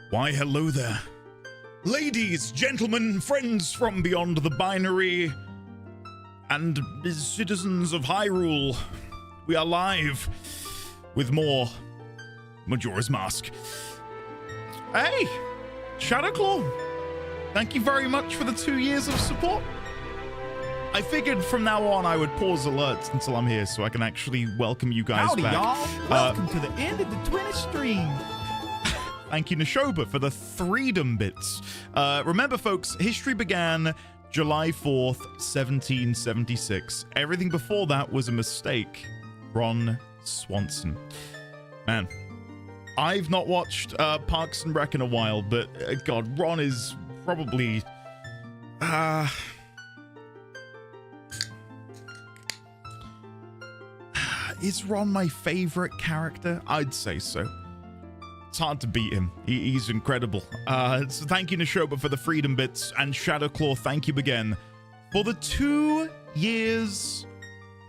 Why, hello there. Ladies, gentlemen, friends from beyond the binary, and citizens of Hyrule, we are live with more Majora's Mask. Hey, Shadowclaw, thank you very much for the 2 years of support. I figured from now on I would pause alerts until I'm here so I can actually welcome you guys Howdy, back. y'all. Welcome to the end of the Twitch stream. Thank you, Nashoba, for the freedom bits. Remember, folks, history began July 4th, 1776. Everything before that was a mistake. Ron Swanson. Man, I've not watched Parks and Rec in a while, but God, Ron is probably... is Ron my favorite character? I'd say so. It's hard to beat him. He's incredible. So thank you, Nashoba, for the freedom bits, and Shadowclaw, thank you again for the 2 years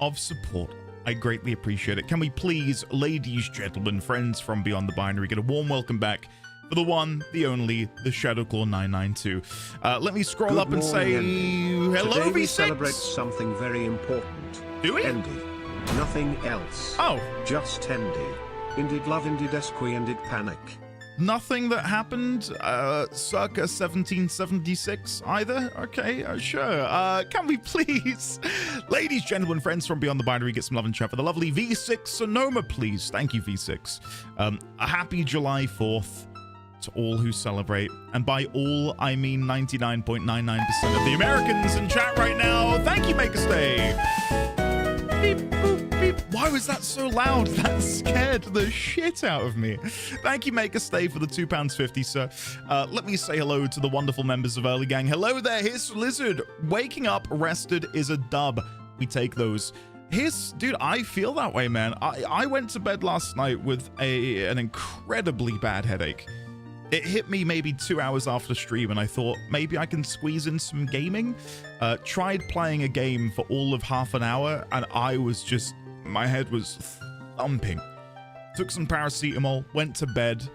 of support. I greatly appreciate it. Can we please, ladies, gentlemen, friends from beyond the binary, get a warm welcome back for the one, the only, the Shadowclaw 992. Let me scroll up and say hello, Today we V6. celebrate something very important. Do we? Endy. Nothing else. Oh. Just Endy. Indeed love, indeed esque, indeed panic. Nothing that happened circa 1776 either? Okay, sure. Can we please, ladies, gentlemen, friends from beyond the binary, get some love and chat for the lovely V6 Sonoma, please. Thank you, V6. A happy July 4th to all who celebrate. And by all, I mean 99.99% of the Americans in chat right now. Thank you, Make a Stay. Beep, boop, beep. Why was that so loud? That scared the shit out of me. Thank you, Make a Stay, for the £2.50, sir. Let me say hello to the wonderful members of Early Gang. Hello there, Hiss Lizard. Waking up rested is a dub. We take those. Hiss, dude, I feel that way, man. I went to bed last night with an incredibly bad headache. It hit me maybe 2 hours after stream, and I thought maybe I can squeeze in some gaming. Tried playing a game for all of half an hour, and I was just, my head was thumping. Took some paracetamol, went to bed,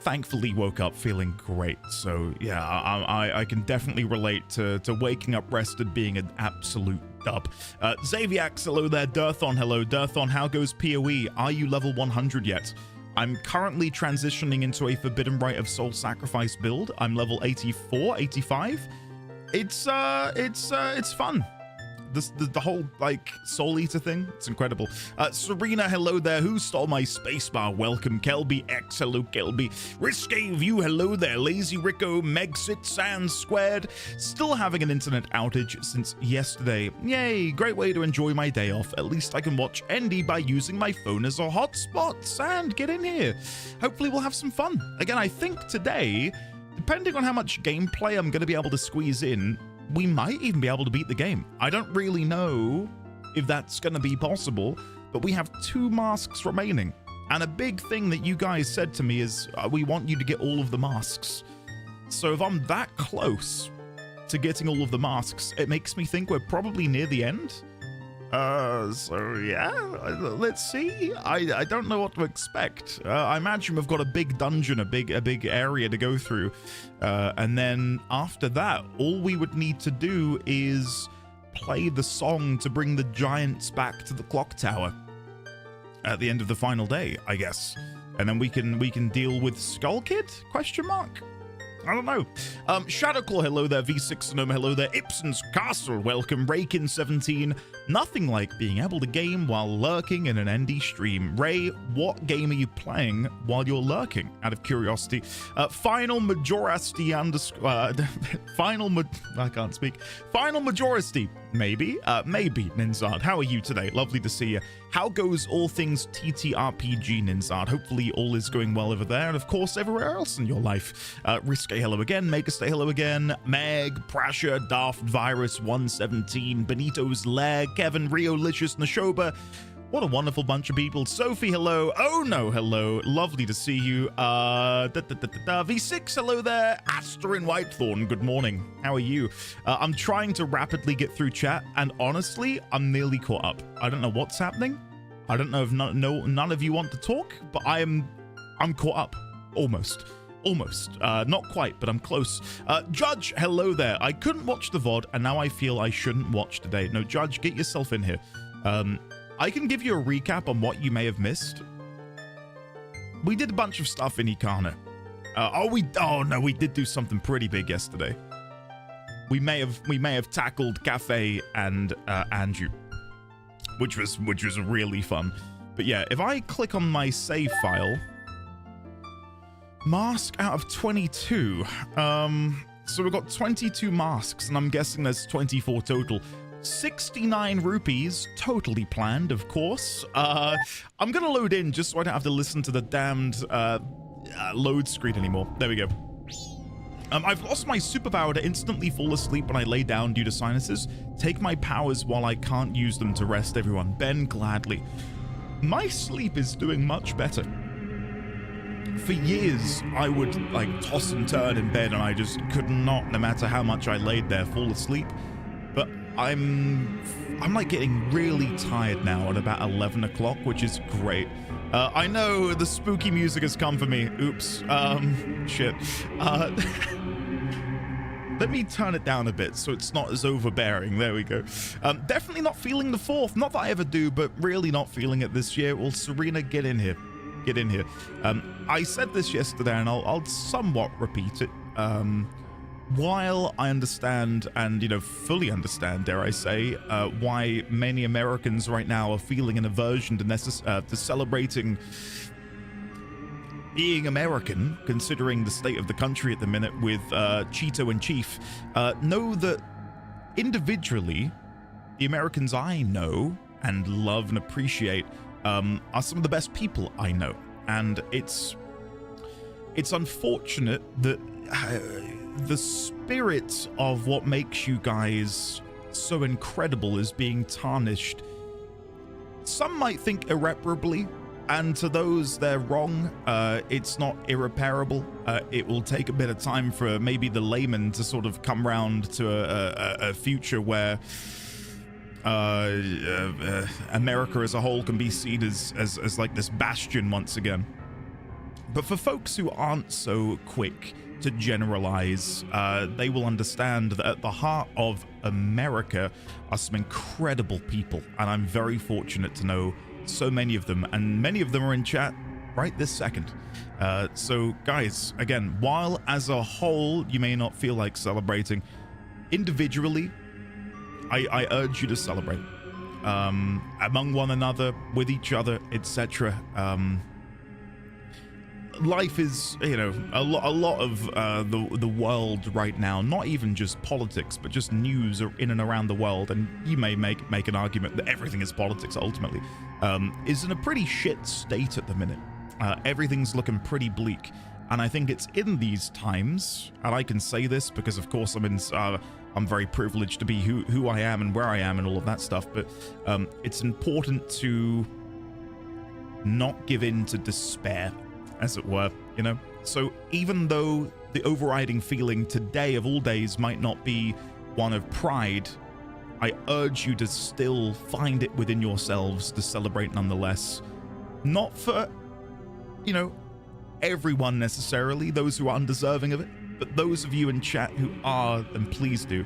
thankfully woke up feeling great. So yeah, I can definitely relate to waking up rested being an absolute dub. Xaviax, hello there. Dirthon, hello. Dirthon, how goes PoE? Are you level 100 yet? I'm currently transitioning into a Forbidden Rite of Soul Sacrifice build. I'm level 84, 85. It's fun. The whole, like, Soul Eater thing, it's incredible. Serena, hello there. Who stole my spacebar? Welcome. Kelby X, hello, Kelby. Risque View, hello there. Lazy Rico, Megsit, Sans Squared. Still having an internet outage since yesterday. Yay, great way to enjoy my day off. At least I can watch Endy by using my phone as a hotspot. Sand, get in here. Hopefully we'll have some fun. Again, I think today, depending on how much gameplay I'm going to be able to squeeze in, we might even be able to beat the game. I don't really know if that's going to be possible, but we have 2 masks remaining. And a big thing that you guys said to me is, we want you to get all of the masks. So if I'm that close to getting all of the masks, it makes me think we're probably near the end. So yeah, let's see. I don't know what to expect. I imagine we've got a big dungeon, a big area to go through, and then after that, all we would need to do is play the song to bring the giants back to the clock tower at the end of the final day, I guess, and then we can deal with Skull Kid? Question mark. I don't know. Shadowclaw, hello there. V6 Sonoma, hello there. Ipson's Castle, welcome. Raykin17. Nothing like being able to game while lurking in an ND stream. Ray, what game are you playing while you're lurking? Out of curiosity. Final Majority underscore... I can't speak. Final Majority. Maybe. Maybe, Ninzard. How are you today? Lovely to see you. How goes all things TTRPG, Ninzard? Hopefully all is going well over there, and of course everywhere else in your life. Risque, hello again. Make a stay, hello again. Meg, Prasha, Daft, Virus, 117, Benito's Leg, Kevin, Riolicious, Nashoba. What a wonderful bunch of people. Sophie, hello. Oh no, hello. Lovely to see you. V6, hello there. Aster in Whitethorn, good morning. How are you? I'm trying to rapidly get through chat, and honestly, I'm nearly caught up. I don't know what's happening. I don't know if none of you want to talk, but I'm caught up. Almost. Almost. Not quite, but I'm close. Judge, hello there. I couldn't watch the VOD, and now I feel I shouldn't watch today. No, Judge, get yourself in here. I can give you a recap on what you may have missed. We did a bunch of stuff in Ikana. Oh no, we did do something pretty big yesterday. We may have tackled Cafe and Anju, which was really fun. But yeah, if I click on my save file, mask out of 22. So we've got 22 masks, and I'm guessing there's 24 total. 69 rupees, totally planned, of course. I'm gonna load in just so I don't have to listen to the damned load screen anymore. There we go. I've lost my superpower to instantly fall asleep when I lay down due to sinuses. Take my powers while I can't use them to rest everyone. Ben gladly. My sleep is doing much better. For years, I would like toss and turn in bed and I just could not, no matter how much I laid there, fall asleep. But I'm like getting really tired now at about 11 o'clock, which is great. I know the spooky music has come for me. Oops. Shit. Let me turn it down a bit so it's not as overbearing. There we go. Definitely not feeling the 4th. Not that I ever do, but really not feeling it this year. Well, Serena, get in here. Get in here. I said this yesterday, and I'll somewhat repeat it. While I understand, and fully understand, dare I say, why many Americans right now are feeling an aversion to celebrating being American, considering the state of the country at the minute with Cheeto in chief, know that individually, the Americans I know and love and appreciate are some of the best people I know, and it's unfortunate that the spirit of what makes you guys so incredible is being tarnished. Some might think irreparably, and to those they're wrong. It's not irreparable. It will take a bit of time for maybe the layman to sort of come round to a future where America as a whole can be seen as like this bastion once again. But for folks who aren't so quick to generalize, they will understand that at the heart of America are some incredible people, and I'm very fortunate to know so many of them, and many of them are in chat right this second. So guys, again, while as a whole you may not feel like celebrating, individually I urge you to celebrate among one another, with each other, etc. Life is, a lot of the world right now, not even just politics, but just news in and around the world, and you may make an argument that everything is politics ultimately, is in a pretty shit state at the minute. Everything's looking pretty bleak, and I think it's in these times, and I can say this because of course I'm very privileged to be who I am and where I am and all of that stuff, but it's important to not give in to despair, as it were, So even though the overriding feeling today of all days might not be one of pride, I urge you to still find it within yourselves to celebrate nonetheless. Not for, everyone necessarily, those who are undeserving of it, but those of you in chat who are, then please do.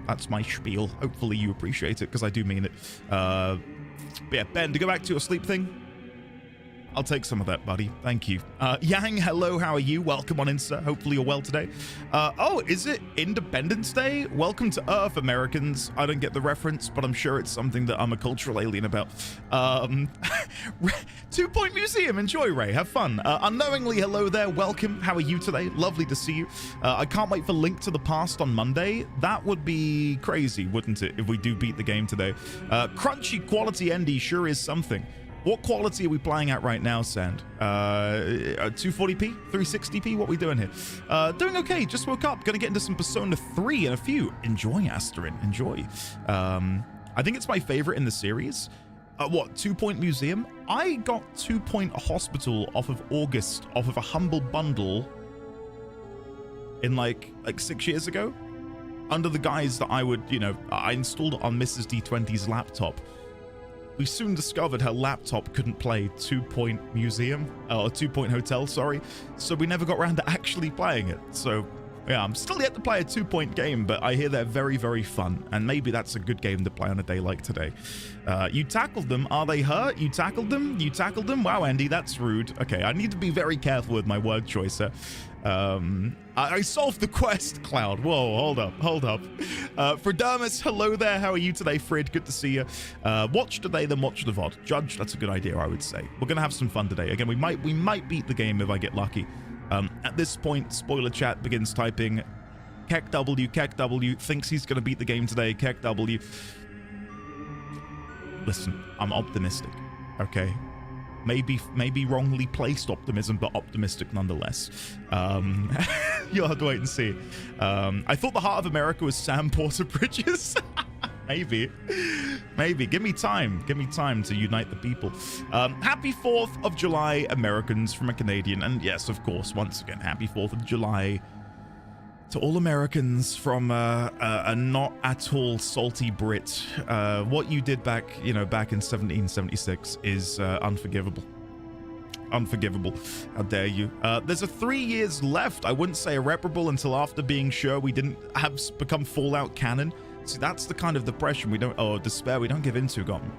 That's my spiel. Hopefully you appreciate it, because I do mean it. But yeah, Ben, to go back to your sleep thing, I'll take some of that, buddy. Thank you. Yang, hello, how are you? Welcome on Insta. Hopefully you're well today. Oh, is it Independence Day? Welcome to Earth, Americans. I don't get the reference, but I'm sure it's something that I'm a cultural alien about. 2 Point Museum. Enjoy, Ray. Have fun. Unknowingly, hello there. Welcome. How are you today? Lovely to see you. I can't wait for Link to the Past on Monday. That would be crazy, wouldn't it, if we do beat the game today? Crunchy quality ND sure is something. What quality are we playing at right now, Sand? 240p? 360p? What are we doing here? Doing okay. Just woke up. Gonna get into some Persona 3 in a few. Enjoy, Asterin. Enjoy. I think it's my favorite in the series. 2 Point Museum? I got 2 Point Hospital off of August, off of a humble bundle in like 6 years ago. Under the guise that I would, I installed it on Mrs. D20's laptop. we soon discovered her laptop couldn't play 2 Point Museum, or 2 Point Hotel, sorry. So we never got around to actually playing it. So yeah, I'm still yet to play a 2 Point game, but I hear they're very, very fun. And maybe that's a good game to play on a day like today. You tackled them. Are they hurt? You tackled them? You tackled them? Wow, Andy, that's rude. Okay, I need to be very careful with my word choice here. I solved the quest, Cloud. Whoa, hold up. Fredamus, hello there. How are you today, Frid? Good to see you. Watch today, then watch the VOD. Judge, that's a good idea, I would say. We're gonna have some fun today. Again, we might beat the game if I get lucky. At this point, spoiler chat begins typing KekW thinks he's gonna beat the game today. KekW. Listen, I'm optimistic. Okay. Maybe wrongly placed optimism, but optimistic nonetheless. You'll have to wait and see. I thought the heart of America was Sam Porter Bridges. Maybe. Give me time to unite the people. Happy 4th of July, Americans, from a Canadian. And yes, of course, once again, happy 4th of July to all Americans from a not at all salty Brit. What you did back in 1776 is unforgivable. Unforgivable. How dare you? There's a 3 years left. I wouldn't say irreparable until after being sure we didn't have become Fallout canon. See, that's the kind of depression despair we don't give into, Gotham.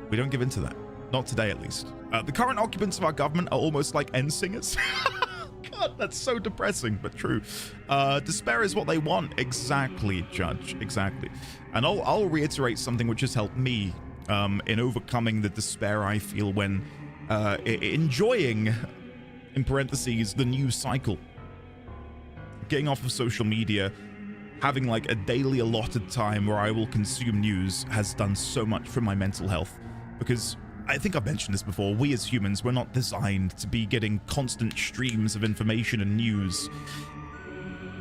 We don't give into that. Not today, at least. The current occupants of our government are almost like end singers. God, that's so depressing, but true. Despair is what they want. Exactly, Judge. Exactly. And I'll reiterate something which has helped me in overcoming the despair I feel when enjoying, in parentheses, the news cycle. Getting off of social media, having like a daily allotted time where I will consume news has done so much for my mental health. Because I think I've mentioned this before, we as humans, we're not designed to be getting constant streams of information and news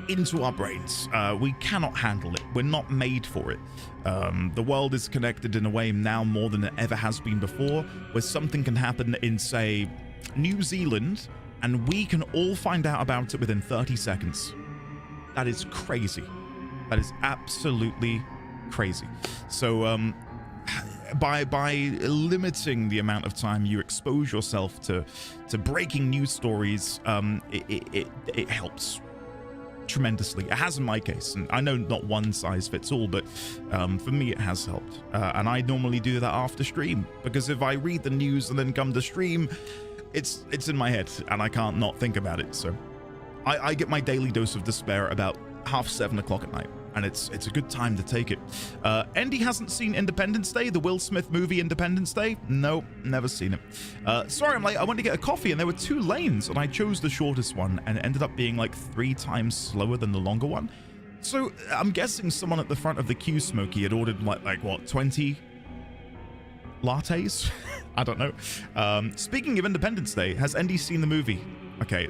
into our brains. We cannot handle it. We're not made for it. The world is connected in a way now more than it ever has been before, where something can happen in, say, New Zealand, and we can all find out about it within 30 seconds. That is crazy. That is absolutely crazy. So, by limiting the amount of time you expose yourself to breaking news stories, it helps tremendously. It has in my case, and I know not one size fits all, but for me it has helped. And I normally do that after stream, because if I read the news and then come to stream, it's in my head and I can't not think about it. So I get my daily dose of despair about 7:30 at night, and it's a good time to take it. Andy hasn't seen Independence Day, the Will Smith movie Independence Day. No, never seen it. Sorry I'm late. I went to get a coffee and there were 2 lanes and I chose the shortest one, and it ended up being like 3 times slower than the longer one. So I'm guessing someone at the front of the queue, Smokey, had ordered like what, 20 lattes? I don't know. Speaking of Independence Day, has Andy seen the movie? Okay,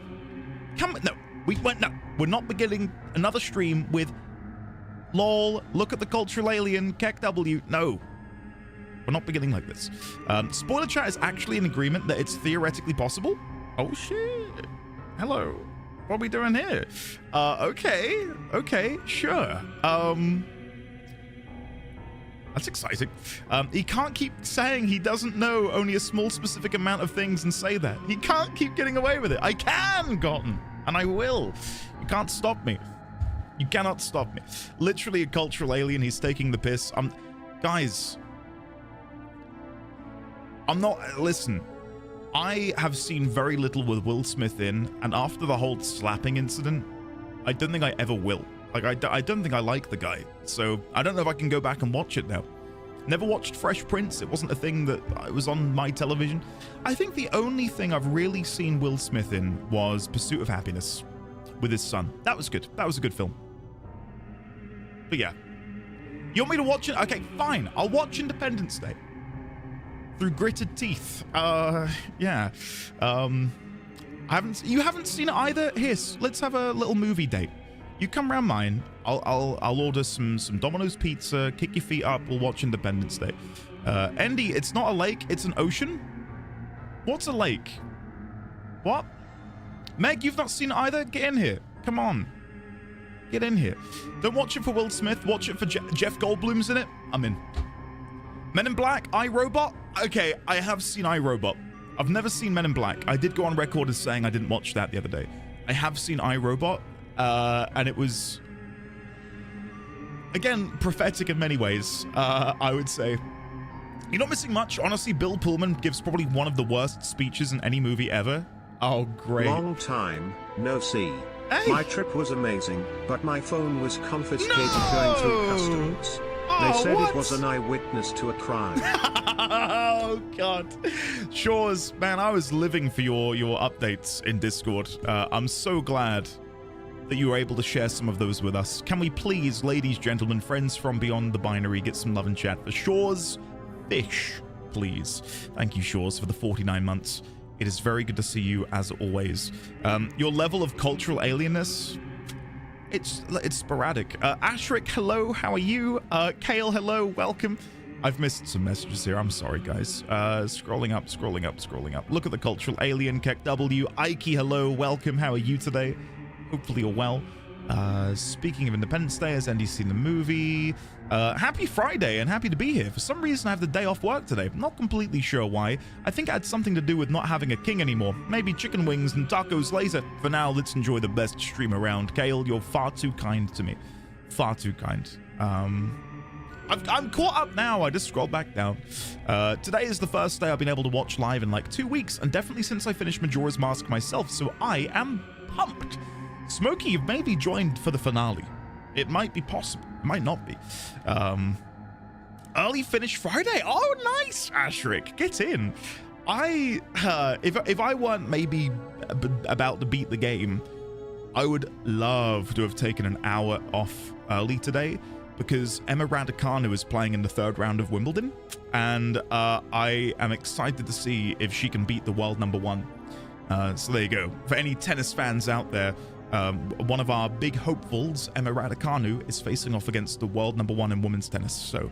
no, we're not beginning another stream with lol, look at the cultural alien, KekW. No, we're not beginning like this. Spoiler chat is actually in agreement that it's theoretically possible. Oh shit, hello, what are we doing here? Okay, sure. That's exciting. He can't keep saying he doesn't know only a small specific amount of things and say that. He can't keep getting away with it. I can, Gotten, and I will. You can't stop me. You cannot stop me. Literally a cultural alien. He's taking the piss. Guys, I'm not... Listen, I have seen very little with Will Smith in, and after the whole slapping incident, I don't think I ever will. Like, I don't think I like the guy. So I don't know if I can go back and watch it now. Never watched Fresh Prince. It wasn't a thing that was on my television. I think the only thing I've really seen Will Smith in was Pursuit of Happiness with his son. That was good. That was a good film. But yeah. You want me to watch it? Okay, fine. I'll watch Independence Day. Through gritted teeth. Yeah. You haven't seen it either? Here, let's have a little movie date. You come round mine, I'll order some Domino's pizza, kick your feet up, we'll watch Independence Day. Andy, it's not a lake, it's an ocean? What's a lake? What? Meg, you've not seen it either? Get in here. Come on. Get in here. Don't watch it for Will Smith, watch it for Jeff Goldblum's in it. I'm in. Men in Black, iRobot. Okay, I have seen iRobot. I've never seen Men in Black. I did go on record as saying I didn't watch that the other day. I have seen iRobot, and it was, again, prophetic in many ways, I would say. You're not missing much. Honestly, Bill Pullman gives probably one of the worst speeches in any movie ever. Oh, great. Long time, no see. Hey. My trip was amazing, but my phone was confiscated No! going through customs. Oh, They said what? it was an eyewitness to a crime. Oh, God. Shores, man, I was living for your updates in Discord. I'm so glad that you were able to share some of those with us. Can we please, ladies, gentlemen, friends from beyond the binary, get some love and chat for Shores Fish, please? Thank you, Shores, for the 49 months. It is very good to see you, as always. Your level of cultural alienness, it's sporadic. Ashrik, hello, how are you? Kale, hello, welcome. I've missed some messages here. I'm sorry, guys. Scrolling up. Look at the cultural alien. Kek W. Ike, hello, welcome. How are you today? Hopefully you're well. Speaking of Independence Day, has Andy seen the movie? Happy Friday and happy to be here. For some reason, I have the day off work today. I'm not completely sure why. I think it had something to do with not having a king anymore. Maybe chicken wings and tacos later. For now, let's enjoy the best stream around. Kale, you're far too kind to me. Far too kind. I'm caught up now. I just scrolled back down. Today is the first day I've been able to watch live in like 2 weeks, and definitely since I finished Majora's Mask myself, so I am pumped. Smokey, you've maybe joined for the finale. It might be possible. It might not be. Early finish Friday. Oh, nice, Ashrik. Get in. If I weren't maybe about to beat the game, I would love to have taken an hour off early today, because Emma Raducanu is playing in the 3rd round of Wimbledon, and I am excited to see if she can beat the world #1. So there you go. For any tennis fans out there, one of our big hopefuls, Emma Raducanu, is facing off against the world #1 in women's tennis. So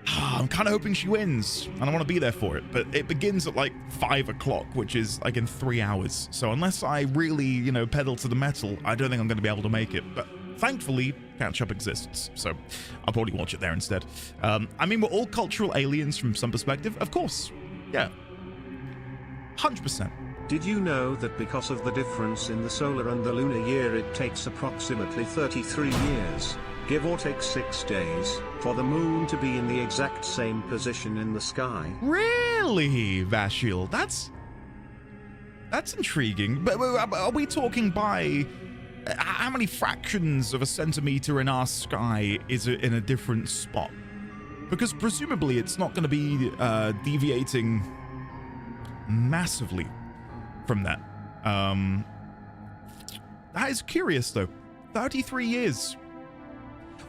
I'm kind of hoping she wins, and I want to be there for it. But it begins at like 5 o'clock, which is like in 3 hours. So unless I really, pedal to the metal, I don't think I'm going to be able to make it. But thankfully, catch-up exists, so I'll probably watch it there instead. I mean, we're all cultural aliens from some perspective, of course. Yeah. 100%. Did you know that because of the difference in the solar and the lunar year, it takes approximately 33 years, give or take 6 days, for the moon to be in the exact same position in the sky? Really, Vashil? That's intriguing. But are we talking by how many fractions of a centimeter in our sky is it in a different spot? Because presumably it's not going to be deviating massively from that. That is curious, though. 33 years.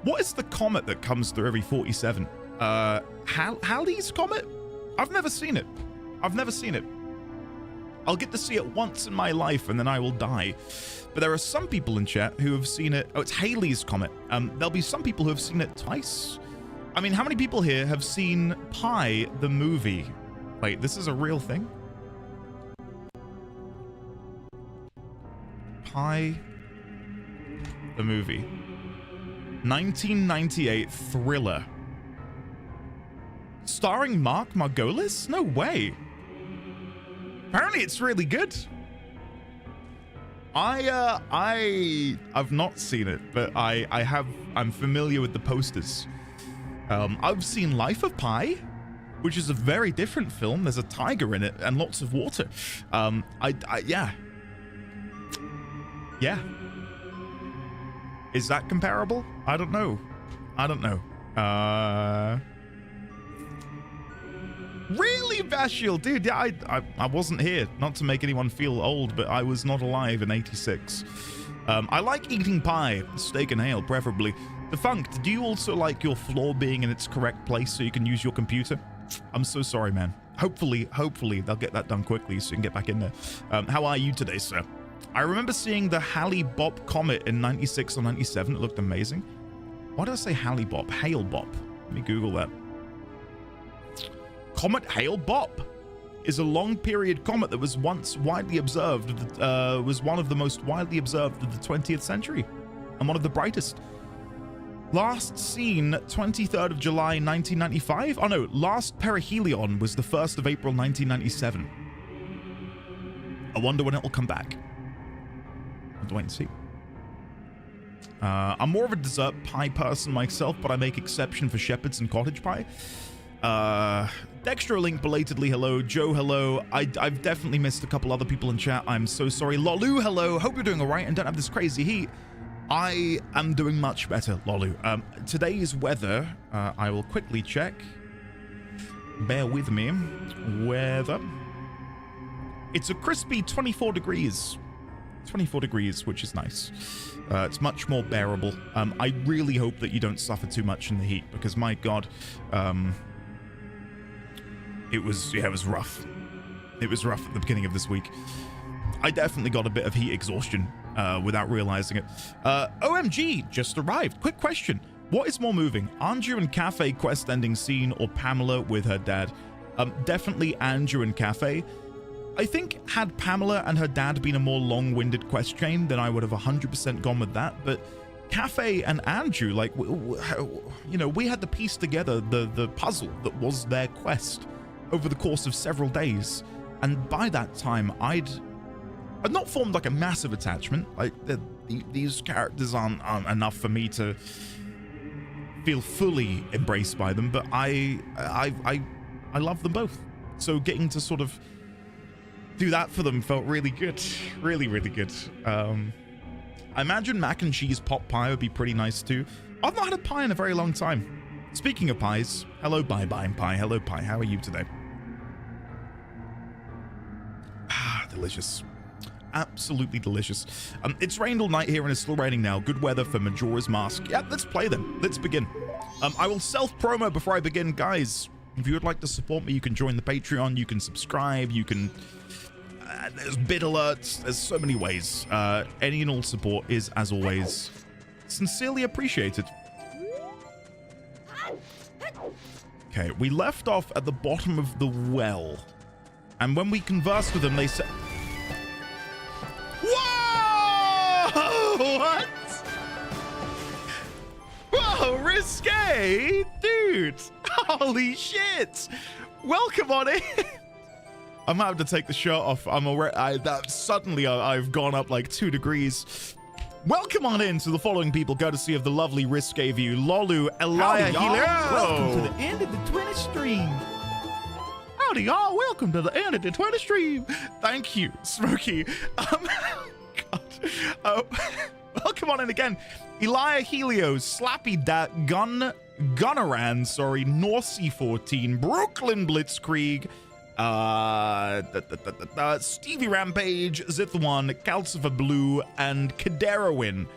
What is the comet that comes through every 47? Halley's Comet? I've never seen it. I'll get to see it once in my life, and then I will die. But there are some people in chat who have seen it. Oh, it's Halley's Comet. There'll be some people who have seen it twice. I mean, how many people here have seen Pi, the movie? Wait, this is a real thing? Pi, the movie. 1998 thriller. Starring Mark Margolis? No way. Apparently it's really good. I've not seen it, but I'm familiar with the posters. I've seen Life of Pi, which is a very different film. There's a tiger in it and lots of water. Yeah. Is that comparable? I don't know. Really, Vashil? Dude, yeah, I wasn't here. Not to make anyone feel old, but I was not alive in 86. I like eating pie, steak and ale, preferably. Defunct, do you also like your floor being in its correct place so you can use your computer? I'm so sorry, man. Hopefully, they'll get that done quickly so you can get back in there. How are you today, sir? I remember seeing the Halley-Bopp Comet in 96 or 97. It looked amazing. Why did I say Halley-Bopp? Hale-Bopp. Let me Google that. Comet Hale-Bopp is a long-period comet that was once widely observed, was one of the most widely observed of the 20th century, and one of the brightest. Last seen 23rd of July 1995. Oh no, last perihelion was the 1st of April 1997. I wonder when it will come back. I'll have to wait and see. I'm more of a dessert pie person myself, but I make exception for shepherd's and cottage pie. Dextro Link belatedly hello. Joe hello. I've definitely missed a couple other people in chat. I'm so sorry. Lolu hello. Hope you're doing all right and don't have this crazy heat. I am doing much better, Lolu. Today's weather, I will quickly check. Bear with me. Weather. It's a crispy 24 degrees. 24 degrees, which is nice. It's much more bearable. I really hope that you don't suffer too much in the heat because, my God, it was rough. It was rough at the beginning of this week. I definitely got a bit of heat exhaustion without realizing it. OMG just arrived. Quick question. What is more moving? Anju and Cafe quest ending scene or Pamela with her dad? Definitely Anju and Cafe. I think had Pamela and her dad been a more long-winded quest chain, then I would have 100% gone with that. But Cafe and Andrew, like, you know, we had to piece together the puzzle that was their quest over the course of several days. And by that time, I'd not formed like a massive attachment. Like these characters aren't enough for me to feel fully embraced by them, but I love them both. So getting to sort of do that for them felt really good. Really, really good. I imagine mac and cheese pot pie would be pretty nice too. I've not had a pie in a very long time. Speaking of pies, hello bye bye pie. Hello pie, how are you today? Ah, delicious. Absolutely delicious. It's rained all night here and it's still raining now. Good weather for Majora's Mask. Yeah, let's play them. Let's begin. I will self-promo before I begin. Guys, if you would like to support me, you can join the Patreon, you can subscribe, you can... there's bid alerts, there's so many ways. Any and all support is, as always, sincerely appreciated. Okay, we left off at the bottom of the well. And when we conversed with them, they said... Whoa! What? Whoa, risque! Dude! Holy shit! Welcome on in! I'm having to take the shirt off. I'm already... Suddenly, I've gone up like 2 degrees. Welcome on in to the following people, courtesy of the lovely Risque View, Lolu, Elia, Hello! Welcome to the end of the Twitch stream. Howdy, y'all. Welcome to the end of the Twitter stream. Thank you, Smokey. God. Welcome on in again. Elia Helio, Slappy Dat, Gunnaran, sorry, Norsey 14, Brooklyn Blitzkrieg, Stevie Rampage, Zith1, Calcifer Blue, and Kaderowin.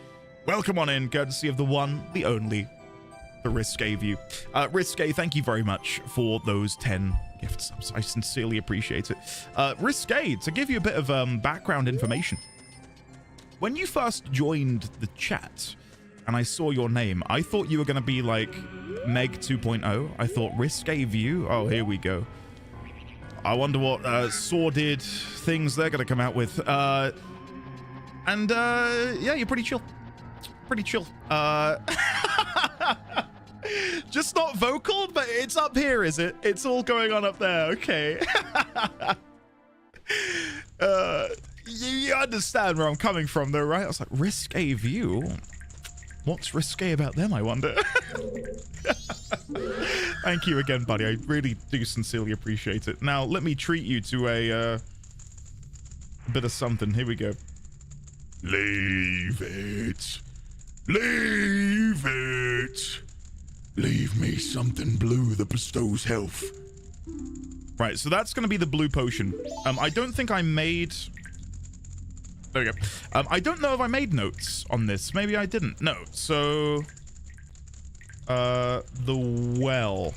Welcome on in, courtesy of the one, the only, the Risque View. Risque, thank you very much for those 10 gifts. I sincerely appreciate it. Risque, to give you a bit of background information. When you first joined the chat and I saw your name, I thought you were going to be like Meg 2.0. I thought Risque View. Oh, here we go. I wonder what sordid things they're going to come out with. Yeah, you're pretty chill. Pretty chill. Just not vocal, but it's up here, is it? It's all going on up there. Okay. You understand where I'm coming from, though, right? I was like, Risque View? What's risque about them, I wonder? Thank you again, buddy. I really do sincerely appreciate it. Now, let me treat you to a bit of something. Here we go. Leave it. Leave it. Leave me something blue that bestows health. Right, so that's going to be the blue potion. I don't think I made... There we go. I don't know if I made notes on this. Maybe I didn't. No. So, the well.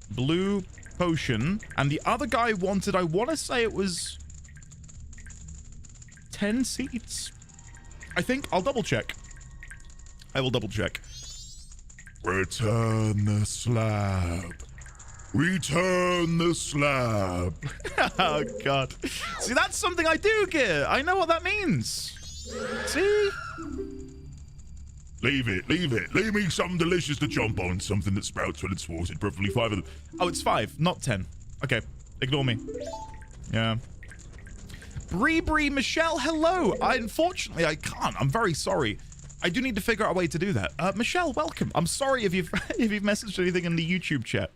Blue potion. And the other guy wanted, I want to say it was 10 seeds. I think. I'll double check. I will double check. Return the slab. Return the slab. Oh, God. See, that's something I do get. I know what that means. See? Leave it. Leave me something delicious to chomp on. Something that sprouts when it's watered. Preferably 5 of them. Oh, it's 5, not 10. Okay, ignore me. Yeah. Bree Michelle, hello. Unfortunately, I can't. I'm very sorry. I do need to figure out a way to do that. Michelle, welcome. I'm sorry if you've if you've messaged anything in the YouTube chat.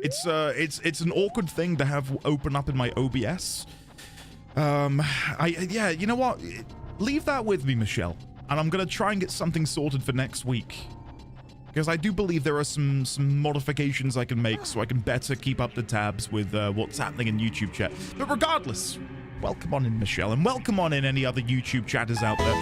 It's an awkward thing to have open up in my OBS. Yeah, you know what? Leave that with me, Michelle. And I'm gonna try and get something sorted for next week. Because I do believe there are some modifications I can make so I can better keep up the tabs with what's happening in YouTube chat. But regardless, welcome on in, Michelle, and welcome on in any other YouTube chatters out there.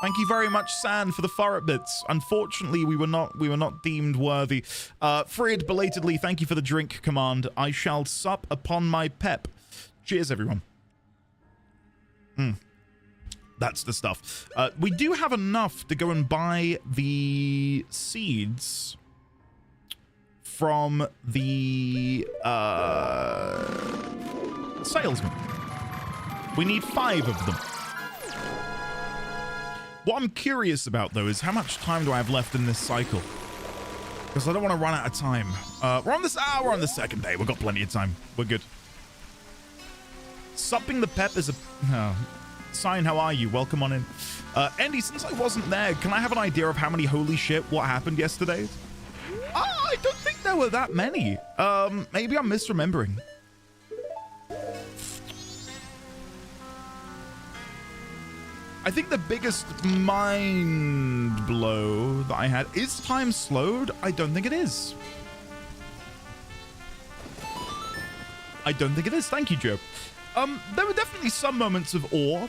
Thank you very much, San, for the forest bits. Unfortunately, we were not deemed worthy. Frid, belatedly, thank you for the drink command. I shall sup upon my pep. Cheers, everyone. That's the stuff. We do have enough to go and buy the seeds from the salesman. We need 5 of them. What I'm curious about, though, is how much time do I have left in this cycle? Because I don't want to run out of time. We're on the second day. We've got plenty of time. We're good. Supping the pep is a... Sign, how are you? Welcome on in. Andy, since I wasn't there, can I have an idea of how many holy shit what happened yesterday? I don't think there were that many. Maybe I'm misremembering. I think the biggest mind blow that I had... Is time slowed? I don't think it is. I don't think it is. Thank you, Joe. There were definitely some moments of awe.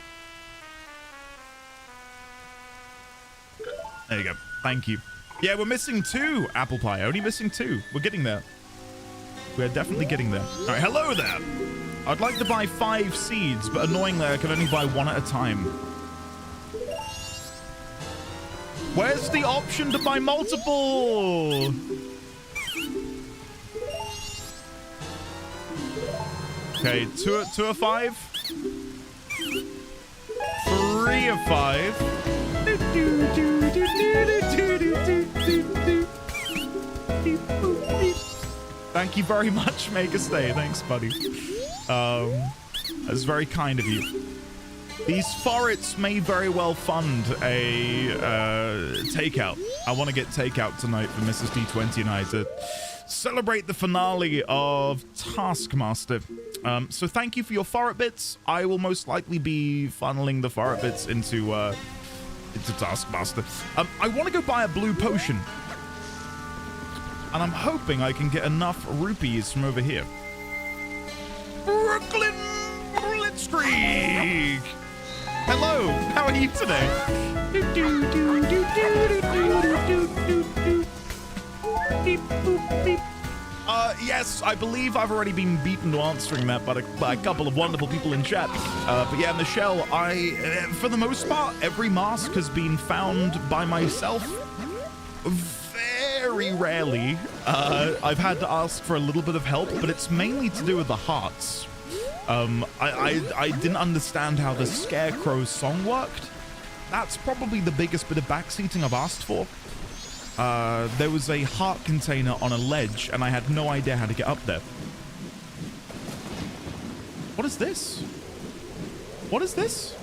There you go. Thank you. Yeah, we're missing 2, Apple Pie. Only missing 2. We're getting there. We're definitely getting there. All right, hello there. I'd like to buy 5 seeds, but annoyingly, I can only buy 1 at a time. Where's the option to buy multiple? Okay, 2 of 5. 3 of 5. Thank you very much, Mega Stay. Thanks, buddy. That's very kind of you. These forets may very well fund a takeout. I want to get takeout tonight for Mrs. D20 and I to celebrate the finale of Taskmaster. So thank you for your forest bits. I will most likely be funneling the forest bits into Taskmaster. I want to go buy a blue potion. And I'm hoping I can get enough rupees from over here. Brooklyn Blitzkrieg! Hello, how are you today? Yes, I believe I've already been beaten to answering that by a couple of wonderful people in chat. But yeah, Michelle, for the most part, every mask has been found by myself. Very rarely, I've had to ask for a little bit of help, but it's mainly to do with the hearts. I didn't understand how the Scarecrow song worked. That's probably the biggest bit of backseating I've asked for. There was a heart container on a ledge, and I had no idea how to get up there. What is this? What is this?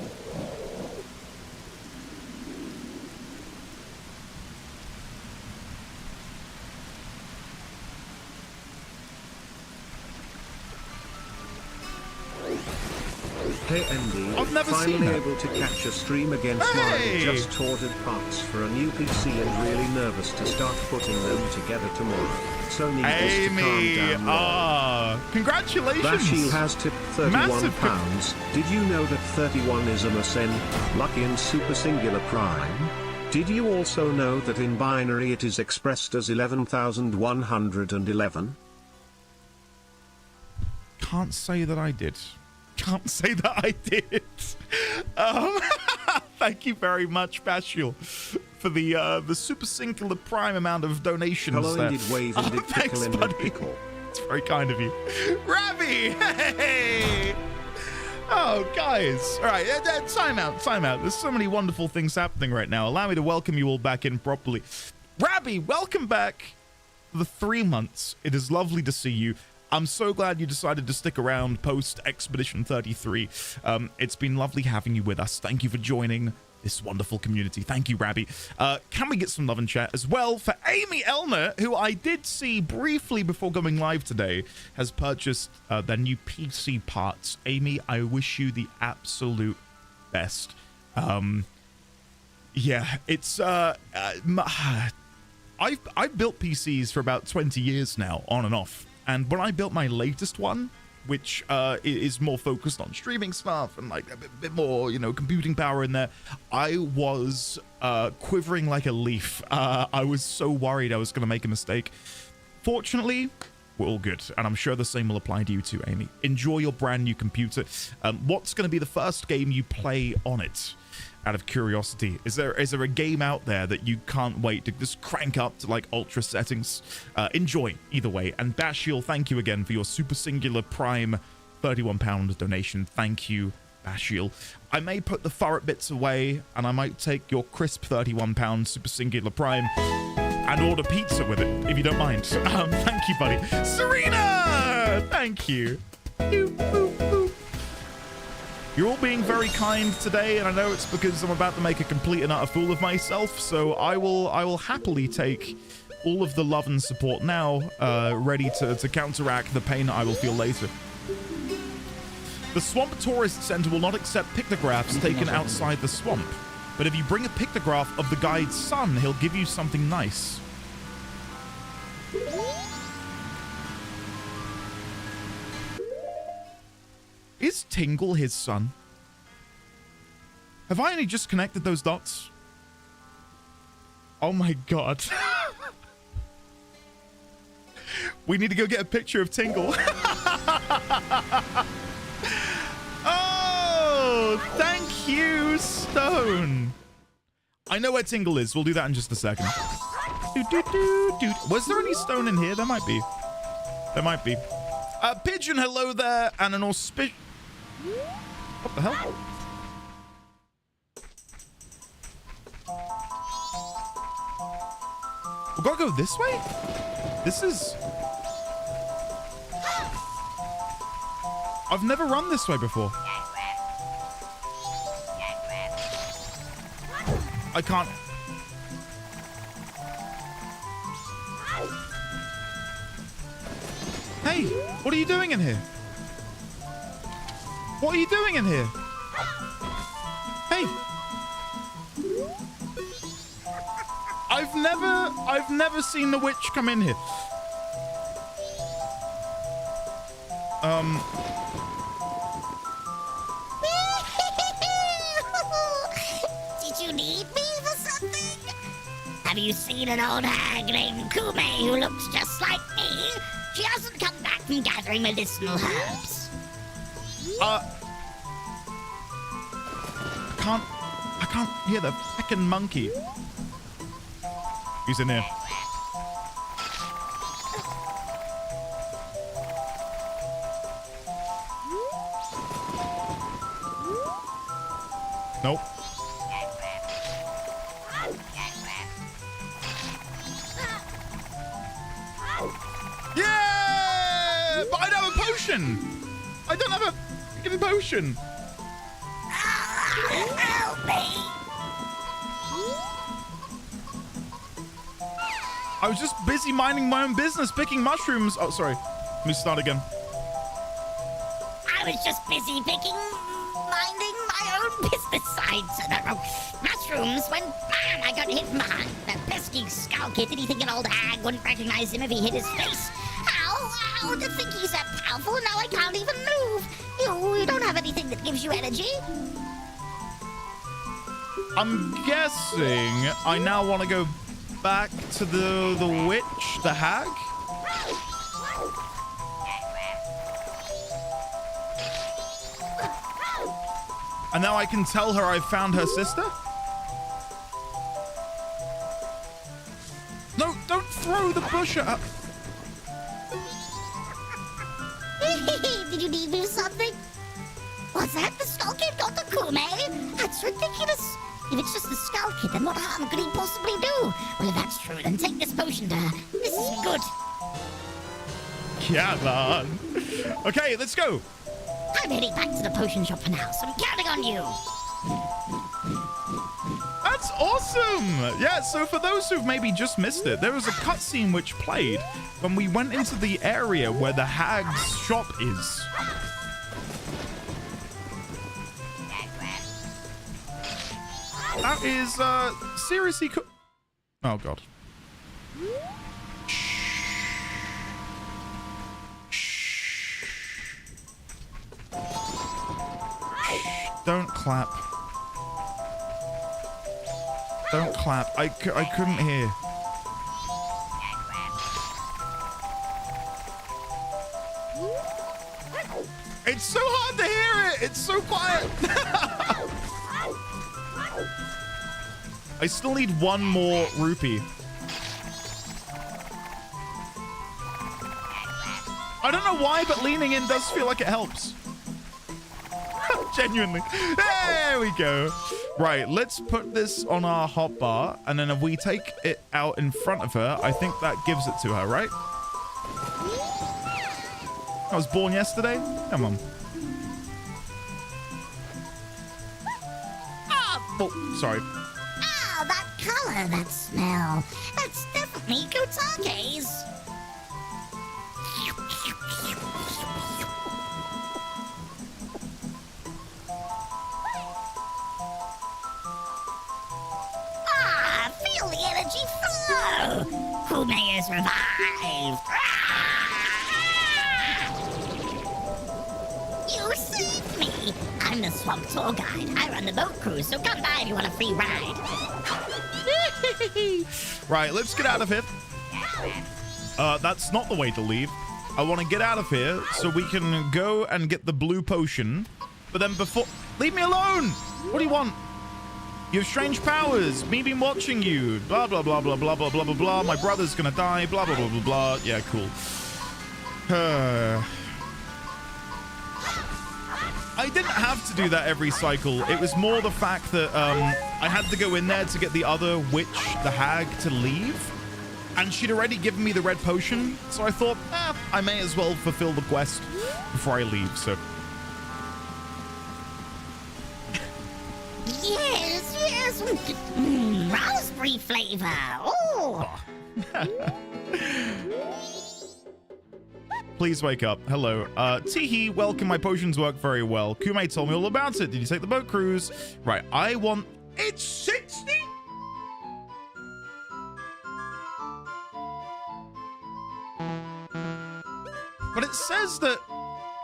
Hey Andy, I've never seen finally that. able to catch a stream again. Hey! Smiley just ordered parts for a new PC and really nervous to start putting them together tomorrow. So needless to calm down. Congratulations! Bashil has tipped 31 Massive pounds. Did you know that 31 is a Mersenne, lucky and super singular prime? Did you also know that in binary it is expressed as 11,111? Can't say that I did. Can't say that I did. Thank you very much, Bashil, for the super singular prime amount of donations. Hello, there. indeed, wave, indeed, pickle, Thanks, indeed, buddy. pickle. It's very kind of you. Rabbi! Hey! Oh, guys. All right, time out, time out. There's so many wonderful things happening right now. Allow me to welcome you all back in properly. Rabbi, welcome back for the 3 months. It is lovely to see you. I'm so glad you decided to stick around post Expedition 33. It's been lovely having you with us. Thank you for joining this wonderful community. Thank you, Rabbi. Can we get some love and chat as well for Amy Elner, who I did see briefly before going live today, has purchased their new PC parts. Amy, I wish you the absolute best. Yeah, it's I've built PCs for about 20 years now, on and off. And when I built my latest one, which is more focused on streaming stuff and like a bit more, you know, computing power in there, I was quivering like a leaf. I was so worried I was going to make a mistake. Fortunately, we're all good, and I'm sure the same will apply to you too, Amy. Enjoy your brand new computer. What's going to be the first game you play on it? Out of curiosity, is there a game out there that you can't wait to just crank up to like ultra settings? Enjoy either way. And Bashiel, thank you again for your super singular prime £31 donation. Thank you, Bashiel. I may put the Furret bits away, and I might take your crisp £31 super singular prime and order pizza with it, if you don't mind. Thank you, buddy. Serena, thank you. Boop, boop, boop. You're all being very kind today, and I know it's because I'm about to make a complete and utter fool of myself, so I will happily take all of the love and support now, ready to counteract the pain I will feel later. The Swamp Tourist Center will not accept pictographs taken outside the swamp, but if you bring a pictograph of the guide's son, he'll give you something nice. Is Tingle his son? Have I only just connected those dots? Oh my god. We need to go get a picture of Tingle. Oh, thank you, Stone. I know where Tingle is. We'll do that in just a second. Was there any stone in here? There might be. There might be. Pigeon, hello there, and an auspicious... What the hell? We gotta go this way? This is... I've never run this way before. I can't... Hey, what are you doing in here? What are you doing in here? Hey. I've never seen the witch come in here. Did you need me for something? Have you seen an old hag named Cometh who looks just like me? She hasn't come back from gathering medicinal herbs. I can't hear the feckin' monkey. He's in here. Nope. Yeah! But I don't have a potion! I don't have a freaking potion! Help me! I was just busy minding my own business, picking mushrooms. Oh, sorry. Let me start again. I was just busy minding my own business sides. Mushrooms, when bam, I got hit behind. That pesky skull kid, did he think an old hag wouldn't recognize him if he hit his face? How to think he's that powerful? Now I can't even move. You don't have anything that gives you energy? I'm guessing I now want to go back to the witch, the hag. And now I can tell her I've found her sister? No, don't throw the bush at her. Did you need me for something? Was that the Skull Kid got the Cometh? That's ridiculous. If it's just the Skull Kid, then what harm could he possibly do? Well, if that's true, then take this potion to her. This isn't good. Yeah, man. Okay, let's go. I'm heading back to the potion shop for now, so I'm counting on you. That's awesome. Yeah, so for those who've maybe just missed it, there was a cutscene which played when we went into the area where the hag's shop is. That is, seriously oh, God. Don't clap. Don't clap. I couldn't hear. It's so hard to hear it. It's so quiet. I still need one more rupee. I don't know why, but leaning in does feel like it helps. Genuinely. There we go. Right, let's put this on our hotbar, and then if we take it out in front of her, I think that gives it to her, right? I was born yesterday? Come on. Ah! Oh, sorry. Oh, that color, that smell. That's definitely Kotake's. Feel the energy flow! Cometh is revived! You saved me! I'm the swamp tour guide. I run the boat cruise, so come by if you want a free ride. Right, let's get out of here. That's not the way to leave. I want to get out of here so we can go and get the blue potion. But then before... Leave me alone! What do you want? You have strange powers. Me been watching you. Blah, blah, blah, blah, blah, blah, blah, blah, blah. My brother's gonna die. Blah, blah, blah, blah, blah. Yeah, cool. I didn't have to do that every cycle. It was more the fact that I had to go in there to get the other witch, the hag, to leave. And she'd already given me the red potion. So I thought, I may as well fulfill the quest before I leave, so... Yes, yes. Raspberry flavor. Oh. Please wake up. Hello. Teehee, welcome. My potions work very well. Cometh told me all about it. Did you take the boat cruise? Right. I want... It's 60? But it says that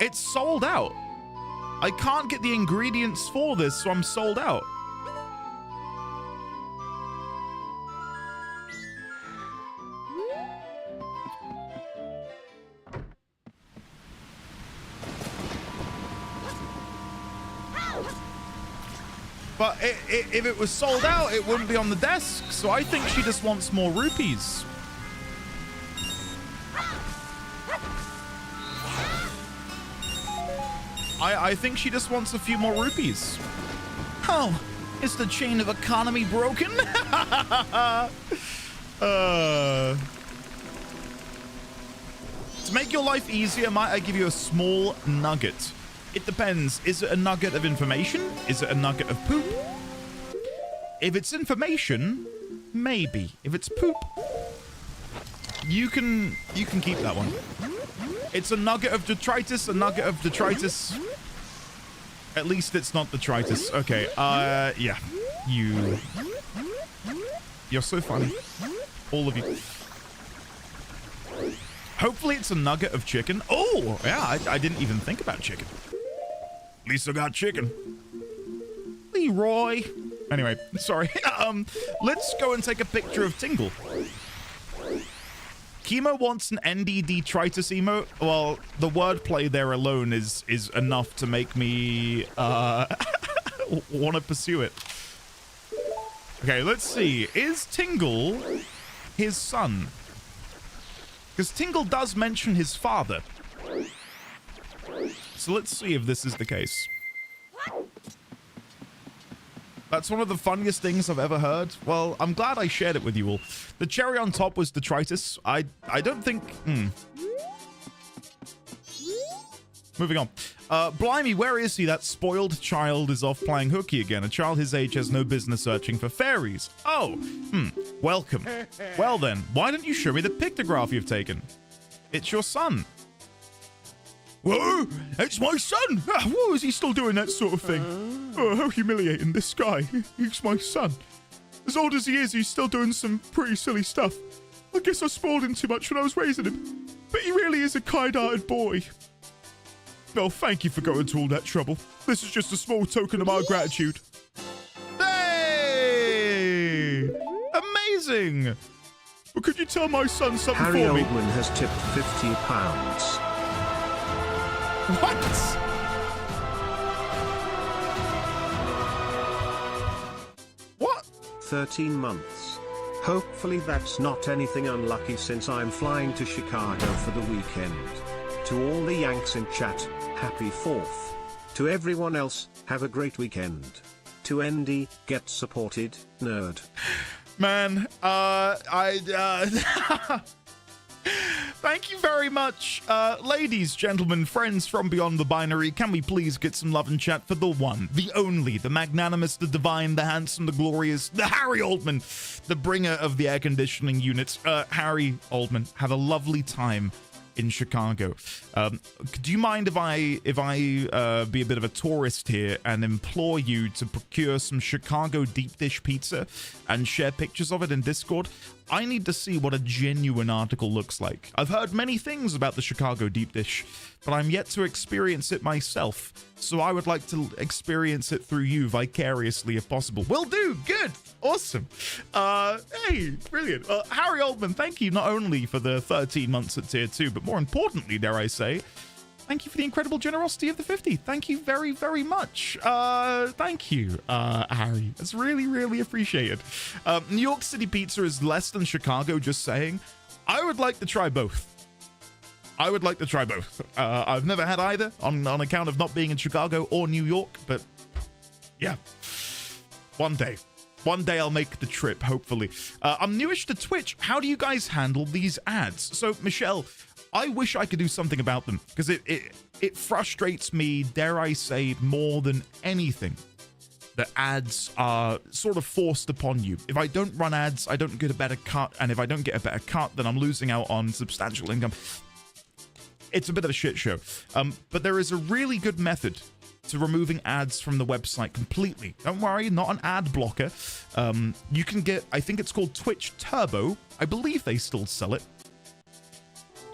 it's sold out. I can't get the ingredients for this, so I'm sold out. But if it was sold out, it wouldn't be on the desk, so I think she just wants more rupees. I think she just wants a few more rupees. Oh, is the chain of economy broken? To make your life easier, might I give you a small nugget? It depends. Is it a nugget of information? Is it a nugget of poop? If it's information, maybe. If it's poop, you can keep that one. It's a nugget of detritus, a nugget of detritus. At least it's not detritus. Okay, yeah. You're so funny. All of you. Hopefully it's a nugget of chicken. Oh, yeah, I didn't even think about chicken. At least I got chicken. Leroy. Anyway, sorry. Let's go and take a picture of Tingle. Chemo wants an ND detritus emote. Well, the wordplay there alone is enough to make me want to pursue it. Okay, let's see. Is Tingle his son? Because Tingle does mention his father. So let's see if this is the case. That's one of the funniest things I've ever heard. Well, I'm glad I shared it with you all. The cherry on top was detritus. I don't think... Moving on. Blimey, where is he? That spoiled child is off playing hooky again. A child his age has no business searching for fairies. Oh, welcome. Well then, why don't you show me the pictograph you've taken? It's your son. Whoa, it's my son! Whoa, is he still doing that sort of thing? Oh, how humiliating, this guy. He's my son. As old as he is, he's still doing some pretty silly stuff. I guess I spoiled him too much when I was raising him. But he really is a kind-hearted boy. Oh, thank you for going to all that trouble. This is just a small token of my gratitude. Hey! Amazing! Well, could you tell my son something Harry for me? Oldman has tipped £50. What? What? 13 months. Hopefully that's not anything unlucky since I'm flying to Chicago for the weekend. To all the Yanks in chat, happy 4th. To everyone else, have a great weekend. To Andy, get supported, nerd. Man, thank you very much. Ladies, gentlemen, friends from beyond the binary, can we please get some love and chat for the one, the only, the magnanimous, the divine, the handsome, the glorious, the Harry Oldman, the bringer of the air conditioning units. Harry Oldman, have a lovely time in Chicago. Do you mind if I be a bit of a tourist here and implore you to procure some Chicago deep dish pizza and share pictures of it in Discord? I need to see what a genuine article looks like. I've heard many things about the Chicago deep dish, but I'm yet to experience it myself. So I would like to experience it through you vicariously if possible. Will do. Good. Awesome. Hey, brilliant. Harry Oldman, thank you not only for the 13 months at tier 2, but more importantly, dare I say, thank you for the incredible generosity of the 50. Thank you very, very much. Thank you, Harry. It's really, really appreciated. New York City pizza is less than Chicago, just saying. I would like to try both. I've never had either on account of not being in Chicago or New York, but yeah, one day I'll make the trip, hopefully. I'm newish to Twitch. How do you guys handle these ads? So, Michelle, I wish I could do something about them because it frustrates me, dare I say, more than anything. The ads are sort of forced upon you. If I don't run ads, I don't get a better cut, and if I don't get a better cut, then I'm losing out on substantial income. It's a bit of a shit show. But there is a really good method to removing ads from the website completely. Don't worry, not an ad blocker. You can get, I think it's called Twitch Turbo. I believe they still sell it.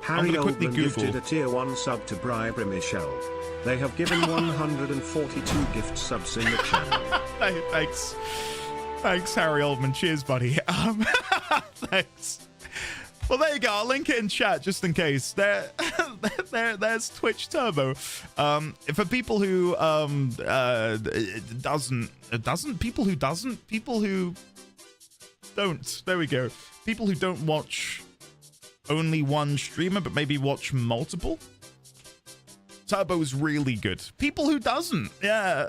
Harry Oldman gifted a tier 1 sub to Bribery Michelle. They have given 142 gift subs in the channel. Hey, thanks. Thanks, Harry Oldman. Cheers, buddy. Thanks. Well, there you go. I'll link it in chat just in case. There's Twitch Turbo. For people who people who don't. There we go. People who don't watch only one streamer, but maybe watch multiple. Turbo's really good. People who doesn't, yeah.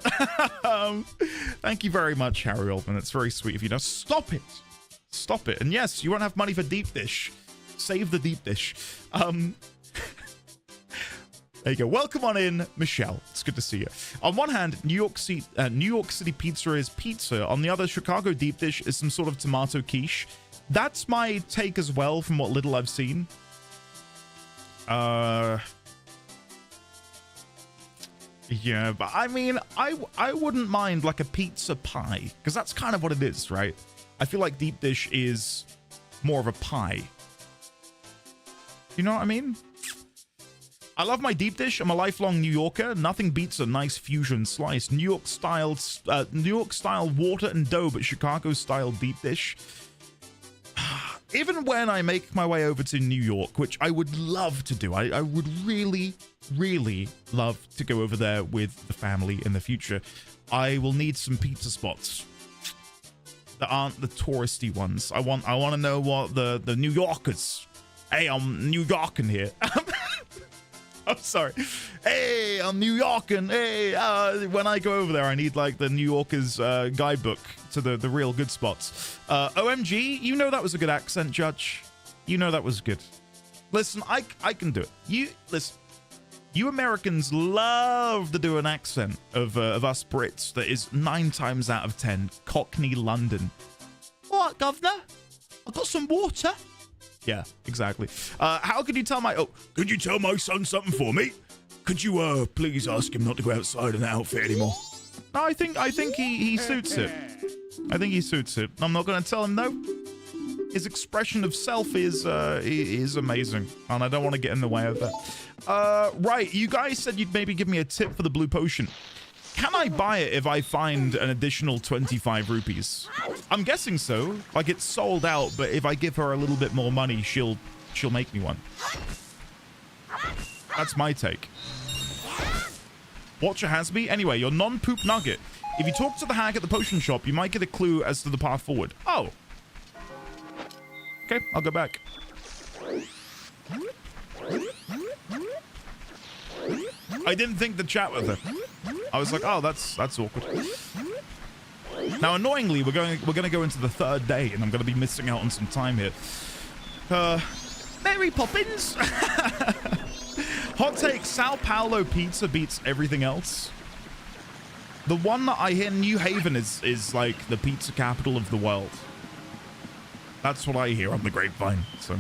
Thank you very much, Harry Oldman. It's very sweet of you. Now stop it. Stop it. And yes, you won't have money for deep dish. Save the deep dish. There you go. Welcome on in, Michelle. It's good to see you. On one hand, New York City pizza is pizza. On the other, Chicago deep dish is some sort of tomato quiche. That's my take as well from what little I've seen. Yeah, but I mean, I wouldn't mind like a pizza pie, because that's kind of what it is, right? I feel like deep dish is more of a pie. You know what I mean? I love my deep dish. I'm a lifelong New Yorker. Nothing beats a nice fusion slice. New York style water and dough, but Chicago style deep dish. Even when I make my way over to New York, which I would love to do, I would really, really love to go over there with the family in the future. I will need some pizza spots that aren't the touristy ones. I want to know what the New Yorkers. Hey, I'm New Yorkin' here. I'm sorry. Hey, I'm New York, and hey, when I go over there, I need like the New Yorker's guidebook to the real good spots. OMG, you know that was a good accent, Judge. You know that was good. Listen, I can do it. Listen. You Americans love to do an accent of us Brits that is 9 times out of 10 Cockney London. All right, governor. I've got some water. Yeah, exactly. How could you tell my... Oh, could you tell my son something for me? Could you please ask him not to go outside in that outfit anymore? No, I think he suits it. I think he suits it. I'm not going to tell him no. His expression of self is amazing, and I don't want to get in the way of that. Right, you guys said you'd maybe give me a tip for the blue potion. Can I buy it if I find an additional 25 rupees? I'm guessing so. Like, it's sold out, but if I give her a little bit more money, she'll make me one. That's my take. Watcher has me. Anyway, your non-poop nugget. If you talk to the hag at the potion shop, you might get a clue as to the path forward. Oh. Okay, I'll go back. I didn't think to chat with her. I was like, oh, that's awkward. Now, annoyingly, we're gonna go into the 3rd day, and I'm gonna be missing out on some time here. Mary Poppins. Hot take: Sao Paulo pizza beats everything else. The one that I hear, New Haven, is like the pizza capital of the world. That's what I hear on the grapevine. So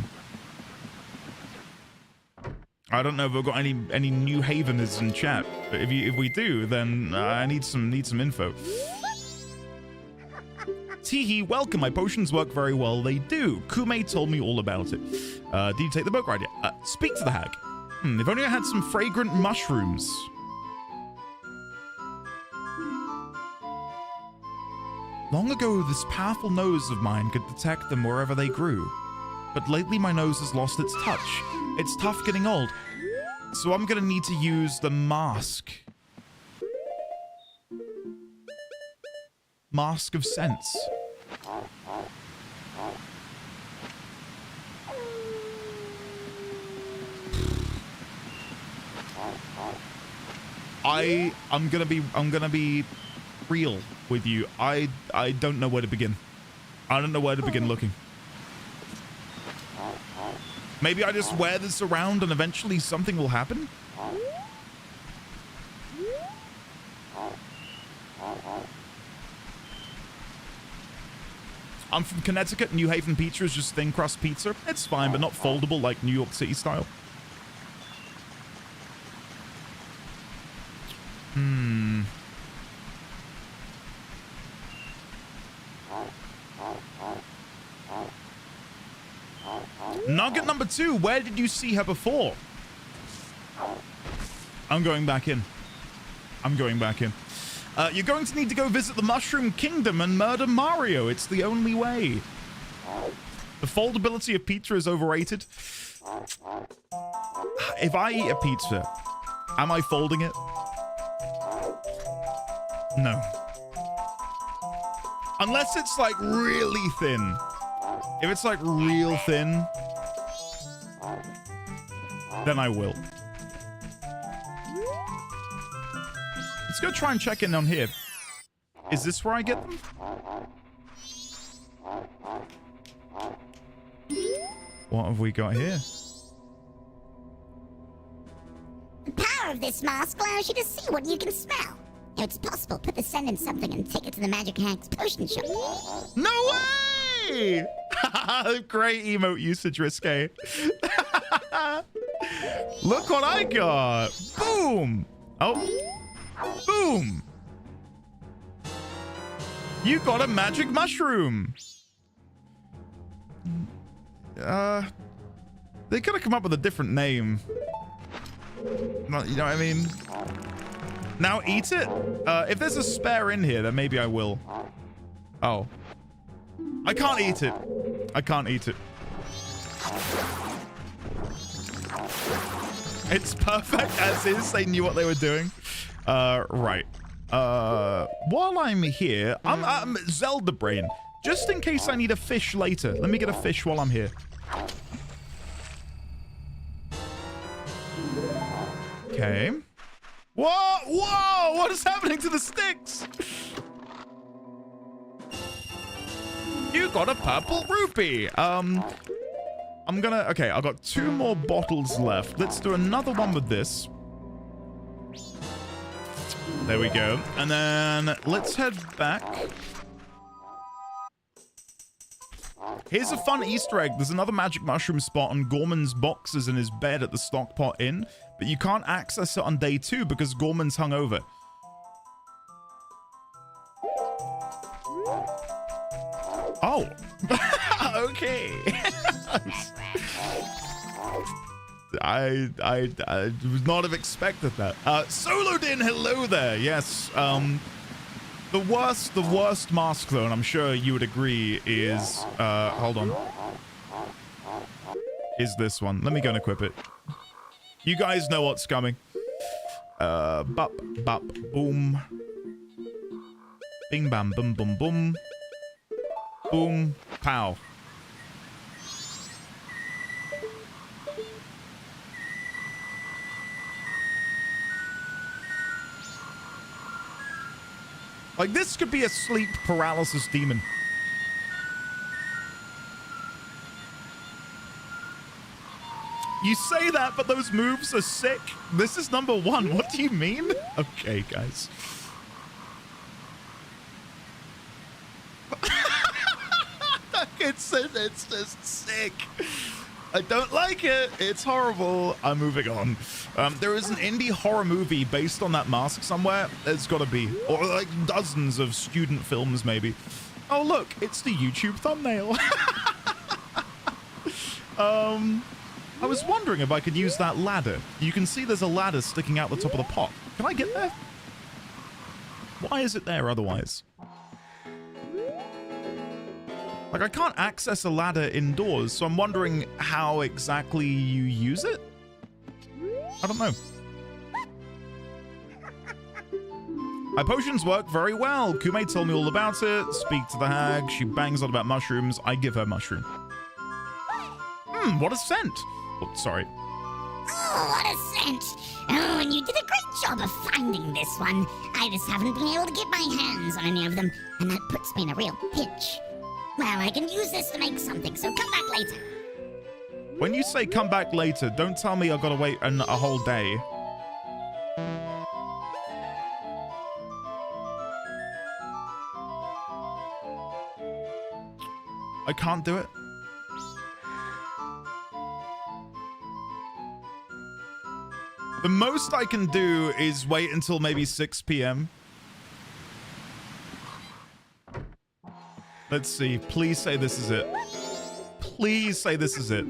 I don't know if we've got any New Haveners in chat, but if we do, then I need some info. Teehee, welcome. My potions work very well. They do. Cometh told me all about it. Do you take the boat ride yet? Speak to the hag. If only I had some fragrant mushrooms. Long ago, this powerful nose of mine could detect them wherever they grew. But lately, my nose has lost its touch. It's tough getting old. So I'm gonna need to use the mask. Mask of Sense. I'm gonna be real with you. I don't know where to begin. I don't know where to begin looking. Maybe I just wear this around and eventually something will happen? I'm from Connecticut. New Haven pizza is just thin crust pizza. It's fine, but not foldable like New York City style. Nugget number 2, where did you see her before? I'm going back in. I'm going back in. You're going to need to go visit the Mushroom Kingdom and murder Mario. It's the only way. The foldability of pizza is overrated. If I eat a pizza, am I folding it? No. Unless it's like really thin. If it's like real thin, then I will. Let's go try and check in on here. Is this where I get them? What have we got here? The power of this mask allows you to see what you can smell. If it's possible, put the scent in something and take it to the Magic Hag's potion shop. No way! Great emote usage, Risque. Look what I got. Boom. Oh. Boom. You got a magic mushroom. They could have come up with a different name. You know what I mean? Now eat it? If there's a spare in here, then maybe I will. Oh. I can't eat it. I can't eat it. It's perfect as is. They knew what they were doing. Right. While I'm here, I'm Zelda brain. Just in case I need a fish later. Let me get a fish while I'm here. Okay. Whoa! Whoa! What is happening to the sticks? You got a purple rupee. I'm gonna... Okay, I've got 2 more bottles left. Let's do another one with this. There we go. And then let's head back. Here's a fun Easter egg. There's another magic mushroom spot on Gorman's boxes in his bed at the Stockpot Inn, but you can't access it on day 2 because Gorman's hungover. Oh. Okay. I would not have expected that. Solodin, hello there. Yes. The worst mask though, and I'm sure you would agree, is hold on. Is this one. Let me go and equip it. You guys know what's coming. Bop, bop, boom. Bing bam boom boom boom. Boom, pow. Like, this could be a sleep paralysis demon. You say that, but those moves are sick. This is number 1. What do you mean? Okay, guys. It's just sick. I don't like it. It's horrible. I'm moving on. There is an indie horror movie based on that mask somewhere. There's got to be. Or like dozens of student films, maybe. Oh, look. It's the YouTube thumbnail. I was wondering if I could use that ladder. You can see there's a ladder sticking out the top of the pot. Can I get there? Why is it there otherwise? Like, I can't access a ladder indoors, so I'm wondering how exactly you use it? I don't know. My potions work very well. Cometh told me all about it. Speak to the hag. She bangs on about mushrooms. I give her mushroom. What a scent. Oh, sorry. Oh, what a scent. Oh, and you did a great job of finding this one. I just haven't been able to get my hands on any of them, and that puts me in a real pinch. Well, I can use this to make something, so come back later. When you say come back later, don't tell me I've got to wait a whole day. I can't do it. The most I can do is wait until maybe 6 p.m. Let's see. Please say this is it. Please say this is it.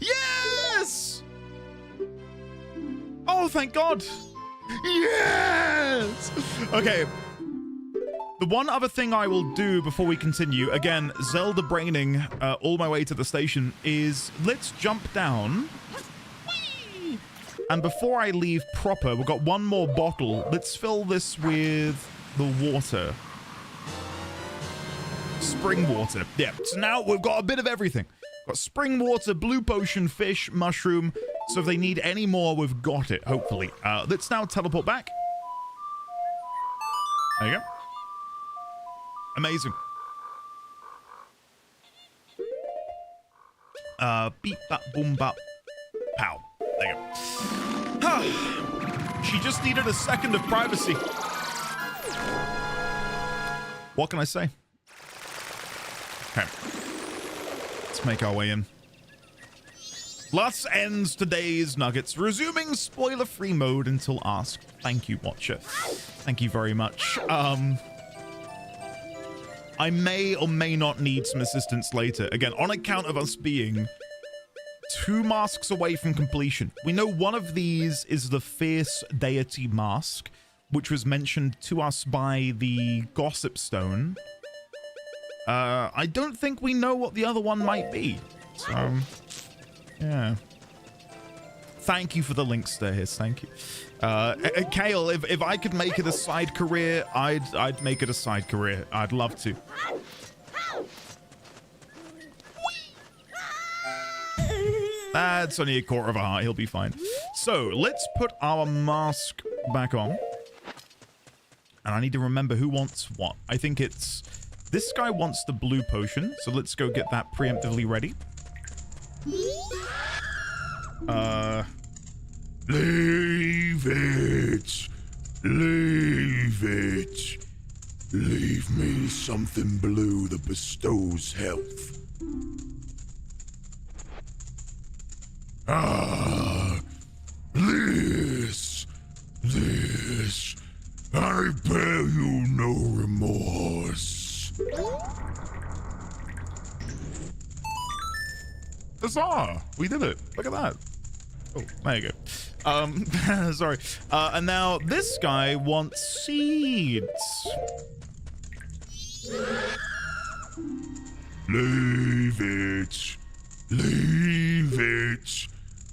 Yes! Oh, thank God. Yes! Okay. The one other thing I will do before we continue, again, Zelda braining all my way to the station, is let's jump down. And before I leave proper, we've got one more bottle. Let's fill this with the water. Spring water. Yeah, so now we've got a bit of everything. Got spring water, blue potion, fish, mushroom. So if they need any more, we've got it, hopefully. Let's now teleport back. There you go. Amazing. Beep, bop, boom, bop. Pow. There you go. She just needed a second of privacy. What can I say? Okay. Let's make our way in. Thus ends today's Nuggets. Resuming spoiler-free mode until asked. Thank you, Watcher. Thank you very much. I may or may not need some assistance later. Again, on account of us being 2 masks away from completion. We know one of these is the Fierce Deity mask, which was mentioned to us by the Gossip Stone. I don't think we know what the other one might be. So, yeah. Thank you for the links there, Hiss. Thank you. Kale, if I could make it a side career, I'd make it a side career. I'd love to. That's only a quarter of a heart. He'll be fine. So let's put our mask back on. And I need to remember who wants what. I think it's... This guy wants the blue potion. So let's go get that preemptively ready. Leave it. Leave it. Leave me something blue that bestows health. Ah, this, I bear you no remorse. Huzzah! We did it. Look at that. Oh, there you go. Sorry. And now this guy wants seeds. Leave it. Leave it.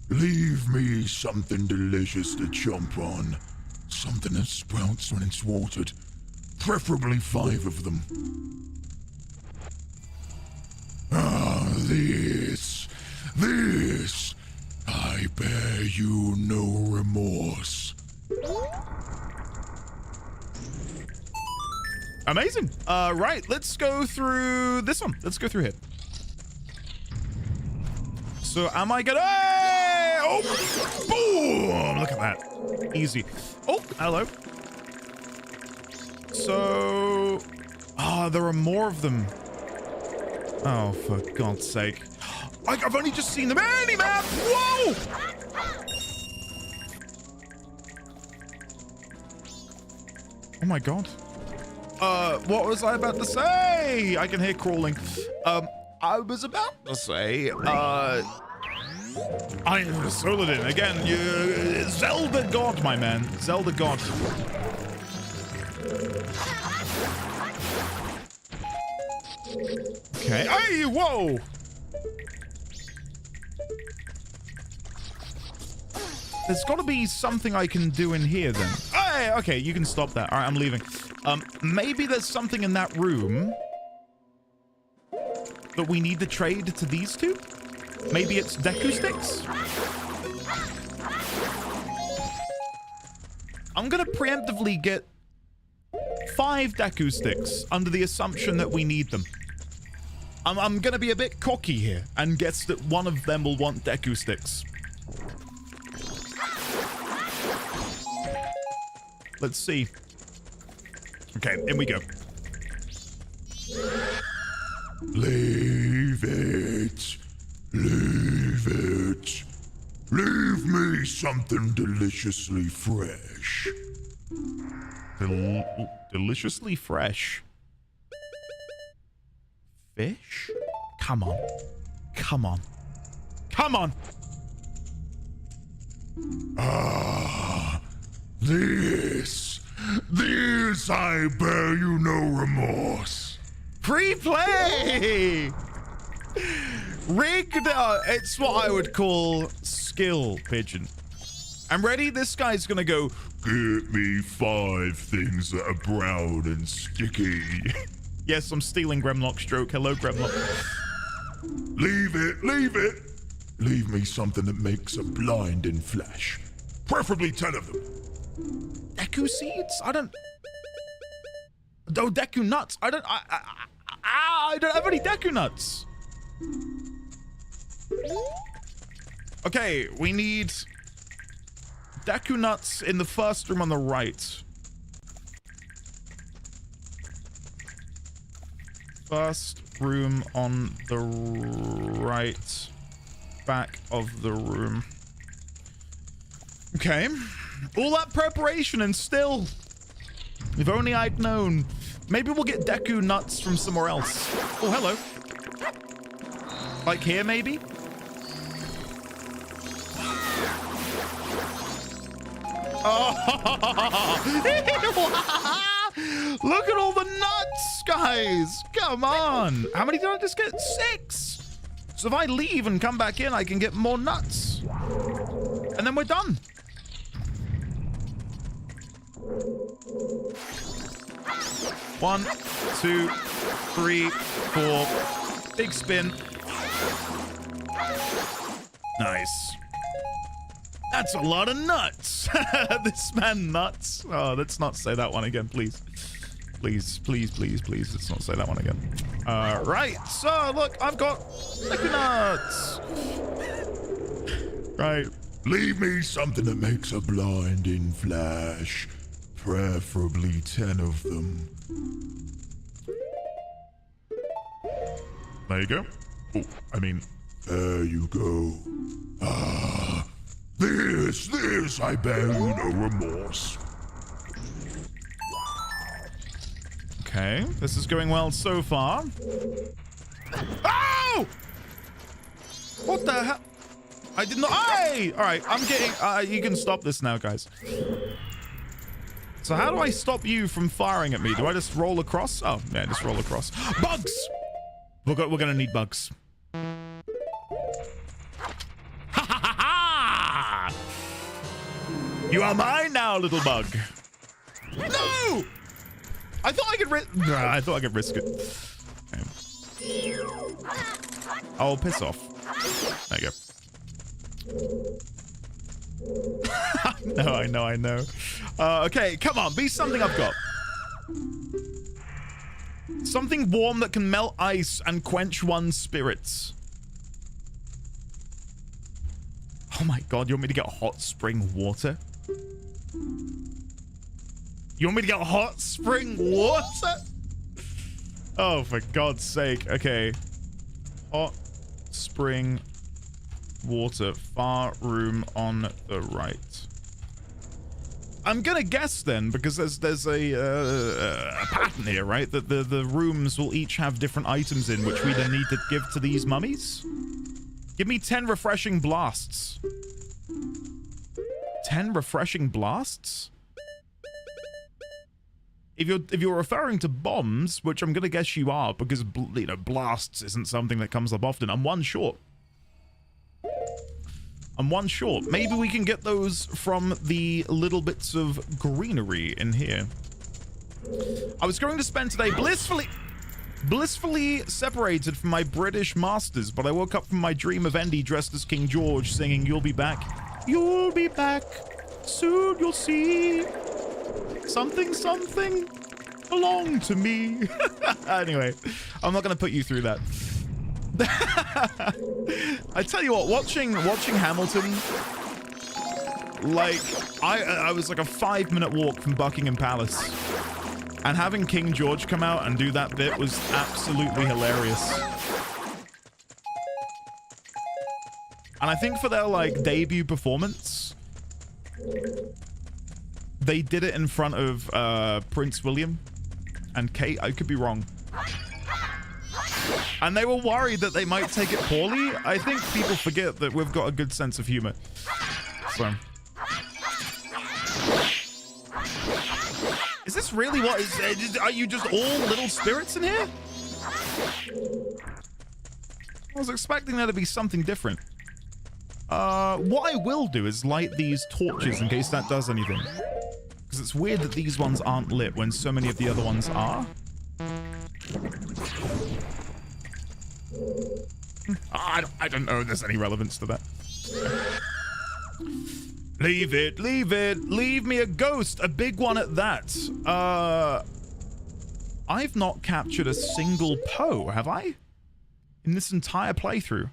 Leave me something delicious to chomp on. Something that sprouts when it's watered. Preferably 5 of them. Ah, this. I bear you no remorse. Amazing. Right, let's go through this one. Let's go through here. So am I gonna... Hey! Oh! Boom! Look at that. Easy. Oh, hello. So... Ah, there are more of them. Oh, for God's sake. I've only just seen the mini-map! Whoa! Oh my God. What was I about to say? I can hear crawling. I was about to say, I am Soladin again. You, Zelda God, my man. Zelda God. Okay. Hey, whoa! There's got to be something I can do in here then. Hey, okay, you can stop that. All right, I'm leaving. Maybe there's something in that room that we need to trade to these two? Maybe it's Deku sticks? I'm gonna preemptively get 5 Deku sticks under the assumption that we need them. I'm gonna be a bit cocky here and guess that one of them will want Deku sticks. Let's see. Okay, in we go. Leave it. Leave it. Leave me something deliciously fresh. Deliciously fresh. Fish? Come on. Come on. Come on! Ah, this I bear you no remorse. Pre-play! Rigged, it's what I would call skill, Pigeon. I'm ready. This guy's gonna go, Get me 5 things that are brown and sticky. yes, I'm stealing Gremlock's joke. Hello, Gremlock. Leave it, leave it. Leave me something that makes a blinding flash. Preferably 10 of them. Deku seeds? I don't... Oh, Deku nuts. I don't have any Deku nuts. Okay, we need Deku nuts in the first room on the right. First room on the right. Back of the room. Okay. All that preparation and still... If only I'd known. Maybe we'll get Deku nuts from somewhere else. Oh, hello. Like here, maybe? Oh! Look at all the nuts, guys! Come on! How many did I just get? 6! So if I leave and come back in, I can get more nuts. And then we're done. One, 2, 3, 4. Big spin. Nice. That's a lot of nuts. This man nuts. Oh, let's not say that one again, please. Please, please, please, please. Let's not say that one again. Right. So, look, I've got sticky nuts. Right. Leave me something that makes a blinding flash. Preferably 10 of them. There you go. Oh, I mean... There you go. Ah, this, I bear you no remorse. Okay, this is going well so far. Oh! What the hell? I did not... Hey! All right, I'm getting... you can stop this now, guys. So how do I stop you from firing at me? Do I just roll across? Oh, yeah, just roll across. Bugs! We're gonna need bugs. You are mine now, little bug. No! I thought I could I thought I could risk it. Okay. Oh, piss off. There you go. No, I know. Okay, come on, be something I've got. Something warm that can melt ice and quench one's spirits. Oh my god, you want me to get hot spring water? You want me to get hot spring water? Oh, for God's sake. Okay. Hot spring water. Far room on the right. I'm gonna guess then, because there's a pattern here, right? That the rooms will each have different items in, which we then need to give to these mummies. Give me 10 refreshing blasts. 10 refreshing blasts? If you're referring to bombs, which I'm gonna guess you are, because blasts isn't something that comes up often. I'm one short. I'm one short. Maybe we can get those from the little bits of greenery in here. I was going to spend today blissfully separated from my British masters, but I woke up from my dream of Endy dressed as King George, singing, "You'll be back. You'll be back. Soon you'll see. Something, something belong to me." Anyway, I'm not going to put you through that. I tell you what, watching Hamilton, like, I was like a 5-minute walk from Buckingham Palace, and having King George come out and do that bit was absolutely hilarious. And I think for their, like, debut performance, they did it in front of Prince William and Kate. I could be wrong. And they were worried that they might take it poorly. I think people forget that we've got a good sense of humor. So. Is this really what is... Are you just all little spirits in here? I was expecting there to be something different. What I will do is light these torches in case that does anything. Because it's weird that these ones aren't lit when so many of the other ones are. I don't know if there's any relevance to that. Leave it, leave it. Leave me a ghost, a big one at that. I've not captured a single Poe, have I? In this entire playthrough.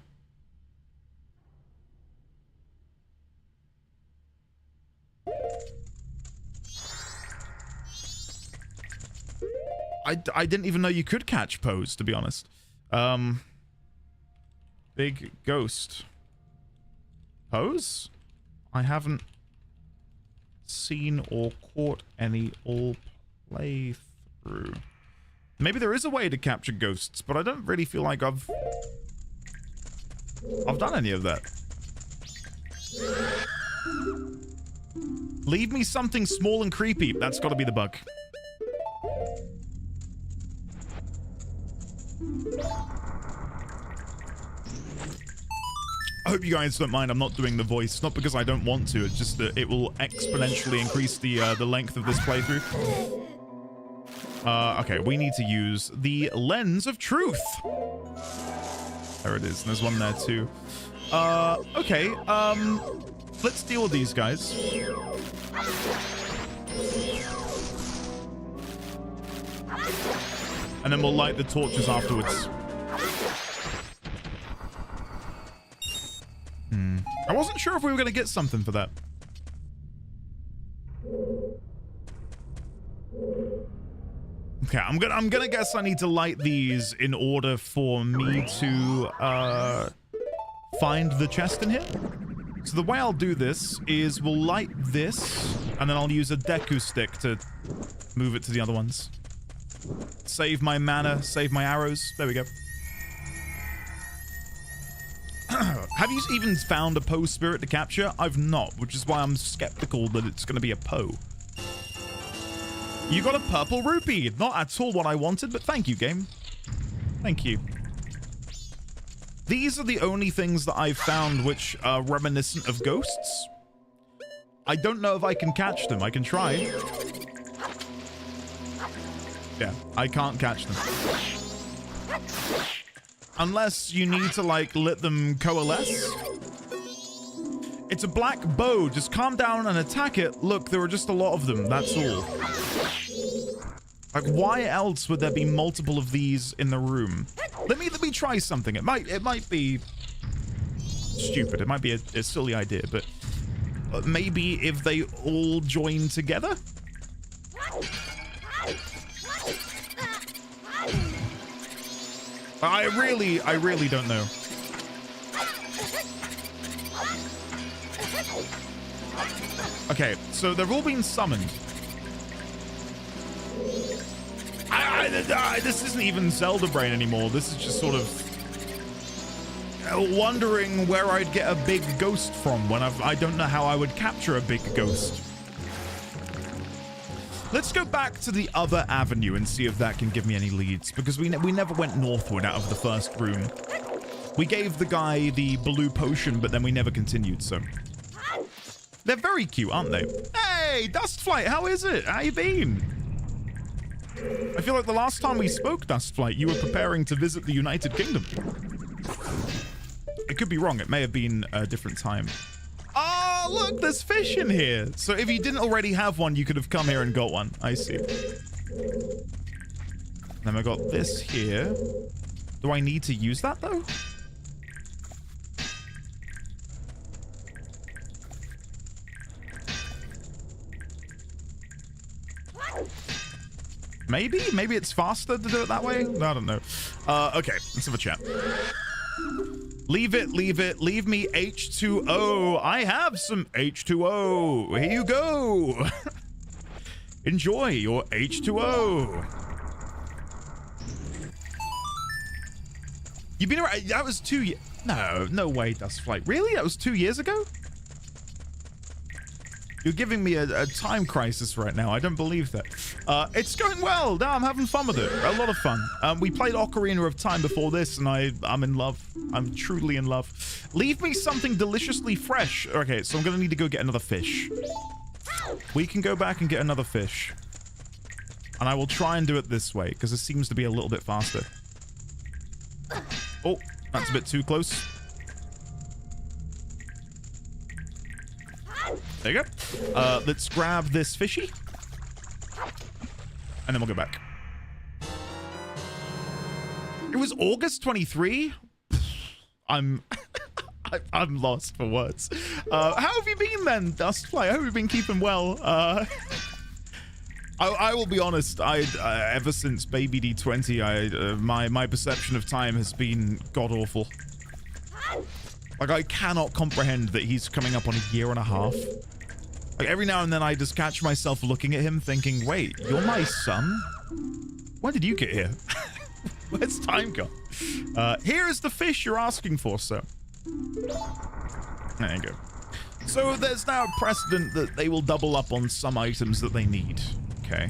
I didn't even know you could catch Poes, to be honest. Big ghost. Poes? I haven't seen or caught any all playthrough. Maybe there is a way to capture ghosts, but I don't really feel like I've done any of that. Leave me something small and creepy. That's got to be the bug. I hope you guys don't mind. I'm not doing the voice, not because I don't want to. It's just that it will exponentially increase the length of this playthrough. Okay, we need to use the lens of truth. There it is. And there's one there too. Okay. Let's deal with these guys. And then we'll light the torches afterwards. I wasn't sure if we were going to get something for that. Okay, I'm gonna guess I need to light these in order for me to find the chest in here. So the way I'll do this is we'll light this, and then I'll use a Deku stick to move it to the other ones. Save my mana, save my arrows. There we go. Have you even found a Poe spirit to capture? I've not, which is why I'm skeptical that it's going to be a Poe. You got a purple rupee. Not at all what I wanted, but thank you, game. Thank you. These are the only things that I've found which are reminiscent of ghosts. I don't know if I can catch them. I can try. Yeah, I can't catch them. Unless you need to, like, let them coalesce. It's a black bow. Just calm down and attack it. Look, there are just a lot of them. That's all. Like, why else would there be multiple of these in the room? Let me try something. It might be stupid. It might be a silly idea, but maybe if they all join together? I really don't know. Okay, so they've all been summoned. This isn't even Zelda brain anymore. This is just sort of wondering where I'd get a big ghost from when I don't know how I would capture a big ghost. Let's go back to the other avenue and see if that can give me any leads, because we never went northward out of the first room. We gave the guy the blue potion, but then we never continued, so... They're very cute, aren't they? Hey, Dustflight, how is it? How you been? I feel like the last time we spoke, Dustflight, you were preparing to visit the United Kingdom. I could be wrong. It may have been a different time. Oh, look, there's fish in here. So if you didn't already have one, you could have come here and got one. I see. Then I got this here. Do I need to use that, though? Maybe it's faster to do it that way. I don't know. Okay, let's have a chat. Leave it. Leave me H2O. I have some H2O. Here you go. Enjoy your H2O. You've been around. That was 2 years. No way, Dustflight. Really? That was 2 years ago? You're giving me a time crisis right now. I don't believe that. It's going well. No, I'm having fun with it. A lot of fun. We played Ocarina of Time before this, and I'm in love. I'm truly in love. Leave me something deliciously fresh. Okay, so I'm going to need to go get another fish. We can go back and get another fish. And I will try and do it this way, because it seems to be a little bit faster. Oh, that's a bit too close. There you go. Let's grab this fishy. And then we'll go back. It was August 23? I'm lost for words. How have you been then, Dustfly? I hope you've been keeping well. I will be honest. Ever since Baby D20, my perception of time has been god-awful. Like, I cannot comprehend that he's coming up on a year and a half. Like, every now and then I just catch myself looking at him thinking, wait, you're my son? When did you get here? Where's time gone? Here is the fish you're asking for, sir. There you go. So there's now precedent that they will double up on some items that they need. Okay.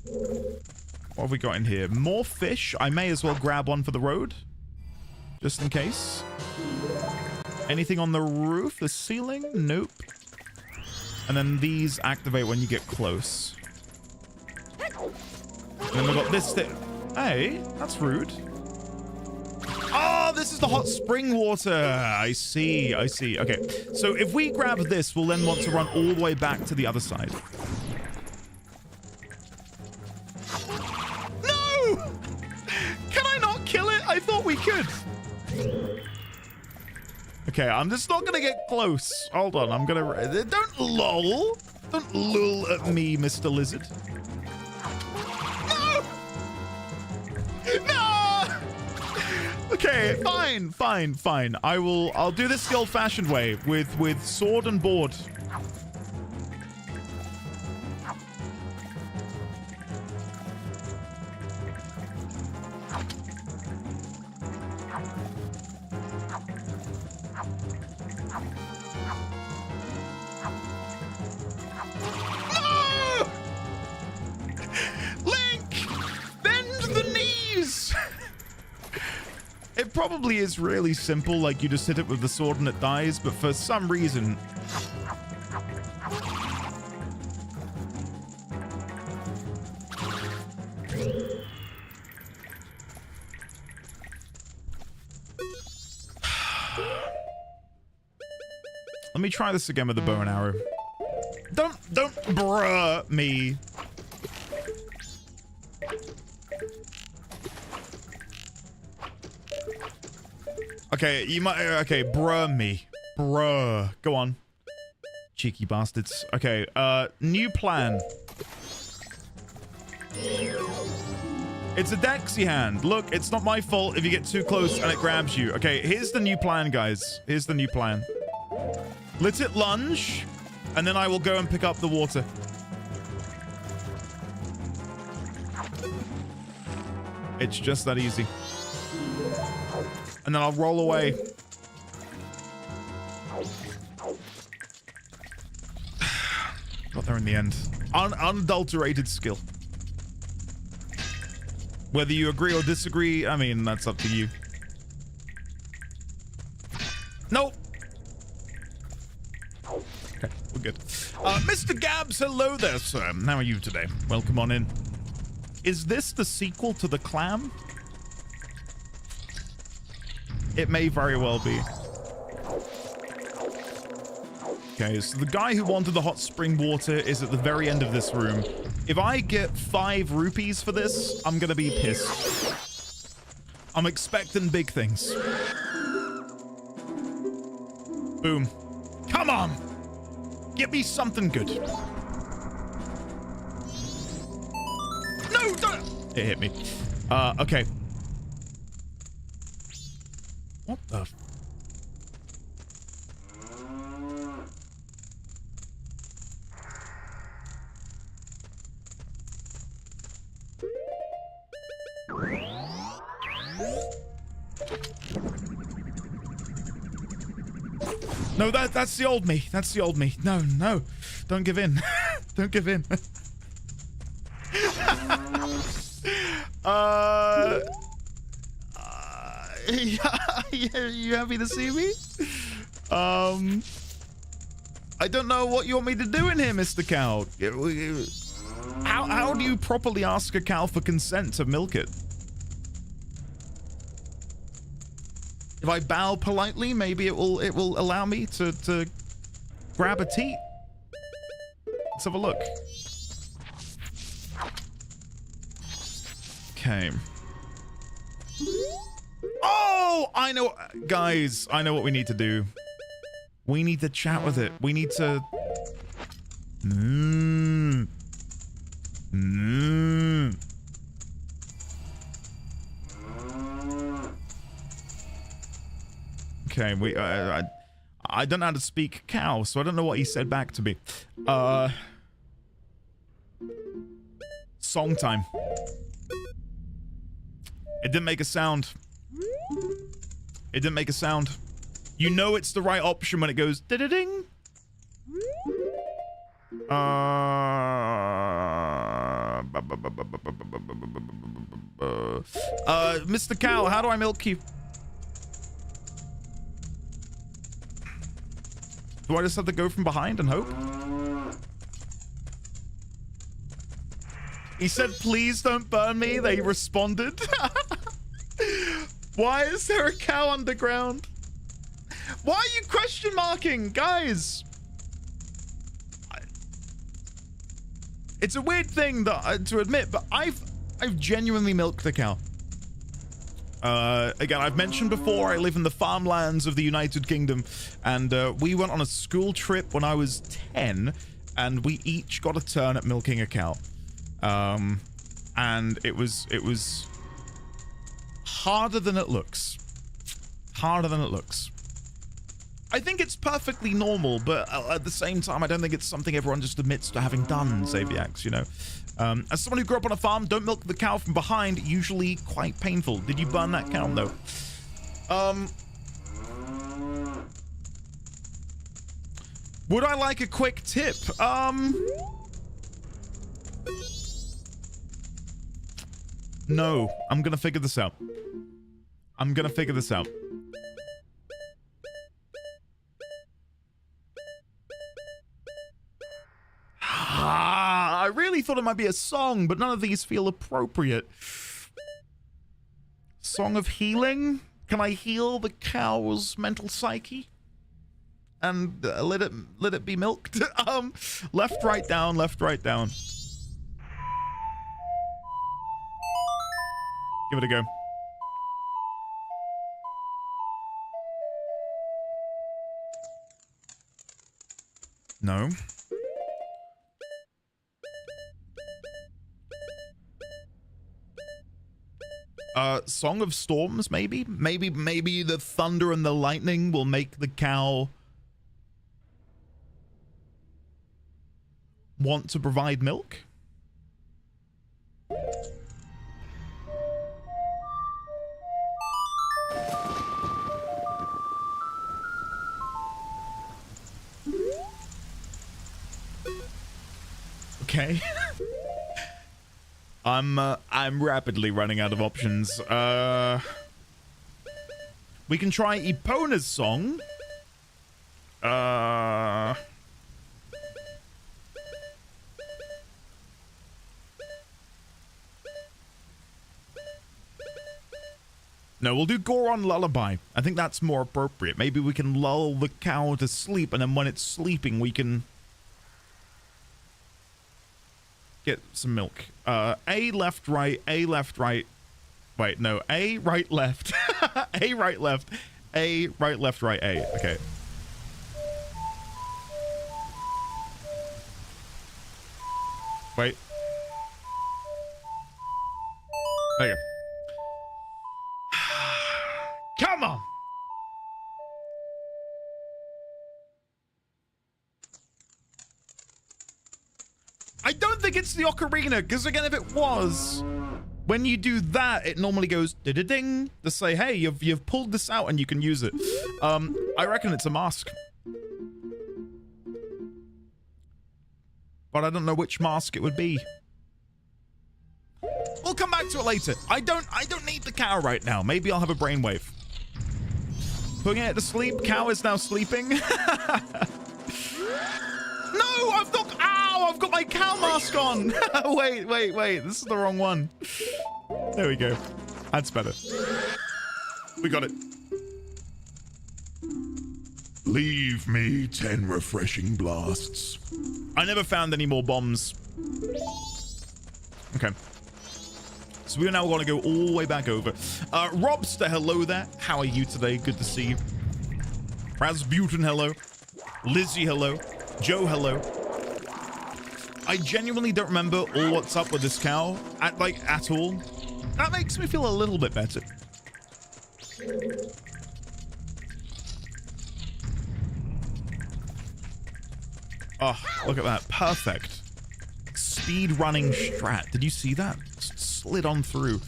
What have we got in here? More fish. I may as well grab one for the road. Just in case. Anything on the roof? The ceiling? Nope. And then these activate when you get close. And then we've got this thing. Hey, that's rude. Oh, this is the hot spring water. I see. I see. Okay. So if we grab this, we'll then want to run all the way back to the other side. No! Can I not kill it? I thought we could. Okay, I'm just not gonna get close. Hold on, I'm gonna... Don't lol. Don't lull at me, Mr. Lizard. No! No! Okay, fine, fine, fine. I'll do this the old-fashioned way with sword and board. It probably is really simple, like you just hit it with the sword and it dies, but for some reason... Let me try this again with the bow and arrow. Don't bruh me. Okay, you might... Okay, bruh me. Bruh. Go on. Cheeky bastards. Okay, new plan. It's a Dexy hand. Look, it's not my fault if you get too close and it grabs you. Okay, here's the new plan, guys. Here's the new plan. Let it lunge, and then I will go and pick up the water. It's just that easy. And then I'll roll away. Got there in the end. Unadulterated skill. Whether you agree or disagree, I mean, that's up to you. Nope. Okay, we're good. Mr. Gabs, hello there, sir. How are you today? Welcome on in. Is this the sequel to The Clam? It may very well be. Okay, so the guy who wanted the hot spring water is at the very end of this room. If I get 5 rupees for this, I'm gonna be pissed. I'm expecting big things. Boom. Come on! Get me something good. No, don't! It hit me. Okay. What the f... No, that's the old me. That's the old me. No, no. Don't give in. Don't give in. You happy to see me? I don't know what you want me to do in here, Mr. Cow. How do you properly ask a cow for consent to milk it? If I bow politely, maybe it will allow me to grab a teat. Let's have a look. Okay. Oh, I know, guys. I know what we need to do. We need to chat with it. We need to. Okay, I don't know how to speak cow, so I don't know what he said back to me. Song time. It didn't make a sound. It didn't make a sound. You know it's the right option when it goes da-da-ding. Mr. Cow, how do I milk you? Do I just have to go from behind and hope? He said, please don't burn me. They responded. Why is there a cow underground? Why are you question marking, guys? It's a weird thing that to admit, but I've genuinely milked a cow. Again, I've mentioned before, I live in the farmlands of the United Kingdom, and we went on a school trip when I was 10, and we each got a turn at milking a cow. And it was harder than it looks. Harder than it looks. I think it's perfectly normal, but at the same time, I don't think it's something everyone just admits to having done, Zaviax, you know. As someone who grew up on a farm, don't milk the cow from behind, usually quite painful. Did you burn that cow? No. Would I like a quick tip? No, I'm gonna figure this out. I'm gonna figure this out. I really thought it might be a song, but none of these feel appropriate. Song of healing? Can I heal the cow's mental psyche? And let it be milked? Left, right, down, left, right, down. Give it a go. No. Song of Storms, maybe? Maybe the thunder and the lightning will make the cow want to provide milk? Okay. I'm rapidly running out of options. We can try Epona's song. No, we'll do Goron Lullaby. I think that's more appropriate. Maybe we can lull the cow to sleep, and then when it's sleeping, we can get some milk. A left, right, A left, right. Wait, no, A right, left. A right, left. A right, left, right, A. Okay. Wait. There you go. Come on! I don't think it's the ocarina, because again, if it was, when you do that, it normally goes ding to say, hey, you've pulled this out and you can use it. I reckon it's a mask. But I don't know which mask it would be. We'll come back to it later. I don't need the cow right now. Maybe I'll have a brainwave. Putting it to sleep. Cow is now sleeping. No, I've got my cow mask on. Wait. This is the wrong one. There we go. That's better. We got it. Leave me 10 refreshing blasts. I never found any more bombs. Okay. So we're now going to go all the way back over. Robster, hello there. How are you today? Good to see you. Rasputin, hello. Lizzie, hello. Joe, hello. I genuinely don't remember all what's up with this cow at all. That makes me feel a little bit better. Oh, look at that. Perfect. Speed running strat. Did you see that? Slid on through.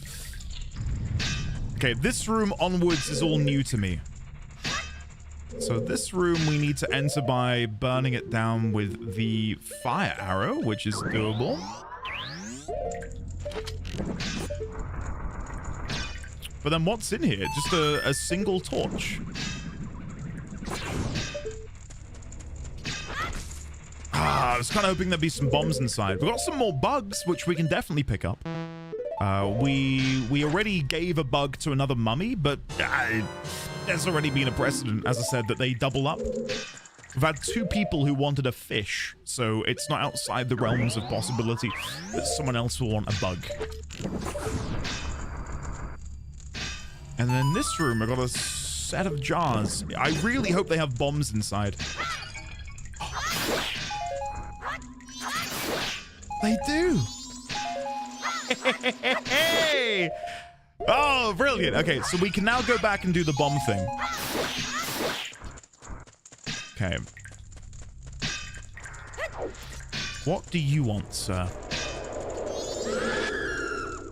Okay, this room onwards is all new to me. So this room we need to enter by burning it down with the fire arrow, which is doable. But then what's in here? Just a single torch. I was kind of hoping there'd be some bombs inside. We've got some more bugs, which we can definitely pick up. We already gave a bug to another mummy, but there's already been a precedent, as I said, that they double up. We've had 2 people who wanted a fish, so it's not outside the realms of possibility that someone else will want a bug. And then in this room, I got a set of jars. I really hope they have bombs inside. They do. Hey! Oh, brilliant. Okay, so we can now go back and do the bomb thing. Okay. What do you want, sir?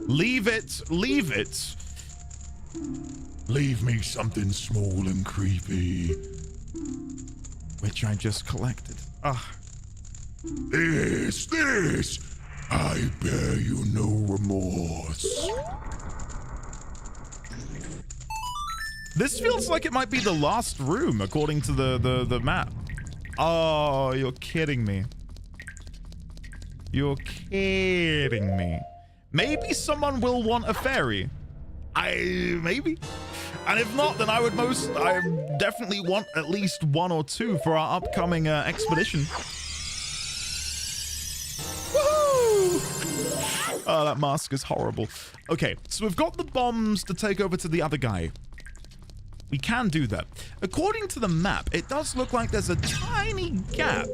Leave it. Leave it. Leave me something small and creepy. Which I just collected. Ugh. This. I bear you no remorse. This feels like it might be the last room, according to the map. Oh, you're kidding me. You're kidding me. Maybe someone will want a fairy. Maybe. And if not, then I definitely want at least 1 or 2 for our upcoming expedition. Woohoo! Oh, that mask is horrible. Okay, so we've got the bombs to take over to the other guy. We can do that. According to the map, it does look like there's a tiny gap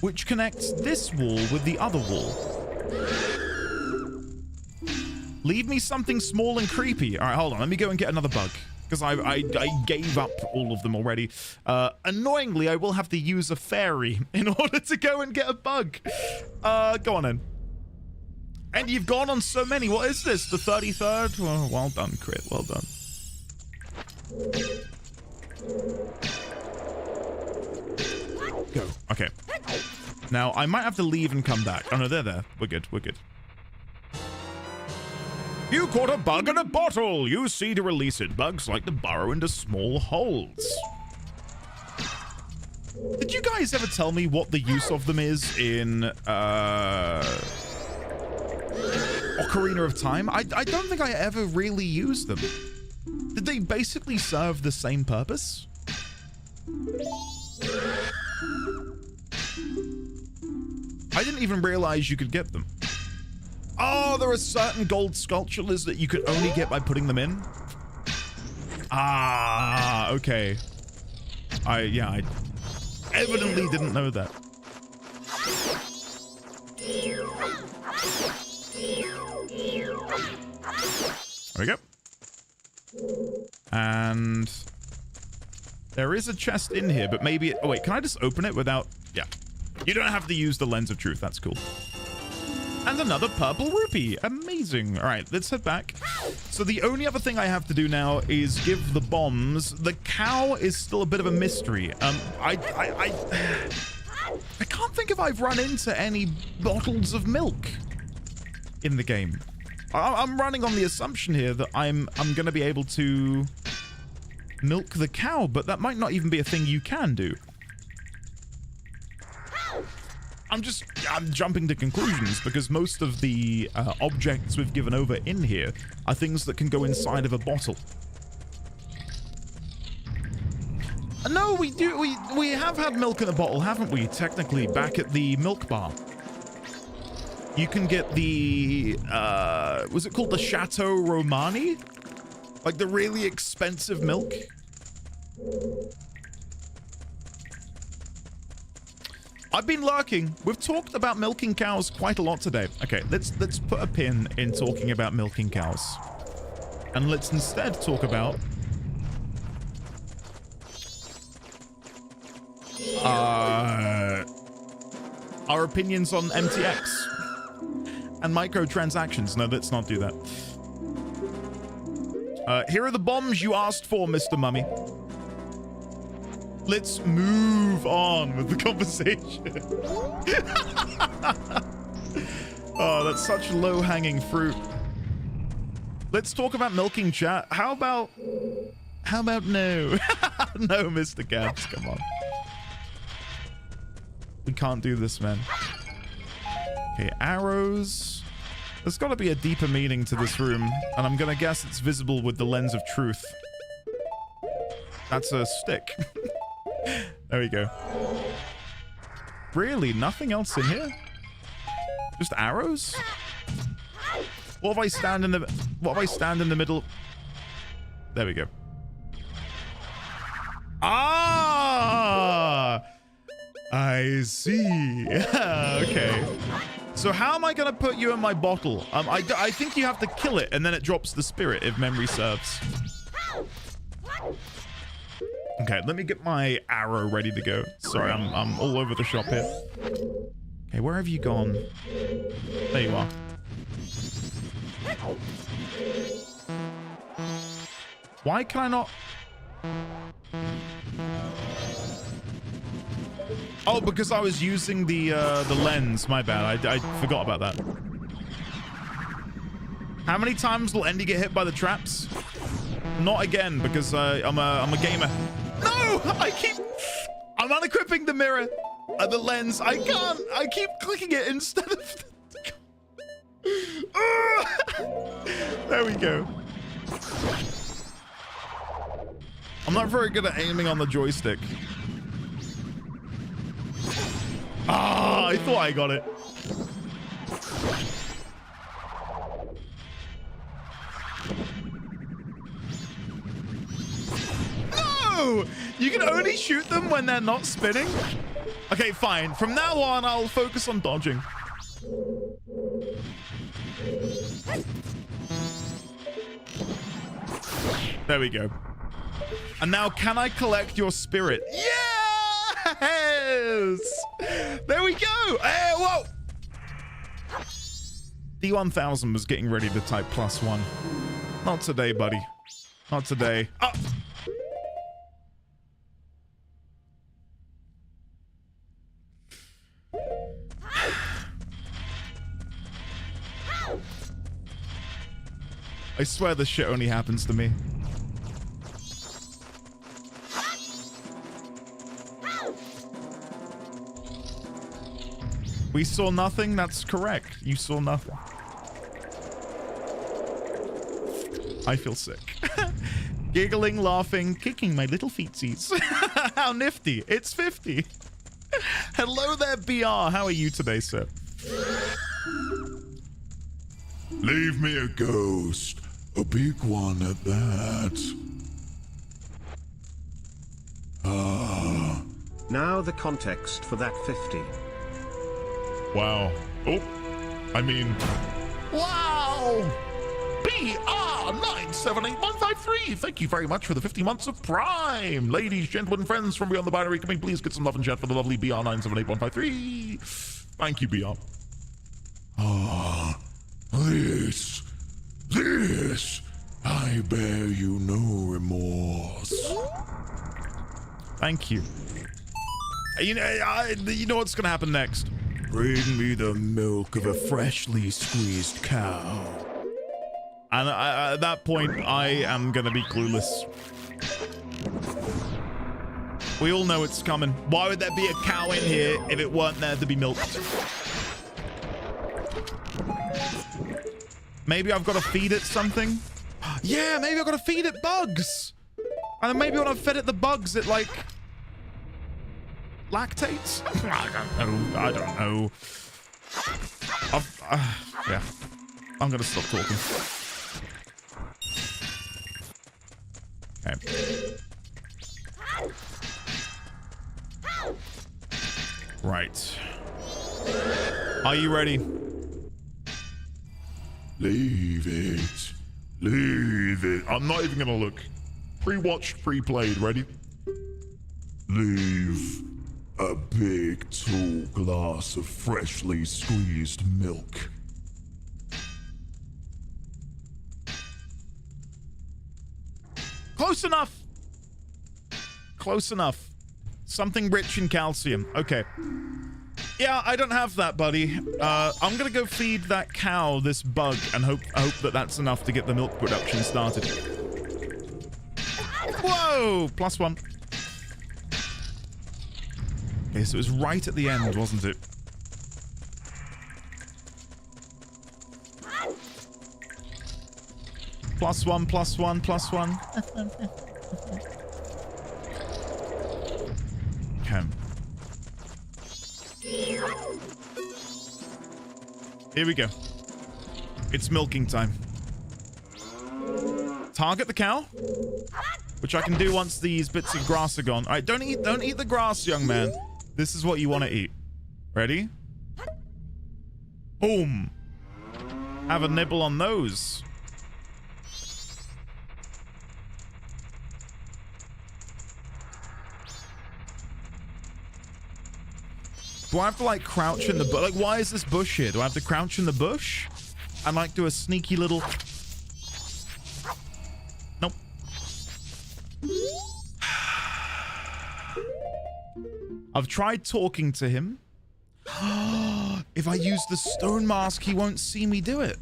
which connects this wall with the other wall. Leave me something small and creepy. All right, hold on. Let me go and get another bug, because I gave up all of them already. Annoyingly, I will have to use a fairy in order to go and get a bug. Go on in. And you've gone on so many. What is this? The 33rd? Well done, Crit. Well done. Go. Okay. Now, I might have to leave and come back. Oh, no, they're there. We're good. We're good. You caught a bug in a bottle. Use C to release it. Bugs like to burrow into small holes. Did you guys ever tell me what the use of them is in Ocarina of Time? I don't think I ever really used them. Did they basically serve the same purpose? I didn't even realize you could get them. Oh, there are certain gold sculptures that you could only get by putting them in. Ah, okay. I evidently didn't know that. There we go. And there is a chest in here, but maybe oh wait, can I just open it without? Yeah, you don't have to use the lens of truth. That's cool. And another purple rupee. Amazing. All right, let's head back. So the only other thing I have to do now is give the bombs. The cow is still a bit of a mystery. I can't think if I've run into any bottles of milk in the game. I'm running on the assumption here that I'm going to be able to milk the cow, but that might not even be a thing you can do. I'm jumping to conclusions because most of the objects we've given over in here are things that can go inside of a bottle. No, we do. We have had milk in a bottle, haven't we? Technically, back at the milk bar. You can get the, was it called the Chateau Romani? Like the really expensive milk? I've been lurking. We've talked about milking cows quite a lot today. Okay, let's put a pin in talking about milking cows. And let's instead talk about our opinions on MTX and microtransactions. No, let's not do that. Here are the bombs you asked for, Mr. Mummy. Let's move on with the conversation. Oh, that's such low-hanging fruit. Let's talk about milking, chat. How about no? No, Mr. Gabs, come on. We can't do this, man. Okay, arrows. There's got to be a deeper meaning to this room, and I'm gonna guess it's visible with the lens of truth. That's a stick. There we go. Really? Nothing else in here? Just arrows? What if I stand in the middle? There we go. Ah! I see. Okay. So how am I going to put you in my bottle? I think you have to kill it, and then it drops the spirit, if memory serves. Okay, let me get my arrow ready to go. Sorry, I'm all over the shop here. Okay, where have you gone? There you are. Why can I not? Oh, because I was using the lens. My bad. I forgot about that. How many times will Endy get hit by the traps? Not again, because I'm a gamer. No! I'm unequipping the mirror. The lens. I can't. I keep clicking it instead of... There we go. I'm not very good at aiming on the joystick. Ah, I thought I got it. No! You can only shoot them when they're not spinning? Okay, fine. From now on, I'll focus on dodging. There we go. And now, can I collect your spirit? Yes! There we go! Hey, whoa! D1000 was getting ready to type +1. Not today, buddy. Not today. Oh! I swear this shit only happens to me. We saw nothing? That's correct. You saw nothing. I feel sick. Giggling, laughing, kicking my little feetsies. How nifty. It's 50. Hello there, BR. How are you today, sir? Leave me a ghost. A big one at that. Ah. Now the context for that 50. Wow. Oh, I mean... Wow! BR978153, thank you very much for the 50 months of Prime. Ladies, gentlemen, friends from beyond the binary, can we please get some love and chat for the lovely BR978153? Thank you, BR. Ah, this, I bear you no remorse. Thank you. You know what's gonna happen next? Bring me the milk of a freshly squeezed cow. And at that point, I am gonna be clueless. We all know it's coming. Why would there be a cow in here if it weren't there to be milked? Maybe I've got to feed it something? Yeah, maybe I've got to feed it bugs. And then maybe when I've fed it the bugs, it like... lactates? I don't know. Yeah. I'm gonna stop talking. Okay. Right. Are you ready? Leave it. Leave it. I'm not even gonna look. Pre-watched, pre-played. Ready? Leave a big, tall glass of freshly squeezed milk. Close enough. Close enough. Something rich in calcium. Okay. Yeah, I don't have that, buddy. I'm gonna go feed that cow this bug and hope that that's enough to get the milk production started. Whoa! +1. Okay, so it was right at the end, wasn't it? +1, +1, +1. Okay. Here we go. It's milking time. Target the cow, which I can do once these bits of grass are gone. All right, don't eat the grass, young man. This is what you want to eat. Ready? Boom. Have a nibble on those. Do I have to like crouch in the bush? Like, why is this bush here? Do I have to crouch in the bush and like do a sneaky little... Nope. I've tried talking to him. If I use the stone mask, he won't see me do it.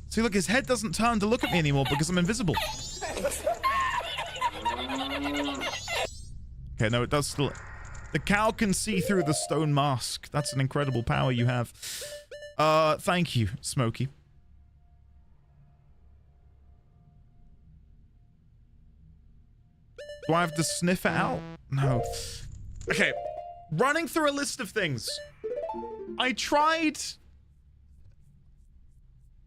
See, look, his head doesn't turn to look at me anymore because I'm invisible. Okay, no, it does still... The cow can see through the stone mask. That's an incredible power you have. Thank you, Smokey. Do I have to sniff it out? No. Okay, running through a list of things. I tried...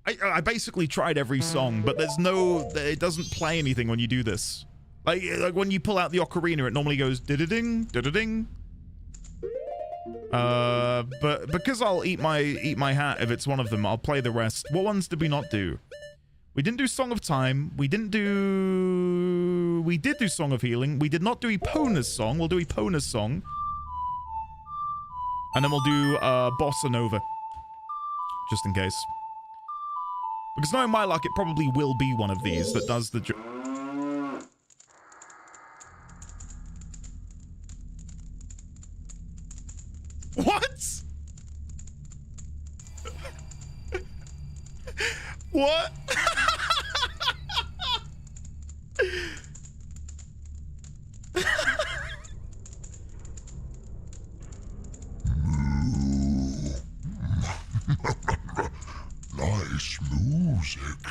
I basically tried every song, but there's no... It doesn't play anything when you do this. Like when you pull out the ocarina, it normally goes da-da-ding, da-da-ding. But because I'll eat my hat if it's one of them, I'll play the rest. What ones did we not do? We didn't do Song of Time. We did do Song of Healing. We did not do Epona's song. We'll do Epona's song. And then we'll do Bossa Nova. Just in case. Because knowing my luck, it probably will be one of these that does the... What? What? Nice music.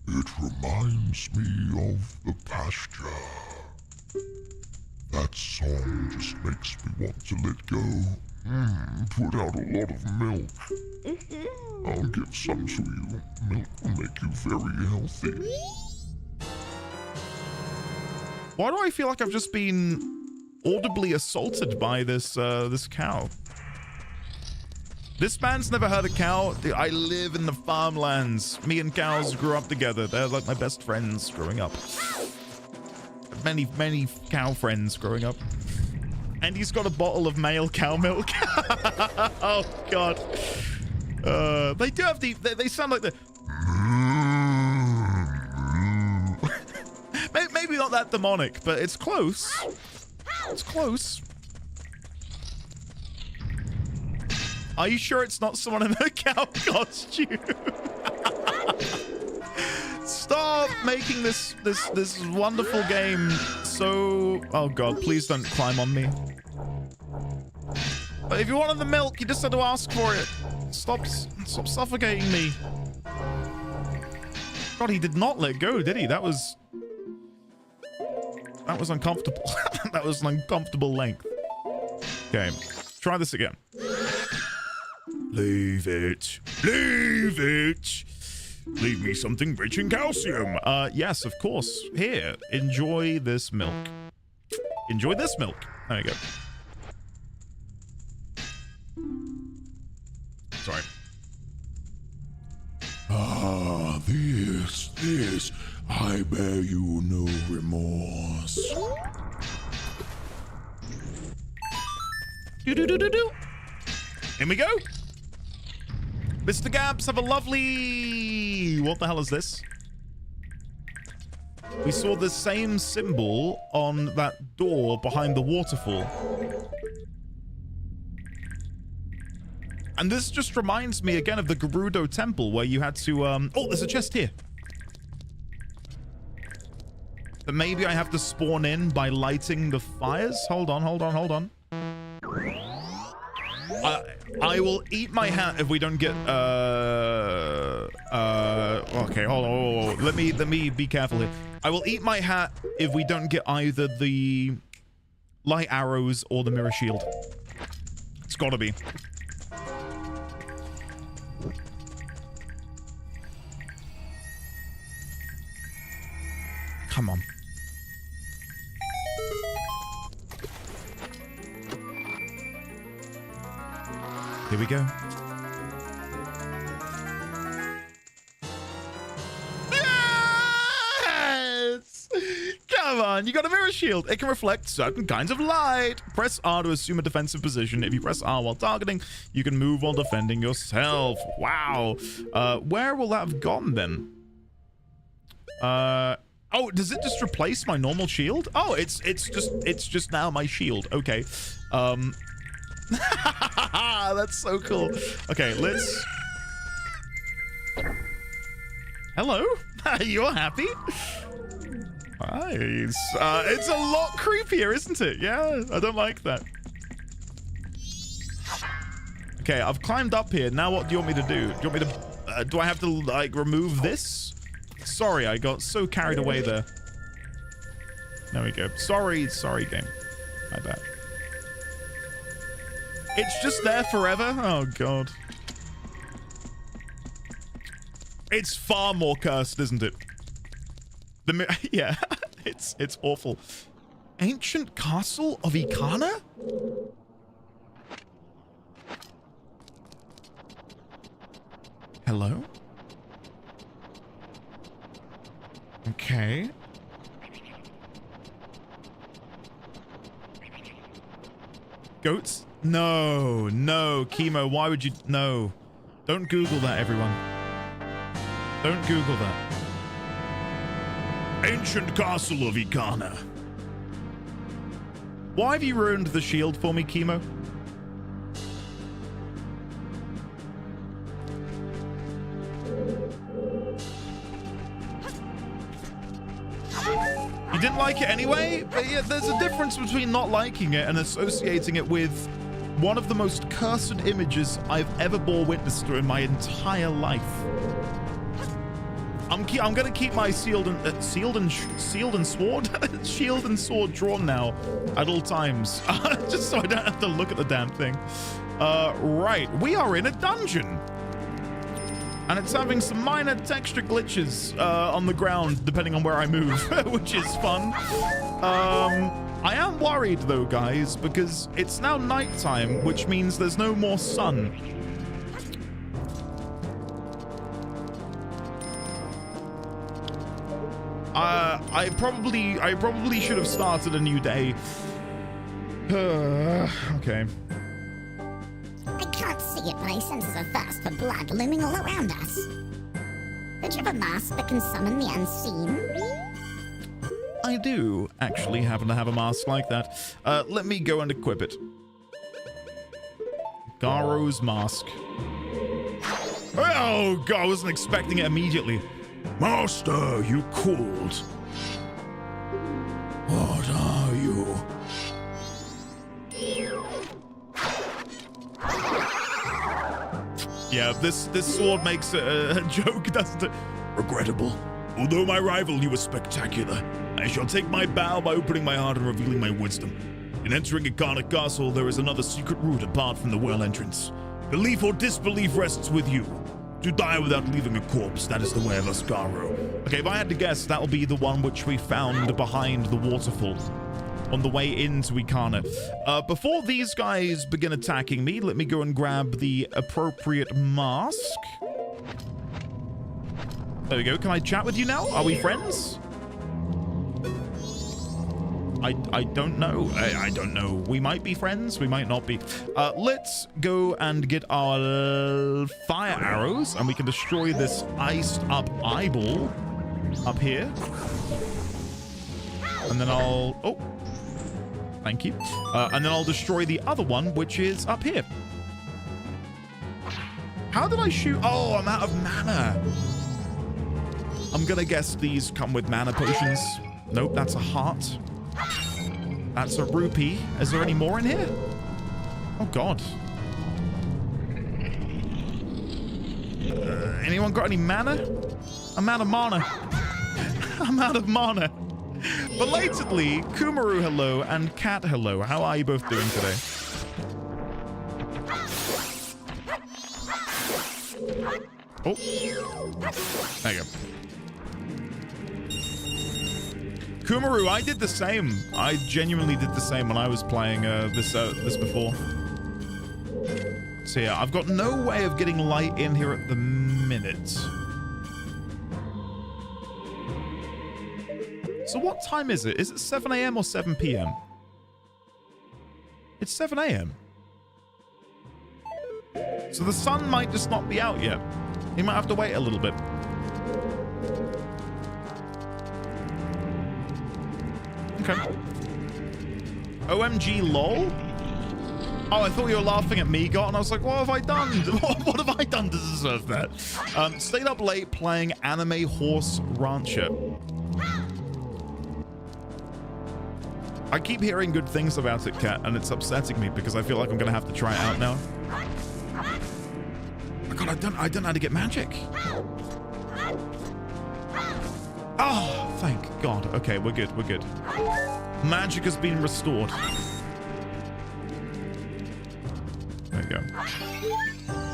It reminds me of the pasture. That song just makes me want to let go. Put out a lot of milk. I'll give some to you. Milk will make you very healthy. Why do I feel like I've just been audibly assaulted by this this cow? This man's never heard a cow. Dude, I live in the farmlands. Me and cows grew up together. They're like my best friends growing up. Many cow friends growing up. And he's got a bottle of male cow milk. Oh god. They do have the they sound like the maybe not that demonic, but it's close. It's close. Are you sure it's not someone in a cow costume? Stop making this wonderful game so... Oh god, please don't climb on me. But if you wanted the milk, you just had to ask for it. Stop suffocating me. God, he did not let go, did he? That was uncomfortable. That was an uncomfortable length. Okay, try this again. Leave it. Leave it. Leave me something rich in calcium. Yes, of course. Here, enjoy this milk. Enjoy this milk. There you go. Sorry. Ah, this. I bear you no remorse. Do. In we go. Mr. Gabs, have a lovely... What the hell is this? We saw the same symbol on that door behind the waterfall. And this just reminds me again of the Gerudo Temple where you had to... Oh, there's a chest here. But maybe I have to spawn in by lighting the fires? Hold on. I will eat my hat if we don't get okay, hold on. Let me be careful here. I will eat my hat if we don't get either the light arrows or the mirror shield. It's gotta be. Come on. Here we go. Yes! Come on, you got a mirror shield. It can reflect certain kinds of light. Press R to assume a defensive position. If you press R while targeting, you can move while defending yourself. Wow. Where will that have gone then? Oh, does it just replace my normal shield? Oh, it's just now my shield. Okay. That's so cool. Okay, let's... Hello? You're happy? Nice. It's a lot creepier, isn't it? Yeah, I don't like that. Okay, I've climbed up here. Now what do you want me to do? Do you want me to... do I have to, like, remove this? Sorry, I got so carried away there. There we go. Sorry, game. My bad. It's just there forever? Oh, God. It's far more cursed, isn't it? Yeah, it's awful. Ancient Castle of Ikana? Hello? Okay. Goats? No, Chemo, why would you... No. Don't Google that, everyone. Don't Google that. Ancient Castle of Ikana. Why have you ruined the shield for me, Chemo? You didn't like it anyway? But yeah, there's a difference between not liking it and associating it with one of the most cursed images I've ever bore witness to in my entire life. I'm gonna keep my shield and sword drawn now at all times, just so I don't have to look at the damn thing. Right, we are in a dungeon. And it's having some minor texture glitches on the ground, depending on where I move, which is fun. I am worried, though, guys, because it's now nighttime, which means there's no more sun. I probably should have started a new day. Okay. I can't see it, but my senses are thirst for blood looming all around us. Don't you have a mask that can summon the unseen? I do actually happen to have a mask like that. Let me go and equip it. Garo's mask. Oh, God, I wasn't expecting it immediately. Master, you called. What are you? Yeah, this sword makes a joke, doesn't it? Regrettable. Although my rival, you were spectacular. I shall take my bow by opening my heart and revealing my wisdom. In entering Ikana Castle, there is another secret route apart from the well entrance. Belief or disbelief rests with you. To die without leaving a corpse, that is the way of Ascaro. Okay, if I had to guess, that'll be the one which we found behind the waterfall on the way into Ikana. Before these guys begin attacking me, let me go and grab the appropriate mask. There we go. Can I chat with you now? Are we friends? I don't know. I don't know. We might be friends. We might not be. Let's go and get our fire arrows, and we can destroy this iced up eyeball up here. And then I'll... Oh. Thank you. And then I'll destroy the other one, which is up here. How did I shoot? Oh, I'm out of mana. I'm gonna guess these come with mana potions. Nope, that's a heart. That's a rupee. Is there any more in here? Oh, God. Anyone got any mana? I'm out of mana. I'm out of mana. Belatedly, Kumaru, hello, and Cat, hello. How are you both doing today? Oh. There you go. Kumaru, I did the same. I genuinely did the same when I was playing this before. So yeah, I've got no way of getting light in here at the minute. So what time is it? Is it 7 a.m. or 7 p.m.? It's 7 a.m. So the sun might just not be out yet. You might have to wait a little bit. Okay. OMG lol? Oh, I thought you were laughing at me, God, and I was like, what have I done? What have I done to deserve that? Stayed up late playing Anime Horse Rancher. I keep hearing good things about it, Kat, and it's upsetting me because I feel like I'm going to have to try it out now. Oh God, I don't know how to get magic. Oh, thank God. Okay, we're good. We're good. Magic has been restored. There you go.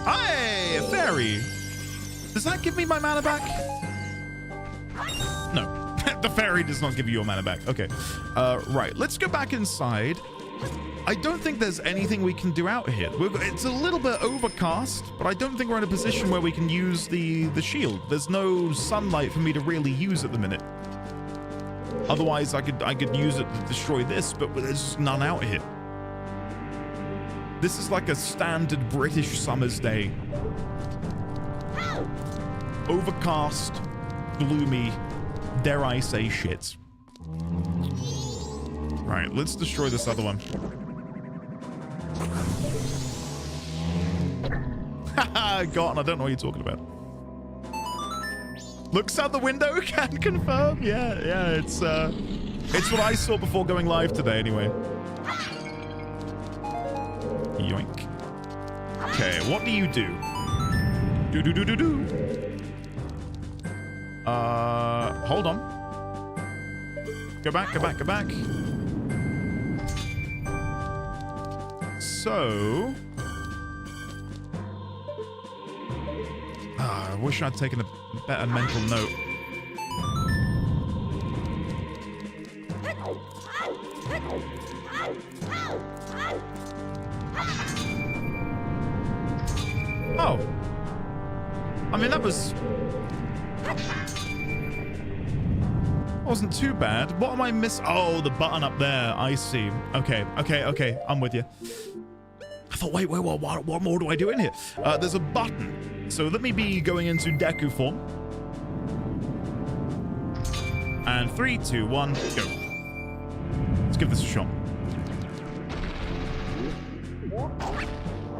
Hey, a fairy. Does that give me my mana back? No. The fairy does not give you your mana back. Okay. Right. Let's go back inside. I don't think there's anything we can do out here. It's a little bit overcast, but I don't think we're in a position where we can use the shield. There's no sunlight for me to really use at the minute. Otherwise, I could use it to destroy this, but there's just none out here. This is like a standard British summer's day. Overcast, gloomy, dare I say shit. Right, let's destroy this other one. Haha, God, I don't know what you're talking about. Looks out the window, can confirm. Yeah, it's what I saw before going live today anyway. Yoink. Okay, what do you do? Do. Hold on. Go back. So... I wish I'd taken a better mental note. Oh. I mean, that wasn't too bad. What am I missing? Oh, the button up there. I see. Okay. I'm with you. I thought, wait, what more do I do in here? There's a button. So let me be going into Deku form. And 3, 2, 1, go. Let's give this a shot.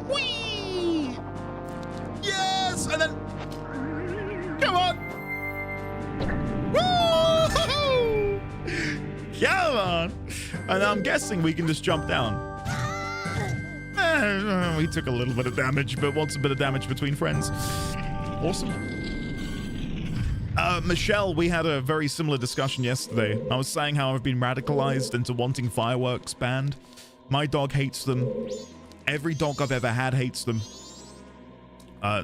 Whee! Yes! And then... Come on! Woo! Come on! And I'm guessing we can just jump down. We took a little bit of damage, but what's a bit of damage between friends? Awesome. Michelle, we had a very similar discussion yesterday. I was saying how I've been radicalized into wanting fireworks banned. My dog hates them. Every dog I've ever had hates them.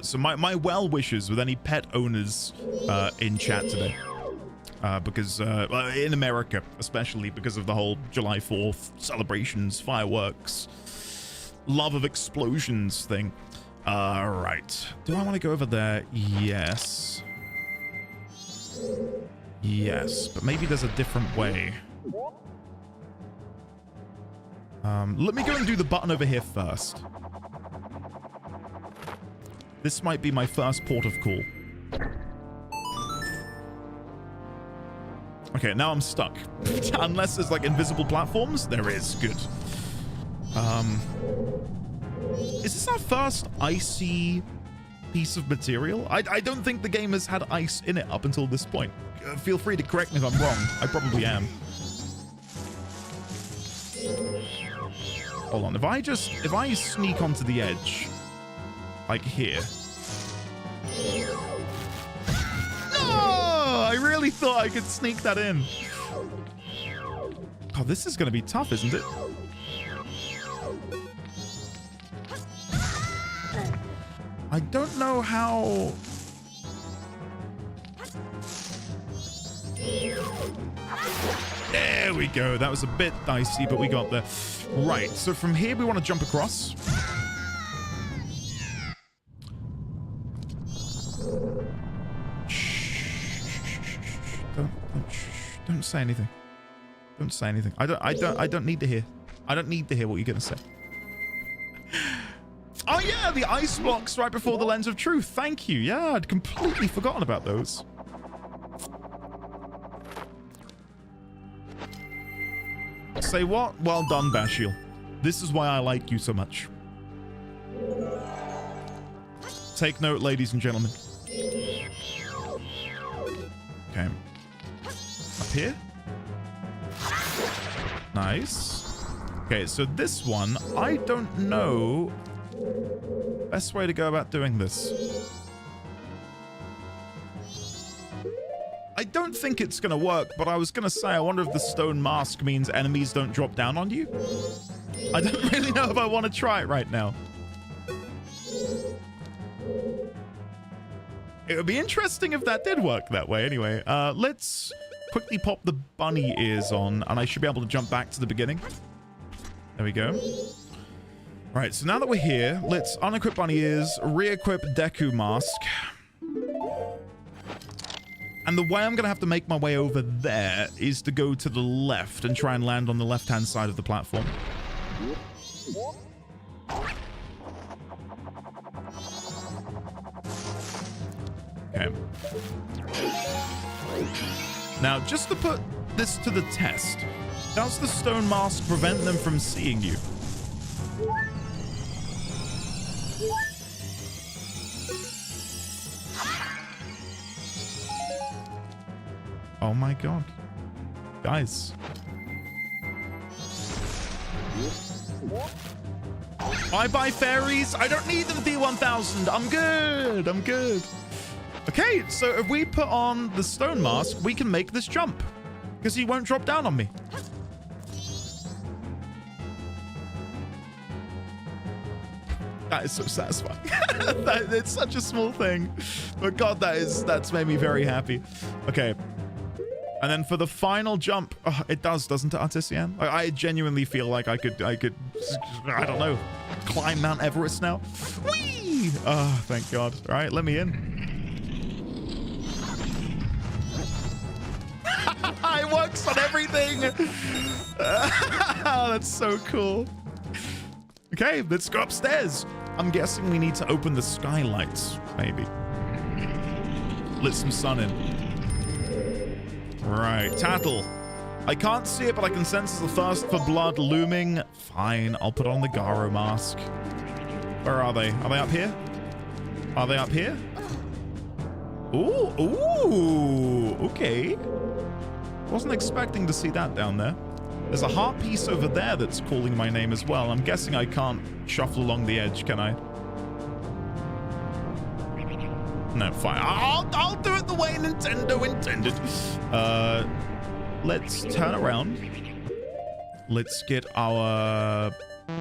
So my well wishes with any pet owners in chat today. Because in America, especially because of the whole July 4th celebrations, fireworks, love of explosions thing. Right. Do I want to go over there? Yes. Yes, but maybe there's a different way. Let me go and do the button over here first. This might be my first port of call. Okay, now I'm stuck. Unless there's like invisible platforms, there is. Good. Is this our first icy piece of material? I don't think the game has had ice in it up until this point. Feel free to correct me if I'm wrong. I probably am. Hold on. If I sneak onto the edge, like here, No! I really thought I could sneak that in. God, this is going to be tough, isn't it? I don't know how... There we go. That was a bit dicey, but we got there. Right, so from here we want to jump across. Don't say anything. Don't say anything. I don't need to hear. I don't need to hear what you're gonna say. Oh yeah, the ice blocks right before the lens of truth. Thank you. Yeah, I'd completely forgotten about those. Say what? Well done, Bashiel. This is why I like you so much. Take note, ladies and gentlemen. Okay. Up here? Nice. Okay, so this one, I don't know best way to go about doing this. I don't think it's gonna work, but I was gonna say, I wonder if the stone mask means enemies don't drop down on you. I don't really know if I want to try it right now. It would be interesting if that did work that way. Anyway, let's quickly pop the bunny ears on, and I should be able to jump back to the beginning. There we go. Right, so now that we're here, let's unequip bunny ears, re-equip Deku mask. And the way I'm going to have to make my way over there is to go to the left and try and land on the left-hand side of the platform. Okay. Now, just to put this to the test, does the stone mask prevent them from seeing you? Oh my god. Guys. Bye-bye, fairies. I don't need them, D1000. I'm good. I'm good. Okay, so if we put on the stone mask, we can make this jump. Because he won't drop down on me. That is so satisfying. It's such a small thing. But god, that's made me very happy. Okay. And then for the final jump, oh, it does, doesn't it, Artisian? I genuinely feel like I could, I don't know, climb Mount Everest now. Whee! Oh, thank God. All right, let me in. It works on everything. Oh, that's so cool. Okay, let's go upstairs. I'm guessing we need to open the skylights, maybe. Let some sun in. Right, Tattle. I can't see it, but I can sense the thirst for blood looming. Fine, I'll put on the Garo mask. Where are they? Are they up here? Are they up here? Ooh, ooh, okay. Wasn't expecting to see that down there. There's a heart piece over there that's calling my name as well. I'm guessing I can't shuffle along the edge, can I? No, fine. I'll do it the way Nintendo intended. Let's turn around. Let's get our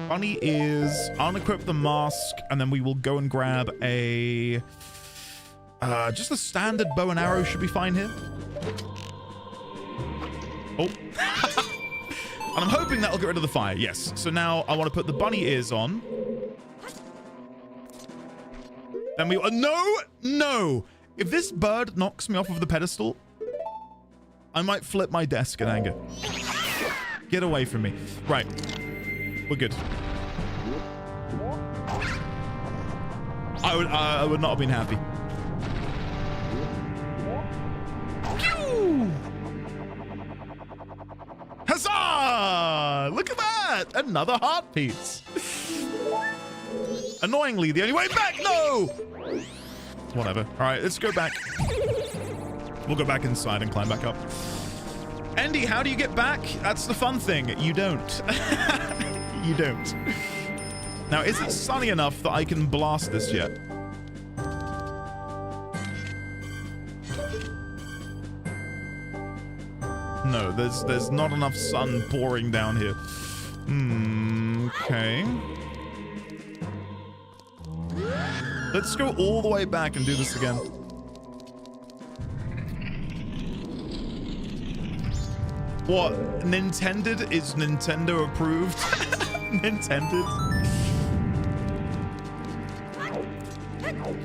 bunny ears, unequip the mask, and then we will go and grab a... just a standard bow and arrow should be fine here. Oh. And I'm hoping that'll get rid of the fire. Yes. So now I want to put the bunny ears on. Then we... no! No! If this bird knocks me off of the pedestal, I might flip my desk in anger. Get away from me. Right. We're good. I would not have been happy. Pew! Huzzah! Look at that! Another heart piece. Annoyingly, the only way back. No! Whatever. All right, let's go back. We'll go back inside and climb back up. Andy, how do you get back? That's the fun thing. You don't. You don't. Now, is it sunny enough that I can blast this yet? no. There's not enough sun pouring down here. Okay. Let's go all the way back and do this again. What? Nintended is Nintendo approved? Nintended?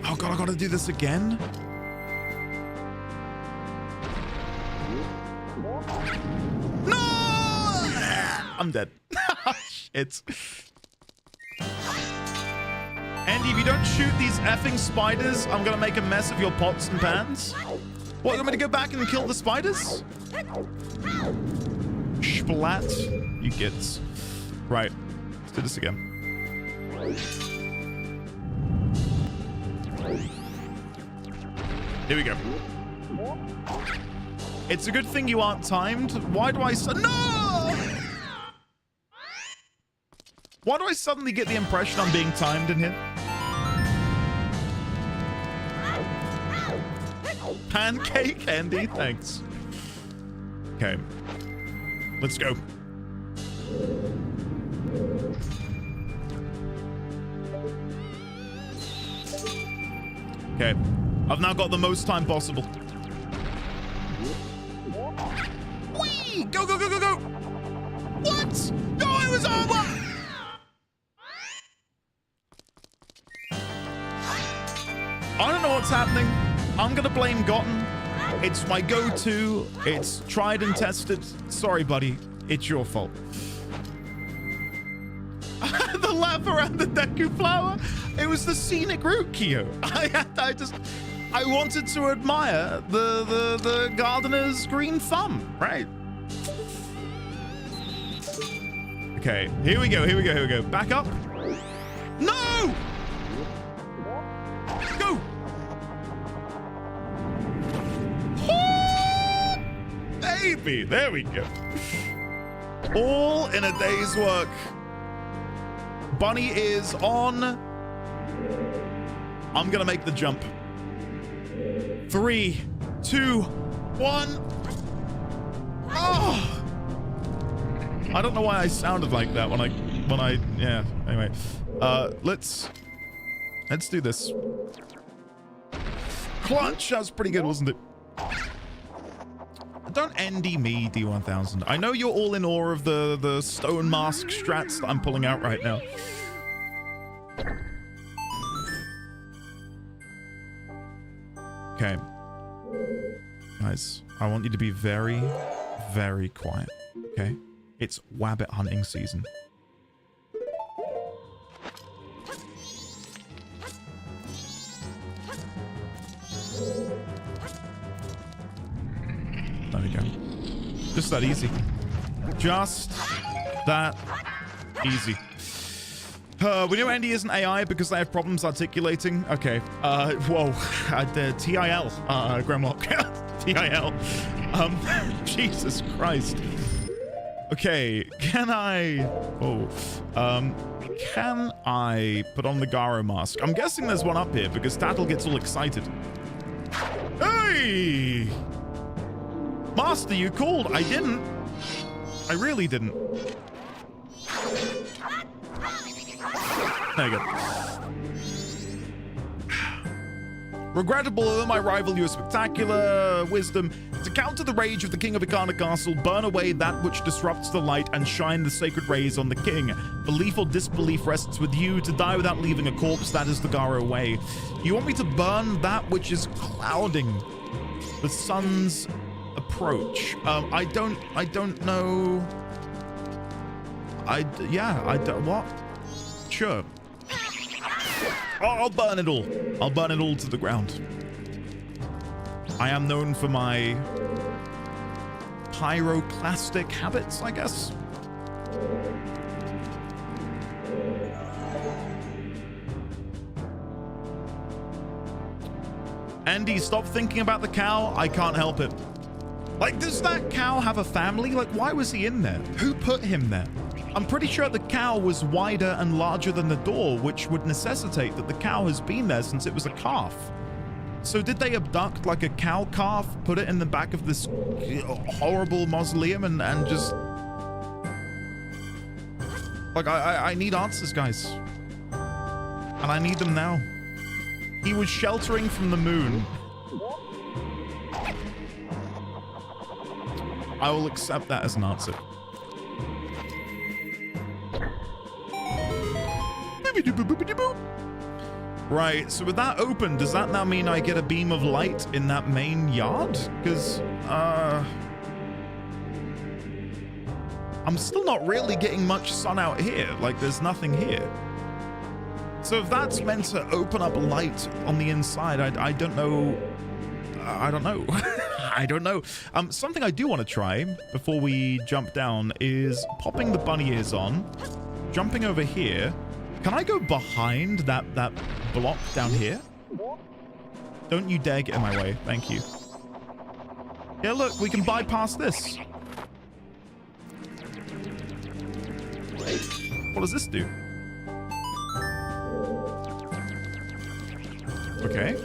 Oh god, I gotta do this again? No! I'm dead. Shit. Andy, if you don't shoot these effing spiders, I'm gonna make a mess of your pots and pans. What, you want me to go back and kill the spiders? Splat, you gits. Right, let's do this again. Here we go. It's a good thing you aren't timed. Why do I no? Why do I suddenly get the impression I'm being timed in here? Pancake Andy, thanks. Okay. Let's go. Okay. I've now got the most time possible. Whee! Go, go, go, go, go! What? No, it was over! I don't know what's happening. I'm gonna blame Gotten. It's my go-to. It's tried and tested. Sorry, buddy. It's your fault. The laugh around the Deku flower. It was the scenic route, Kyo. I wanted to admire the gardener's green thumb, right? Okay, here we go, here we go, here we go. Back up. No! Go! Baby, there we go. All in a day's work. Bunny is on. I'm gonna make the jump. 3, 2, 1. Oh! I don't know why I sounded like that when I yeah. Anyway, let's do this. Clutch. That was pretty good, wasn't it? Don't endy me, D1000. I know you're all in awe of the stone mask strats that I'm pulling out right now. Okay. Guys, I want you to be very, very quiet, okay? It's wabbit hunting season. There we go. Just that easy. Just that easy. We know Andy isn't AI because they have problems articulating. Okay. Whoa. TIL. Grimlock. TIL. Jesus Christ. Okay. Can I... Oh. Can I put on the Garo mask? I'm guessing there's one up here because Tattle gets all excited. Hey! Master, you called. I didn't. I really didn't. There you go. Regrettable, though my rival you a spectacular wisdom. To counter the rage of the king of Ikana Castle, burn away that which disrupts the light and shine the sacred rays on the king. Belief or disbelief rests with you. To die without leaving a corpse, that is the Garo way. You want me to burn that which is clouding the sun's approach. I don't know. What? Sure. Oh, I'll burn it all. I'll burn it all to the ground. I am known for my pyroclastic habits, I guess. Andy, stop thinking about the cow. I can't help it. Like, does that cow have a family? Like, why was he in there? Who put him there? I'm pretty sure the cow was wider and larger than the door, which would necessitate that the cow has been there since it was a calf. So did they abduct like a cow calf, put it in the back of this horrible mausoleum and just... Like, I need answers, guys. And I need them now. He was sheltering from the moon. I will accept that as an answer. Right, so with that open, does that now mean I get a beam of light in that main yard? Because, I'm still not really getting much sun out here. Like, there's nothing here. So if that's meant to open up light on the inside, I don't know. I don't know. I don't know. Something I do want to try before we jump down is popping the bunny ears on, jumping over here. Can I go behind that block down here? Don't you dare get in my way. Thank you. Yeah, look, we can bypass this. What does this do? Okay.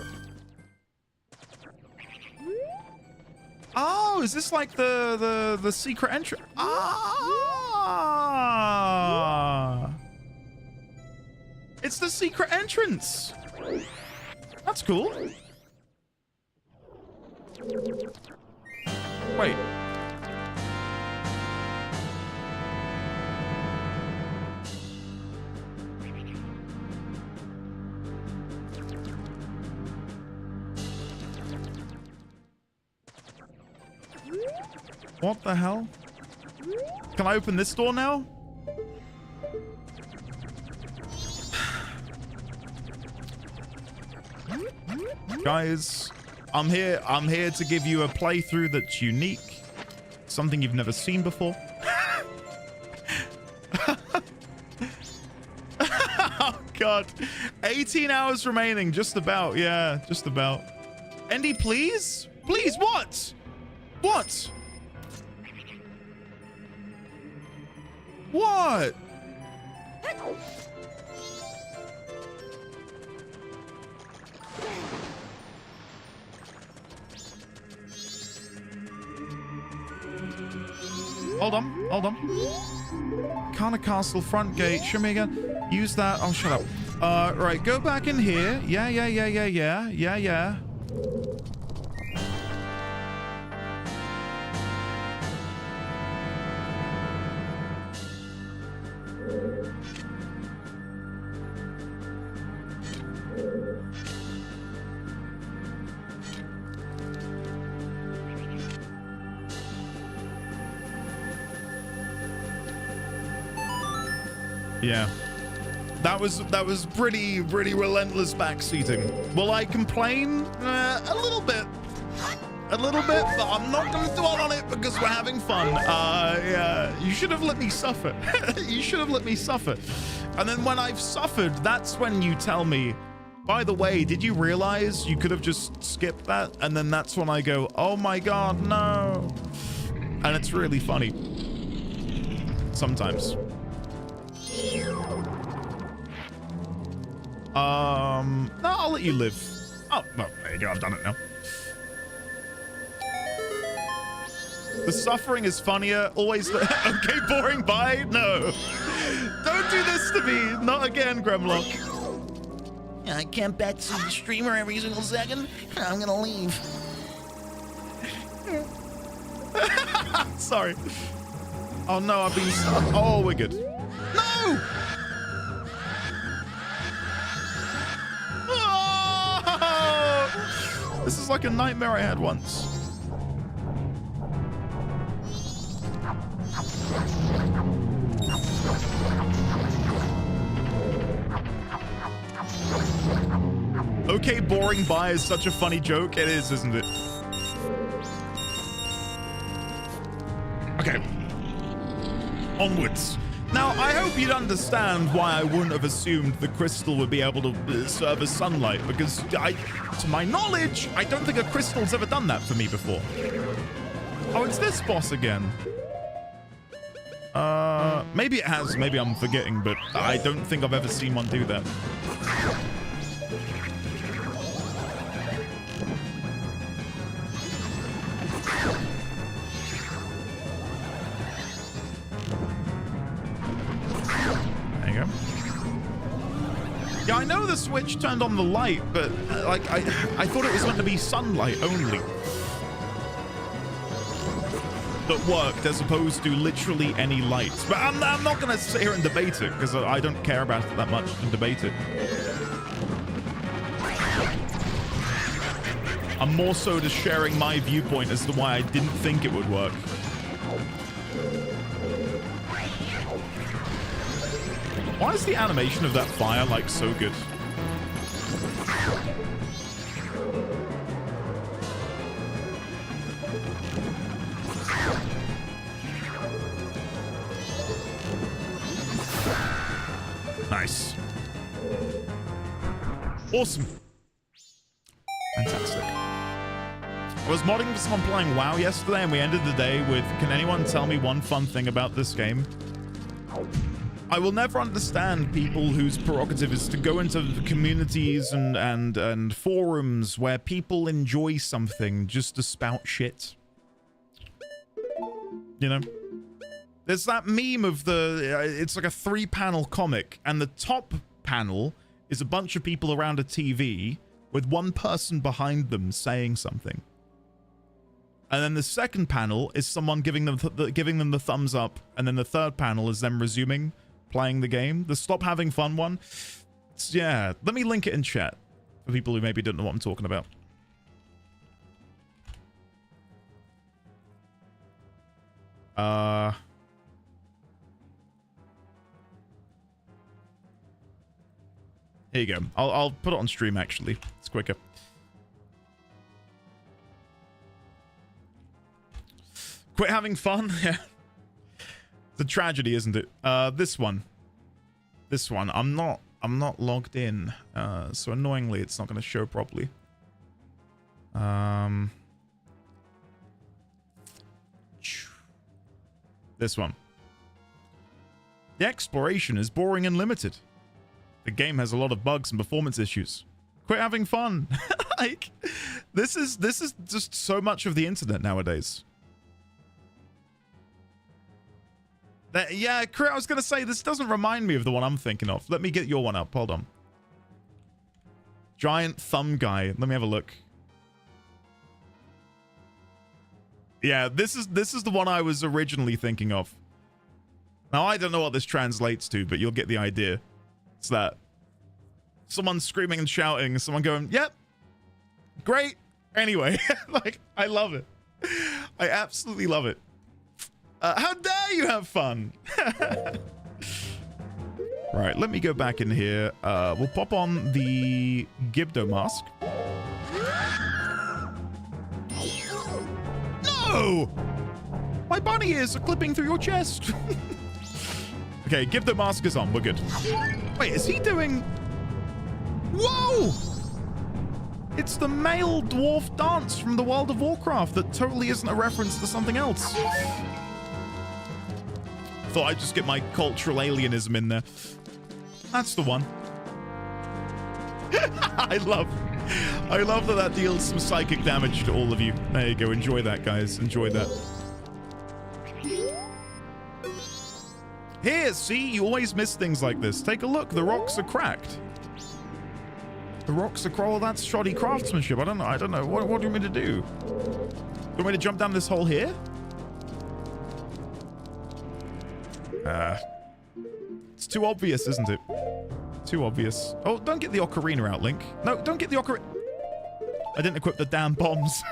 Oh, is this like the secret entry? Ah! It's the secret entrance. That's cool. Wait. What the hell? Can I open this door now? Guys, I'm here to give you a playthrough that's unique. Something you've never seen before. Oh god. 18 hours remaining, just about. Yeah, just about. Andy, please? Please, what? What? What? Hold on. Kana Castle front gate. Show me again. Use that. Oh, shut up. Right. Go back in here. Yeah. Yeah. That was pretty relentless backseating. Will I complain? A little bit. But I'm not going to dwell on it because we're having fun. Yeah, you should have let me suffer. You should have let me suffer. And then when I've suffered, that's when you tell me, by the way, did you realize you could have just skipped that? And then that's when I go, oh my God, no. And it's really funny. Sometimes. No, I'll let you live. Oh, well, there you go. I've done it now. The suffering is funnier. Always. Okay, boring. Bye. No. Don't do this to me. Not again, Gremlock. I can't bet see the streamer every single second. I'm gonna leave. Sorry. Oh no, I've been. Oh, we're good. No. Oh! This is like a nightmare I had once. Okay, boring bye is such a funny joke. It is, isn't it? Okay. Onwards. Now, I hope you'd understand why I wouldn't have assumed the crystal would be able to serve as sunlight, because to my knowledge, I don't think a crystal's ever done that for me before. Oh, it's this boss again. Maybe it has, maybe I'm forgetting, but I don't think I've ever seen one do that. Yeah, I know the switch turned on the light, but like I thought it was meant to be sunlight only that worked, as opposed to literally any lights. But I'm not gonna sit here and debate it, because I don't care about it that much to debate it. I'm more so just sharing my viewpoint as to why I didn't think it would work. Why is the animation of that fire like so good? Nice. Awesome. Fantastic. I was modding for someone playing WoW yesterday, and we ended the day with, can anyone tell me one fun thing about this game? I will never understand people whose prerogative is to go into communities and forums where people enjoy something just to spout shit. You know? There's that meme of it's like a 3-panel comic, and the top panel is a bunch of people around a TV with one person behind them saying something. And then the second panel is someone giving them the thumbs up, and then the third panel is them resuming playing the game. The stop having fun one. Yeah, let me link it in chat for people who maybe don't know what I'm talking about. Here you go. I'll put it on stream, actually. It's quicker. Quit having fun? Yeah. It's a tragedy, isn't it? This one. This one. I'm not logged in. So annoyingly, it's not going to show properly. This one. The exploration is boring and limited. The game has a lot of bugs and performance issues. Quit having fun. Like, this is just so much of the internet nowadays. Yeah, I was going to say, this doesn't remind me of the one I'm thinking of. Let me get your one up. Hold on. Giant thumb guy. Let me have a look. Yeah, this is the one I was originally thinking of. Now, I don't know what this translates to, but you'll get the idea. It's that. Someone screaming and shouting, someone going, yep, great. Anyway, like, I love it. I absolutely love it. How dare you have fun? Right, let me go back in here. We'll pop on the Gibdo mask. No! My bunny ears are clipping through your chest. Okay, Gibdo mask is on. We're good. Wait, is he doing... Whoa! It's the male dwarf dance from the World of Warcraft that totally isn't a reference to something else. Thought I'd just get my cultural alienism in there. That's the one. I love that deals some psychic damage to all of you. There you go. Enjoy that, guys. Enjoy that. Here, see? You always miss things like this. Take a look. The rocks are cracked. The rocks are cracked. That's shoddy craftsmanship. I don't know. What do you want me to do? You want me to jump down this hole here? It's too obvious, isn't it? Too obvious. Oh, don't get the ocarina out, Link. No, don't get the ocarina. I didn't equip the damn bombs.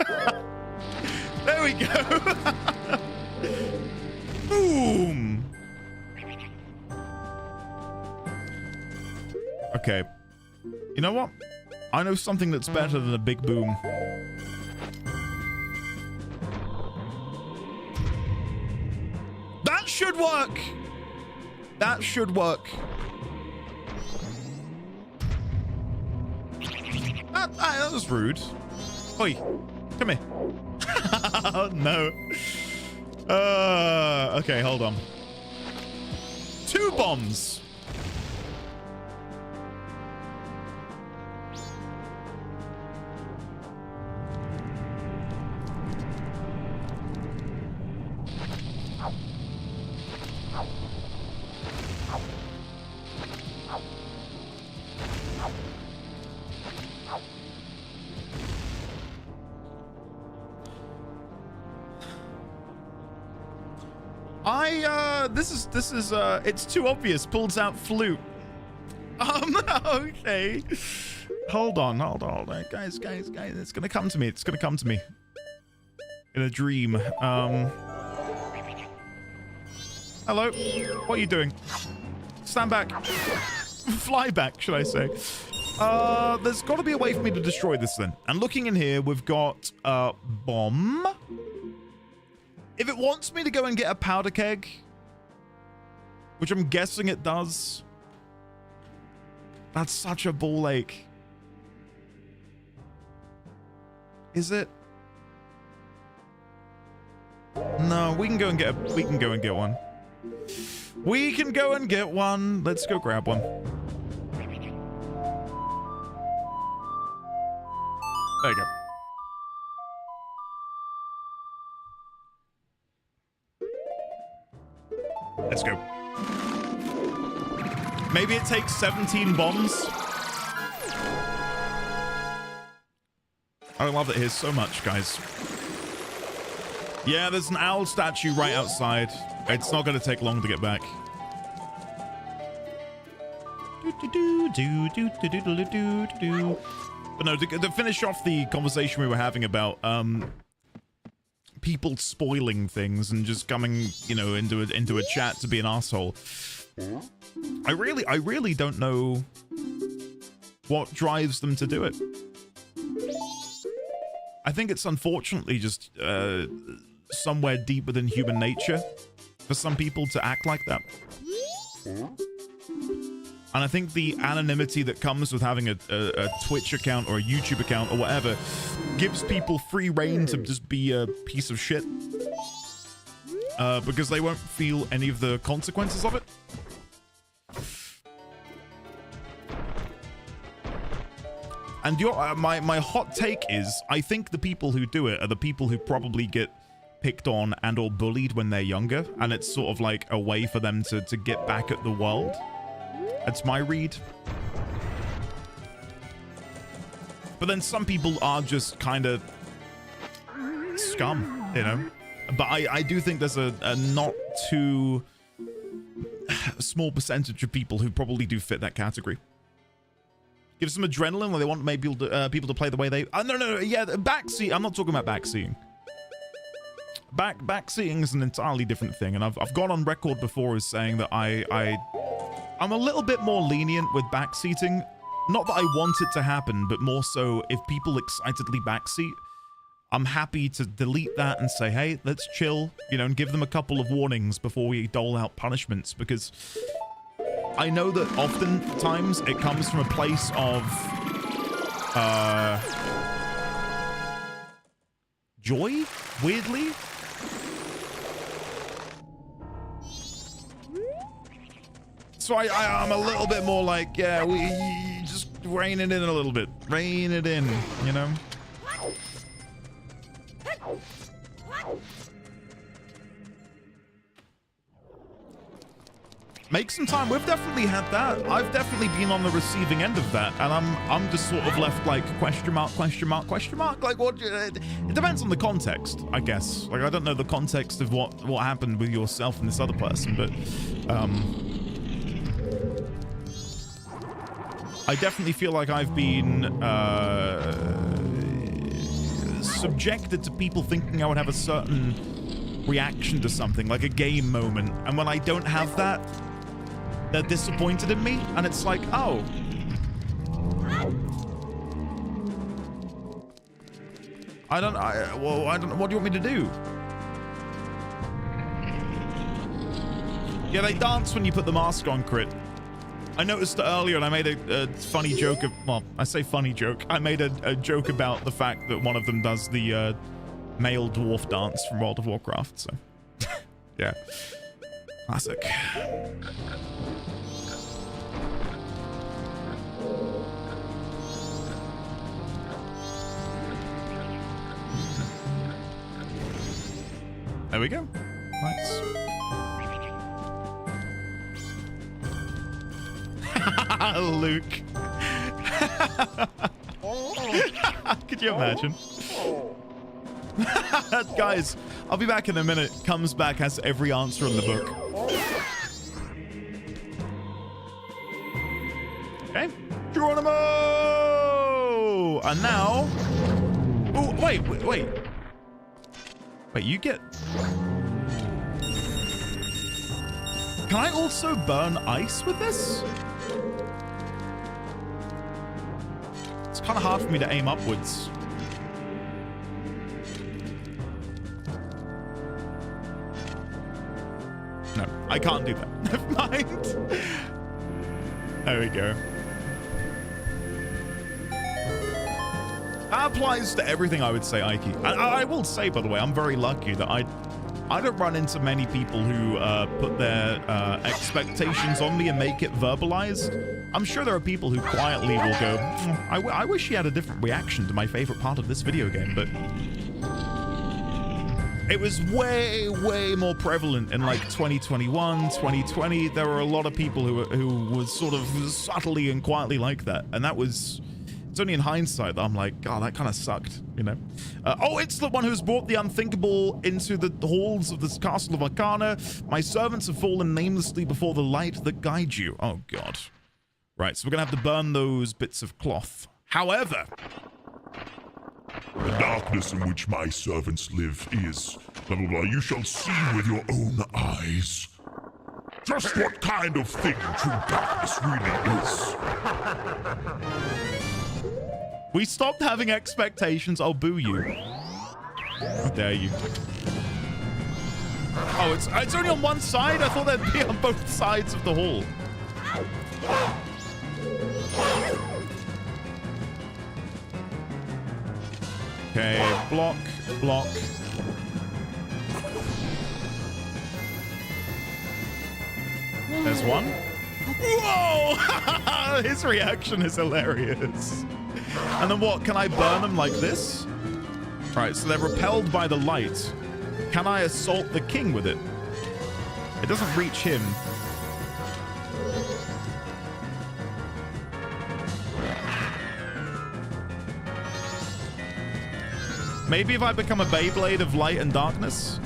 There we go. Boom. Okay. You know what? I know something that's better than a big boom. That should work. That should work. That was rude. Oi, come here. Oh, no. Okay, hold on. 2 bombs. This is it's too obvious. Pulls out flute. Okay. Hold on. Guys. It's gonna come to me. It's gonna come to me. In a dream. Hello. What are you doing? Stand back. Fly back, should I say. There's got to be a way for me to destroy this then. And looking in here, we've got a bomb. If it wants me to go and get a powder keg, which I'm guessing it does, that's such a ball ache. Is it? No, we can go and get one. We can go and get one. Let's go grab one. There you go. Let's go. Maybe it takes 17 bombs. I love it here so much, guys. Yeah, there's an owl statue right outside. It's not going to take long to get back. But no, to finish off the conversation we were having about people spoiling things and just coming, you know, into a chat to be an asshole. I really don't know what drives them to do it. I think it's unfortunately just somewhere deep within human nature for some people to act like that. And I think the anonymity that comes with having a Twitch account or a YouTube account or whatever gives people free reign to just be a piece of shit. Because they won't feel any of the consequences of it. And my hot take is, I think the people who do it are the people who probably get picked on and or bullied when they're younger, and it's sort of like a way for them to get back at the world. That's my read. But then some people are just kind of scum, you know? But I do think there's a not too small percentage of people who probably do fit that category. Give some adrenaline where they want maybe people to play the way they... no, yeah, backseat. I'm not talking about backseating. Backseating is an entirely different thing, and I've gone on record before as saying that I'm a little bit more lenient with backseating. Not that I want it to happen, but more so if people excitedly backseat, I'm happy to delete that and say, hey, let's chill, you know, and give them a couple of warnings before we dole out punishments, because I know that oftentimes it comes from a place of joy, weirdly. So I'm a little bit more like, yeah, we just rein it in a little bit. Rein it in, you know? Make some time. We've definitely had that. I've definitely been on the receiving end of that, and I'm just sort of left like question mark. Like what? It depends on the context, I guess. Like I don't know the context of what happened with yourself and this other person, but I definitely feel like I've been subjected to people thinking I would have a certain reaction to something, like a game moment, and when I don't have that, they're disappointed in me, and it's like, oh. I don't know, what do you want me to do? Yeah, they dance when you put the mask on, Crit. I noticed it earlier, and I made a funny joke of, well, I say funny joke. I made a joke about the fact that one of them does the male dwarf dance from World of Warcraft, so. Yeah. Classic. There we go. Nice. Luke. Could you imagine? Guys, I'll be back in a minute. Comes back, has every answer in the book. Okay. Geronimo! And now... Oh, wait. Wait, you get... Can I also burn ice with this? It's kind of hard for me to aim upwards. No, I can't do that. Never mind. There we go. That applies to everything, I would say, Ike. And I will say, by the way, I'm very lucky that I don't run into many people who put their expectations on me and make it verbalized. I'm sure there are people who quietly will go, I wish he had a different reaction to my favorite part of this video game, but it was way, way more prevalent in like 2021, 2020. There were a lot of people who was sort of subtly and quietly like that, and that was... It's only in hindsight that I'm like, God, that kind of sucked, you know? Oh, it's the one who's brought the unthinkable into the halls of this castle of Arcana. My servants have fallen namelessly before the light that guides you. Oh, God. Right, so we're going to have to burn those bits of cloth. However... The darkness in which my servants live is... blah, blah, blah. You shall see with your own eyes. Just what kind of thing true darkness really is. We stopped having expectations. I'll boo you. How dare you? Oh, it's only on one side? I thought they'd be on both sides of the hall. Okay, block. There's one. Whoa! His reaction is hilarious. And then what? Can I burn them like this? Right, so they're repelled by the light. Can I assault the king with it? It doesn't reach him. Maybe if I become a Beyblade of light and darkness?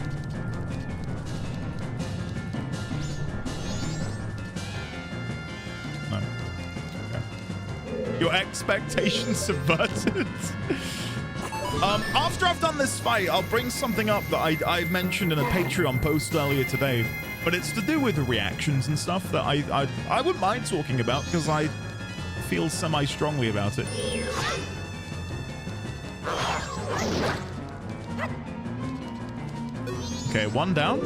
No. Okay. Your expectations subverted. After I've done this fight, I'll bring something up that I mentioned in a Patreon post earlier today, but it's to do with the reactions and stuff that I wouldn't mind talking about because I feel semi-strongly about it. Okay, one down.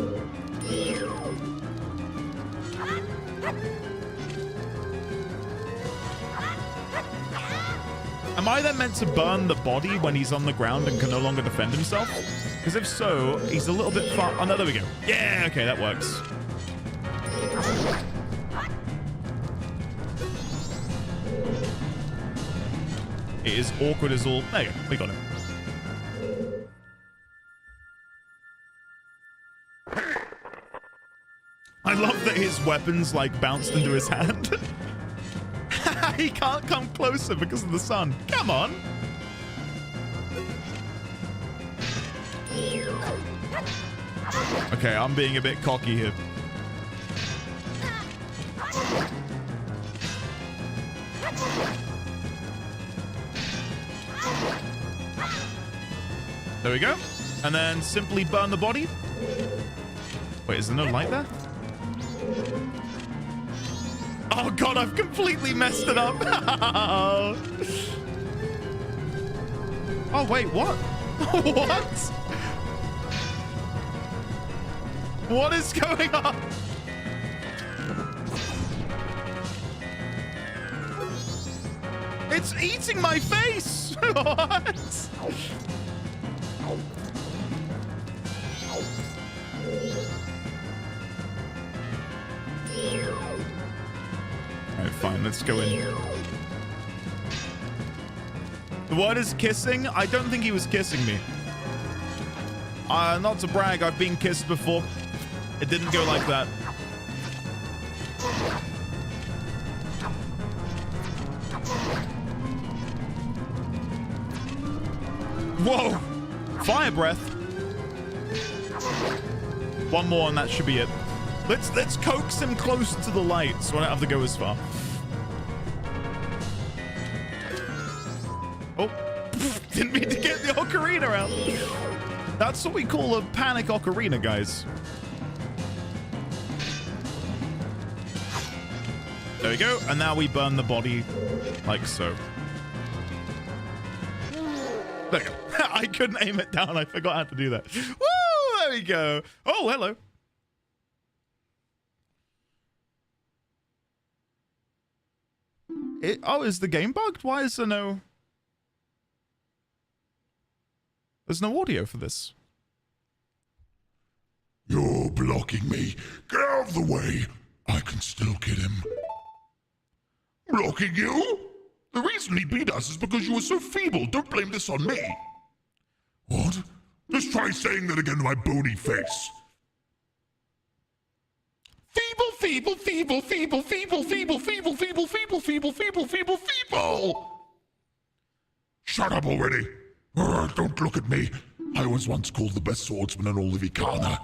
Am I then meant to burn the body when he's on the ground and can no longer defend himself? Because if so, he's a little bit far... Oh, no, there we go. Yeah, okay, that works. It is awkward as all... There you go, we got him. I love that his weapons, like, bounced into his hand. He can't come closer because of the sun. Come on. Okay, I'm being a bit cocky here. There we go. And then simply burn the body. Wait, is there no light there? Oh god, I've completely messed it up. Oh wait, what? What? What is going on? It's eating my face. What? Alright, fine, let's go in. The word is kissing? I don't think he was kissing me. Not to brag, I've been kissed before. It didn't go like that. Whoa! Fire breath. One more and that should be it. Let's coax him closer to the light so I don't have to go as far. Oh, didn't mean to get the ocarina out. That's what we call a panic ocarina, guys. There we go. And now we burn the body like so. There we go. I couldn't aim it down. I forgot how to do that. Woo! There we go. Oh, hello. Oh, is the game bugged? Why is there no... There's no audio for this. You're blocking me. Get out of the way. I can still get him. Blocking you? The reason he beat us is because you were so feeble. Don't blame this on me. What? Just try saying that again to my bony face. Feeble, feeble, feeble, feeble, feeble, feeble, feeble, feeble, feeble, feeble, feeble, feeble, feeble. Shut up already. Don't look at me. I was once called the best swordsman in all of Ikana.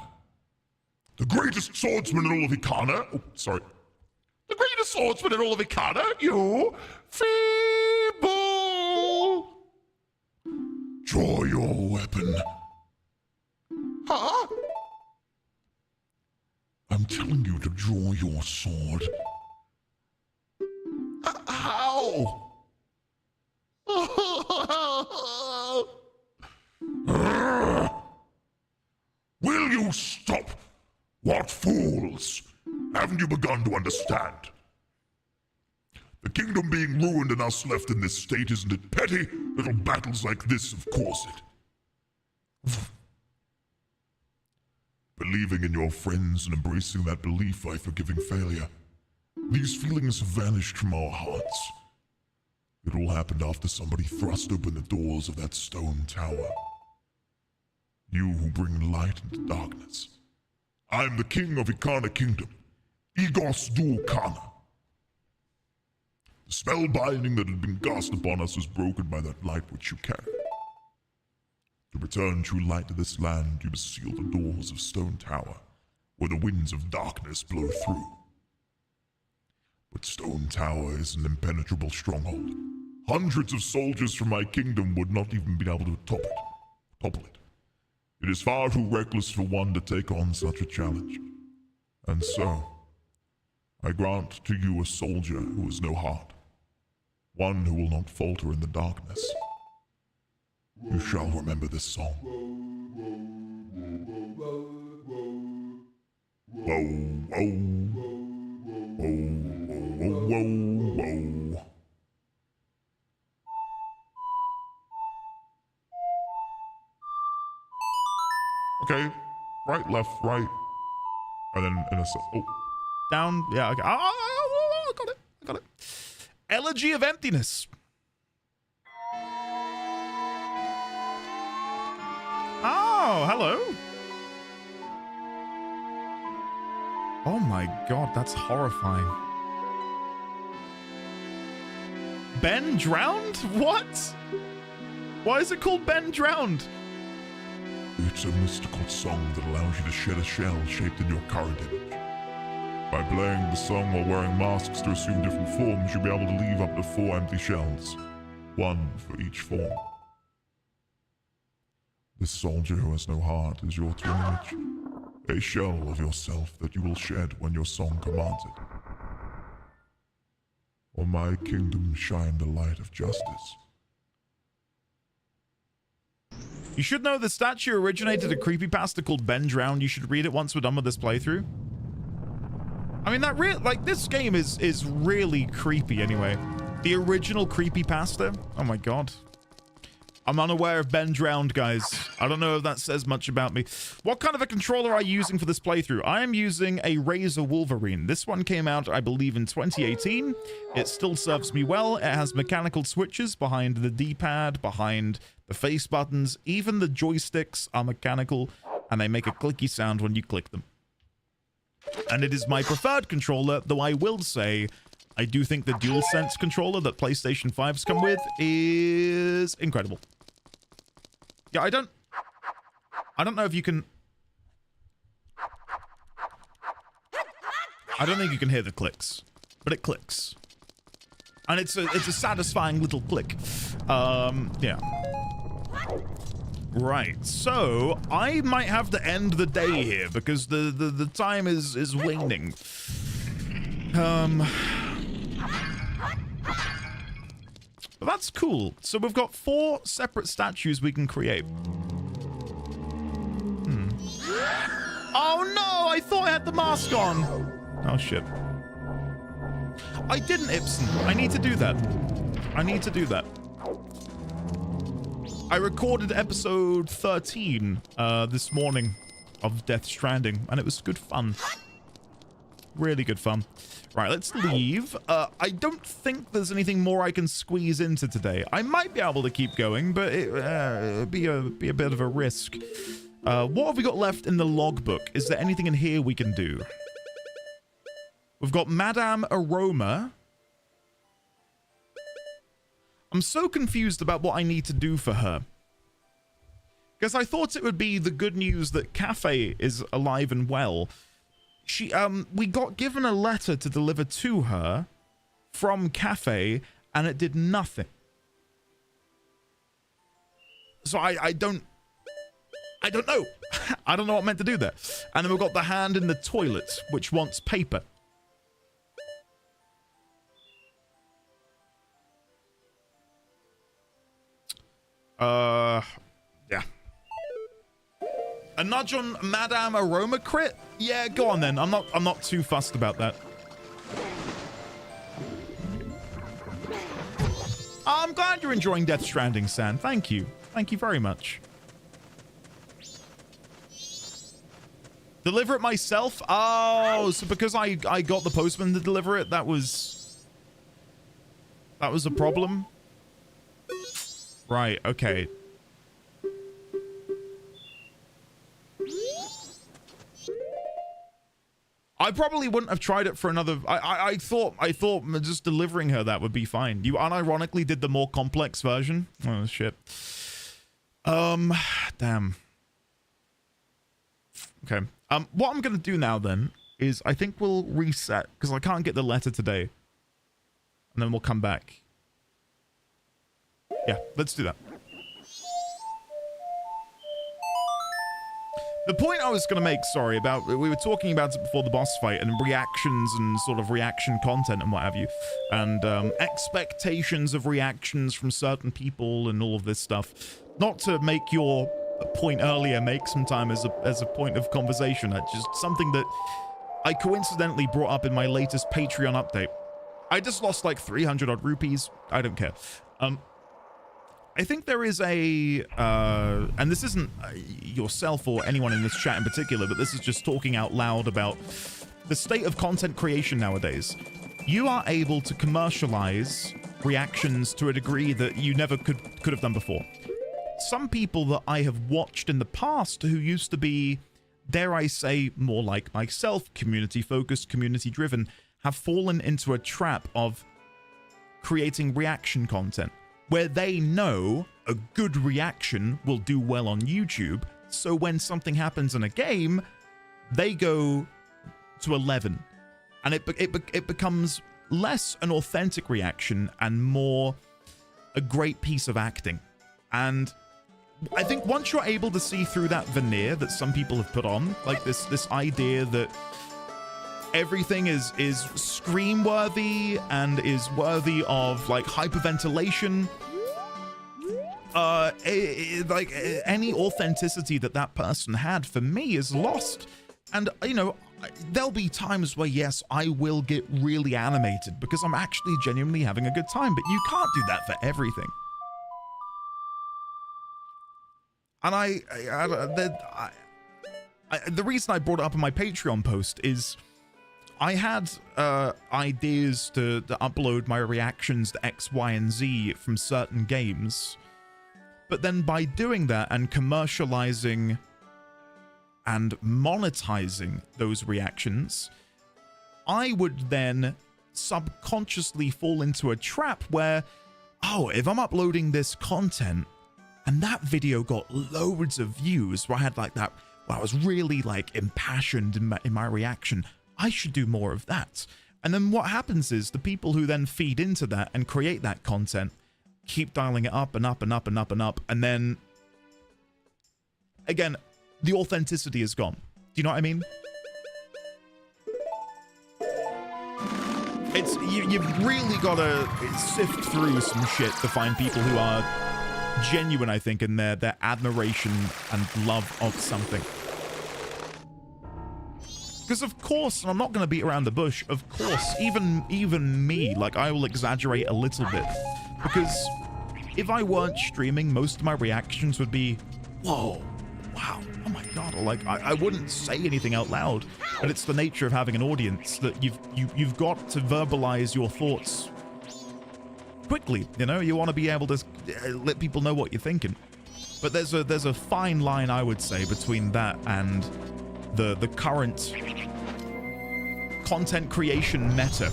The greatest swordsman in all of Ikana. Oh, sorry. The greatest swordsman in all of Ikana. You feeble. Draw your weapon. Huh? I'm telling you to draw your sword. How? Will you stop? What fools! Haven't you begun to understand? The kingdom being ruined and us left in this state, isn't it petty? Little battles like this, of course it. Believing in your friends and embracing that belief by forgiving failure. These feelings have vanished from our hearts. It all happened after somebody thrust open the doors of that stone tower. You who bring light into darkness. I am the king of Ikana Kingdom, Igos Dul Kana. The spell binding that had been cast upon us was broken by that light which you carry. To return true light to this land, you must seal the doors of Stone Tower, where the winds of darkness blow through. But Stone Tower is an impenetrable stronghold. Hundreds of soldiers from my kingdom would not even be able to topple it. It is far too reckless for one to take on such a challenge. And so, I grant to you a soldier who has no heart, one who will not falter in the darkness. You shall remember this song. Whoa, whoa, whoa, whoa, whoa, whoa. Okay, right, left, right, and then in a Down, yeah, okay. I got it. Elegy of Emptiness. Oh, hello. Oh my god, that's horrifying. Ben drowned? What? Why is it called Ben drowned? It's a mystical song that allows you to shed a shell shaped in your current image. By playing the song while wearing masks to assume different forms, you'll be able to leave up to 4 empty shells, one for each form. This soldier who has no heart is your true image, a shell of yourself that you will shed when your song commands it. On my kingdom shine the light of justice. You should know the statue originated a creepypasta called Ben Drowned. You should read it once we're done with this playthrough. I mean, this game is really creepy anyway. The original creepypasta. Oh my god. I'm unaware of Ben Drowned, guys. I don't know if that says much about me. What kind of a controller are you using for this playthrough? I am using a Razer Wolverine. This one came out, I believe, in 2018. It still serves me well. It has mechanical switches behind the D-pad, behind the face buttons. Even the joysticks are mechanical, and they make a clicky sound when you click them. And it is my preferred controller, though I will say I do think the DualSense controller that PlayStation 5's come with is incredible. Yeah, I don't know if you can... I don't think you can hear the clicks, but it clicks. And it's a satisfying little click. Yeah. Right, so I might have to end the day here because the time is waning. But that's cool. So we've got 4 separate statues we can create. Oh no, I thought I had the mask on. Oh shit. I didn't, Ibsen. I need to do that. I need to do that. I recorded episode 13 this morning of Death Stranding, and it was good fun. Really good fun. Right, let's leave. I don't think there's anything more I can squeeze into today. I might be able to keep going, but it'd be a bit of a risk. What have we got left in the logbook? Is there anything in here we can do? We've got Madame Aroma. I'm so confused about what I need to do for her. Because I thought it would be the good news that Cafe is alive and well. We got given a letter to deliver to her from Cafe, and it did nothing. So I don't know. I don't know what meant to do there. And then we've got the hand in the toilet, which wants paper. Yeah. A nudge on Madame Aroma crit? Yeah, go on then. I'm not too fussed about that. I'm glad you're enjoying Death Stranding, San. Thank you. Thank you very much. Deliver it myself? Oh, so because I got the postman to deliver it, that was a problem? Right, okay. I probably wouldn't have tried it for another... I thought just delivering her that would be fine. You unironically did the more complex version? Oh, shit. Damn. Okay. What I'm going to do now, then, is I think we'll reset, because I can't get the letter today. And then we'll come back. Yeah, let's do that. The point I was going to make, sorry, about... We were talking about it before the boss fight, and reactions and sort of reaction content and what have you. And expectations of reactions from certain people and all of this stuff. Not to make your point earlier make some time as a point of conversation. It's just something that I coincidentally brought up in my latest Patreon update. I just lost like 300 odd rupees. I don't care. I think there is a, and this isn't yourself or anyone in this chat in particular, but this is just talking out loud about the state of content creation nowadays. You are able to commercialize reactions to a degree that you never could have done before. Some people that I have watched in the past who used to be, dare I say, more like myself, community-focused, community-driven, have fallen into a trap of creating reaction content, where they know a good reaction will do well on YouTube, so when something happens in a game, they go to 11. And it becomes less an authentic reaction and more a great piece of acting. And I think once you're able to see through that veneer that some people have put on, like this idea that everything is scream-worthy and is worthy of like hyperventilation, like any authenticity that person had for me is lost. And you know, there'll be times where yes, I will get really animated because I'm actually genuinely having a good time, but you can't do that for everything. And the reason I brought it up in my Patreon post is I had ideas to upload my reactions to X, Y, and Z from certain games. But then by doing that and commercializing and monetizing those reactions, I would then subconsciously fall into a trap where, oh, if I'm uploading this content and that video got loads of views where I had like that, where I was really like impassioned in my reaction, I should do more of that. And then what happens is the people who then feed into that and create that content keep dialing it up and up and up and up and up. And then, again, the authenticity is gone. Do you know what I mean? You've really got to sift through some shit to find people who are genuine, I think, in their admiration and love of something. Because of course, and I'm not going to beat around the bush, of course, even me, like, I will exaggerate a little bit. Because if I weren't streaming, most of my reactions would be, whoa, wow, oh my god, or like, I wouldn't say anything out loud. But it's the nature of having an audience that you've got to verbalize your thoughts quickly, you know? You want to be able to let people know what you're thinking. But there's a fine line, I would say, between that and the current content creation meta.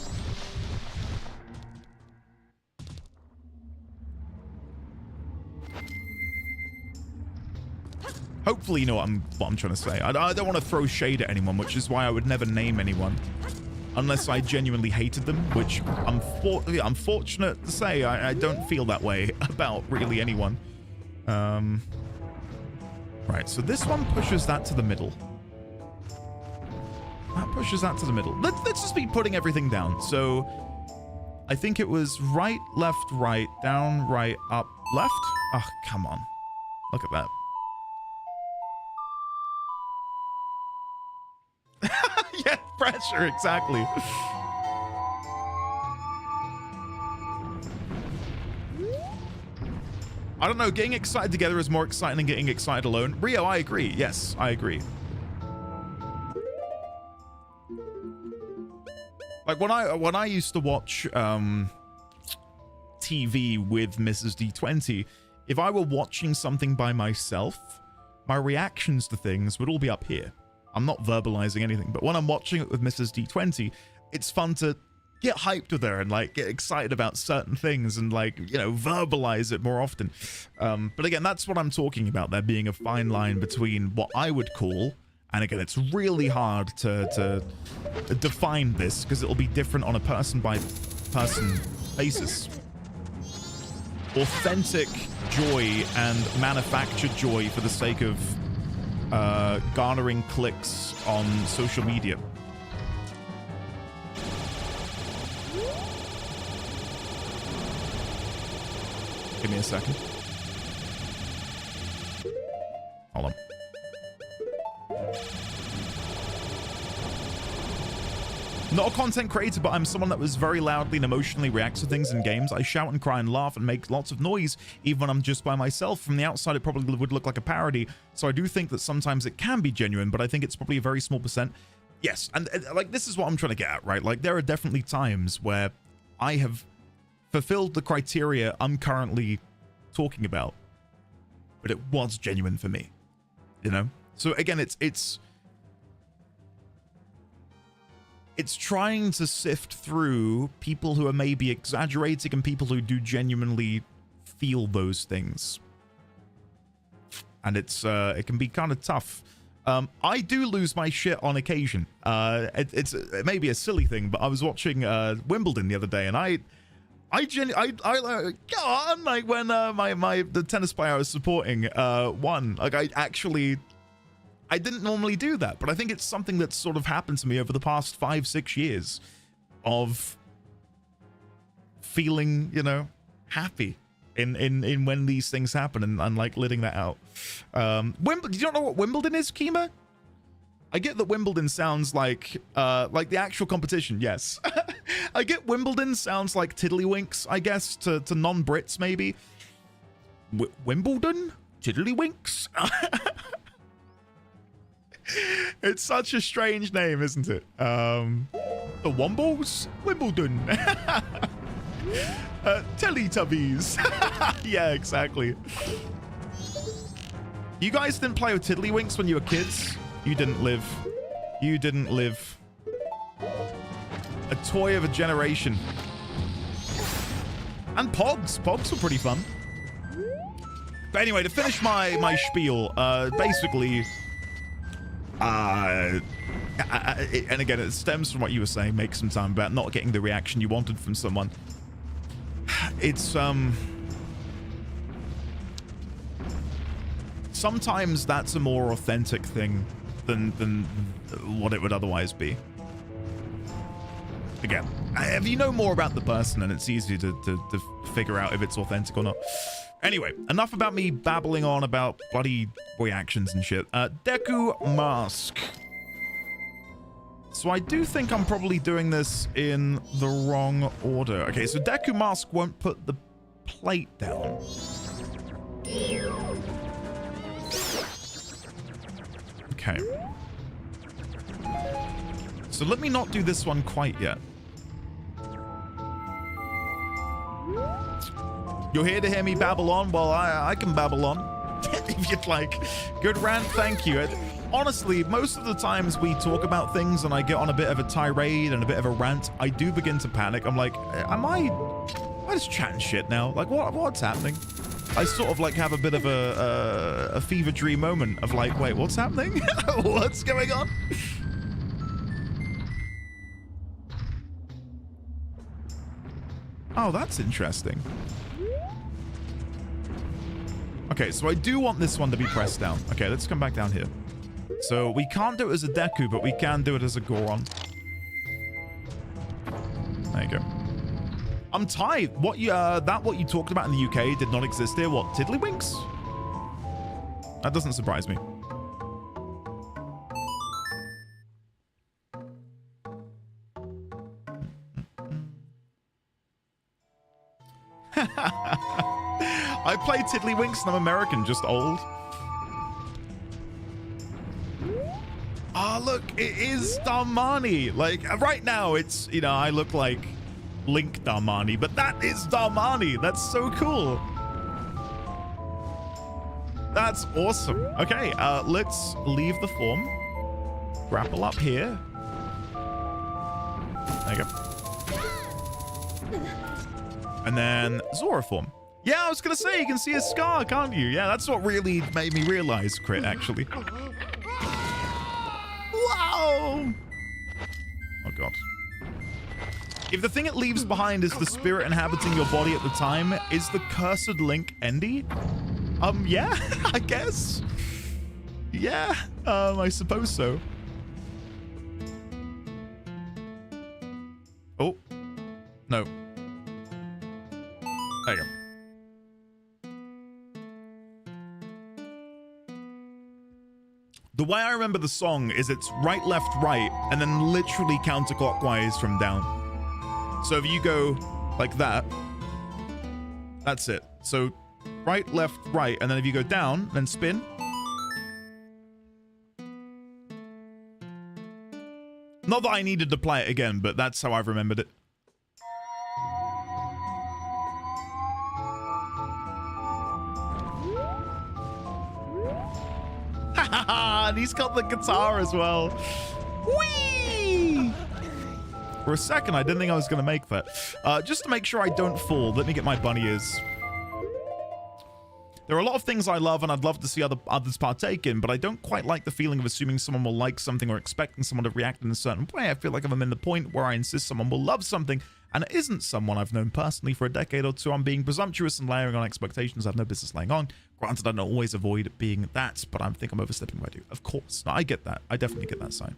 Hopefully you know what I'm trying to say. I don't want to throw shade at anyone, which is why I would never name anyone unless I genuinely hated them, which I'm fortunate to say I don't feel that way about really anyone. Right, so this one pushes that to the middle. That pushes that to the middle. Let's just be putting everything down. So I think it was right, left, right, down, right, up, left. Oh, come on. Look at that. Yeah, pressure, exactly. I don't know, getting excited together is more exciting than getting excited alone. Rio, I agree. Yes, I agree. Like when I used to watch TV with Mrs. D20, if I were watching something by myself, my reactions to things would all be up here. I'm not verbalizing anything, but when I'm watching it with Mrs. D20, it's fun to get hyped with her and like get excited about certain things and like, you know, verbalize it more often. But again, that's what I'm talking about, there being a fine line between what I would call, and again, it's really hard to define this because it'll be different on a person by person basis. Authentic joy and manufactured joy for the sake of garnering clicks on social media. Give me a second. Hold on. Not a content creator, but I'm someone that was very loudly and emotionally reacts to things in games. I shout and cry and laugh and make lots of noise, even when I'm just by myself. From the outside, it probably would look like a parody. So I do think that sometimes it can be genuine, but I think it's probably a very small percent. Yes, and like, this is what I'm trying to get at, right? Like, there are definitely times where I have fulfilled the criteria I'm currently talking about, but it was genuine for me, you know? So again, it's trying to sift through people who are maybe exaggerating and people who do genuinely feel those things. And it can be kind of tough. I do lose my shit on occasion. It may be a silly thing, but I was watching Wimbledon the other day, and I go on, like when the tennis player I was supporting won. Like I didn't normally do that, but I think it's something that's sort of happened to me over the past 5-6 years of feeling, you know, happy in when these things happen and like letting that out. You don't know what Wimbledon is, Kima? I get that Wimbledon sounds like the actual competition, yes. I get Wimbledon sounds like tiddlywinks, I guess, to non-Brits maybe. Wimbledon? Tiddlywinks? It's such a strange name, isn't it? The Wombles? Wimbledon. Teletubbies. Yeah, exactly. You guys didn't play with tiddlywinks when you were kids? You didn't live. You didn't live. A toy of a generation. And Pogs. Pogs were pretty fun. But anyway, to finish my spiel, basically, and again, it stems from what you were saying, make some time, about not getting the reaction you wanted from someone. It's sometimes that's a more authentic thing than what it would otherwise be. Again, if you know more about the person, then it's easy to figure out if it's authentic or not. Anyway, enough about me babbling on about bloody reactions and shit. Deku Mask. So I do think I'm probably doing this in the wrong order. Okay, so Deku Mask won't put the plate down. Okay. So let me not do this one quite yet. You're here to hear me babble on? Well, I can babble on if you'd like. Good rant, thank you. Honestly, most of the times we talk about things and I get on a bit of a tirade and a bit of a rant, I do begin to panic. I'm like, am I just chatting shit now? Like, what's happening? I sort of like have a bit of a fever dream moment of like, wait, what's happening? What's going on? Oh, that's interesting. Okay, so I do want this one to be pressed down. Okay, let's come back down here. So we can't do it as a Deku, but we can do it as a Goron. There you go. I'm tired. What you talked about in the UK did not exist here. What, Tiddlywinks? That doesn't surprise me. I play Tiddlywinks and I'm American, just old. Ah, look, it is Darmani. Like, right now, it's, you know, I look like Link Darmani, but that is Darmani. That's so cool. That's awesome. Okay, let's leave the form. Grapple up here. There you go. And then Zora form. Yeah, I was gonna say, you can see his scar, can't you? Yeah, that's what really made me realize Crit, actually. Wow! Oh, God. If the thing it leaves behind is the spirit inhabiting your body at the time, is the cursed Link Endy? Yeah, I guess. Yeah, I suppose so. Oh. No. There you go. The way I remember the song is it's right, left, right, and then literally counterclockwise from down. So if you go like that, that's it. So right, left, right, and then if you go down, then spin. Not that I needed to play it again, but that's how I've remembered it. And he's got the guitar as well. Whee! For a second, I didn't think I was going to make that. Just to make sure I don't fall, let me get my bunny ears. There are a lot of things I love and I'd love to see others partake in, but I don't quite like the feeling of assuming someone will like something or expecting someone to react in a certain way. I feel like if I'm in the point where I insist someone will love something and it isn't someone I've known personally for a decade or two, I'm being presumptuous and layering on expectations I have no business laying on. Granted, I don't always avoid being that, but I think I'm overstepping what I do. Of course. No, I get that. I definitely get that sign.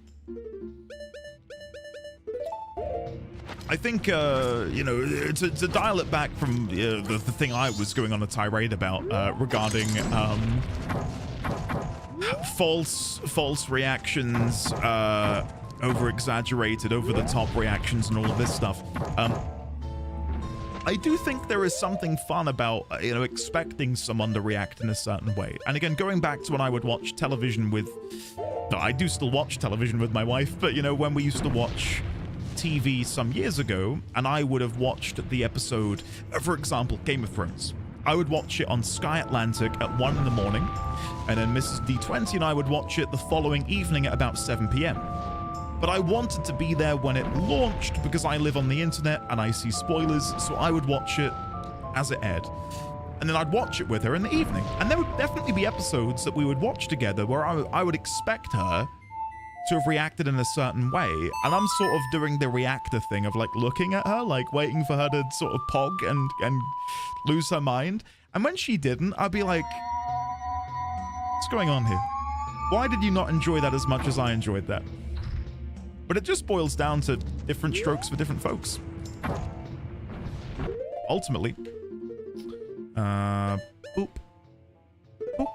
I think, you know, to dial it back from the thing I was going on a tirade about regarding false reactions, over-exaggerated, over-the-top reactions and all of this stuff. I do think there is something fun about, you know, expecting someone to react in a certain way. And again, going back to when I would watch television with... No, I do still watch television with my wife, but, you know, when we used to watch TV some years ago, and I would have watched the episode, for example, Game of Thrones. I would watch it on Sky Atlantic at 1 in the morning, and then Mrs. D20 and I would watch it the following evening at about 7 p.m. But I wanted to be there when it launched because I live on the internet and I see spoilers, so I would watch it as it aired. And then I'd watch it with her in the evening. And there would definitely be episodes that we would watch together where I would expect her to have reacted in a certain way, and I'm sort of doing the reactor thing of like looking at her, like waiting for her to sort of pog and lose her mind. And when she didn't, I'd be like, what's going on here? Why did you not enjoy that as much as I enjoyed that? But it just boils down to different strokes for different folks. Ultimately. Boop. Boop.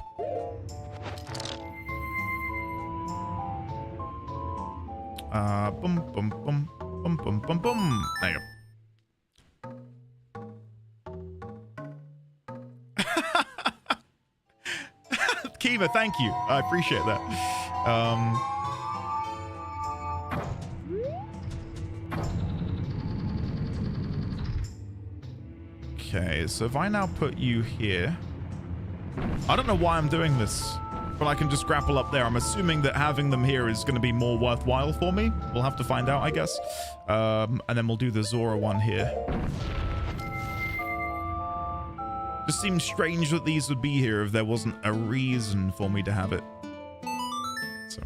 Boom, boom, boom, boom, boom, boom, boom. There you go. Kiva, thank you. I appreciate that. Okay, so if I now put you here... I don't know why I'm doing this, but I can just grapple up there. I'm assuming that having them here is going to be more worthwhile for me. We'll have to find out, I guess. And then we'll do the Zora one here. Just seems strange that these would be here if there wasn't a reason for me to have it. So.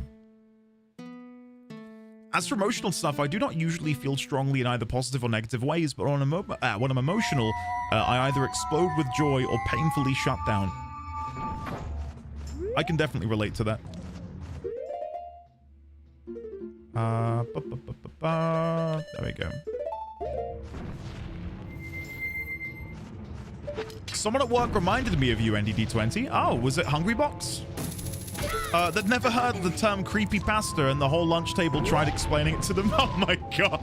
As for emotional stuff, I do not usually feel strongly in either positive or negative ways, but when I'm emotional, I either explode with joy or painfully shut down. I can definitely relate to that. There we go. Someone at work reminded me of you, NDD20. Oh, was it Hungrybox? They'd never heard the term creepypasta, and the whole lunch table tried explaining it to them. Oh my god.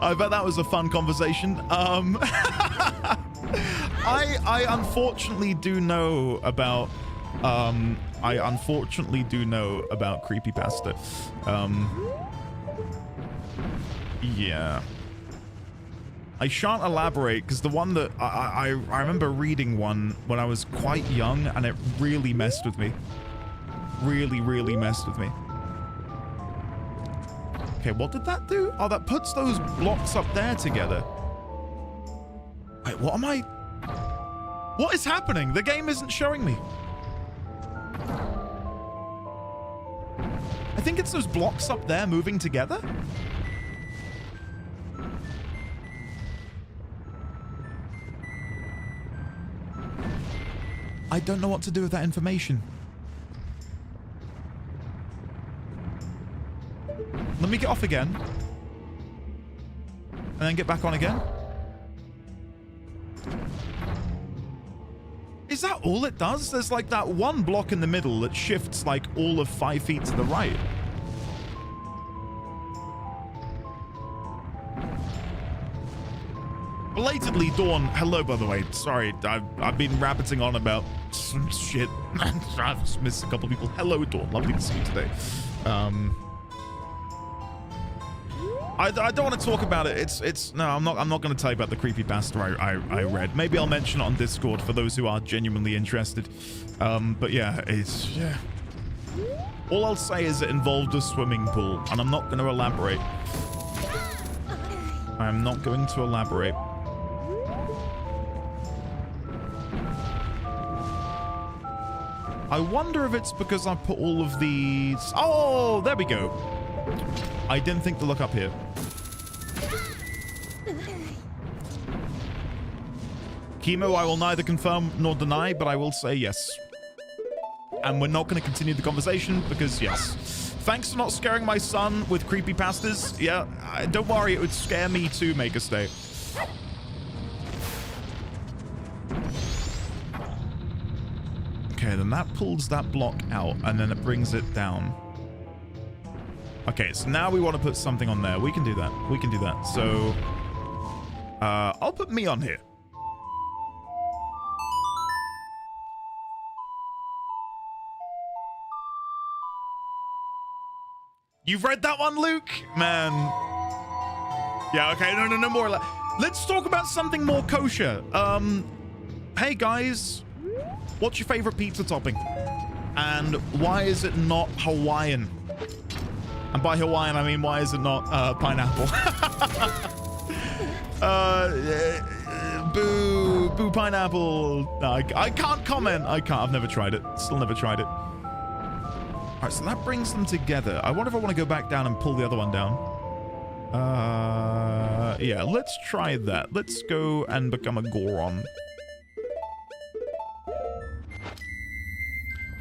I bet that was a fun conversation. I unfortunately do know about creepypasta. Yeah. I shan't elaborate because the one that I remember reading one when I was quite young, and it really messed with me. Really messed with me. Okay, what did that do? Oh, that puts those blocks up there together. Wait, what am I... What is happening? The game isn't showing me. I think it's those blocks up there moving together. I don't know what to do with that information. Let me get off again. And then get back on again. Is that all it does? There's like that one block in the middle that shifts like all of 5 feet to the right. Belatedly, Dawn, hello, by the way. Sorry, I've been rabbiting on about some shit. I've missed a couple of people. Hello, Dawn. Lovely to see you today. I don't want to talk about it. No, I'm not going to tell you about the creepypasta I read. Maybe I'll mention it on Discord for those who are genuinely interested. But yeah, yeah. All I'll say is it involved a swimming pool, and I'm not going to elaborate. I'm not going to elaborate. I wonder if it's because I put all of these... Oh, there we go. I didn't think to look up here. Chemo, I will neither confirm nor deny, but I will say yes. And we're not going to continue the conversation because yes. Thanks for not scaring my son with creepypastas. Yeah, don't worry, it would scare me too, Make a Stay. Okay, then that pulls that block out, and then it brings it down. Okay, so now we want to put something on there. We can do that. We can do that. So, I'll put me on here. You've read that one, Luke? Man. Yeah, okay, no more. Let's talk about something more kosher. Hey, guys. What's your favorite pizza topping? And why is it not Hawaiian? And by Hawaiian, I mean, why is it not pineapple? Boo pineapple. No, I can't comment. I can't. I've never tried it. Still never tried it. All right, so that brings them together. I wonder if I want to go back down and pull the other one down. Yeah, let's try that. Let's go and become a Goron.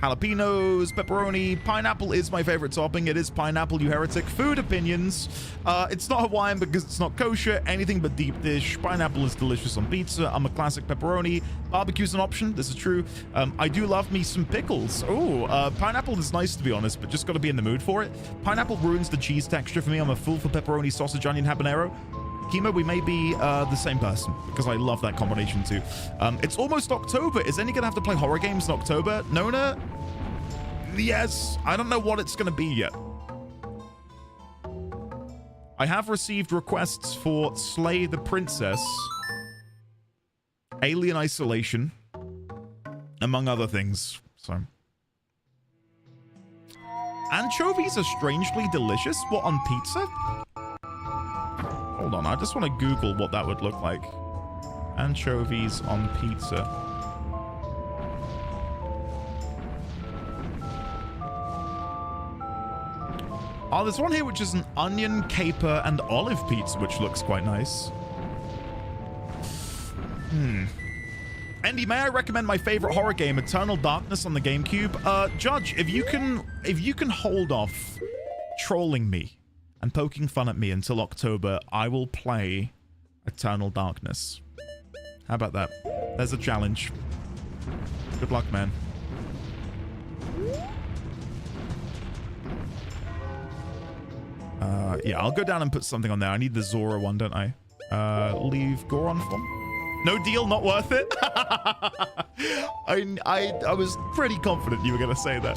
Jalapenos, pepperoni, pineapple is my favorite topping. It is pineapple, you heretic. Food opinions. It's not Hawaiian because it's not kosher. Anything but deep dish. Pineapple is delicious on pizza. I'm a classic pepperoni. Barbecue's an option. This is true. I do love me some pickles. Oh, pineapple is nice to be honest, but just got to be in the mood for it. Pineapple ruins the cheese texture for me. I'm a fool for pepperoni, sausage, onion, habanero. Kima, we may be the same person because I love that combination too. It's almost October. Is any gonna have to play horror games in October? Nona? Yes. I don't know what it's gonna be yet. I have received requests for Slay the Princess, Alien Isolation, among other things. So, anchovies are strangely delicious. What, on pizza? Hold on, I just want to Google what that would look like. Anchovies on pizza. Oh, there's one here which is an onion, caper, and olive pizza, which looks quite nice. Andy, may I recommend my favorite horror game, Eternal Darkness on the GameCube? Judge, if you can hold off trolling me and poking fun at me until October, I will play Eternal Darkness. How about that? There's a challenge. Good luck, man. Yeah, I'll go down and put something on there. I need the Zora one, don't I? Leave Goron form. No deal, not worth it. I was pretty confident you were going to say that.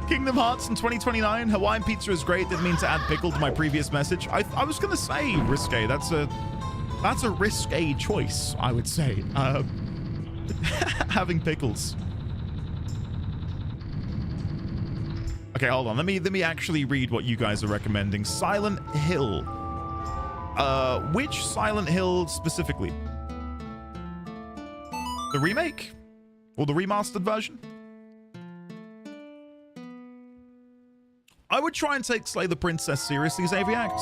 Kingdom Hearts in 2029. Hawaiian pizza is great. Didn't mean to add pickle to my previous message. I was gonna say risque. That's a risque choice, I would say. Having pickles. Okay, hold on. Let me actually read what you guys are recommending. Silent Hill. Which Silent Hill specifically? The remake? Or the remastered version? I would try and take Slay the Princess seriously, Xaviax.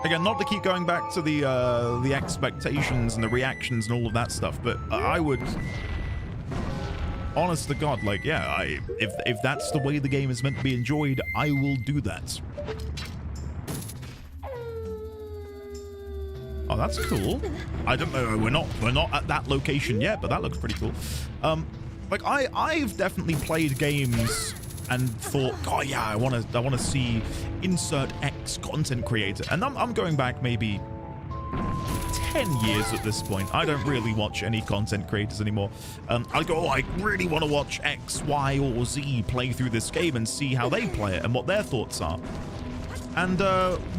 Again, not to keep going back to the expectations and the reactions and all of that stuff, but I would, honest to God, like, yeah, if that's the way the game is meant to be enjoyed, I will do that. Oh, that's cool. I don't know. We're not at that location yet, but that looks pretty cool. Like I've definitely played games and thought, oh yeah, I want to see insert X content creator, and I'm going back maybe 10 years at this point. I don't really watch any content creators anymore. I go, oh, I really want to watch X, Y, or Z play through this game and see how they play it and what their thoughts are. And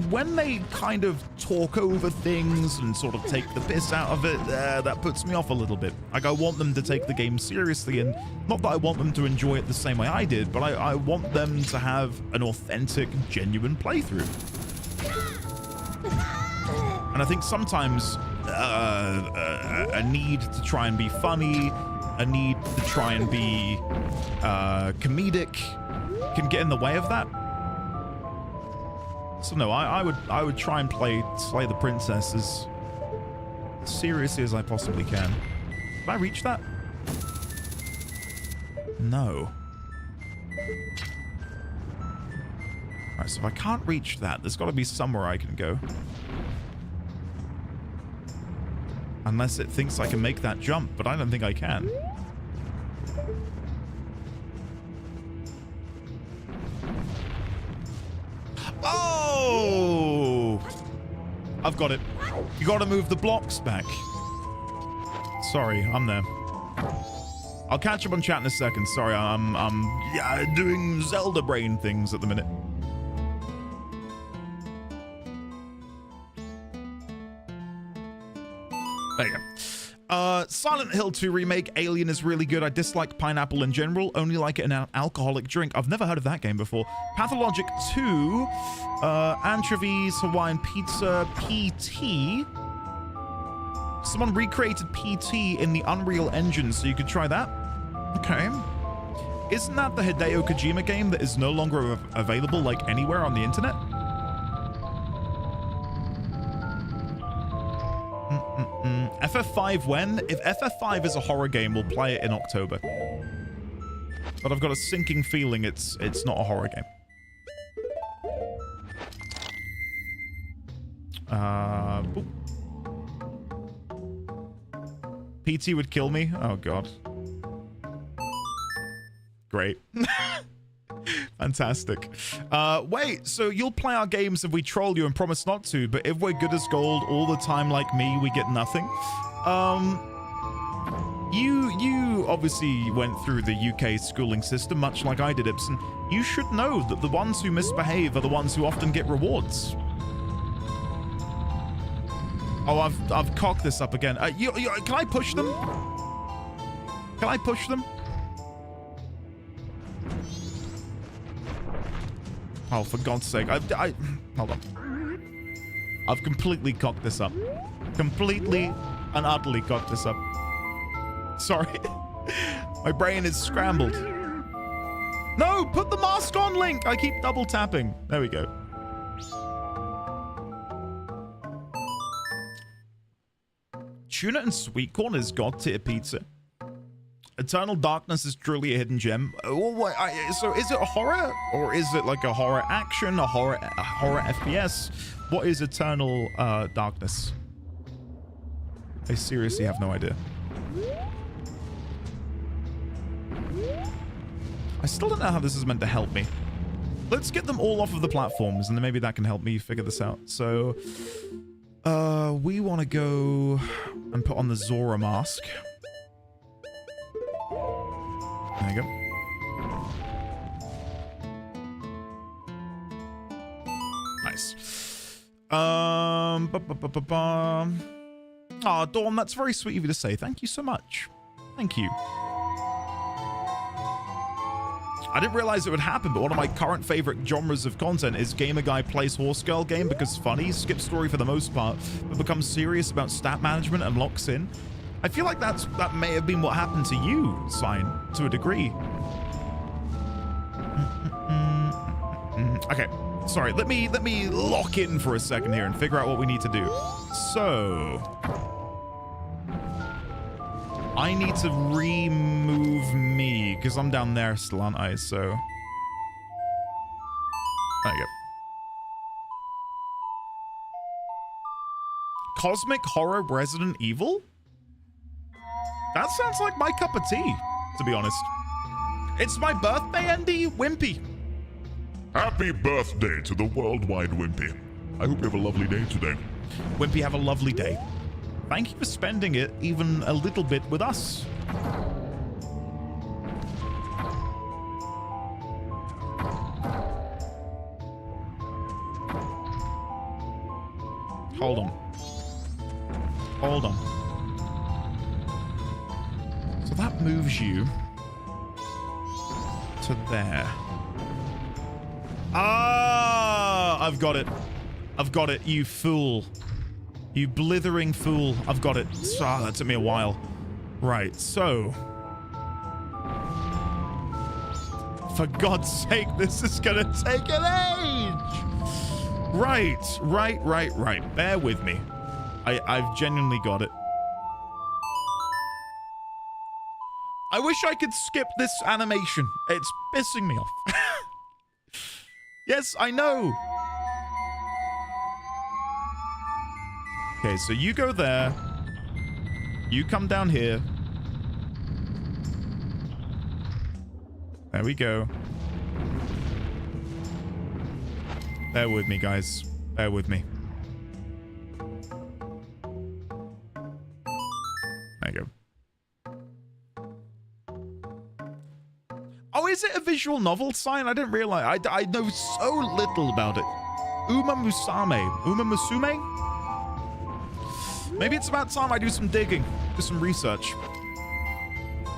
when they kind of talk over things and sort of take the piss out of it, that puts me off a little bit. Like, I want them to take the game seriously, and not that I want them to enjoy it the same way I did, but I want them to have an authentic, genuine playthrough. And I think sometimes a need to try and be funny, a need to try and be comedic can get in the way of that. So no, I would try and play Slay the Princess as seriously as I possibly can. Did I reach that? No. Alright, so if I can't reach that, there's got to be somewhere I can go. Unless it thinks I can make that jump, but I don't think I can. Oh! I've got it. You got to move the blocks back. Sorry, I'm there. I'll catch up on chat in a second. Sorry, I'm doing Zelda brain things at the minute. There you go. Silent Hill 2 remake, Alien is really good. I dislike pineapple in general, only like it in an alcoholic drink. I've never heard of that game before. Pathologic 2, anchovies, Hawaiian pizza, PT. Someone recreated PT in the Unreal Engine, so you could try that. Okay. Isn't that the Hideo Kojima game that is no longer available, like, anywhere on the internet? FF5 when? If FF5 is a horror game, we'll play it in October. But I've got a sinking feeling it's not a horror game. Boop. PT would kill me? Oh, God. Great. Fantastic. Wait, so you'll play our games if we troll you and promise not to, but if we're good as gold all the time like me, we get nothing? You obviously went through the UK schooling system, much like I did, Ibsen. You should know that the ones who misbehave are the ones who often get rewards. Oh, I've cocked this up again. Can I push them? Can I push them? Oh, for God's sake. Hold on. I've completely cocked this up. Completely and utterly cocked this up. Sorry. My brain is scrambled. No, put the mask on, Link. I keep double tapping. There we go. Tuna and sweet corn is god tier pizza. Eternal Darkness is truly a hidden gem. So is it a horror, or is it like a horror action, a horror FPS? What is Eternal Darkness? I seriously have no idea. I still don't know how this is meant to help me. Let's get them all off of the platforms, and then maybe that can help me figure this out. So, we want to go and put on the Zora mask. There you go. Nice. Aw, Dawn, that's very sweet of you to say. Thank you so much. Thank you. I didn't realize it would happen, but one of my current favorite genres of content is Gamer Guy Plays Horse Girl game because funny, skip story for the most part, but becomes serious about stat management and locks in. I feel like that may have been what happened to you, Sign, to a degree. Okay, sorry, let me lock in for a second here and figure out what we need to do. So, I need to remove me because I'm down there still, aren't I? So, there you go. Cosmic Horror Resident Evil? That sounds like my cup of tea, to be honest. It's my birthday, Andy. Wimpy. Happy birthday to the worldwide Wimpy. I hope you have a lovely day today. Wimpy, have a lovely day. Thank you for spending it even a little bit with us. Hold on. Hold on. So that moves you to there. Ah, I've got it. I've got it, you fool. You blithering fool. I've got it. Ah, that took me a while. Right, so. For God's sake, this is gonna take an age. Right. Bear with me. I've genuinely got it. I wish I could skip this animation. It's pissing me off. Yes, I know. Okay, so you go there. You come down here. There we go. Bear with me, guys. Bear with me. There you go. Oh, is it a visual novel, Sign? I didn't realize. I know so little about it. Uma Musume? Maybe it's about time I do some digging, do some research.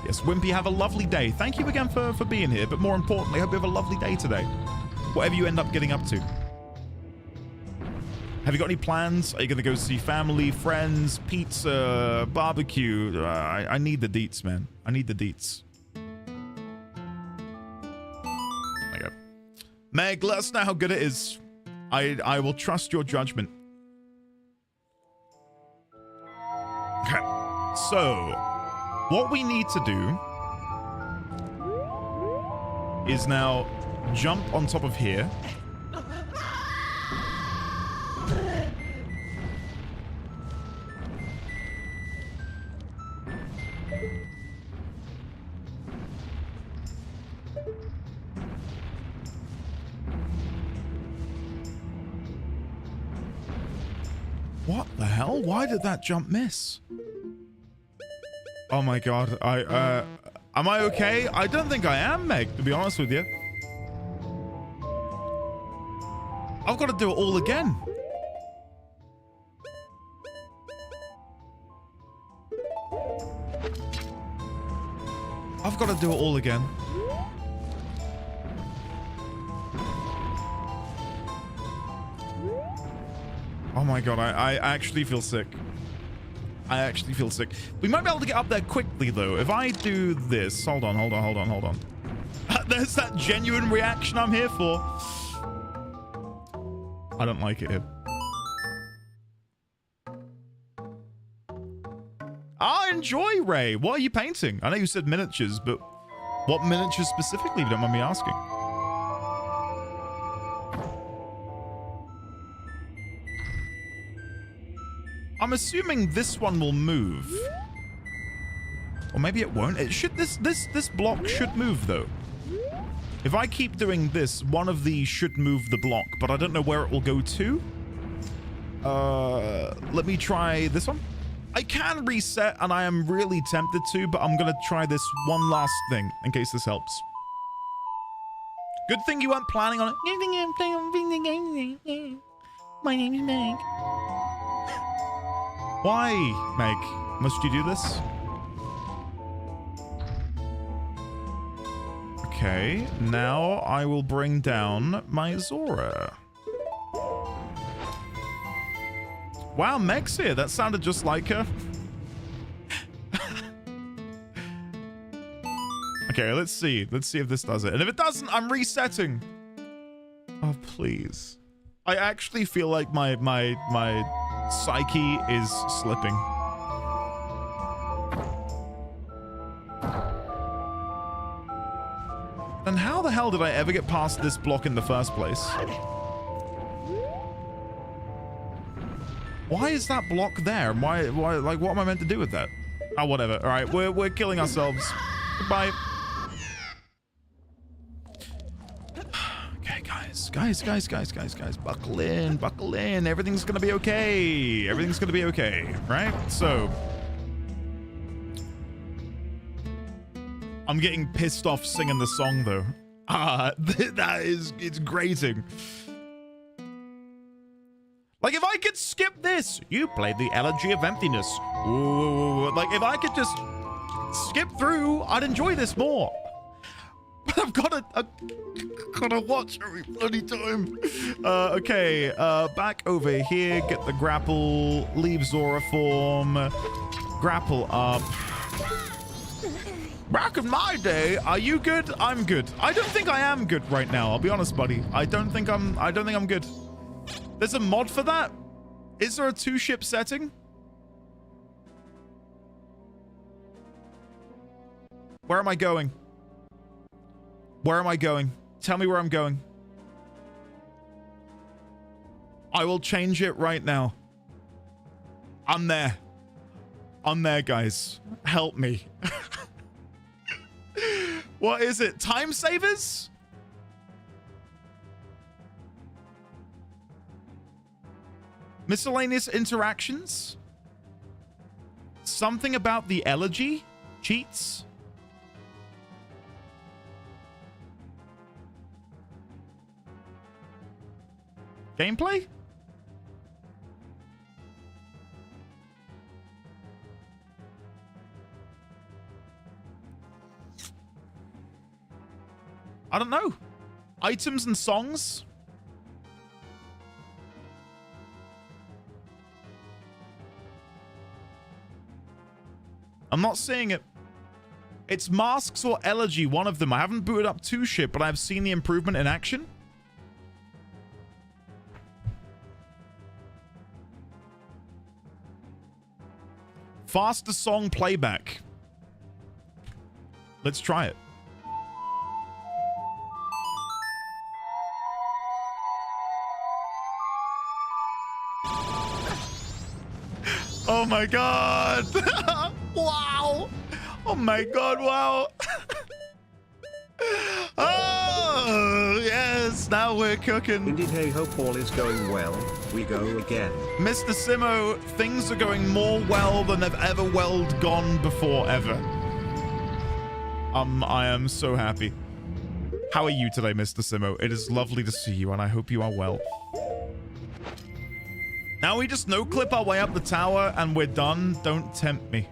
Yes, Wimpy, have a lovely day. Thank you again for being here, but more importantly, I hope you have a lovely day today. Whatever you end up getting up to. Have you got any plans? Are you going to go see family, friends, pizza, barbecue? I need the deets, man. I need the deets. Meg, let us know how good it is. I will trust your judgment. Okay. So, what we need to do is now jump on top of here. What the hell? Why did that jump miss? Oh my god. Am I okay? I don't think I am, Meg, to be honest with you. I've got to do it all again. I've got to do it all again. Oh my god, I actually feel sick. I actually feel sick. We might be able to get up there quickly, though. If I do this... Hold on. There's that genuine reaction I'm here for. I don't like it here. I enjoy, Ray. What are you painting? I know you said miniatures, but what miniatures specifically, if you don't mind me asking? I'm assuming this one will move. Or maybe it won't. It should. This block should move, though. If I keep doing this, one of these should move the block, but I don't know where it will go to. Let me try this one. I can reset, and I am really tempted to, but I'm gonna try this one last thing in case this helps. Good thing you weren't planning on it. My name is Meg. Why, Meg? Must you do this? Okay, now I will bring down Majora. Wow, Meg's here. That sounded just like her. Okay, let's see. Let's see if this does it. And if it doesn't, I'm resetting. Oh, please. I actually feel like my psyche is slipping. And how the hell did I ever get past this block in the first place? Why is that block there? Why, like, what am I meant to do with that? Oh, whatever. All right, we're killing ourselves. Goodbye. Okay, guys. Buckle in. Everything's gonna be okay. Everything's gonna be okay, right? So, I'm getting pissed off singing the song, though. It's grating. Like, if I could skip this, you played the Elegy of Emptiness. Ooh, like, if I could just skip through, I'd enjoy this more. But I've gotta watch every bloody time. Okay, back over here, get the grapple, leave Zora form, grapple up. Back in my day, are you good? I'm good. I don't think I am good right now. I'll be honest, buddy. I don't think I'm good. There's a mod for that? Is there a 2-ship setting? Where am I going? Where am I going? Tell me where I'm going. I will change it right now. I'm there. I'm there, guys. Help me. What is it? Time savers? Miscellaneous interactions? Something about the elegy? Cheats? Gameplay? I don't know. Items and songs? I'm not seeing it. It's masks or elegy, one of them. I haven't booted up 2-ship, but I've seen the improvement in action. Faster song playback. Let's try it. Oh my god. Wow. Oh my god, wow. Oh, yes, now we're cooking. Indeed, hey, hope all is going well. We go again. Mr. Simo, things are going more well than they've ever welled gone before, ever. I am so happy. How are you today, Mr. Simo? It is lovely to see you, and I hope you are well. Now we just no-clip our way up the tower, and we're done. Don't tempt me.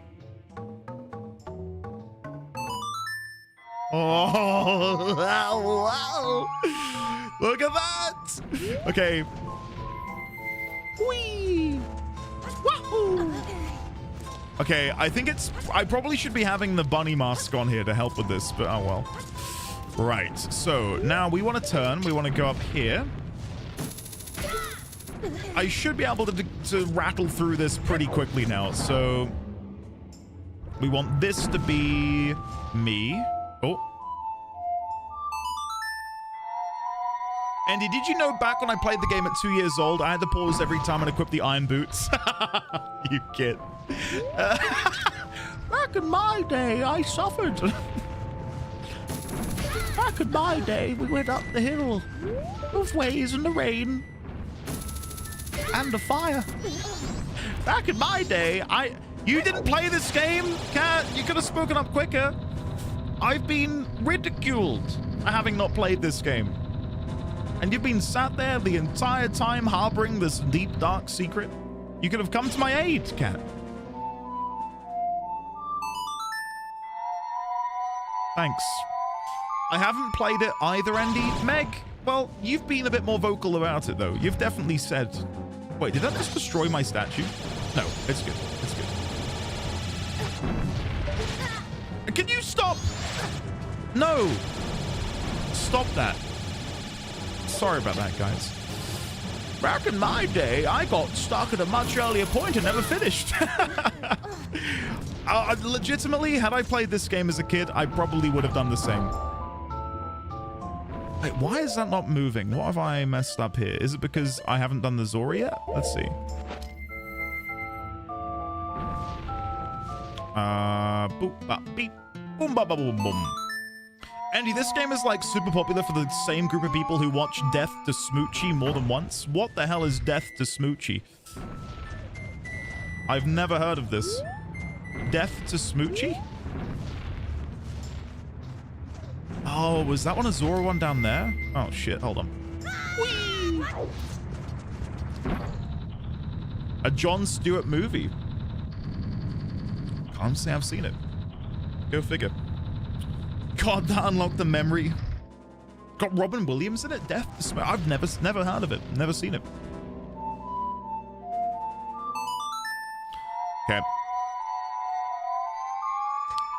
Oh, wow. Look at that. Okay. Whee. Wahoo. Okay, I think I probably should be having the bunny mask on here to help with this, but oh well. Right, so now we want to turn. We want to go up here. I should be able to rattle through this pretty quickly now. So we want this to be me. Oh. Andy, did you know back when I played the game at 2 years old, I had to pause every time and equip the iron boots? You kid. Back in my day, I suffered. Back in my day, we went up the hill both ways in the rain and the fire. Back in my day, you didn't play this game, Cat. You could have spoken up quicker. I've been ridiculed for having not played this game. And you've been sat there the entire time harboring this deep, dark secret. You could have come to my aid, Cat. Thanks. I haven't played it either, Andy. Meg, well, you've been a bit more vocal about it, though. You've definitely said... Wait, did that just destroy my statue? No, it's good. It's good. Can you stop? No. Stop that. Sorry about that, guys. Back in my day, I got stuck at a much earlier point and never finished. Legitimately, had I played this game as a kid, I probably would have done the same. Wait, why is that not moving? What have I messed up here? Is it because I haven't done the Zora yet? Let's see. Boop, bop, beep. Boom, ba, ba, boom, boom. Andy, this game is like super popular for the same group of people who watch Death to Smoochie more than once. What the hell is Death to Smoochie? I've never heard of this. Death to Smoochie? Oh, was that one a Zora one down there? Oh shit, hold on. Whee! A Jon Stewart movie. Can't say I've seen it. Go figure. God, that unlocked the memory. Got Robin Williams in it? Death to Smoochie. I've never heard of it. Never seen it. Okay.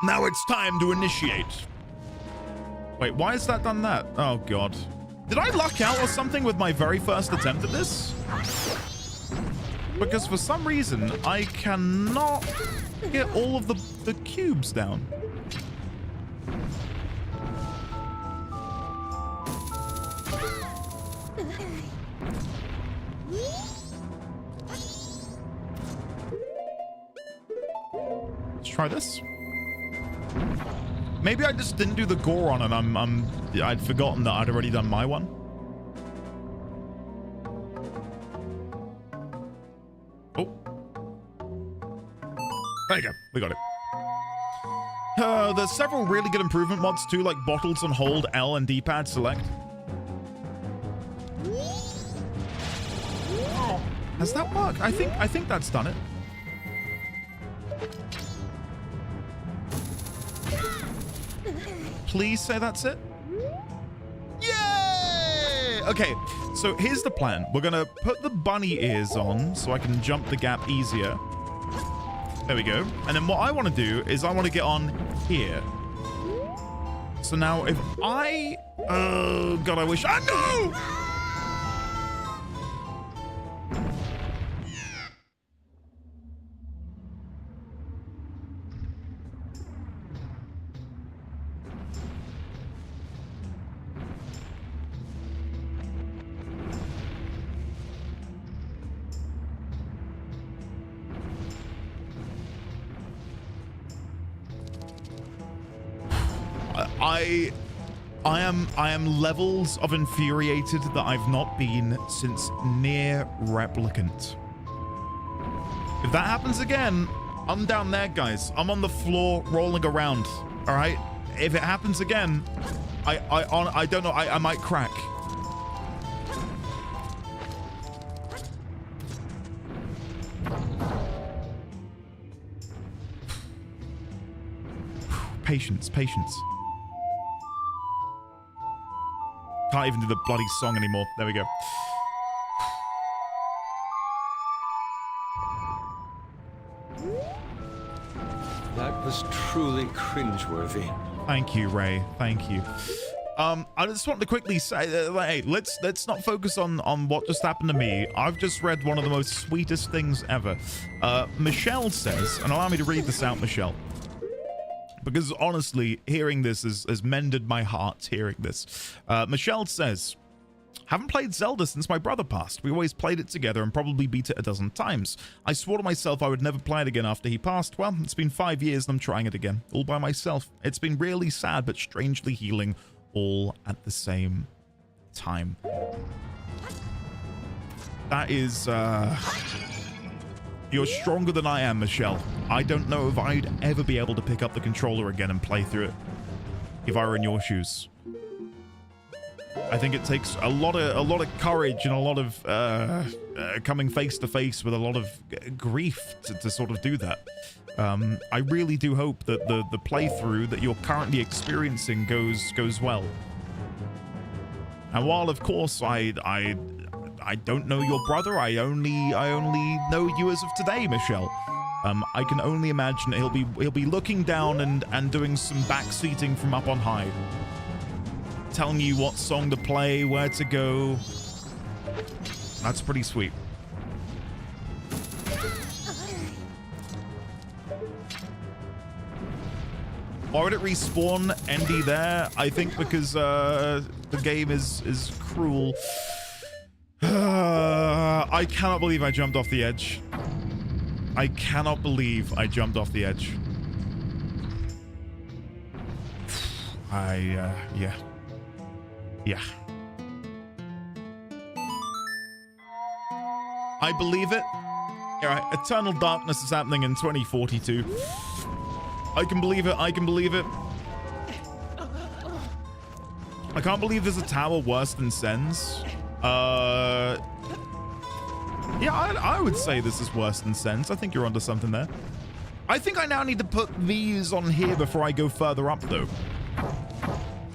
Now it's time to initiate. Wait, why has that done that? Oh, God. Did I luck out or something with my very first attempt at this? Because for some reason, I cannot get all of the cubes down. Let's try this. Maybe I just didn't do the Goron and I'd forgotten that I'd already done my one. Oh. There you go. We got it. There's several really good improvement mods too, like bottles on hold, L and D-pad select. Has that worked? I think that's done it. Please say that's it. Yay! Okay, so here's the plan. We're gonna put the bunny ears on so I can jump the gap easier. There we go. And then what I want to do is I want to get on here. So now if I... Oh, God, I wish... no! I am levels of infuriated that I've not been since Near Replicant. If that happens again, I'm down there, guys. I'm on the floor rolling around. All right. If it happens again, I don't know. I might crack. Patience, patience. Can't even do the bloody song anymore. There we go. That was truly cringeworthy. Thank you, Ray. Thank you. I just want to quickly say, hey, let's not focus on what just happened to me. I've just read one of the most sweetest things ever. Michelle says, and allow me to read this out, Michelle, because honestly, hearing this has mended my heart. Hearing this, Michelle says, haven't played Zelda since my brother passed. We always played it together and probably beat it a dozen times. I swore to myself I would never play it again after he passed. Well, it's been 5 years and I'm trying it again, all by myself. It's been really sad, but strangely healing all at the same time. That is, you're stronger than I am, Michelle. I don't know if I'd ever be able to pick up the controller again and play through it if I were in your shoes. I think it takes a lot of courage and a lot of coming face to face with a lot of grief to sort of do that. I really do hope that the playthrough that you're currently experiencing goes well. And while of course I don't know your brother, I only know you as of today, Michelle. I can only imagine he'll be looking down and doing some backseating from up on high, telling you what song to play, where to go. That's pretty sweet. Why would it respawn Endy there? I think because the game is cruel. I cannot believe I jumped off the edge. I cannot believe I jumped off the edge. Yeah. Yeah. I believe it. All right, Eternal Darkness is happening in 2042. I can believe it. I can believe it. I can't believe there's a tower worse than Sen's. Yeah, I would say this is worse than Sen's. I think you're onto something there. I think I now need to put these on here before I go further up, though.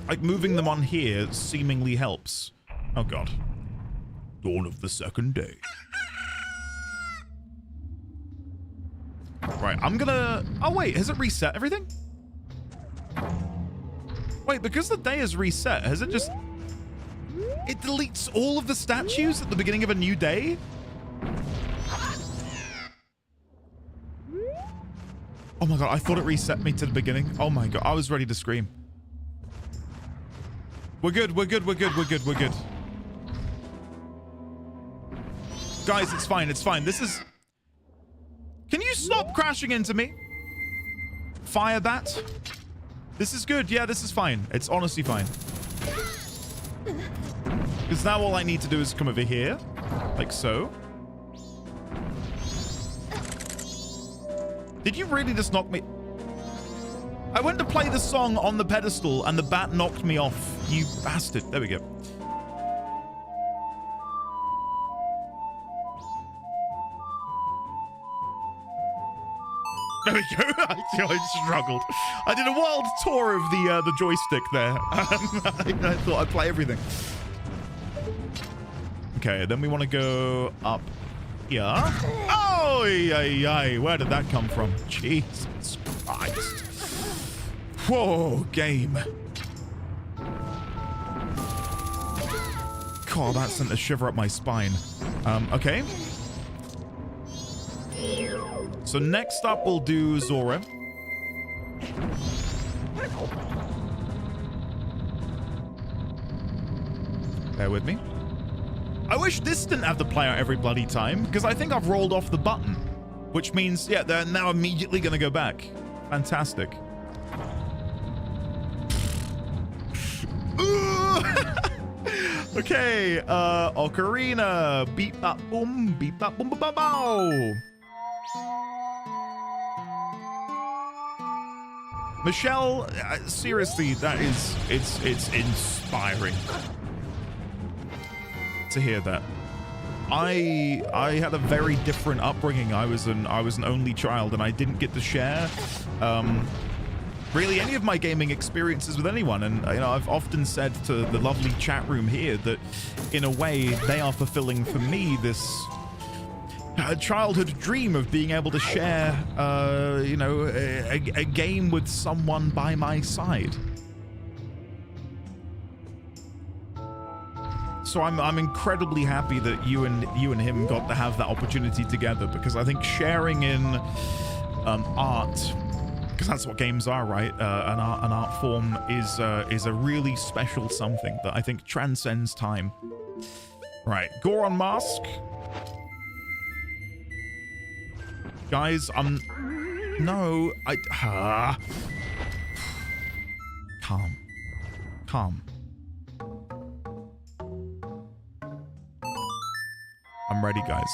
Like, moving them on here seemingly helps. Oh, God. Dawn of the second day. Right, I'm gonna... Oh, wait, has it reset everything? Wait, because the day is reset, has it just... It deletes all of the statues at the beginning of a new day? Oh my God, I thought it reset me to the beginning. Oh my God, I was ready to scream. We're good, we're good, we're good, we're good, we're good. Guys, it's fine, it's fine. This is... Can you stop crashing into me? Fire that. This is good. Yeah, this is fine. It's honestly fine. Because now all I need to do is come over here. Like so. Did you really just knock me? I went to play the song on the pedestal and the bat knocked me off. You bastard. There we go. There we go. I struggled. I did a world tour of the joystick there. I thought I'd play everything. Okay, then we want to go up here. Oh, yeah. Where did that come from? Jesus Christ. Whoa, game. God, that sent a shiver up my spine. Okay. So next up, we'll do Zora. Bear with me. I wish this didn't have to play out every bloody time, because I think I've rolled off the button, which means, yeah, they're now immediately going to go back. Fantastic. Okay, Ocarina. Beep bop boom, beep bop boom ba bow. Michelle, seriously, it's inspiring to hear that. I had a very different upbringing. I was an only child, and I didn't get to share really any of my gaming experiences with anyone. And you know, I've often said to the lovely chat room here that in a way they are fulfilling for me this childhood dream of being able to share you know, a game with someone by my side. So I'm incredibly happy that you and him got to have that opportunity together, because I think sharing in art, because that's what games are, right? An art form is a really special something that I think transcends time. Right, Goron Mask. Guys, no, calm. I'm ready, guys.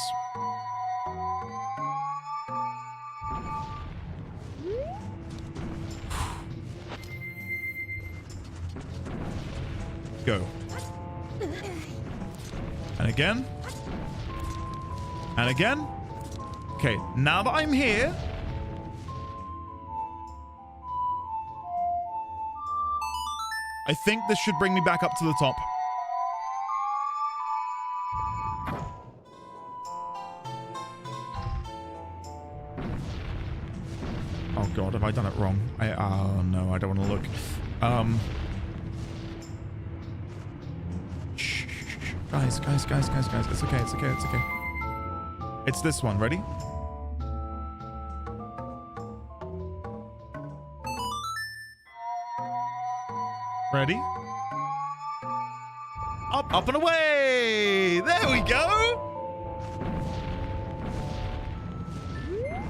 Go. And again. And again. Okay, now that I'm here, I think this should bring me back up to the top. Oh God, have I done it wrong? Oh no, I don't want to look. Shh. Guys. It's okay. It's this one. Ready? Ready? Up and away! There we go!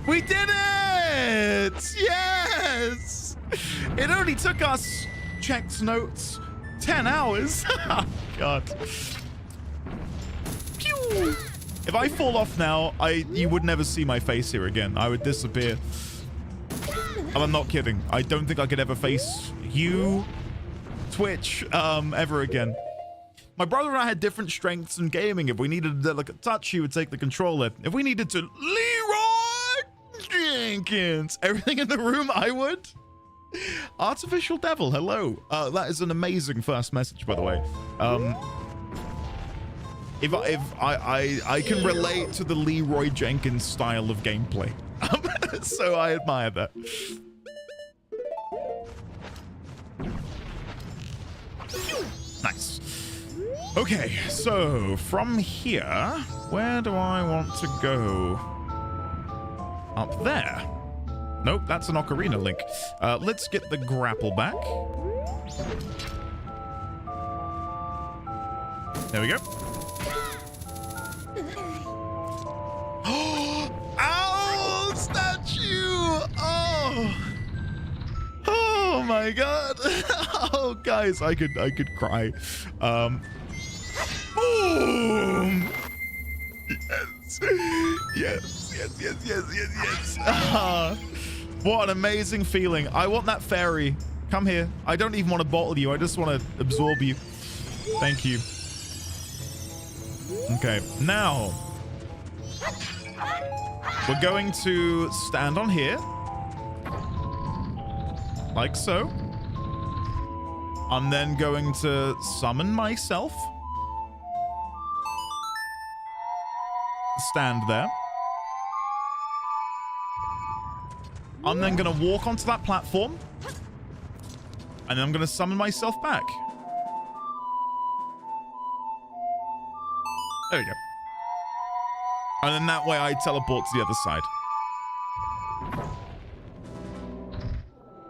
We did it! Yes! It only took us, checked notes, 10 hours. Oh, God. Pew! If I fall off now, you would never see my face here again. I would disappear. And I'm not kidding. I don't think I could ever face you, Twitch, ever again. My brother and I had different strengths in gaming. If we needed a delicate touch, he would take the controller. If we needed to Leroy Jenkins everything in the room, I would. Artificial Devil, hello. That is an amazing first message, by the way. If I can relate to the Leroy Jenkins style of gameplay. So I admire that. Nice. Okay, so from here, where do I want to go? Up there. Nope, that's an Ocarina Link. Let's get the grapple back. There we go. Ow! Statue! Oh! Oh my God! Oh, guys, I could cry. Boom! Yes. What an amazing feeling. I want that fairy. Come here. I don't even want to bottle you. I just want to absorb you. Thank you. Okay, now we're going to stand on here. Like so. I'm then going to summon myself. Stand there. I'm then going to walk onto that platform. And then I'm going to summon myself back. There we go. And then that way I teleport to the other side.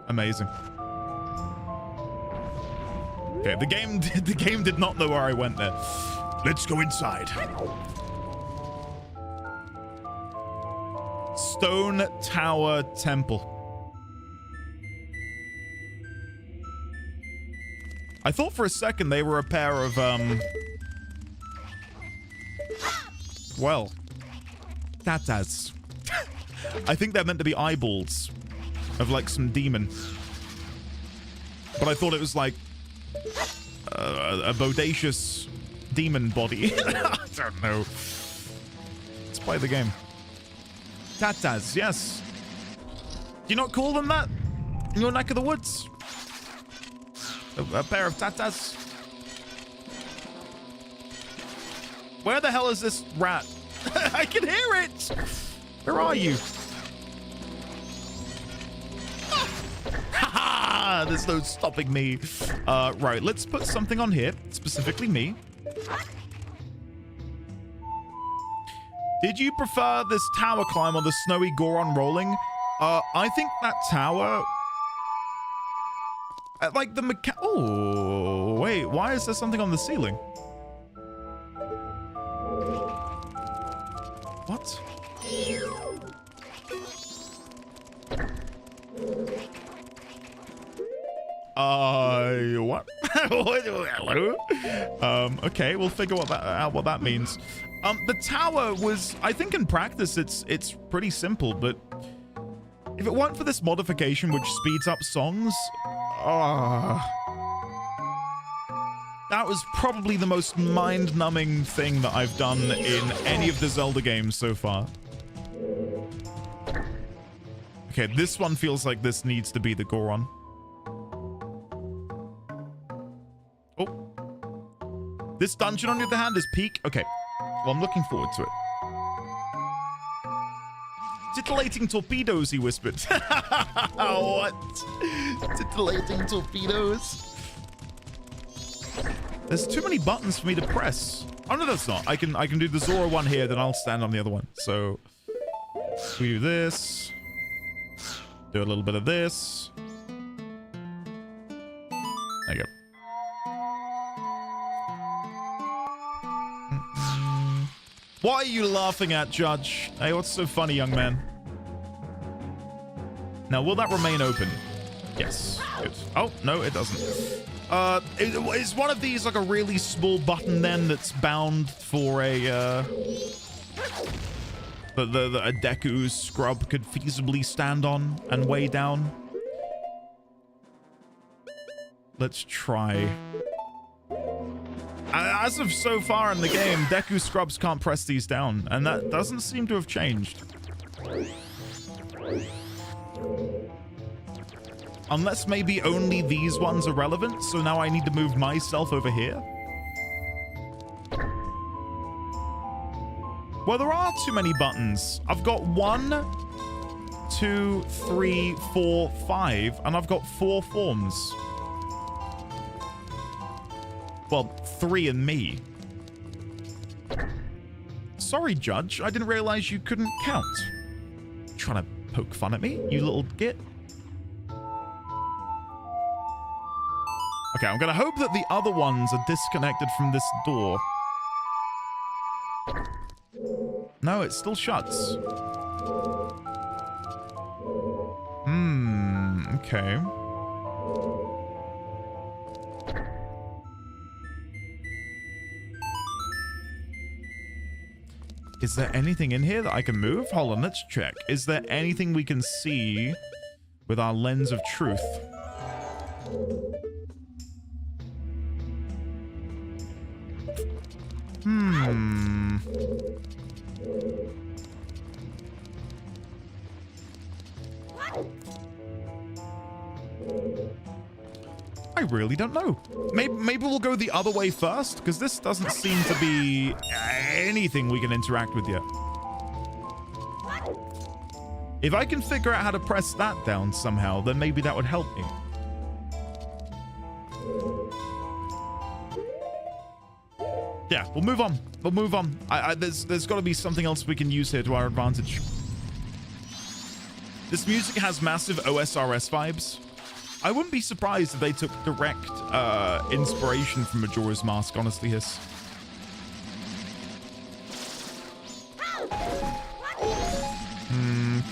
Amazing. Okay, the game did not know where I went there. Let's go inside. Stone Tower Temple. I thought for a second they were a pair of, well, tatas. I think they're meant to be eyeballs of, like, some demon. But I thought it was, like, a bodacious demon body. I don't know. Let's play the game. Tatas, yes. Do you not call them that in your neck of the woods? A pair of tatas? Where the hell is this rat? I can hear it! Where are you? Haha! There's no stopping me. Right, let's put something on here. Specifically me. Did you prefer this tower climb or the snowy Goron rolling? I think that tower... like the oh, wait. Why is there something on the ceiling? What? What? Hello? Okay, we'll figure out what that means. The tower was, I think in practice, it's pretty simple, but if it weren't for this modification which speeds up songs, that was probably the most mind-numbing thing that I've done in any of the Zelda games so far. Okay, this one feels like this needs to be the Goron. Oh. This dungeon, on the other hand, is peak. Okay. Well, I'm looking forward to it. Titillating torpedoes, he whispered. What? Titillating torpedoes? There's too many buttons for me to press. Oh, no, that's not. I can do the Zora one here, then I'll stand on the other one. So, we do this. Do a little bit of this. There you go. What are you laughing at, Judge? Hey, what's so funny, young man? Now, will that remain open? Yes. Good. Oh, no, it doesn't. Is one of these like a really small button then that's bound for a, that a Deku's scrub could feasibly stand on and weigh down? Let's try. As of so far in the game, Deku scrubs can't press these down, and that doesn't seem to have changed. Unless maybe only these ones are relevant, so now I need to move myself over here. Well, there are too many buttons. I've got 1, 2, 3, 4, 5, and I've got 4 forms. Well, 3 in me. Sorry, Judge. I didn't realize you couldn't count. Trying to poke fun at me, you little git. Okay, I'm gonna hope that the other ones are disconnected from this door. No, it still shuts. Okay. Is there anything in here that I can move? Hold on, let's check. Is there anything we can see with our lens of truth? I really don't know. Maybe we'll go the other way first, because this doesn't seem to be anything we can interact with yet. If I can figure out how to press that down somehow, then maybe that would help me. Yeah, we'll move on. We'll move on. There's got to be something else we can use here to our advantage. This music has massive OSRS vibes. I wouldn't be surprised if they took direct inspiration from Majora's Mask, honestly, Hiss.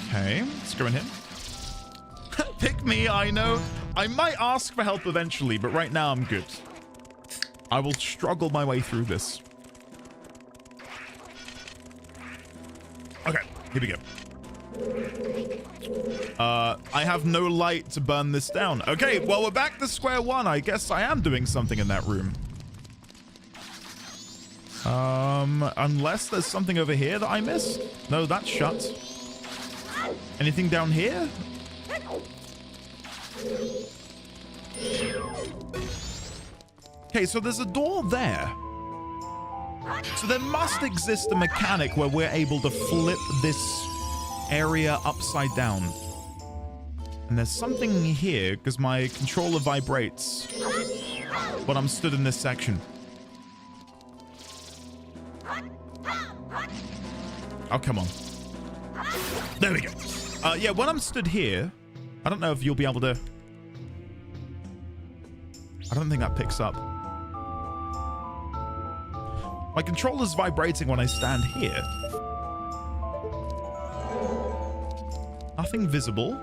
Okay, let's go in here. Pick me, I know. I might ask for help eventually, but right now I'm good. I will struggle my way through this. Okay, here we go. I have no light to burn this down. Okay, well, we're back to square one. I guess I am doing something in that room. Unless there's something over here that I missed. No, that's shut. Anything down here? Okay, so there's a door there. So there must exist a mechanic where we're able to flip this area upside down. And there's something here because my controller vibrates when I'm stood in this section. Oh, come on. There we go. Yeah, when I'm stood here, I don't know if you'll be able to... I don't think that picks up. My controller's vibrating when I stand here. Nothing visible.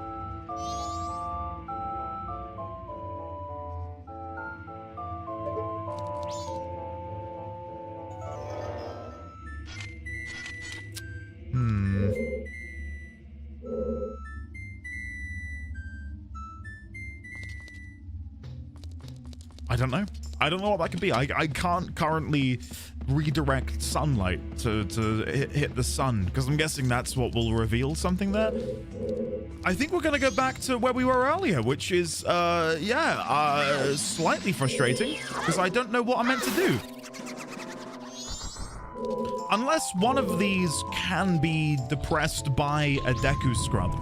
I don't know. I don't know what that could be. I can't currently redirect sunlight to hit the sun because I'm guessing that's what will reveal something there. I think we're gonna go back to where we were earlier, which is slightly frustrating because I don't know what I'm meant to do. Unless one of these can be depressed by a Deku scrub.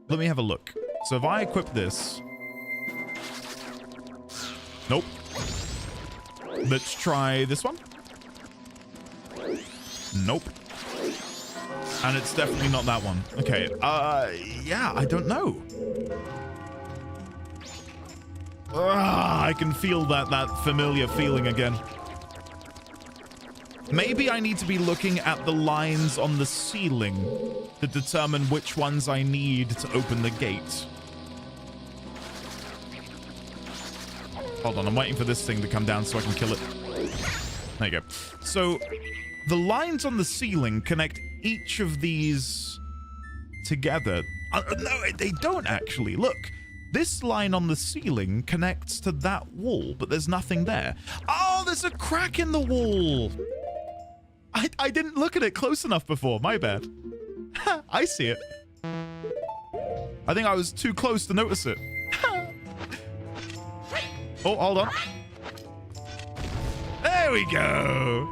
Let me have a look. So if I equip this... Nope. Let's try this one. Nope. And it's definitely not that one. Okay, yeah, I don't know. I can feel that familiar feeling again. Maybe I need to be looking at the lines on the ceiling to determine which ones I need to open the gate. Hold on, I'm waiting for this thing to come down so I can kill it. There you go. So, the lines on the ceiling connect each of these together. No, they don't actually. Look, this line on the ceiling connects to that wall, but there's nothing there. Oh, there's a crack in the wall. I didn't look at it close enough before. My bad. I see it. I think I was too close to notice it. Oh, hold on. There we go.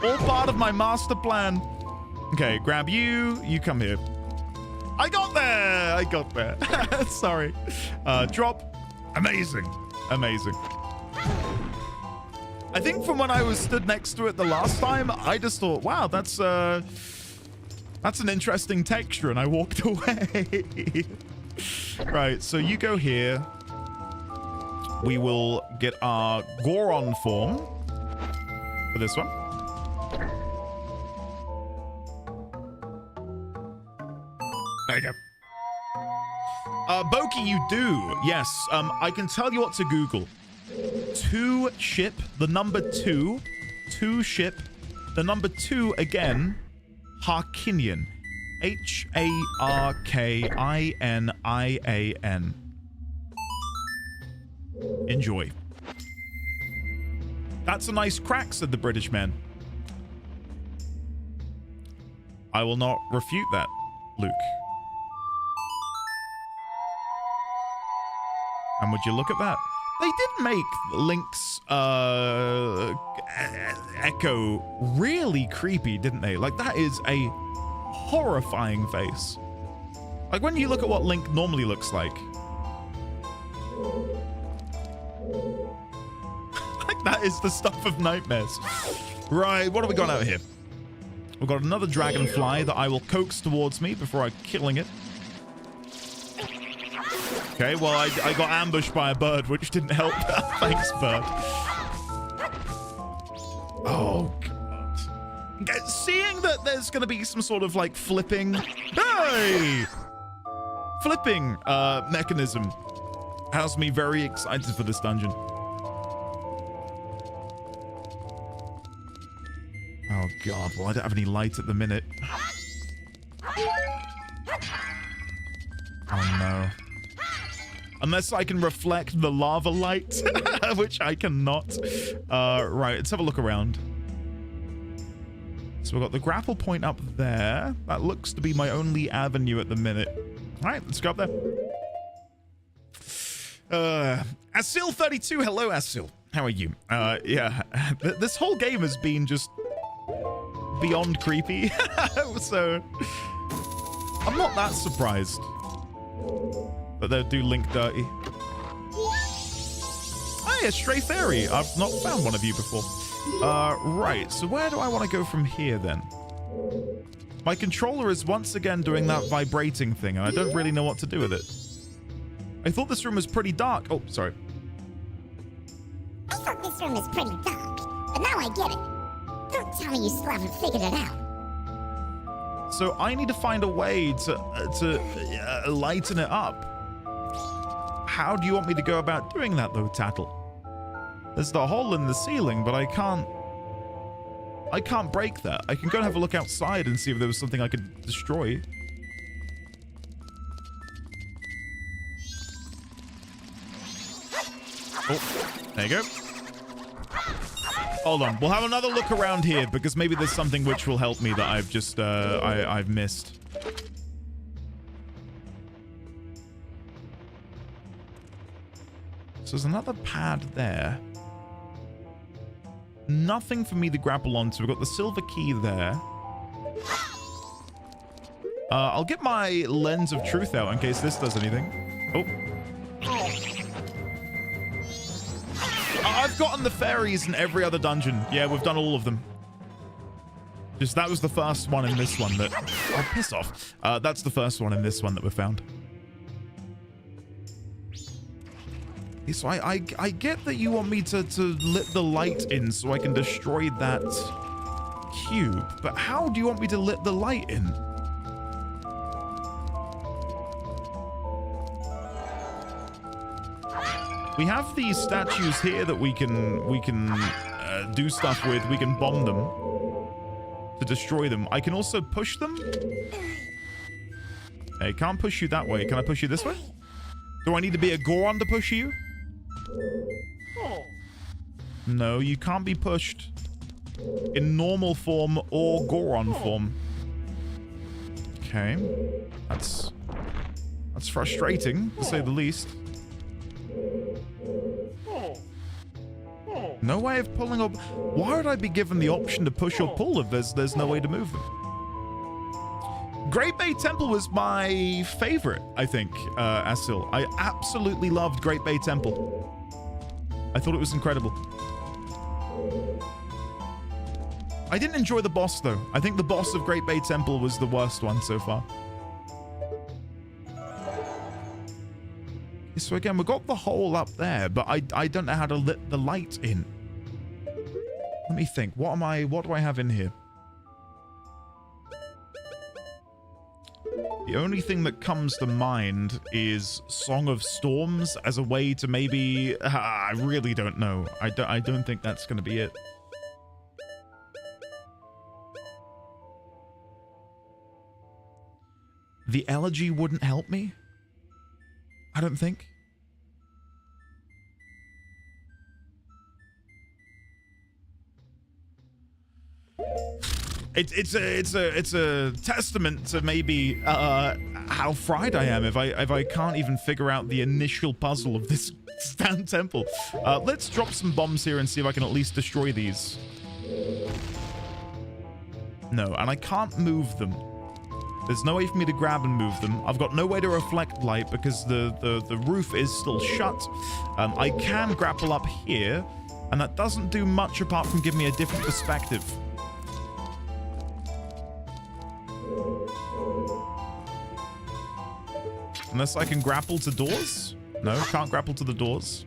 All part of my master plan. Okay, grab you. You come here. I got there. I got there. Sorry. Drop. Amazing. Amazing. I think from when I was stood next to it the last time, I just thought, wow, that's an interesting texture, and I walked away. Right, so you go here. We will get our Goron form for this one. There you go. Boki, you do. Yes, I can tell you what to Google. 2 ship, the number 2. 2 ship, the number 2 again. Harkinian. Harkinian. Enjoy. That's a nice crack, said the British man. I will not refute that, Luke. And would you look at that? They did make Link's echo really creepy, didn't they? Like, that is a horrifying face. Like, when you look at what Link normally looks like. Like, that is the stuff of nightmares. Right, what have we got out here? We've got another dragonfly that I will coax towards me before I'm killing it. Okay, well, I got ambushed by a bird, which didn't help. Thanks, bird. Oh, God. Okay, seeing that there's going to be some sort of like flipping... Hey! Flipping mechanism has me very excited for this dungeon. Oh god, well I don't have any light at the minute. Oh no. Unless I can reflect the lava light, which I cannot. Right, let's have a look around. So we've got the grapple point up there. That looks to be my only avenue at the minute. All right, let's go up there. Asil32, hello Asil. How are you? Yeah, this whole game has been just beyond creepy. So I'm not that surprised that they do Link dirty. Hey, a stray fairy. I've not found one of you before. Right, so where do I want to go from here then? My controller is once again doing that vibrating thing, and I don't really know what to do with it. I thought this room was pretty dark. Oh, sorry. I thought this room was pretty dark, but now I get it. Don't tell me you still haven't figured it out. So I need to find a way to lighten it up. How do you want me to go about doing that, though, Tattle? There's the hole in the ceiling, but I can't break that. I can go and have a look outside and see if there was something I could destroy. Oh, there you go. Hold on, we'll have another look around here because maybe there's something which will help me that I've just I've missed. So there's another pad there. Nothing for me to grapple onto. We've got the silver key there. I'll get my lens of truth out in case this does anything. Oh. I've gotten the fairies in every other dungeon. Yeah, we've done all of them. Just that was the first one in this one that... Oh, piss off. That's the first one in this one that we found. So I get that you want me to lit the light in so I can destroy that cube. But how do you want me to lit the light in? We have these statues here that we can do stuff with. We can bomb them to destroy them. I can also push them. I can't push you that way. Can I push you this way? Do I need to be a Goron to push you? No, you can't be pushed in normal form or Goron form. Okay. That's frustrating, to say the least. No way of pulling up. Why would I be given the option to push or pull if there's no way to move them? Great Bay Temple was my favorite, I think, Asil. I absolutely loved Great Bay Temple. I thought it was incredible. I didn't enjoy the boss, though. I think the boss of Great Bay Temple was the worst one so far. So again, we got the hole up there, but I don't know how to lit the light in. Let me think. What do I have in here? The only thing that comes to mind is Song of Storms as a way to maybe... I really don't know. I don't think that's going to be it. The elegy wouldn't help me? I don't think. It's a testament to maybe how fried I am if I can't even figure out the initial puzzle of this stand temple. Let's drop some bombs here and see if I can at least destroy these. No, and I can't move them. There's no way for me to grab and move them. I've got no way to reflect light because the roof is still shut. I can grapple up here, and that doesn't do much apart from give me a different perspective. Unless I can grapple to doors? No, can't grapple to the doors.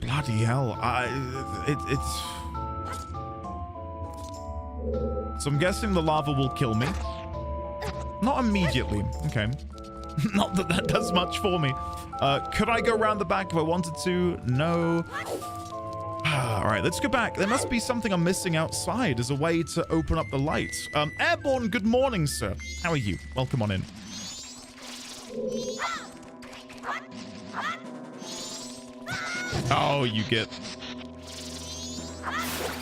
Bloody hell. It's... So I'm guessing the lava will kill me. Not immediately. Okay. Not that that does much for me. Could I go around the back if I wanted to? No. All right, let's go back. There must be something I'm missing outside as a way to open up the lights. Airborne, good morning, sir. How are you? Welcome on in. Oh, you get...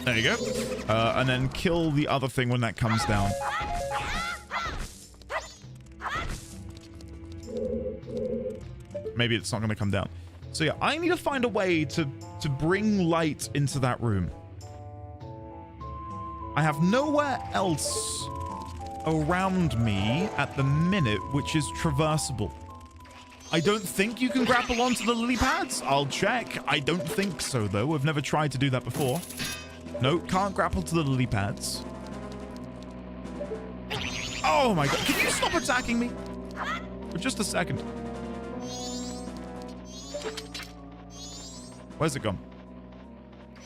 There you go. And then kill the other thing when that comes down. Maybe it's not going to come down. So yeah, I need to find a way to bring light into that room. I have nowhere else around me at the minute which is traversable. I don't think you can grapple onto the lily pads. I'll check. I don't think so, though. I've never tried to do that before. No, can't grapple to the lily pads. Oh my god. Can you stop attacking me? For just a second. Where's it gone?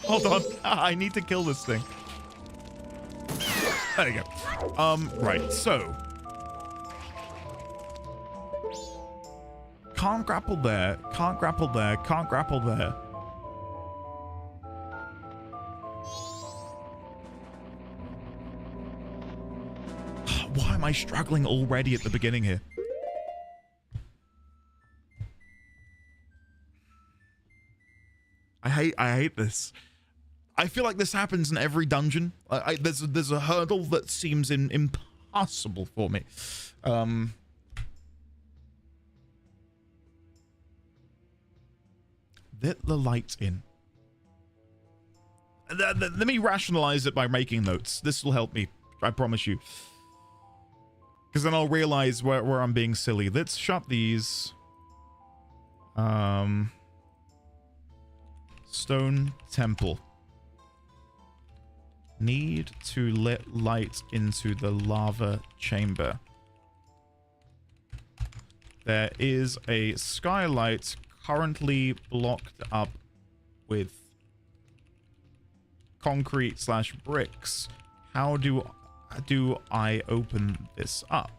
Hold on. I need to kill this thing. There you go. Right, so. Can't grapple there. Can't grapple there. Can't grapple there. Why am I struggling already at the beginning here? I hate this. I feel like this happens in every dungeon. There's a hurdle that seems impossible for me. Let the light in. Let me rationalize it by making notes. This will help me. I promise you. Because then I'll realize where I'm being silly. Let's shut these. Stone temple. Need to let light into the lava chamber. There is a skylight currently blocked up with concrete / bricks. How do I open this up?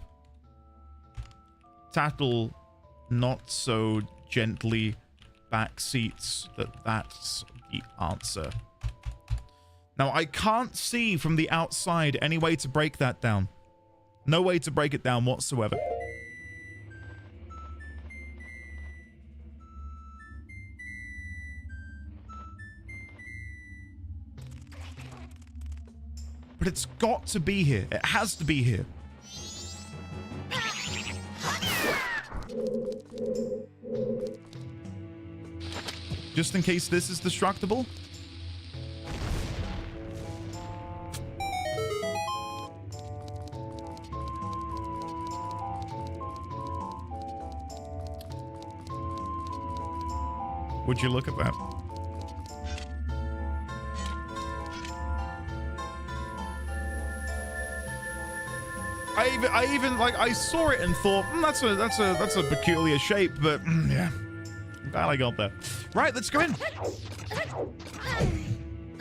Tattle not so gently back seats that's the answer. Now I can't see from the outside any way to break that down. No way to break it down whatsoever. But it's got to be here. It has to be here. Just in case this is destructible. Would you look at that? I even like I saw it and thought that's a peculiar shape, but yeah, I'm glad I got that. Right, let's go in.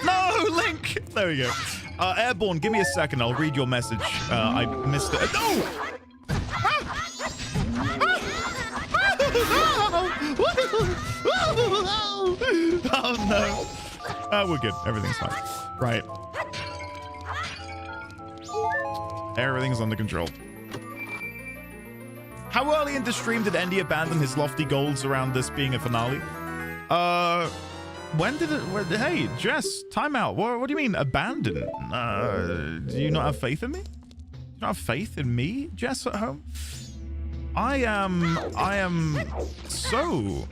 No, Link. There we go. Airborne, give me a second. I'll read your message. I missed it. No. Oh no. We're good. Everything's fine. Right. Everything's under control. How early into stream did Andy abandon his lofty goals around this being a finale? When did it... Hey, Jess, time out. What do you mean, abandon? Do you not have faith in me? Do you not have faith in me, Jess, at home? I am so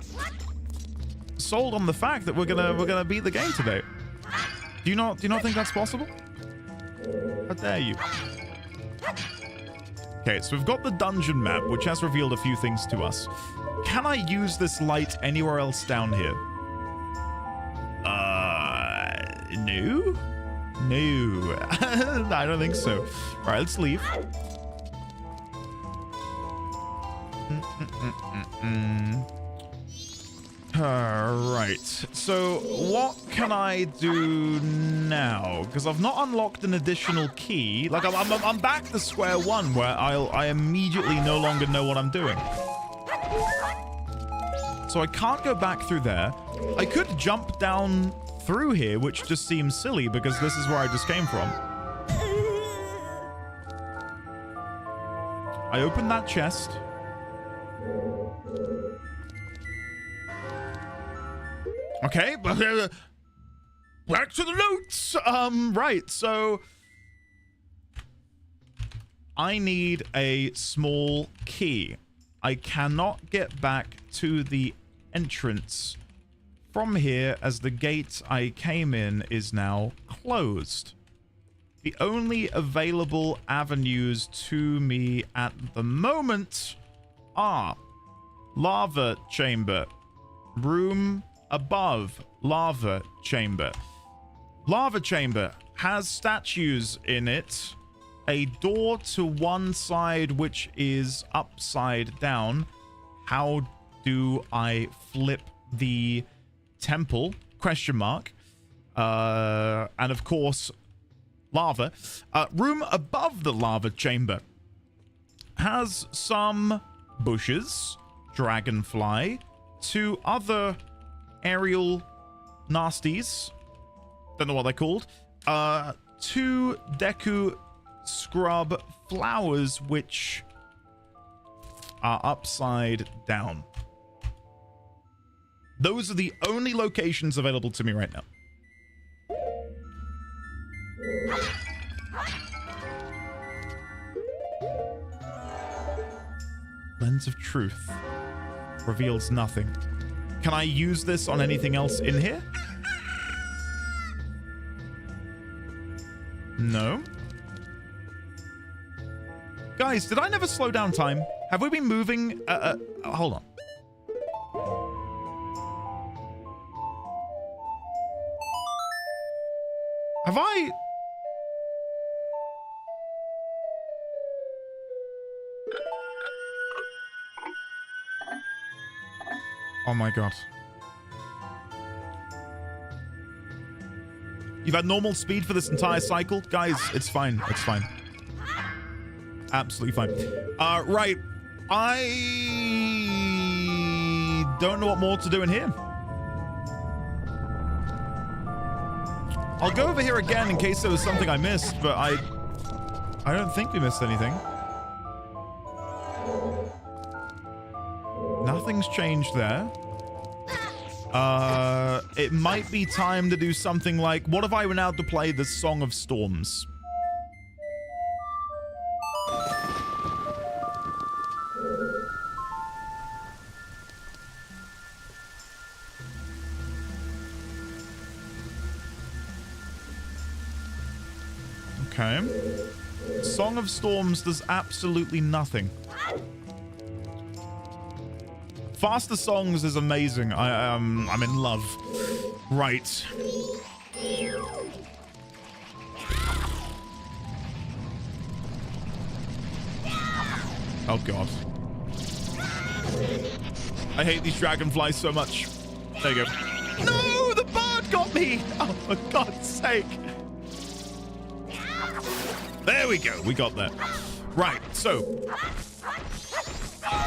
sold on the fact that we're gonna beat the game today. Do you not think that's possible? How dare you? Okay, so we've got the dungeon map, which has revealed a few things to us. Can I use this light anywhere else down here? No? No. I don't think so. All right, let's leave. Right. So what can I do now? Because I've not unlocked an additional key. Like I'm back to square one where I immediately no longer know what I'm doing. So I can't go back through there. I could jump down through here, which just seems silly because this is where I just came from. I opened that chest. Okay, back to the notes. Right, so I need a small key. I cannot get back to the entrance from here as the gate I came in is now closed. The only available avenues to me at the moment are lava chamber, room above lava chamber. Lava chamber has statues in it, a door to one side which is upside down. How do I flip the temple? Question mark. And of course, lava. Room above the lava chamber has some bushes, dragonfly, two other aerial nasties, don't know what they're called, two Deku scrub flowers which are upside down. Those are the only locations available to me right now. Lens of truth reveals nothing. Can I use this on anything else in here? No. Guys, did I never slow down time? Have we been moving? Hold on. Have I... Oh my god. You've had normal speed for this entire cycle? Guys, it's fine. It's fine. Absolutely fine. Right. I don't know what more to do in here. I'll go over here again in case there was something I missed, but I don't think we missed anything. Nothing's changed there. It might be time to do something like, what if I went out to play the Song of Storms? Okay. Song of Storms does absolutely nothing. Faster songs is amazing. I'm in love. Right. Oh god. I hate these dragonflies so much. There you go. No, the bird got me. Oh, for God's sake. There we go. We got that. Right. So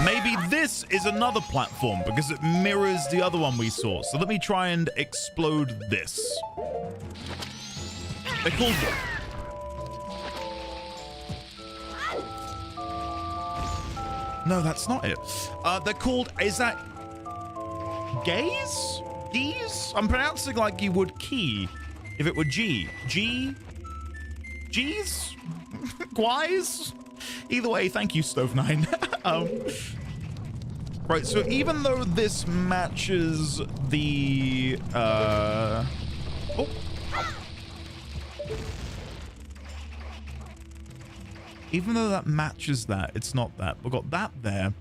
maybe this is another platform because it mirrors the other one we saw. So let me try and explode this. They're called... No, that's not it. They're called... Is that... Gaze? Geese? I'm pronouncing like you would key if it were G. G? G's? Guys? Either way, thank you, Stove9. Right, so even though this matches the... Oh. Even though that matches that, it's not that. We've got that there.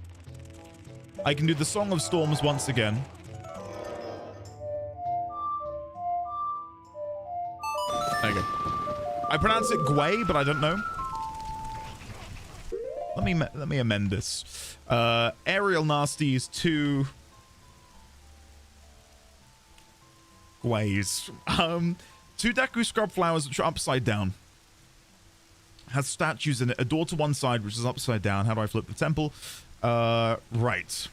I can do the Song of Storms once again. There you go. I pronounce it Gwei, but I don't know. Let me amend this. Aerial nasties to ways. Two Deku scrub flowers which are upside down. Has statues in it. A door to one side which is upside down. How do I flip the temple? Right.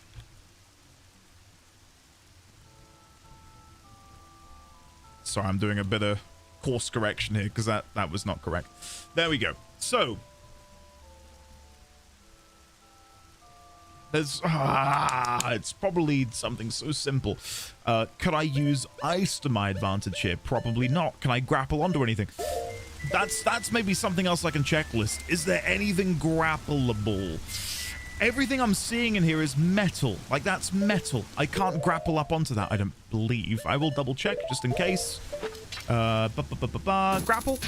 Sorry, I'm doing a bit of course correction here because that was not correct. There we go. So there's it's probably something so simple. Could I use ice to my advantage here? Probably not. Can I grapple onto anything? That's maybe something else I can checklist. Is there anything grappleable? Everything I'm seeing in here is metal. Like, that's metal. I can't grapple up onto that, I don't believe. I will double check just in case. Grapple?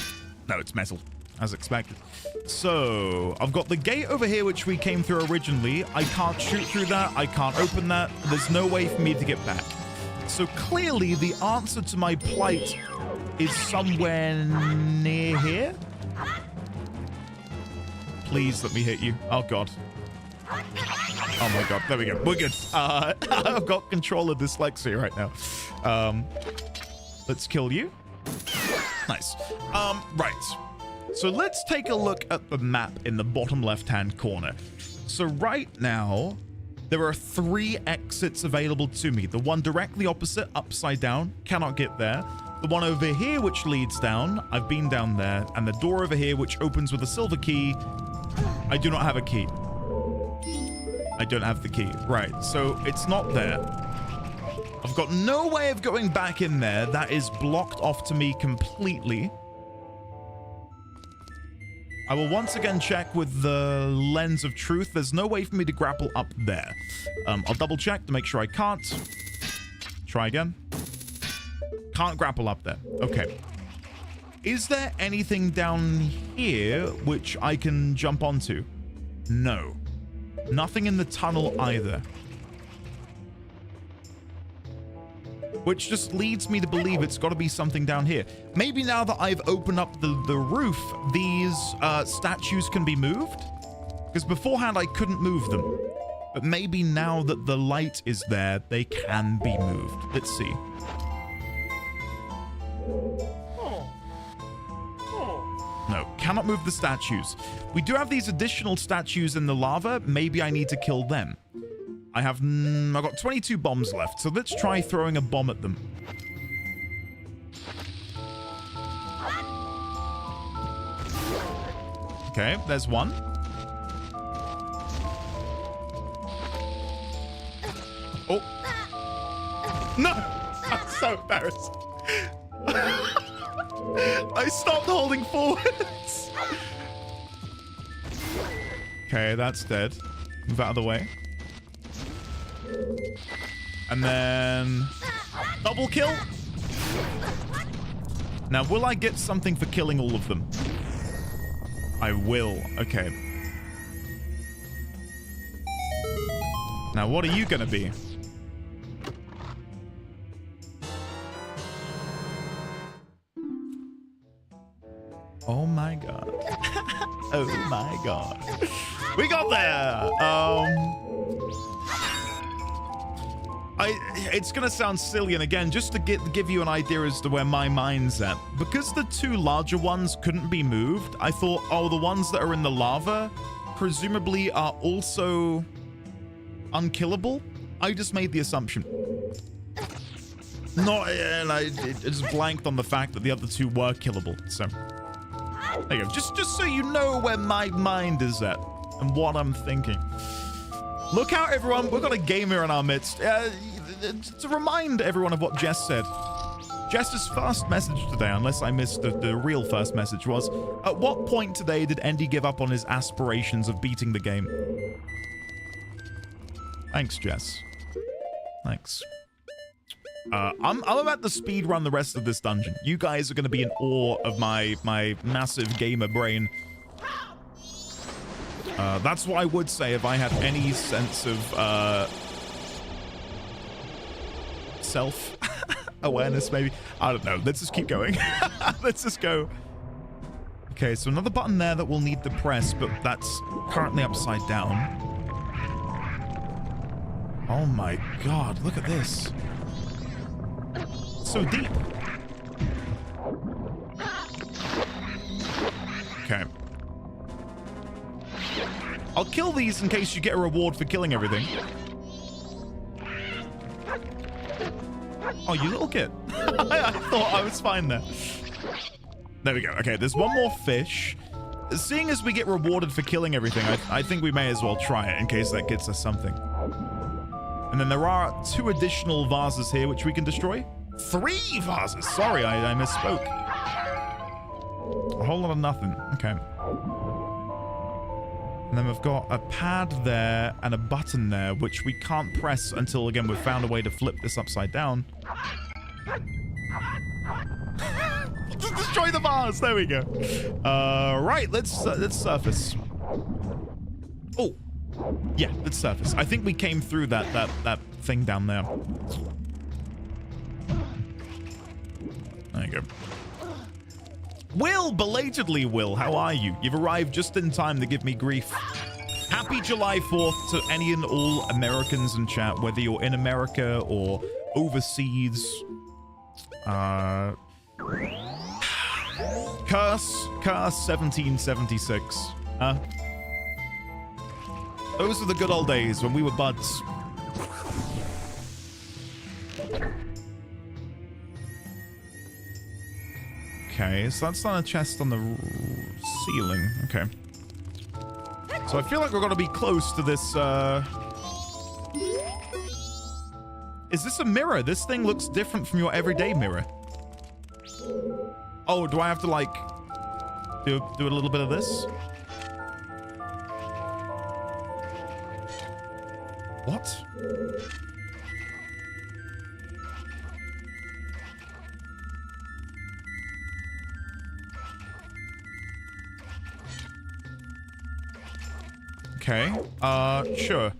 No, it's metal, as expected. So, I've got the gate over here, which we came through originally. I can't shoot through that. I can't open that. There's no way for me to get back. So, clearly, the answer to my plight is somewhere near here. Please let me hit you. Oh, God. Oh my God, there we go. We're good. I've got control of dyslexia right now. Let's kill you. Nice. Right. So let's take a look at the map in the bottom left-hand corner. So right now, there are 3 exits available to me. The one directly opposite, upside down, cannot get there. The one over here, which leads down, I've been down there. And the door over here, which opens with a silver key, I do not have a key. I don't have the key. Right, so it's not there. I've got no way of going back in there. That is blocked off to me completely. I will once again check with the lens of truth. There's no way for me to grapple up there. I'll double check to make sure I can't. Try again. Can't grapple up there. Okay. Is there anything down here which I can jump onto? No. Nothing in the tunnel either. Which just leads me to believe it's got to be something down here. Maybe now that I've opened up the roof, these statues can be moved? Because beforehand I couldn't move them. But maybe now that the light is there, they can be moved. Let's see. No, cannot move the statues. We do have these additional statues in the lava. Maybe I need to kill them. I've got 22 bombs left, so let's try throwing a bomb at them. Okay, there's one. Oh. No! I'm so embarrassed. I stopped holding forwards. Okay, that's dead. Move out of the way. And then double kill. Now, will I get something for killing all of them? I will. Okay. Now, what are you gonna be? Oh my God. Oh my God. We got there. It's gonna sound silly, and again, just to give you an idea as to where my mind's at. Because the 2 larger ones couldn't be moved, I thought, oh, the ones that are in the lava presumably are also unkillable. I just made the assumption. No, and I just blanked on the fact that the other 2 were killable. So there you go. Just so you know where my mind is at and what I'm thinking. Look out, everyone. We've got a gamer in our midst. To remind everyone of what Jess said. Jess's first message today, unless I missed the real first message, was, at what point today did Andy give up on his aspirations of beating the game? Thanks, Jess. Thanks. I'm about to speed run the rest of this dungeon. You guys are going to be in awe of my massive gamer brain. That's what I would say if I had any sense of self-awareness, maybe. I don't know. Let's just keep going. Let's just go. Okay, so another button there that we'll need to press, but that's currently upside down. Oh my God, look at this. so deep? Okay. I'll kill these in case you get a reward for killing everything. Oh, you little kid. I thought I was fine there. There we go. Okay, there's one more fish. Seeing as we get rewarded for killing everything, I think we may as well try it in case that gets us something. And then there are 2 additional vases here which we can destroy. 3 vases. Sorry, I misspoke. A whole lot of nothing. Okay. And then we've got a pad there and a button there, which we can't press until, again, we've found a way to flip this upside down. Just destroy the vase. There we go. Right, let's surface. Oh, yeah, let's surface. I think we came through that thing down there. There you go. Will, belatedly, Will, how are you? You've arrived just in time to give me grief. Happy July 4th to any and all Americans in chat, whether you're in America or overseas. Curse 1776. Huh? Those were the good old days when we were buds. Okay, so that's not a chest on the ceiling. Okay. So I feel like we're going to be close to this, Is this a mirror? This thing looks different from your everyday mirror. Oh, do I have to, like, do a little bit of this? What? Okay, sure.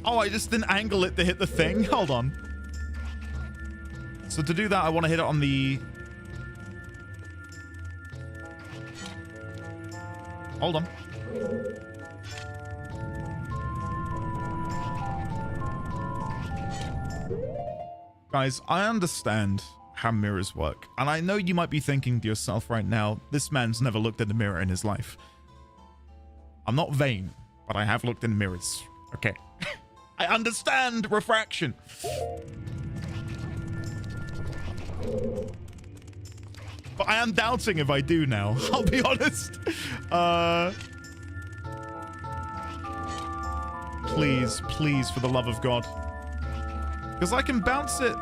Oh, I just didn't angle it to hit the thing. Hold on. So to do that, I want to hit it on the... Hold on. Guys, I understand how mirrors work. And I know you might be thinking to yourself right now, this man's never looked in the mirror in his life. I'm not vain, but I have looked in mirrors. Okay. I understand refraction. But I am doubting if I do now. I'll be honest. Please, please, for the love of God. Because I can bounce it.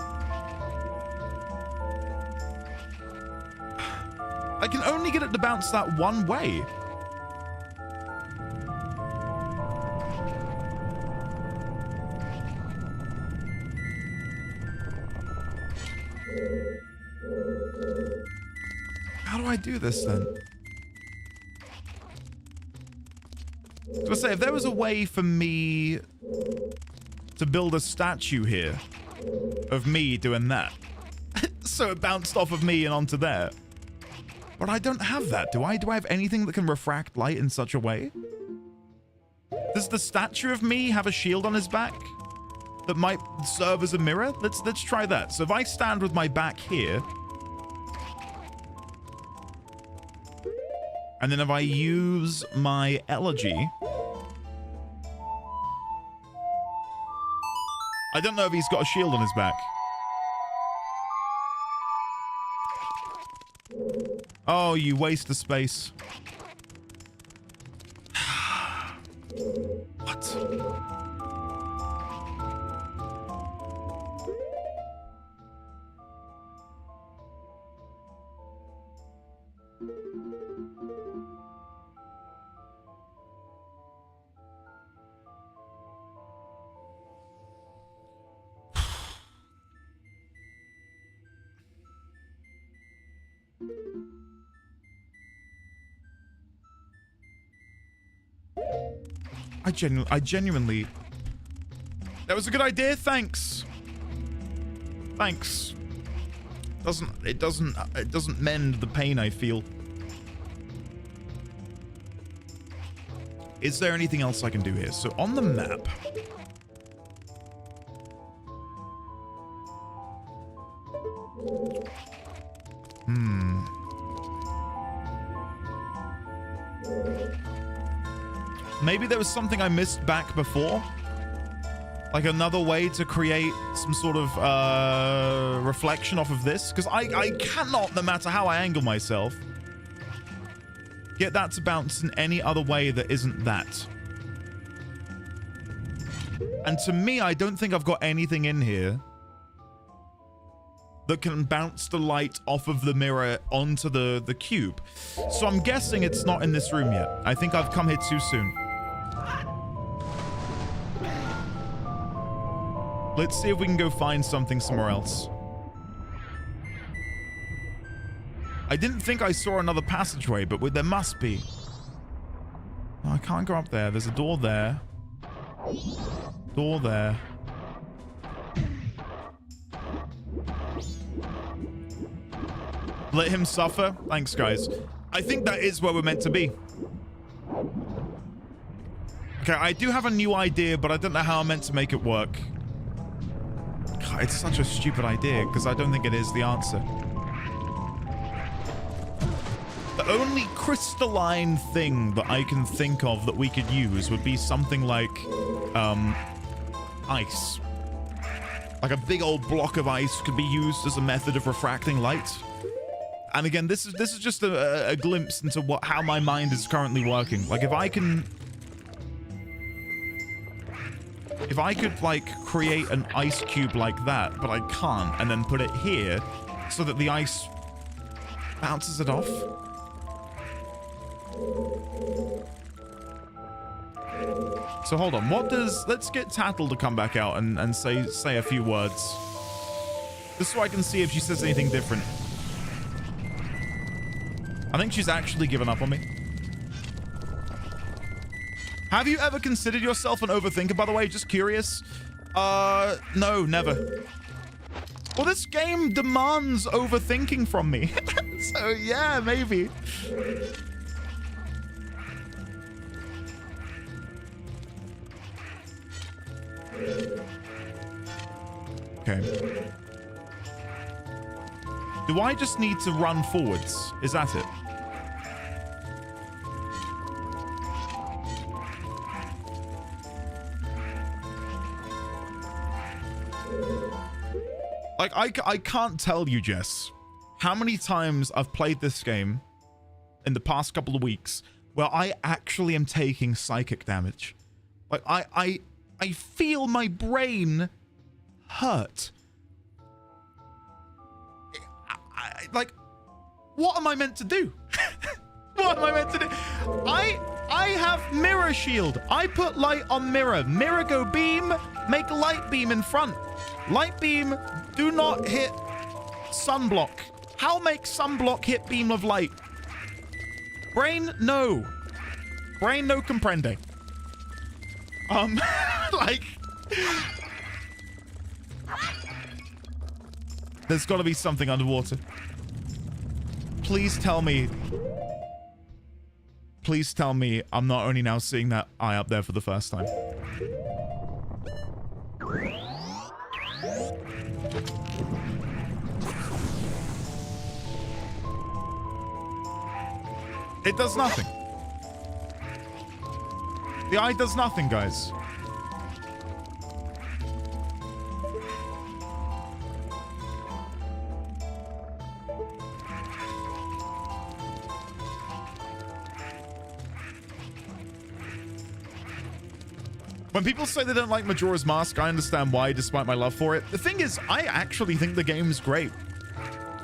I can only get it to bounce that one way. How do I do this then? I was gonna say, if there was a way for me to build a statue here of me doing that, so it bounced off of me and onto there. But I don't have that, do I? Do I have anything that can refract light in such a way? Does the statue of me have a shield on his back that might serve as a mirror? Let's try that. So if I stand with my back here, and then if I use my elegy, I don't know if he's got a shield on his back. Oh, you waste of space. What? I genuinely... That was a good idea, thanks. Thanks. It doesn't mend the pain I feel. Is there anything else I can do here? So on the map... Maybe there was something I missed back before? Like another way to create some sort of reflection off of this? Because I cannot, no matter how I angle myself, get that to bounce in any other way that isn't that. And to me, I don't think I've got anything in here that can bounce the light off of the mirror onto the cube. So I'm guessing it's not in this room yet. I think I've come here too soon. Let's see if we can go find something somewhere else. I didn't think I saw another passageway, but there must be. Oh, I can't go up there. There's a door there. Door there. Let him suffer. Thanks, guys. I think that is where we're meant to be. Okay, I do have a new idea, but I don't know how I'm meant to make it work. God, it's such a stupid idea, because I don't think it is the answer. The only crystalline thing that I can think of that we could use would be something like, ice. Like a big old block of ice could be used as a method of refracting light. And again, this is just a glimpse into how my mind is currently working. Like if I could like create an ice cube like that, but I can't, and then put it here so that the ice bounces it off. So hold on, let's get Tattle to come back out and say a few words. Just so I can see if she says anything different. I think she's actually given up on me. Have you ever considered yourself an overthinker, by the way? Just curious. No, never. Well, this game demands overthinking from me. So yeah, maybe. Okay. Do I just need to run forwards? Is that it? Like, I can't tell you, Jess, how many times I've played this game in the past couple of weeks where I actually am taking psychic damage. Like, I feel my brain hurt. Like, what am I meant to do? What am I meant to do? I have mirror shield. I put light on mirror. Mirror go beam, make light beam in front. Light beam, do not hit sunblock. How make sunblock hit beam of light? Brain, no. Brain, no comprende. Like... There's got to be something underwater. Please tell me I'm not only now seeing that eye up there for the first time. It does nothing. The eye does nothing, guys. When people say they don't like Majora's Mask, I understand why, despite my love for it. The thing is, I actually think the game's great.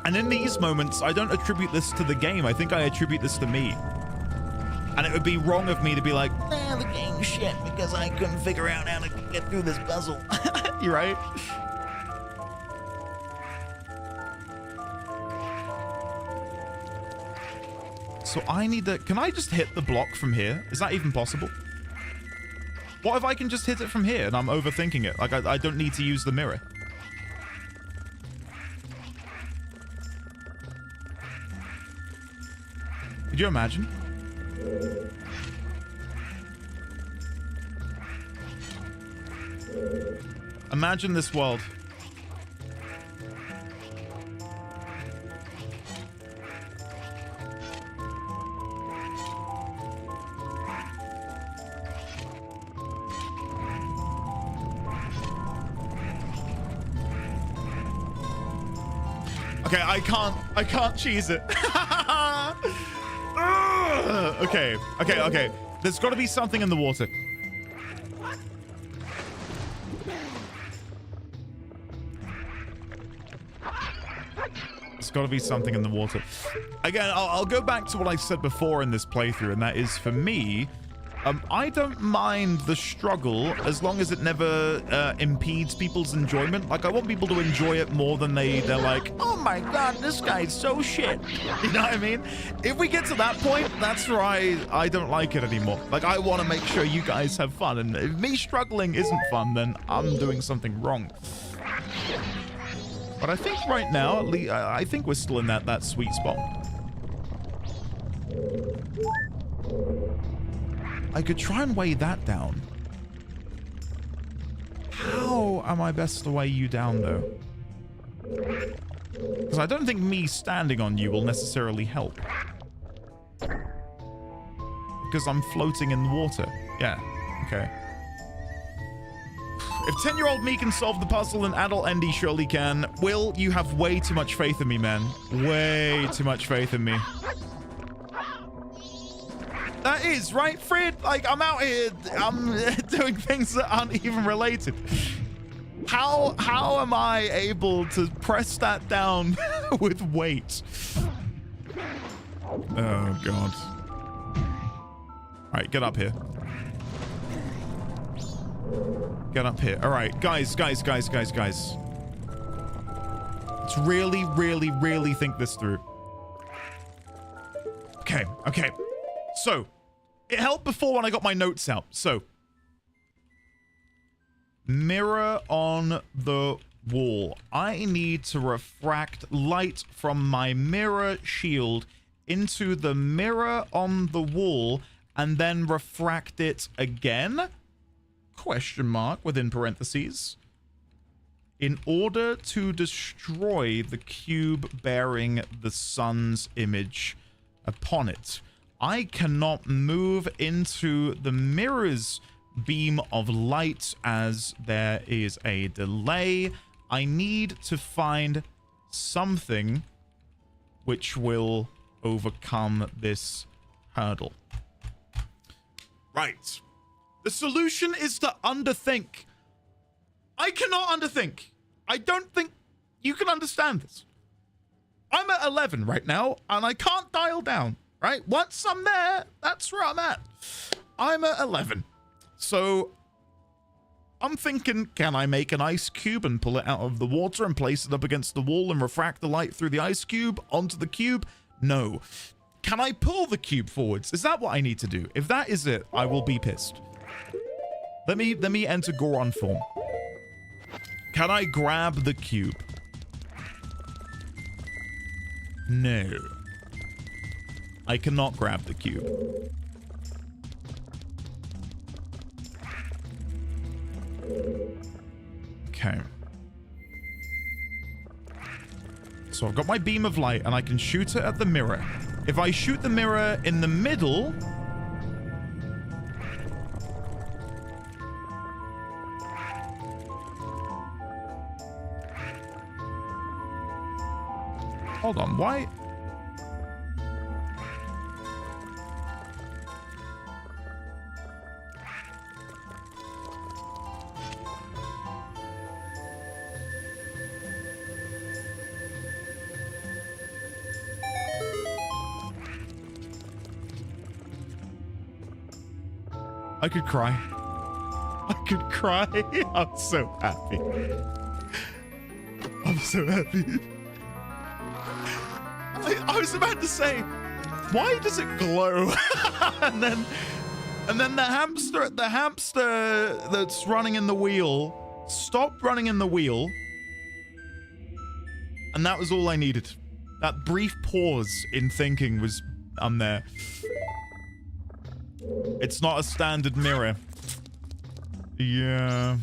And in these moments, I don't attribute this to the game. I think I attribute this to me. And it would be wrong of me to be like, nah, the game's shit because I couldn't figure out how to get through this puzzle. you're right. So I need to... Can I just hit the block from here? Is that even possible? What if I can just hit it from here and I'm overthinking it? Like, I don't need to use the mirror. Could you imagine? Imagine this world. Okay, I can't cheese it. Okay. There's got to be something in the water. There's got to be something in the water. Again, I'll go back to what I said before in this playthrough, and that is, for me, I don't mind the struggle as long as it never impedes people's enjoyment. Like, I want people to enjoy it more than they're like, oh my god, this guy's so shit. You know what I mean? If we get to that point, that's where I don't like it anymore. Like, I want to make sure you guys have fun, and if me struggling isn't fun, then I'm doing something wrong. But I think right now, at least, I think we're still in that sweet spot. I could try and weigh that down. How am I best to weigh you down, though? Because I don't think me standing on you will necessarily help. Because I'm floating in the water. Yeah, okay. If 10-year-old me can solve the puzzle, then adult Andy surely can. Will, you have way too much faith in me, man. Way too much faith in me. That is, right, Fred? Like, I'm out here, I'm doing things that aren't even related. How am I able to press that down with weight? Oh, God. All right, get up here. Get up here. All right, guys. Let's really think this through. Okay. So, it helped before when I got my notes out. So, mirror on the wall. I need to refract light from my mirror shield into the mirror on the wall and then refract it again? Question mark within parentheses. In order to destroy the cube bearing the sun's image upon it. I cannot move into the mirror's beam of light as there is a delay. I need to find something which will overcome this hurdle. Right. The solution is to underthink. I cannot underthink. I don't think you can understand this. I'm at 11 right now, and I can't dial down. Right? Once I'm there, that's where I'm at. I'm at 11. So I'm thinking, can I make an ice cube and pull it out of the water and place it up against the wall and refract the light through the ice cube onto the cube? No. Can I pull the cube forwards? Is that what I need to do? If that is it, I will be pissed. Let me enter Goron form. Can I grab the cube? No. I cannot grab the cube. Okay. So I've got my beam of light and I can shoot it at the mirror. If I shoot the mirror in the middle... Hold on, why... I could cry. I could cry. I'm so happy. I'm so happy. I was about to say, why does it glow? and then the hamster that's running in the wheel stopped running in the wheel. And that was all I needed. That brief pause in thinking was, I'm there. It's not a standard mirror. Yeah.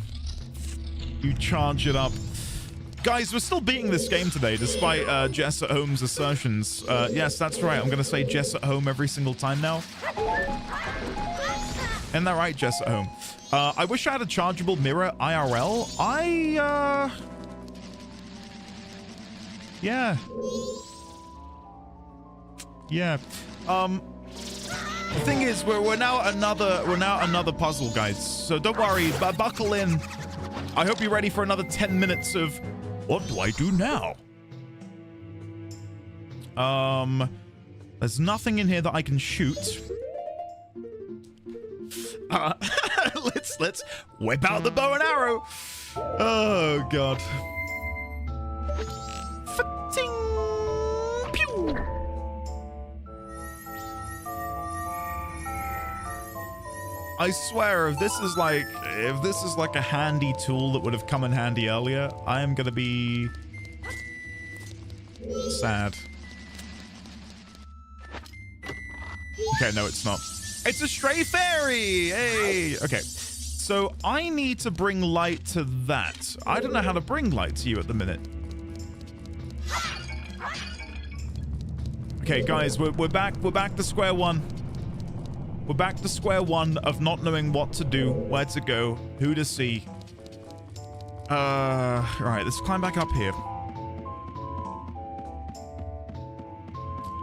You charge it up. Guys, we're still beating this game today, despite Jess at Home's assertions. Yes, that's right. I'm going to say Jess at Home every single time now. Isn't that right, Jess at Home? I wish I had a chargeable mirror IRL. Yeah. Yeah. The thing is, we're now another puzzle, guys. So don't worry, buckle in. I hope you're ready for another 10 minutes of what do I do now? There's nothing in here that I can shoot. Let's whip out the bow and arrow. Oh god. Fa-ting! Pew! I swear, if this is like a handy tool that would have come in handy earlier, I am gonna be sad. Okay, no, it's not. It's a stray fairy! Hey! Okay, so I need to bring light to that. I don't know how to bring light to you at the minute. Okay, guys, we're back to square one. We're back to square one of not knowing what to do, where to go, who to see. Right, let's climb back up here.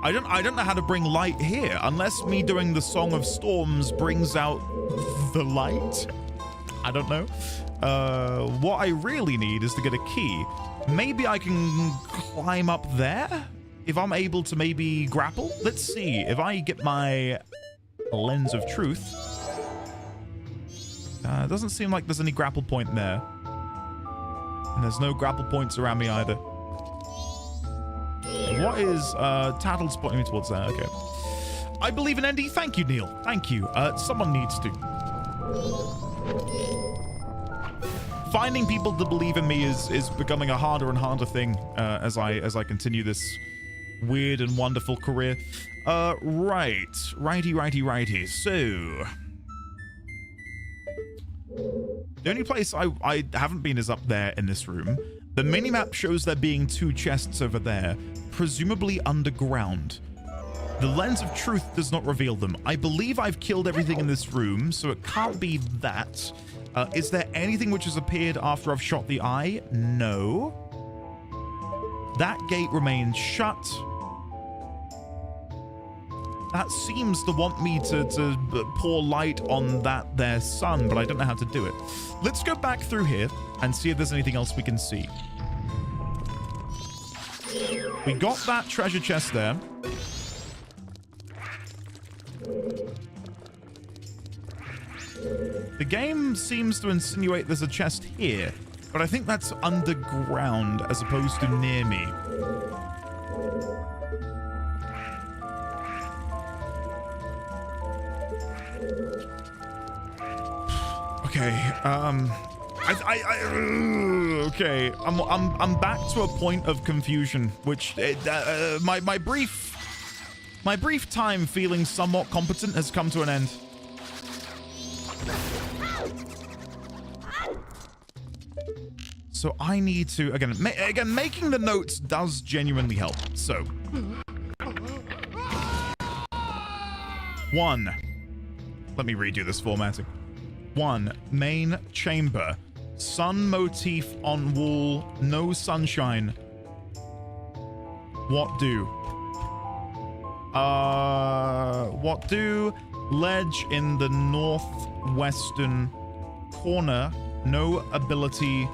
I don't know how to bring light here, unless me doing the Song of Storms brings out the light. I don't know. What I really need is to get a key. Maybe I can climb up there? If I'm able to maybe grapple? Let's see. If I get my lens of truth. It doesn't seem like there's any grapple point there. And there's no grapple points around me either. What is Tattle's pointing me towards there? Okay. I believe in ND. Thank you, Neil. Thank you. Someone needs to. Finding people to believe in me is becoming a harder and harder thing as I continue this weird and wonderful career. Right. Righty. So the only place I haven't been is up there in this room. The minimap shows there being 2 chests over there, presumably underground. The lens of truth does not reveal them. I believe I've killed everything in this room, so it can't be that. Is there anything which has appeared after I've shot the eye? No. That gate remains shut. That seems to want me to pour light on that there sun, but I don't know how to do it. Let's go back through here and see if there's anything else we can see. We got that treasure chest there. The game seems to insinuate there's a chest here, but I think that's underground as opposed to near me. Okay, okay, I'm back to a point of confusion, which my brief time feeling somewhat competent has come to an end. So I need to again making the notes does genuinely help. So 1. Let me redo this formatting. 1. Main chamber. Sun motif on wall. No sunshine. What do? What do? Ledge in the northwestern corner. No ability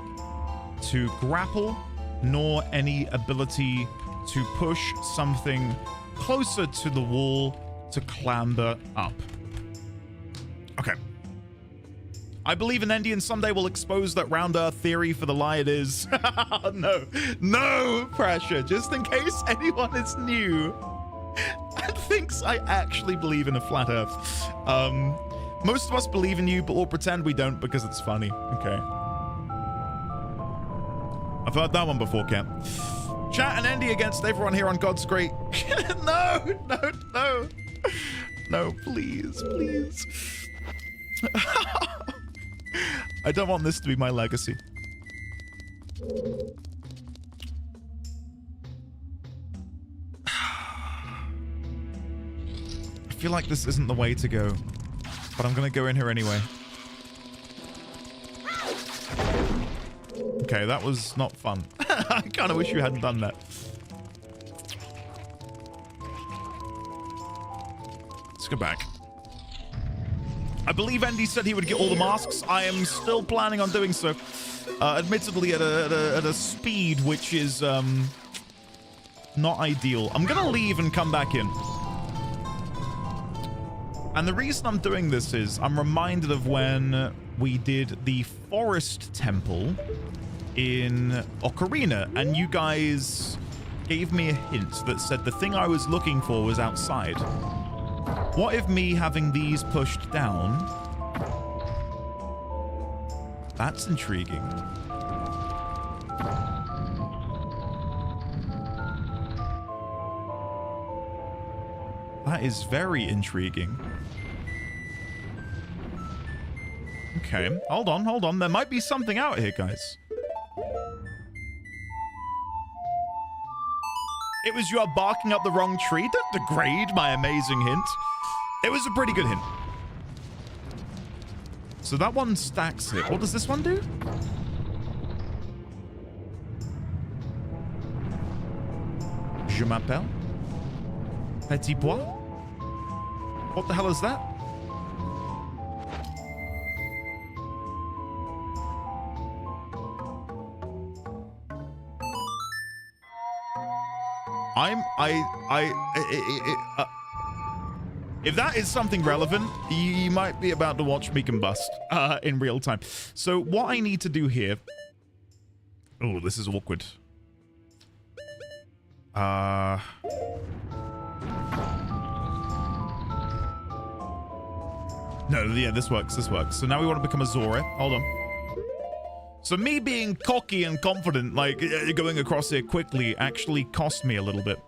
to grapple, nor any ability to push something closer to the wall to clamber up. Okay. I believe an Endian someday will expose that round earth theory for the lie it is. No pressure, just in case anyone is new and thinks I actually believe in a flat earth. Most of us believe in you, but we'll pretend we don't because it's funny. Okay. I've heard that one before, Camp. Chat and Endy against everyone here on God's Great. No, please. I don't want this to be my legacy. I feel like this isn't the way to go, but I'm gonna go in here anyway. Okay, that was not fun. I kind of wish you hadn't done that. Let's go back. I believe Andy said he would get all the masks. I am still planning on doing so. Admittedly, at a speed which is not ideal. I'm gonna leave and come back in. And the reason I'm doing this is I'm reminded of when we did the forest temple in Ocarina, and you guys gave me a hint that said the thing I was looking for was outside. What if me having these pushed down? That's intriguing. That is very intriguing. Okay, hold on, hold on. There might be something out here, guys. It was you barking up the wrong tree. Don't degrade my amazing hint. It was a pretty good hint. So that one stacks it. What does this one do? Je m'appelle Petit Pois? What the hell is that? If that is something relevant, you might be about to watch me combust in real time. So what I need to do here... Oh, this is awkward. No, yeah, this works, this works. So now we want to become a Zora. Hold on. So me being cocky and confident, like going across here quickly, actually cost me a little bit.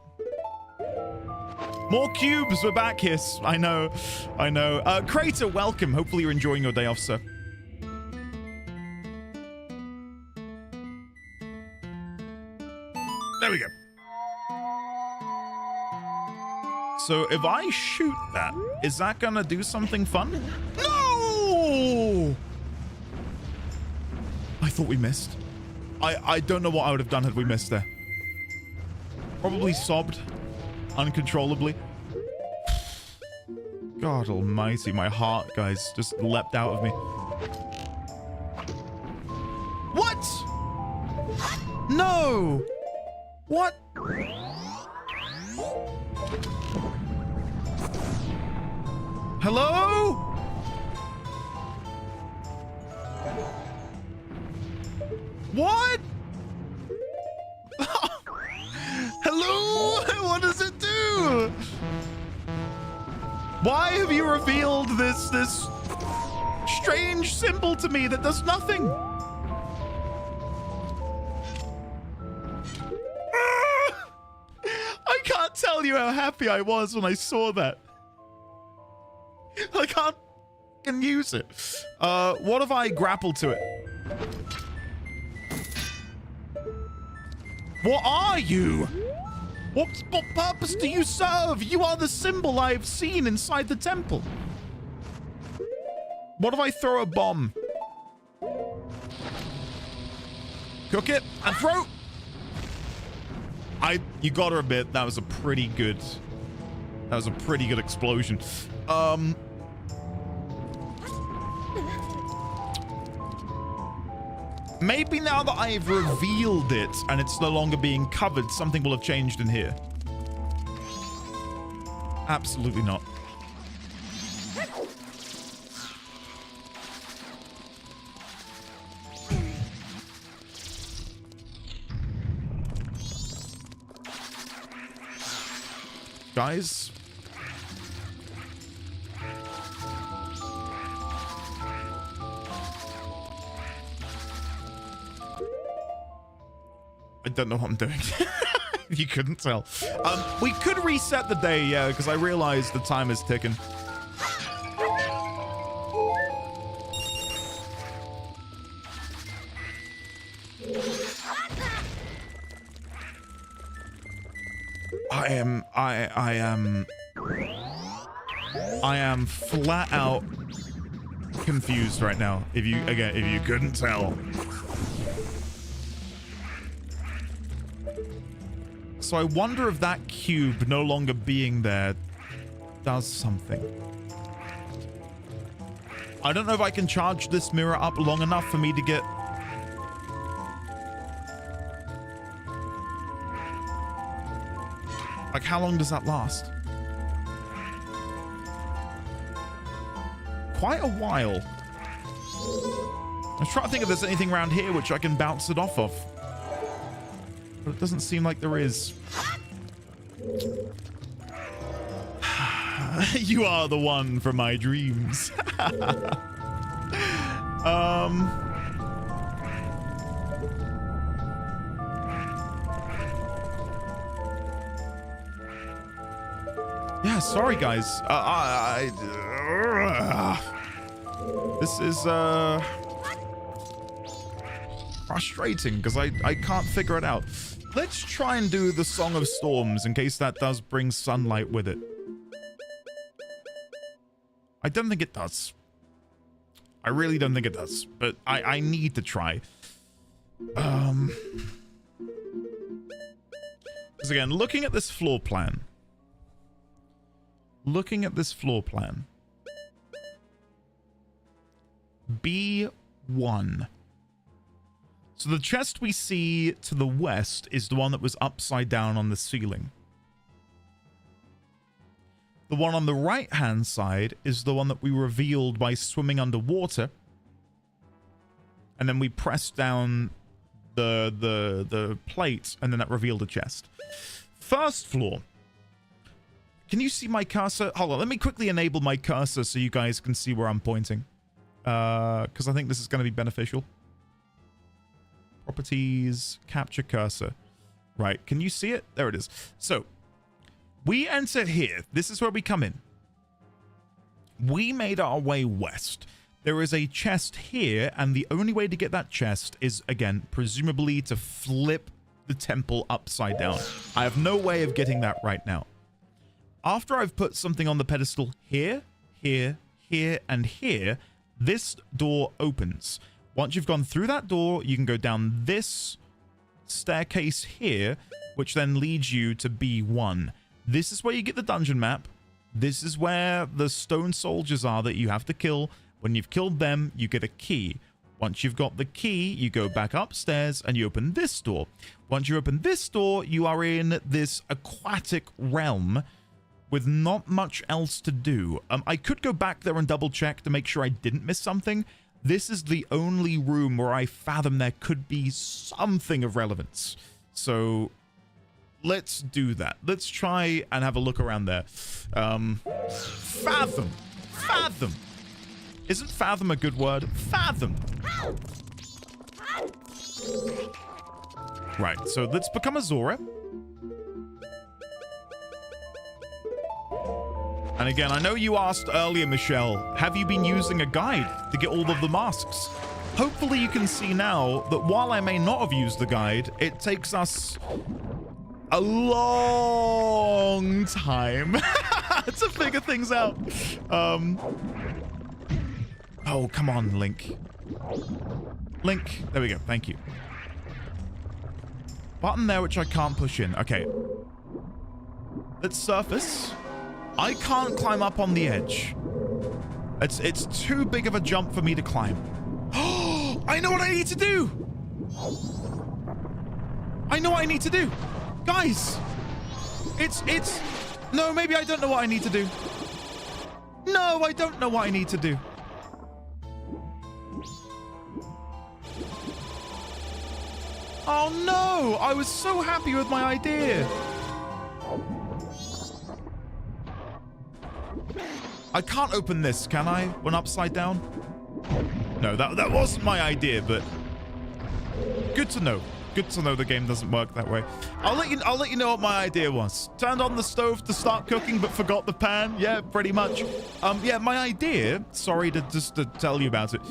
More cubes, we're back, Hiss. I know, I know. Crater, welcome. Hopefully you're enjoying your day off, sir. There we go. So if I shoot that, is that gonna do something fun? No! I thought we missed. I don't know what I would have done had we missed there. Probably sobbed uncontrollably. God almighty, my heart, guys, just leapt out of me. What? No! What? Hello? What? Hello? What does it do? Why have you revealed this strange symbol to me that does nothing? I can't tell you how happy I was when I saw that. I can't use it. What if I grapple to it? What are you? What purpose do you serve? You are the symbol I have seen inside the temple. What if I throw a bomb? Cook it and throw. You gotta admit, that was a pretty good explosion. Maybe now that I've revealed it and it's no longer being covered, something will have changed in here. Absolutely not. Guys. I don't know what I'm doing. You couldn't tell. We could reset the day, yeah, because I realized the time is ticking. I am flat out confused right now. If you couldn't tell. So I wonder if that cube no longer being there does something. I don't know if I can charge this mirror up long enough for me to get... Like, how long does that last? Quite a while. I was trying to think if there's anything around here which I can bounce it off of. But it doesn't seem like there is. You are the one from my dreams. Yeah, sorry guys. This is frustrating because I can't figure it out. Let's try and do the Song of Storms in case that does bring sunlight with it. I don't think it does. I really don't think it does, but I need to try. Because again, looking at this floor plan. B1. So the chest we see to the west is the one that was upside down on the ceiling. The one on the right-hand side is the one that we revealed by swimming underwater. And then we pressed down the plate, and then that revealed a chest. First floor. Can you see my cursor? Hold on, let me quickly enable my cursor so you guys can see where I'm pointing. Because I think this is going to be beneficial. Properties, capture cursor. Right, can you see it? There it is. So, we enter here. This is where we come in. We made our way west. There is a chest here, and the only way to get that chest is, again, presumably to flip the temple upside down. I have no way of getting that right now. After I've put something on the pedestal here, here, here, and here, this door opens. Once you've gone through that door, you can go down this staircase here, which then leads you to B1. This is where you get the dungeon map. This is where the stone soldiers are that you have to kill. When you've killed them, you get a key. Once you've got the key, you go back upstairs and you open this door. Once you open this door, you are in this aquatic realm with not much else to do. I could go back there and double check to make sure I didn't miss something. This is the only room where I fathom there could be something of relevance. So let's do that. Let's try and have a look around there. Fathom. Fathom. Isn't fathom a good word? Fathom. Right, so let's become a Zora. And again, I know you asked earlier, Michelle, have you been using a guide to get all of the masks? Hopefully you can see now that while I may not have used the guide, it takes us a long time to figure things out. Oh, come on, Link. Link, there we go, thank you. Button there, which I can't push in. Okay. Let's surface. I can't climb up on the edge. It's too big of a jump for me to climb. Oh, I know what I need to do. I know what I need to do. Guys, it's no, maybe I don't know what I need to do. No, I don't know what I need to do. Oh no, I was so happy with my idea. I can't open this, can I? When upside down? No, that wasn't my idea, but good to know. Good to know the game doesn't work that way. I'll let you know what my idea was. Turned on the stove to start cooking, but forgot the pan. Yeah, pretty much. Yeah, my idea, sorry to tell you about it,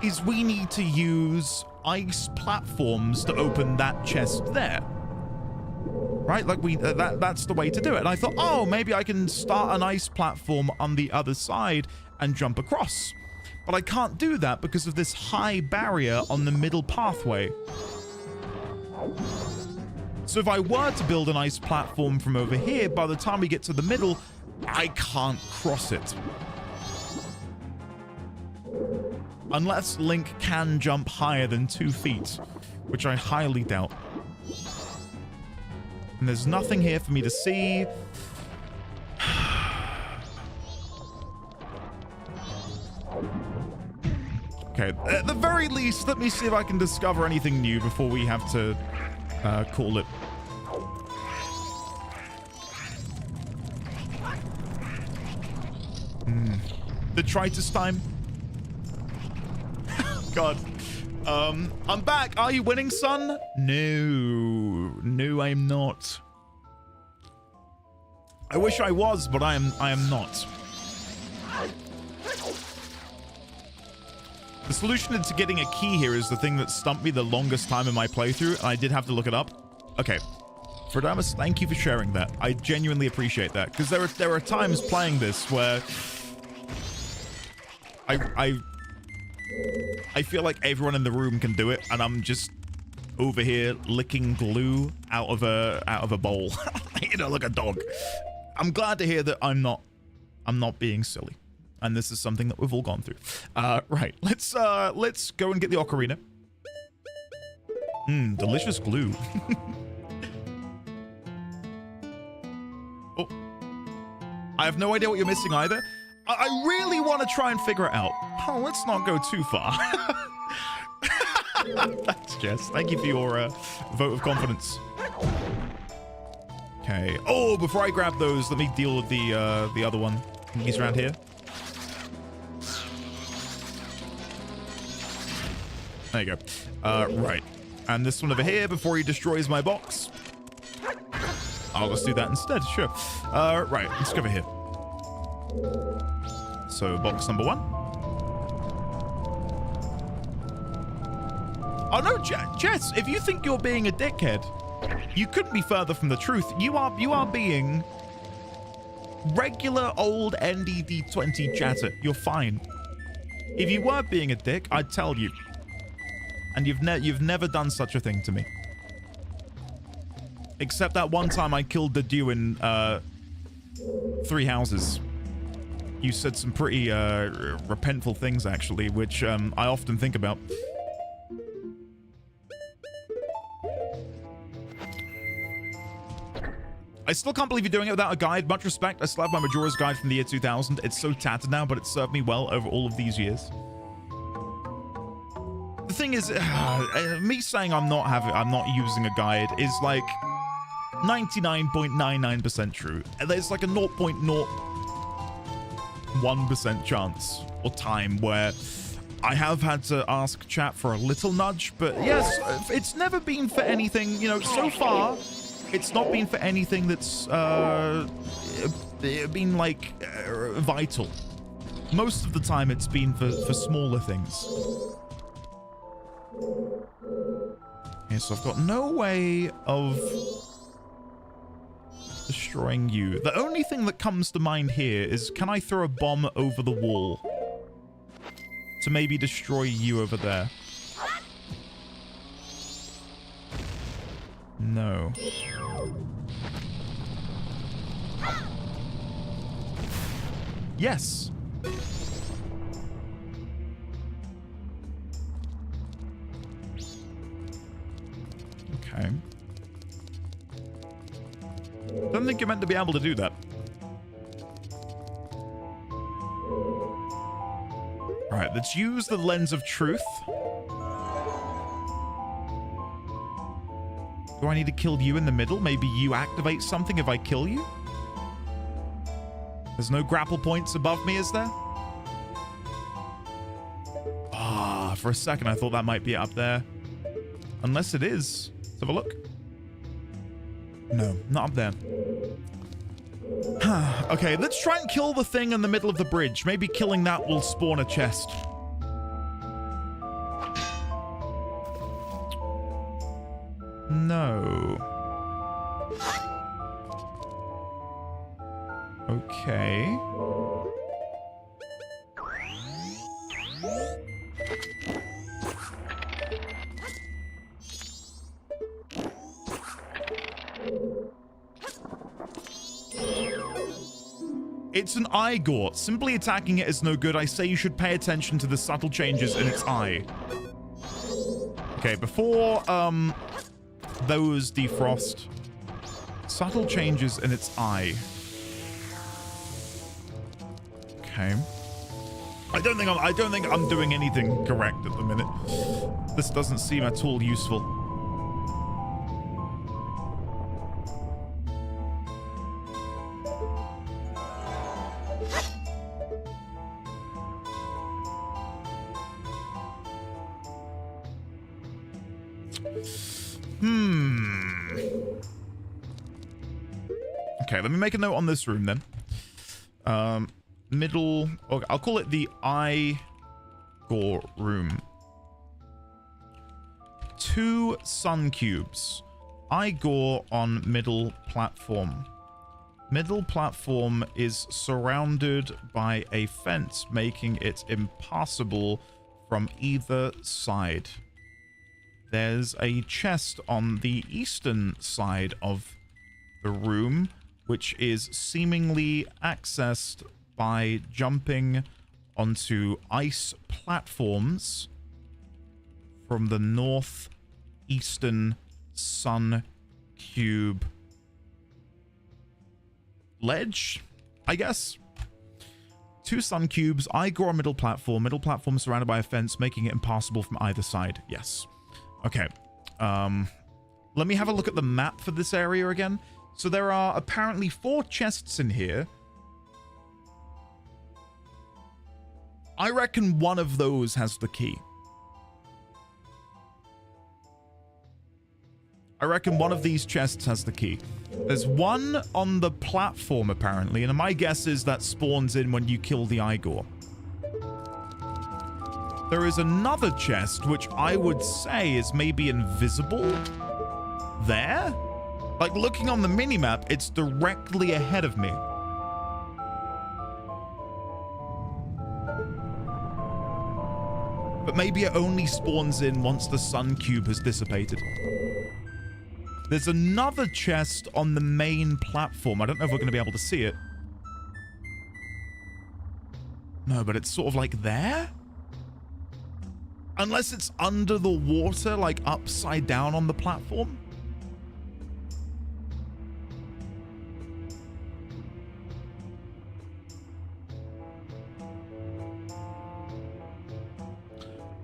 is we need to use ice platforms to open that chest there. Right, like that's the way to do it. And I thought, oh, maybe I can start an ice platform on the other side and jump across. But I can't do that because of this high barrier on the middle pathway. So if I were to build an ice platform from over here, by the time we get to the middle, I can't cross it. Unless Link can jump higher than 2 feet, which I highly doubt. And there's nothing here for me to see. Okay, at the very least, let me see if I can discover anything new before we have to call it. Detritus time. God. I'm back. Are you winning, son? No. No, I'm not. I wish I was, but I am not. The solution to getting a key here is the thing that stumped me the longest time in my playthrough, and I did have to look it up. Okay. Fredamus, thank you for sharing that. I genuinely appreciate that, because there are times playing this where I feel like everyone in the room can do it, and I'm just over here licking glue out of a bowl, you know, like a dog. I'm glad to hear that I'm not being silly, and this is something that we've all gone through. Right, let's go and get the ocarina. Delicious glue. Oh, I have no idea what you're missing either. I really want to try and figure it out. Oh, let's not go too far. Thanks, Jess. Thank you for your vote of confidence. Okay. Oh, before I grab those, let me deal with the other one. He's around here. There you go. Right. And this one over here before he destroys my box. I'll just do that instead. Sure. Right. Let's go over here. So, box number 1. Oh no, Jess, if you think you're being a dickhead, you couldn't be further from the truth. You are being regular old NDD20 chatter. You're fine. If you were being a dick, I'd tell you. And you've never done such a thing to me. Except that one time I killed the Dew in 3 houses. You said some pretty repentful things, actually, which I often think about. I still can't believe you're doing it without a guide. Much respect. I still have my Majora's Guide from the year 2000. It's so tattered now, but it served me well over all of these years. The thing is, me saying I'm not using a guide is like 99.99% true. There's like a 0.01% chance or time where I have had to ask chat for a little nudge, but yes, it's never been for anything, you know, so far. It's not been for anything that's been like vital. Most of the time it's been for smaller things. Okay, so I've got no way of destroying you. The only thing that comes to mind here is, can I throw a bomb over the wall to maybe destroy you over there? No. Yes. Okay. Don't think you're meant to be able to do that. Alright, let's use the lens of truth. Do I need to kill you in the middle? Maybe you activate something if I kill you? There's no grapple points above me, is there? Ah, for a second I thought that might be up there. Unless it is. Let's have a look. No, not up there. Okay, let's try and kill the thing in the middle of the bridge. Maybe killing that will spawn a chest. No. Okay. It's an Igor. Simply attacking it is no good. I say you should pay attention to the subtle changes in its eye. Okay, before those defrost, subtle changes in its eye. Okay. I don't think I'm doing anything correct at the minute. This doesn't seem at all useful. Okay, let me make a note on this room then. Middle... Okay, I'll call it the Igor room. 2 sun cubes. Igor on middle platform. Middle platform is surrounded by a fence, making it impassable from either side. There's a chest on the eastern side of the room, which is seemingly accessed by jumping onto ice platforms from the northeastern sun cube ledge, I guess. 2 sun cubes, Igor middle platform surrounded by a fence, making it impassable from either side. Yes. Okay. Let me have a look at the map for this area again. So there are apparently 4 chests in here. I reckon one of those has the key. I reckon one of these chests has the key. There's one on the platform, apparently, and my guess is that spawns in when you kill the Igor. There is another chest, which I would say is maybe invisible. There? Like, looking on the minimap, it's directly ahead of me. But maybe it only spawns in once the sun cube has dissipated. There's another chest on the main platform. I don't know if we're going to be able to see it. No, but it's sort of like there? Unless it's under the water, like upside down on the platform.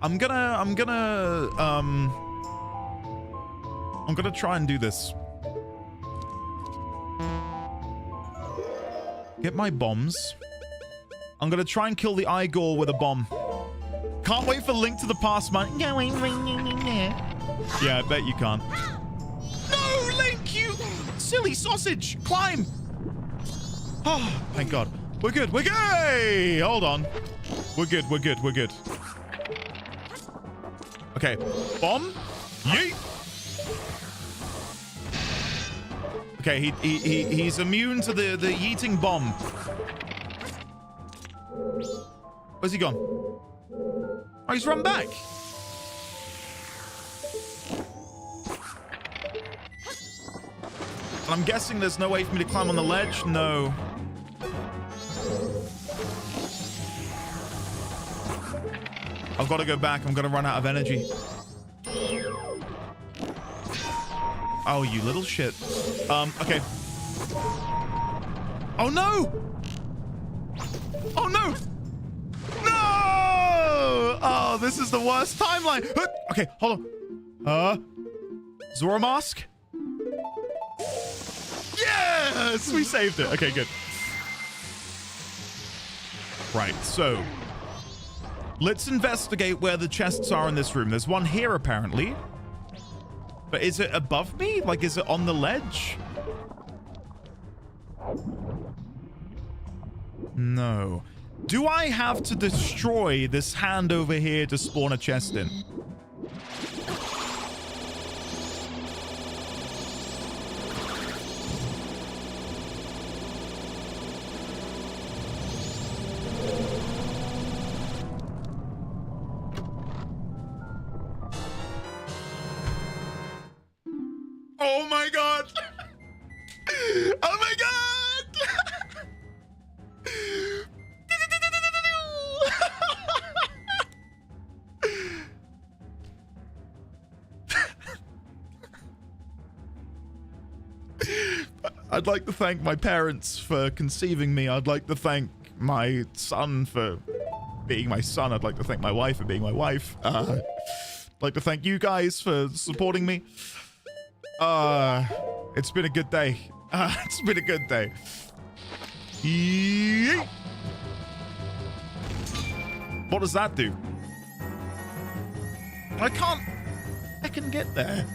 I'm gonna try and do this. Get my bombs. I'm gonna try and kill the Igor with a bomb. Can't wait for Link to the Past, man. Yeah, I bet you can't. No, Link, you silly sausage! Climb! Oh, thank God. We're good. We're good. Hey, hold on. We're good. We're good. We're good. Okay, bomb. Yeet. Okay, he's immune to the yeeting bomb. Where's he gone? Oh, he's run back. And I'm guessing there's no way for me to climb on the ledge. No. I've got to go back. I'm going to run out of energy. Oh, you little shit. Okay. Oh, no! Oh, no! No! Oh, this is the worst timeline. Okay, hold on. Zora Mask? Yes! We saved it. Okay, good. Right, so... let's investigate where the chests are in this room. There's one here, apparently. But is it above me? Like, is it on the ledge? No. Do I have to destroy this hand over here to spawn a chest in? Oh my God! Oh my God! I'd like to thank my parents for conceiving me. I'd like to thank my son for being my son. I'd like to thank my wife for being my wife. I'd like to thank you guys for supporting me. It's been a good day. It's been a good day. Yeet. What does that do? I can't get there.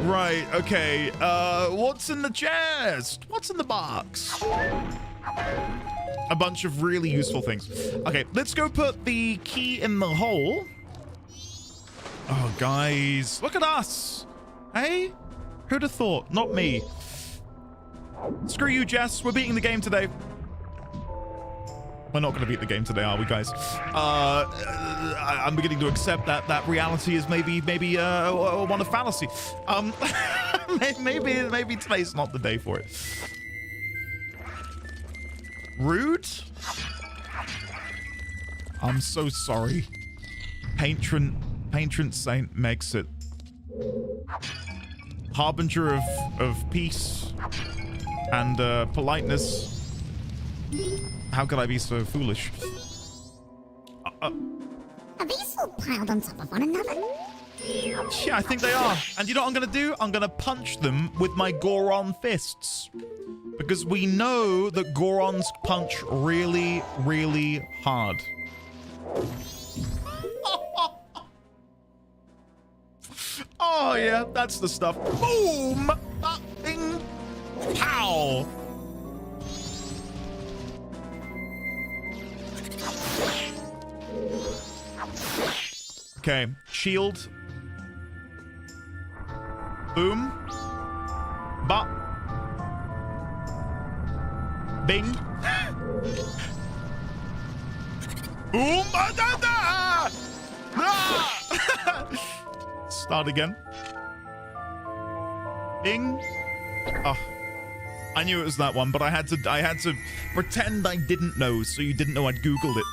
Right, okay. What's in the chest? What's in the box? A bunch of really useful things. Okay, let's go put the key in the hole. Oh, guys, look at us. Hey? Who'd have thought? Not me. Screw you, Jess. We're beating the game today. We're not going to beat the game today, are we, guys? I'm beginning to accept that reality is maybe one of fallacy. Maybe today's not the day for it. Rude? I'm so sorry. Patron Saint makes it. Harbinger of peace and politeness. How could I be so foolish? Are these all piled on top of one another? Yeah, I think they are. And you know what I'm going to do? I'm going to punch them with my Goron fists. Because we know that Gorons punch really, really hard. Oh, yeah, that's the stuff. Boom! Bing! Pow! Okay, shield. Boom. Bop. Bing. Boom. Start again. Bing. Oh, I knew it was that one, but I had to pretend I didn't know, so you didn't know I'd Googled it.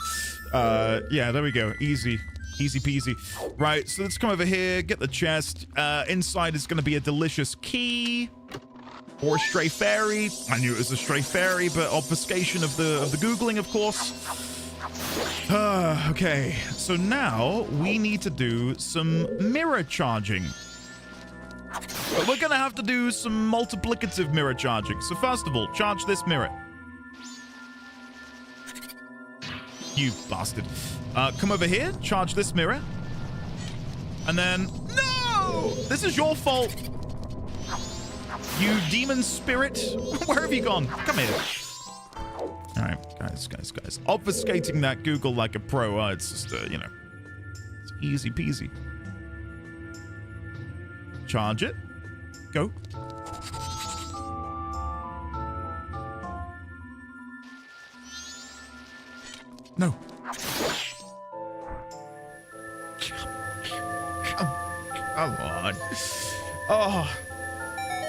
Yeah, there we go. Easy. Easy peasy. Right, so let's come over here, get the chest. Inside is going to be a delicious key. Or a stray fairy. I knew it was a stray fairy, but obfuscation of the Googling, of course. Okay, so now we need to do some mirror charging. But we're going to have to do some multiplicative mirror charging. So first of all, charge this mirror. You bastard. Come over here, charge this mirror. And then... No! This is your fault. You demon spirit. Where have you gone? Come here. All right, guys. Obfuscating that Google like a pro. It's just, you know, it's easy peasy. Charge it. Go. No. Come on. Oh.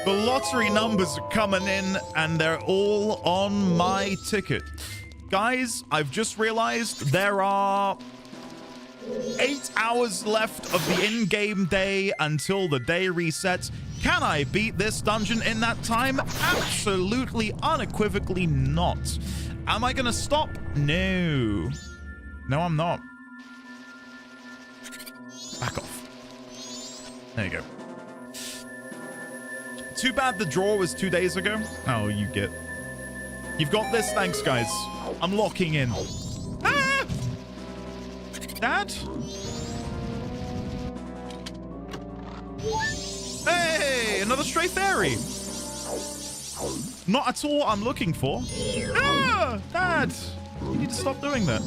The lottery numbers are coming in, and they're all on my ticket. Guys, I've just realized there are 8 hours left of the in-game day until the day resets. Can I beat this dungeon in that time? Absolutely, unequivocally not. Am I gonna stop? No. No, I'm not. Back off. There you go. Too bad the draw was 2 days ago. Oh, you get. You've got this. Thanks, guys. I'm locking in. Ah! Dad? Hey, another stray fairy. Not at all what I'm looking for. Ah! Dad! You need to stop doing that.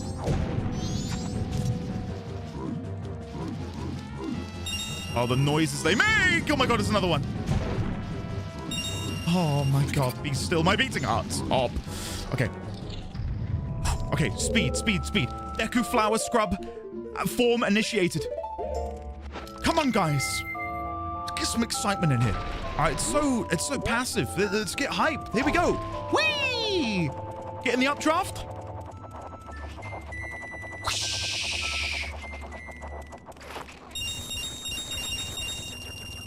Oh, the noises they make! Oh my god, there's another one. Oh my god, be still. My beating heart. Stop. Okay. Okay, speed. Deku flower scrub. Form initiated. Come on, guys. Let's get some excitement in here. All right, it's so passive. Let's get hyped. Here we go. Whee! Get in the updraft.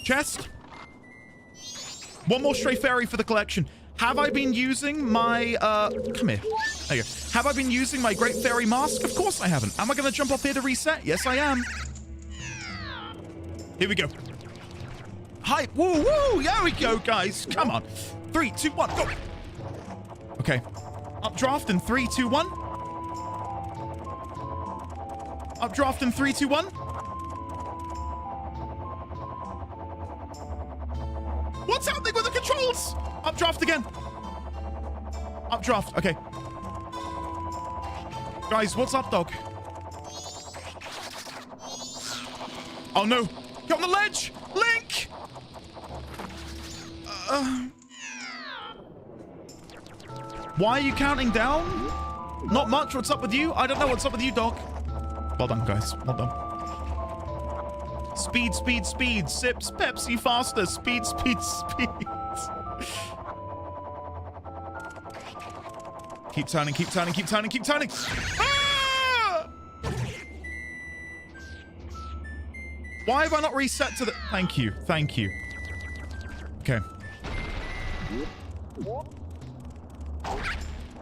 Chest. One more stray fairy for the collection. Have I been using my, come here. There you go. Have I been using my Great Fairy Mask? Of course I haven't. Am I going to jump off here to reset? Yes, I am. Here we go. Hi. Woo, woo. There we go, guys. Come on. 3, 2, 1, go. Okay. Updraft in 3, 2, 1. Updraft in 3, 2, 1. What's happening with the controls? Updraft again. Updraft. Okay. Guys, what's up, dog? Oh, no. Get on the ledge. Link. Why are you counting down? Not much. What's up with you? I don't know what's up with you, dog. Well done, guys. Well done. Speed, speed, speed. Sips Pepsi faster. Speed, speed, speed. Keep turning, keep turning, keep turning, keep turning. Ah! Why have I not reset to the... Thank you. Thank you. Okay.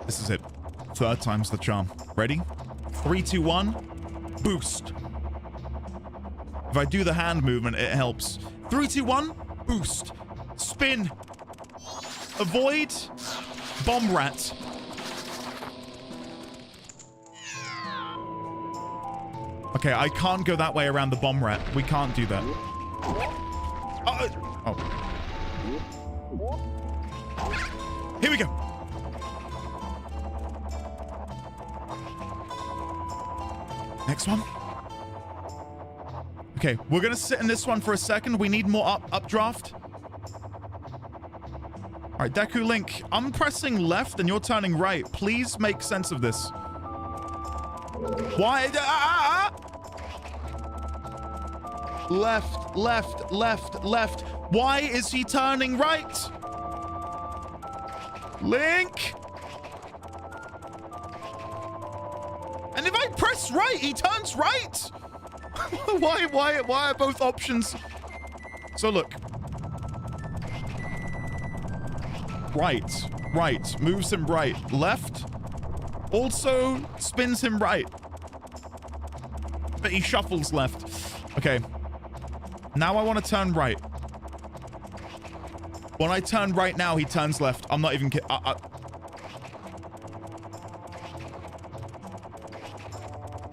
This is it. Third time's the charm. Ready? 3, 2, 1. Boost. If I do the hand movement, it helps. 3, 2, 1. Boost. Spin. Avoid. Bomb rat. Okay, I can't go that way around the bomb rat. We can't do that. Oh. Here we go. Next one. Okay, we're gonna sit in this one for a second. We need more updraft. All right, Deku Link, I'm pressing left and you're turning right. Please make sense of this. Why? Left, left, left, left. Why is he turning right? Link! And if I press right, he turns right! Why are both options? So look. Right. Moves him right. Left. Also spins him right. But he shuffles left. Okay. Now I want to turn right. When I turn right now, he turns left. I'm not even kidding.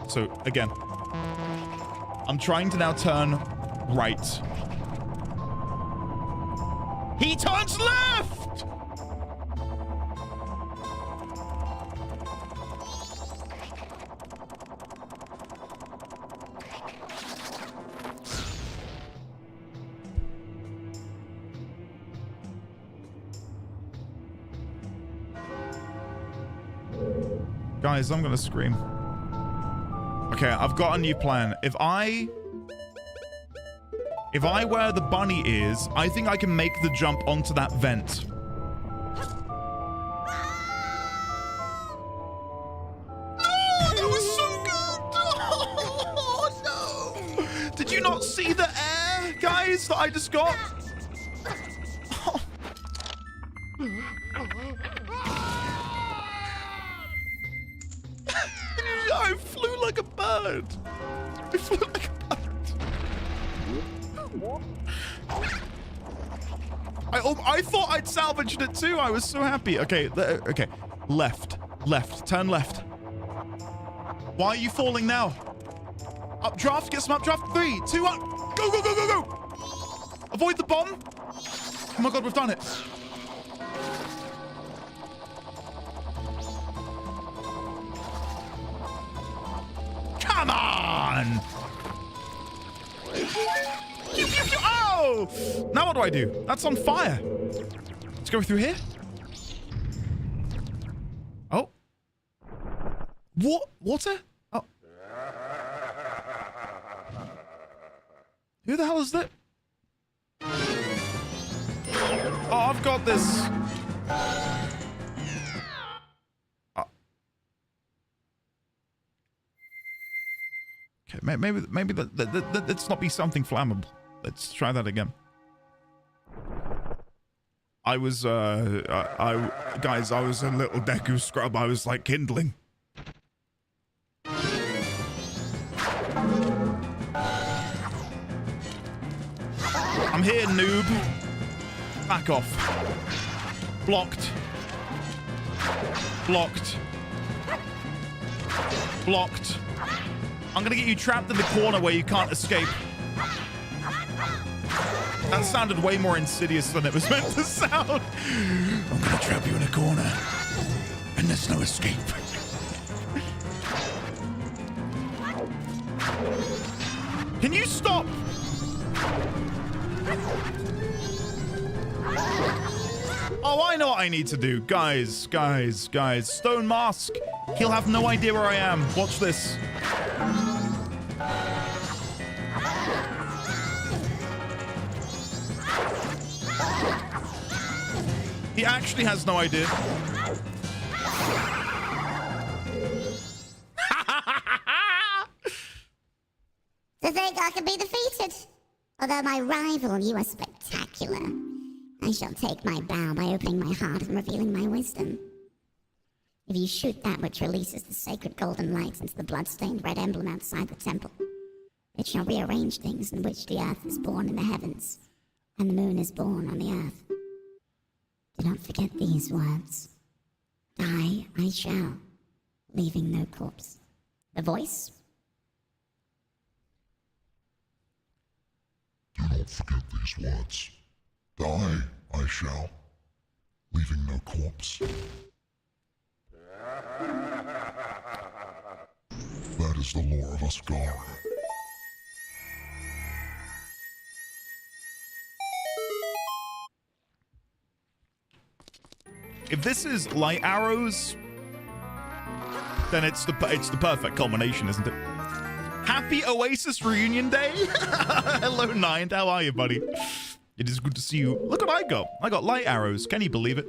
So, again. I'm trying to now turn right. He turns left! Guys, I'm gonna scream. Okay, I've got a new plan. If I wear the bunny ears, I think I can make the jump onto that vent. Oh, that was so good! Oh, no! Did you not see the air, guys, that I just got? Oh. I flew like a bird. I flew like a bird. I thought I'd salvaged it too. I was so happy. Okay, okay. Left. Turn left. Why are you falling now? Updraft. Get some updraft. 3, 2, 1. Go, go, go, go, go. Avoid the bomb. Oh my god, we've done it. Come on! Oh! Now what do I do? That's on fire. Let's go through here. Oh. What? Water? Oh. Who the hell is that? Oh, I've got this. Maybe let's not be something flammable. Let's try that again. I was, guys, I was a little Deku scrub. I was like kindling. I'm here, noob. Back off. Blocked. Blocked. Blocked. I'm gonna get you trapped in the corner where you can't escape. That sounded way more insidious than it was meant to sound. I'm gonna trap you in a corner, and there's no escape. Can you stop? Oh, I know what I need to do. Guys. Stone mask. He'll have no idea where I am. Watch this. He actually has no idea. To think I can be defeated. Although my rival, you are spectacular. I shall take my bow by opening my heart and revealing my wisdom. If you shoot that which releases the sacred golden light into the blood-stained red emblem outside the temple, it shall rearrange things in which the earth is born in the heavens, and the moon is born on the earth. Do not forget these words. Die I shall, leaving no corpse. The voice? Do not forget these words. Die I shall, leaving no corpse. That is the lore of Asgard. If this is light arrows, then it's the perfect culmination, isn't it? Happy Oasis Reunion Day! Hello, Nine. How are you, buddy? It is good to see you. Look what I got. I got light arrows. Can you believe it?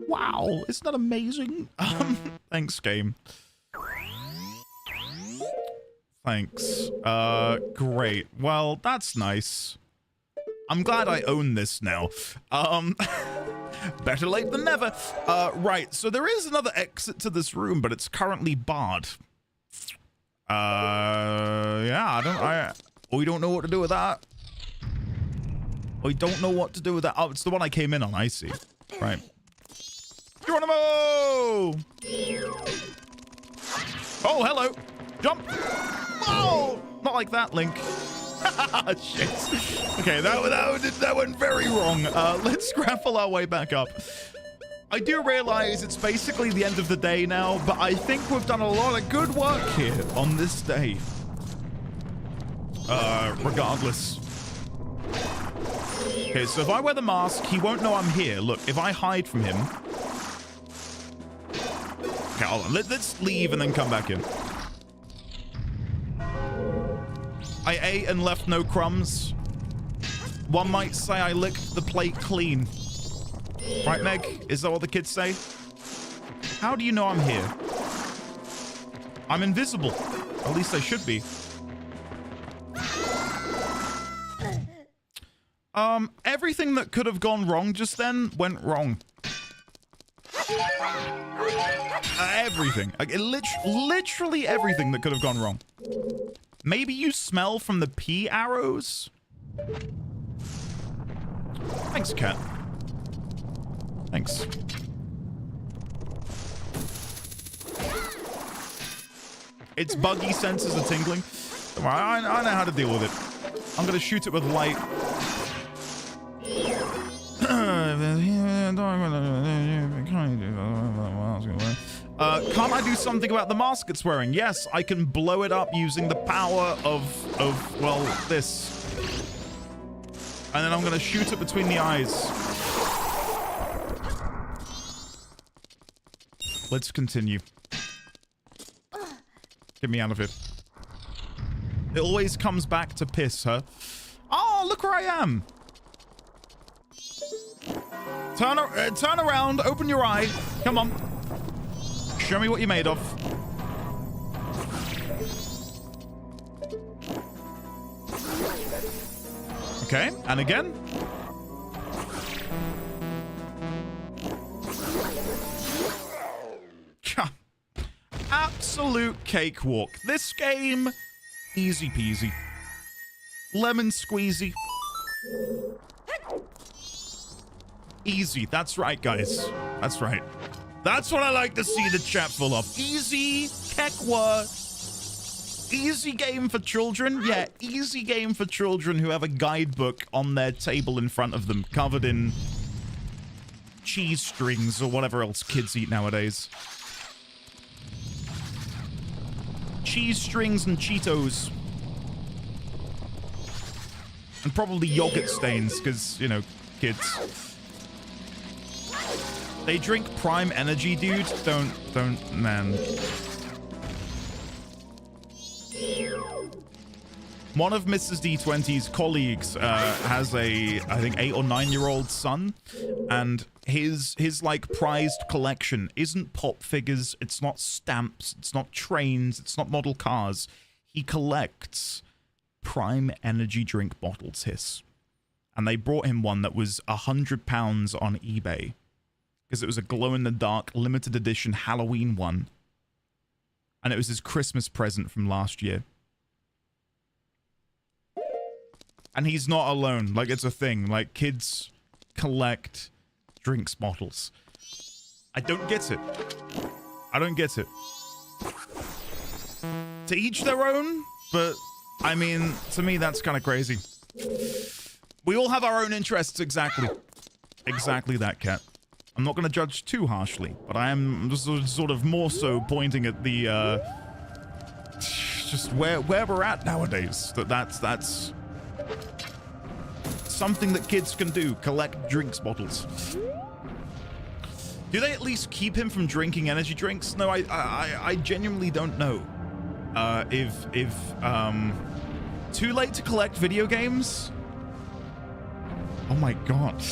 Wow, isn't that amazing? Thanks, game. Thanks. Great. Well, that's nice. I'm glad I own this now. Better late than never. Right, so there is another exit to this room, but it's currently barred. Yeah, we don't know what to do with that. We don't know what to do with that. Oh, it's the one I came in on, I see. Right. Geronimo! Oh, hello. Jump. Oh, not like that, Link. Shit. Okay, that went very wrong. Let's grapple our way back up. I do realize it's basically the end of the day now, but I think we've done a lot of good work here on this day. Regardless. Okay, so if I wear the mask, he won't know I'm here. Look, if I hide from him... Okay, hold on. Let's leave and then come back in. I ate and left no crumbs. One might say I licked the plate clean. Right, Meg? Is that what the kids say? How do you know I'm here? I'm invisible. At least I should be. Everything that could have gone wrong just then went wrong. Everything. Like, literally everything that could have gone wrong. Maybe you smell from the pea arrows? Thanks, cat. Thanks. Its buggy sensors are tingling. Come on, I know how to deal with it. I'm gonna shoot it with light. Can't I do something about the mask it's wearing? Yes, I can blow it up using the power of well, this. And then I'm gonna shoot it between the eyes. Let's continue. Get me out of here. It always comes back to piss, huh? Oh, look where I am. Turn around, open your eye. Come on. Show me what you're made of. Okay, and again. absolute cakewalk. This game, easy peasy. Lemon squeezy. Easy. That's right, guys. That's right. That's what I like to see the chat full of. Easy, Kekwa. Easy game for children. Yeah, easy game for children who have a guidebook on their table in front of them covered in cheese strings or whatever else kids eat nowadays. Cheese strings and Cheetos. And probably yogurt stains, because, you know, kids. They drink Prime Energy, dude. Don't, man. One of Mrs. D20's colleagues has a, I think, 8 or 9-year-old son, and his like prized collection isn't pop figures, it's not stamps, it's not trains, it's not model cars. He collects Prime Energy drink bottles, and they brought him one that was £100 on eBay because it was a glow-in-the-dark limited edition Halloween one, and it was his Christmas present from last year. And he's not alone. Like, it's a thing. Like, kids collect drinks bottles. I don't get it. I don't get it. To each their own, but I mean, to me, that's kind of crazy. We all have our own interests, exactly. Exactly that, Cat. I'm not going to judge too harshly, but I am just sort of more so pointing at the, just where we're at nowadays. That's something that kids can do, collect drinks bottles. Do they at least keep him from drinking energy drinks? No, I genuinely don't know. If too late to collect video games? Oh my god.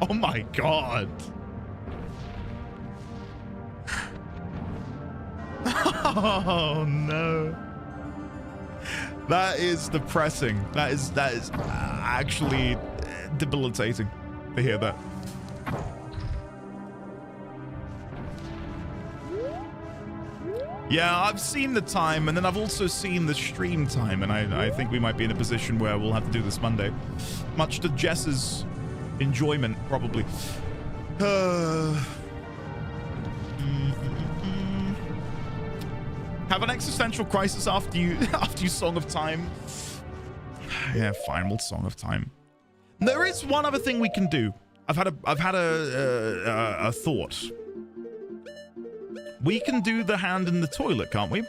Oh my god. Oh no. That is depressing. That is actually debilitating to hear that. Yeah, I've seen the time, and then I've also seen the stream time, and I think we might be in a position where we'll have to do this Monday. Much to Jess's enjoyment, probably. Have an existential crisis after you Song of Time. Yeah, fine, we'll Song of Time. There is one other thing we can do. I've had a thought. We can do the hand in the toilet, can't we?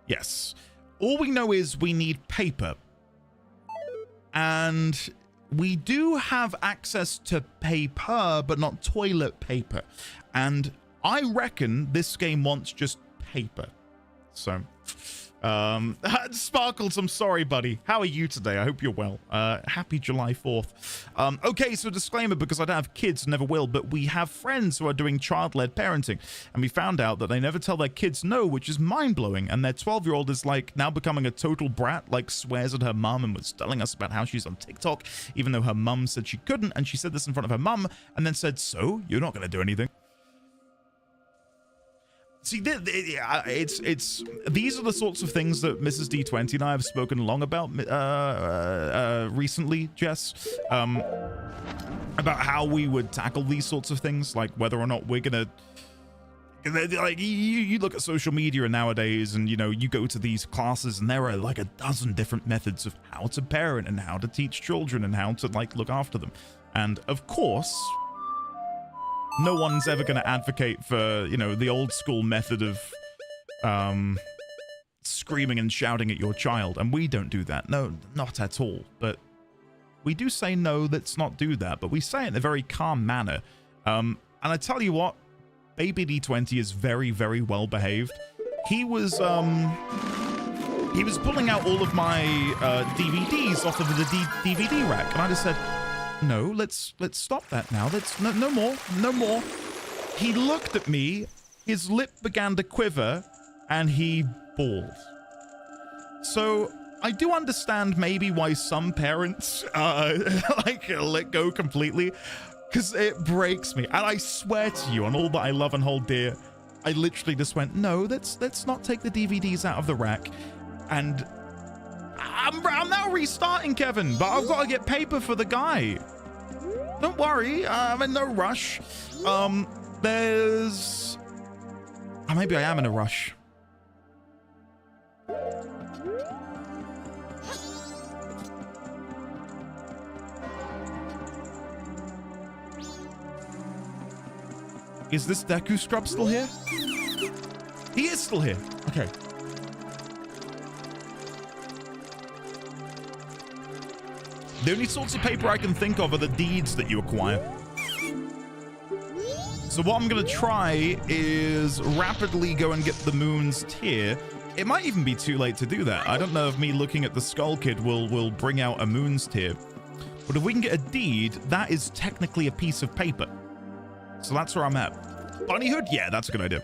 Yes. All we know is we need paper. And we do have access to paper, but not toilet paper. And I reckon this game wants just paper. So, Sparkles, I'm sorry, buddy. How are you today? I hope you're well. Happy July 4th. Okay, so disclaimer, because I don't have kids, never will, but we have friends who are doing child-led parenting, and we found out that they never tell their kids no, which is mind-blowing, and their 12-year-old is, like, now becoming a total brat, like, swears at her mum and was telling us about how she's on TikTok, even though her mum said she couldn't, and she said this in front of her mum, and then said, so, you're not going to do anything? See, it's these are the sorts of things that Mrs. D20 and I have spoken long about recently, Jess, about how we would tackle these sorts of things, like whether or not we're gonna, like, you look at social media nowadays, and you know, you go to these classes, and there are like a dozen different methods of how to parent and how to teach children and how to like look after them, and of course, no one's ever going to advocate for, you know, the old school method of screaming and shouting at your child. And we don't do that. No, not at all. But we do say, no, let's not do that. But we say it in a very calm manner. And I tell you what, Baby D20 is very, very well behaved. He was pulling out all of my DVDs off of the DVD rack. And I just said, no, let's stop that now. No more. He looked at me, his lip began to quiver, and he bawled. So I do understand maybe why some parents like let go completely, because it breaks me. And I swear to you, on all that I love and hold dear, I literally just went, no, let's not take the DVDs out of the rack. And I'm now restarting, Kevin, but I've got to get paper for the guy. Don't worry, I'm in no rush. There's... Oh, maybe I am in a rush. Is this Deku Scrub still here? He is still here. Okay. The only sorts of paper I can think of are the deeds that you acquire. So what I'm going to try is rapidly go and get the Moon's Tear. It might even be too late to do that. I don't know if me looking at the Skull Kid will bring out a Moon's Tear. But if we can get a deed, that is technically a piece of paper. So that's where I'm at. Bunny Hood? Yeah, that's a good idea.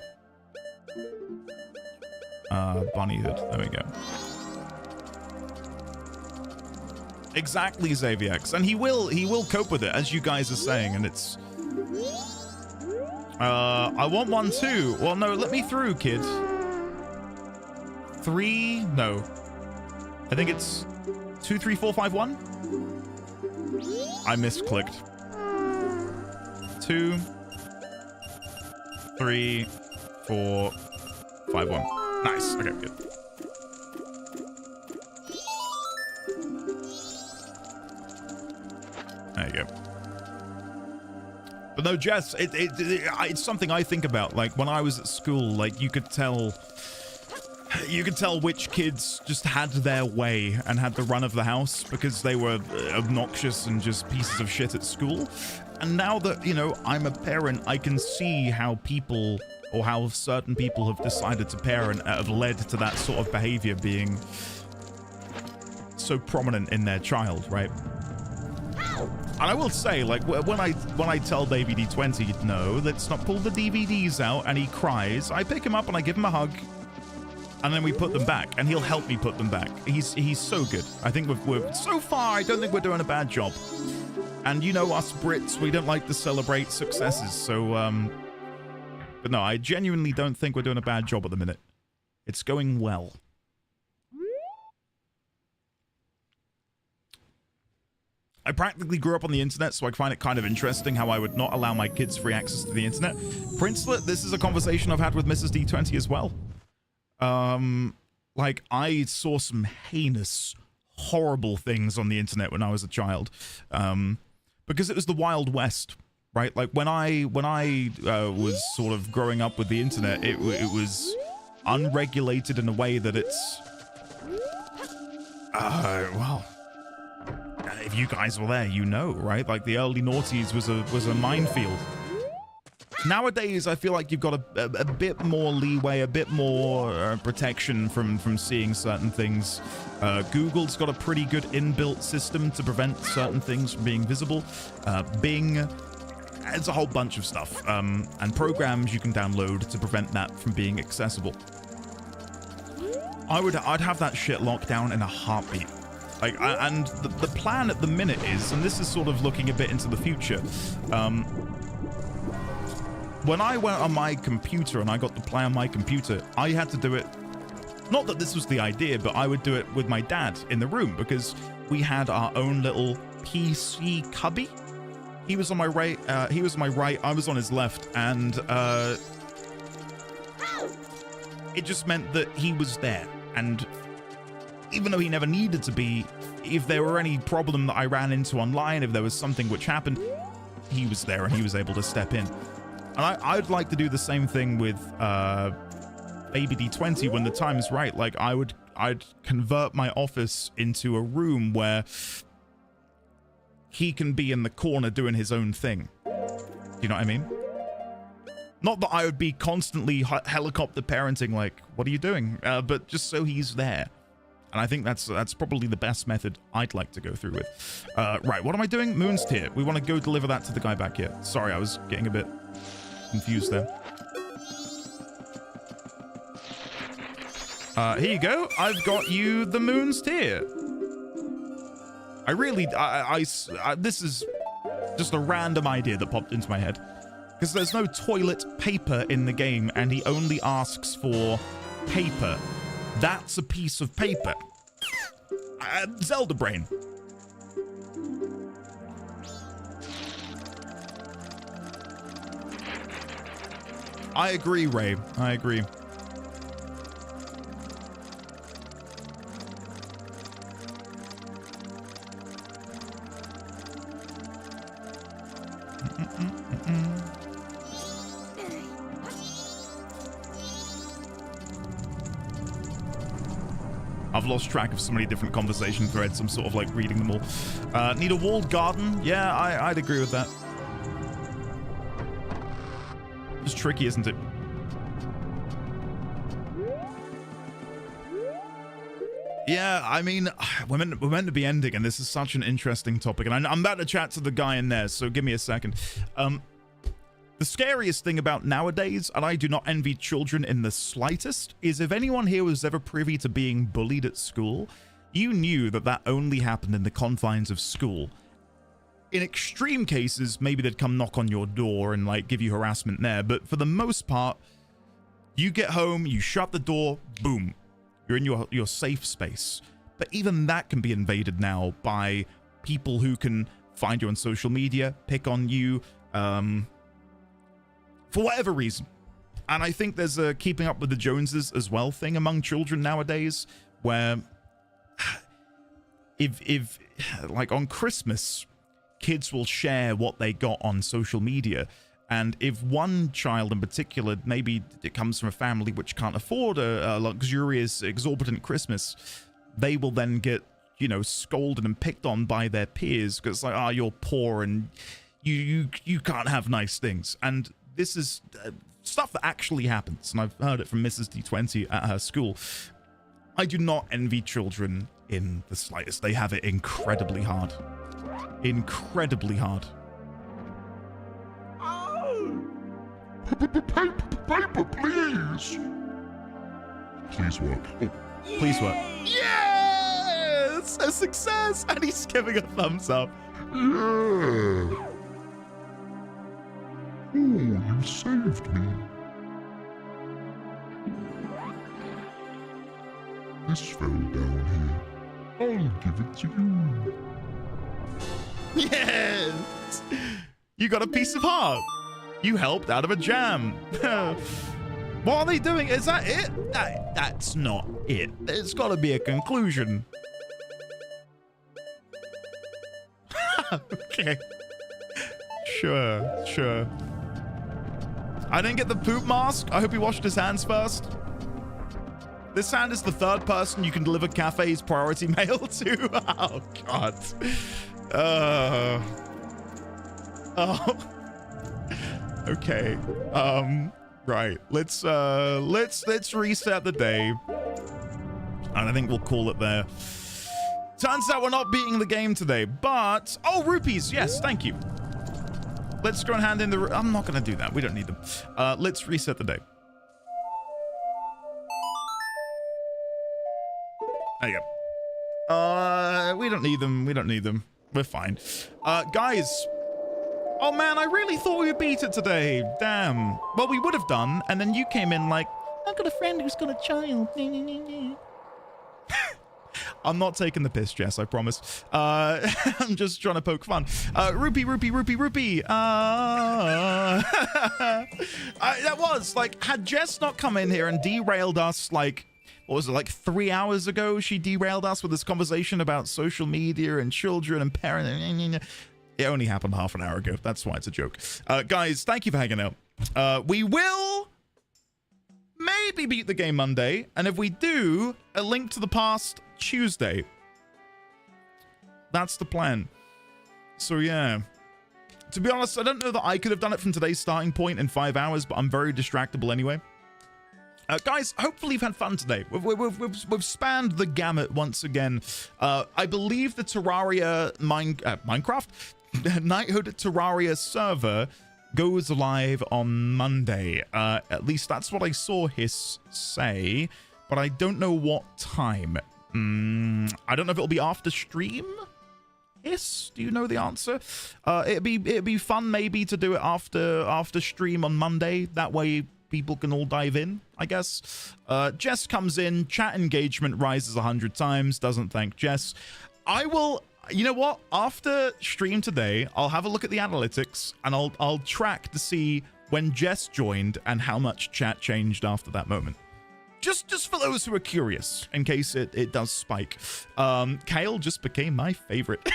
Bunny Hood. There we go. Exactly, Xavierx. And he will cope with it, as you guys are saying, and it's... I want one too. Well, no, let me through, kid. 3... No. I think it's 2, 3, 4, 5, 1? I misclicked. 2... 3, 4, 5, 1. Nice. Okay, good. There you go. But no, Jess, it's something I think about. Like when I was at school, like you could tell which kids just had their way and had the run of the house because they were obnoxious and just pieces of shit at school. And now that, you know, I'm a parent, I can see how people, or how certain people have decided to parent have led to that sort of behavior being so prominent in their child, right? And I will say, like, when I tell Davey D20, no, let's not pull the DVDs out, and he cries, I pick him up and I give him a hug, and then we put them back, and he'll help me put them back. He's so good. I think we're so far, I don't think we're doing a bad job. And you know us Brits, we don't like to celebrate successes, so, but no, I genuinely don't think we're doing a bad job at the minute. It's going well. I practically grew up on the internet, so I find it kind of interesting how I would not allow my kids free access to the internet. Princelet, this is a conversation I've had with Mrs. D20 as well. Like, I saw some heinous, horrible things on the internet when I was a child. Because it was the Wild West, right? Like, when I was sort of growing up with the internet, it was unregulated in a way that it's... well... If you guys were there, you know, right? Like the early noughties was a minefield. Nowadays, I feel like you've got a bit more leeway, a bit more protection from seeing certain things. Google's got a pretty good inbuilt system to prevent certain things from being visible. Bing, it's a whole bunch of stuff. And programs you can download to prevent that from being accessible. I'd have that shit locked down in a heartbeat. Like, and the plan at the minute is, and this is sort of looking a bit into the future, when I went on my computer and I got to play on my computer, I had to do it, not that this was the idea, but I would do it with my dad in the room because we had our own little PC cubby. He was on my right, I was on his left, and it just meant that he was there. And even though he never needed to be, if there were any problem that I ran into online, if there was something which happened, he was there and he was able to step in. And I'd like to do the same thing with Baby D20 when the time is right. Like I'd convert my office into a room where he can be in the corner doing his own thing. Do you know what I mean? Not that I would be constantly helicopter parenting, like, what are you doing? But just so he's there. And I think that's probably the best method I'd like to go through with. Right, what am I doing? Moon's Tear. We want to go deliver that to the guy back here. Sorry, I was getting a bit confused there. Here you go. I've got you the Moon's Tear. I really, this is just a random idea that popped into my head. Because there's no toilet paper in the game, and he only asks for paper. That's a piece of paper. Zelda brain. I agree, Ray. I agree. I've lost track of so many different conversation threads. I'm sort of like reading them all. Need a walled garden? Yeah, I'd agree with that. It's tricky, isn't it? Yeah, I mean, we're meant to be ending, and this is such an interesting topic, and I'm about to chat to the guy in there, so give me a second. The scariest thing about nowadays, and I do not envy children in the slightest, is if anyone here was ever privy to being bullied at school, you knew that that only happened in the confines of school. In extreme cases, maybe they'd come knock on your door and like give you harassment there, but for the most part, you get home, you shut the door, boom, you're in your safe space. But even that can be invaded now by people who can find you on social media, pick on you, for whatever reason. And I think there's a keeping up with the Joneses as well thing among children nowadays, where if like on Christmas, kids will share what they got on social media. And if one child in particular, maybe it comes from a family which can't afford a luxurious, exorbitant Christmas, they will then get, you know, scolded and picked on by their peers because like, oh, you're poor and you can't have nice things. And this is stuff that actually happens, and I've heard it from Mrs. D20 at her school. I do not envy children in the slightest. They have it incredibly hard. Incredibly hard. Paper, please. Please work. Please work. Yes! A success! And he's giving a thumbs up. Yeah. Oh, you saved me. This fell down here. I'll give it to you. Yes! You got a piece of heart. You helped out of a jam. What are they doing? Is that it? That's not it. There's got to be a conclusion. Okay. Sure. I didn't get the poop mask. I hope he washed his hands first. This hand is the third person you can deliver Cafe's priority mail to. Oh, God. Oh. Okay. Right. Let's reset the day. And I think we'll call it there. Turns out we're not beating the game today, but... Oh, rupees! Yes, thank you. Let's go and hand in the... I'm not going to do that. We don't need them. Let's reset the day. There you go. We don't need them. We don't need them. We're fine. Guys... Oh man, I really thought we would beat it today. Damn. Well, we would have done, and then you came in like, I've got a friend who's got a child. I'm not taking the piss, Jess, I promise. I'm just trying to poke fun. Rupee. That was, like, had Jess not come in here and derailed us, like, what was it, like 3 hours ago? She derailed us with this conversation about social media and children and parents. It only happened half an hour ago. That's why it's a joke. Guys, thank you for hanging out. We will maybe beat the game Monday. And if we do, a Link to the Past Tuesday. That's the plan. So, yeah. To be honest, I don't know that I could have done it from today's starting point in 5 hours, but I'm very distractible anyway. Guys, hopefully you've had fun today. We've spanned the gamut once again. I believe the Terraria Minecraft Knighthood Terraria server goes live on Monday. At least that's what I saw Hiss say, but I don't know what time. I don't know if it'll be after stream, Hiss, do you know the answer? It'd be fun maybe to do it after stream on Monday. That way people can all dive in, I guess. Jess comes in, chat engagement rises 100 times, doesn't thank Jess. I will, you know what? After stream today, I'll have a look at the analytics and I'll track to see when Jess joined and how much chat changed after that moment. Just for those who are curious, in case it does spike. Kale just became my favorite.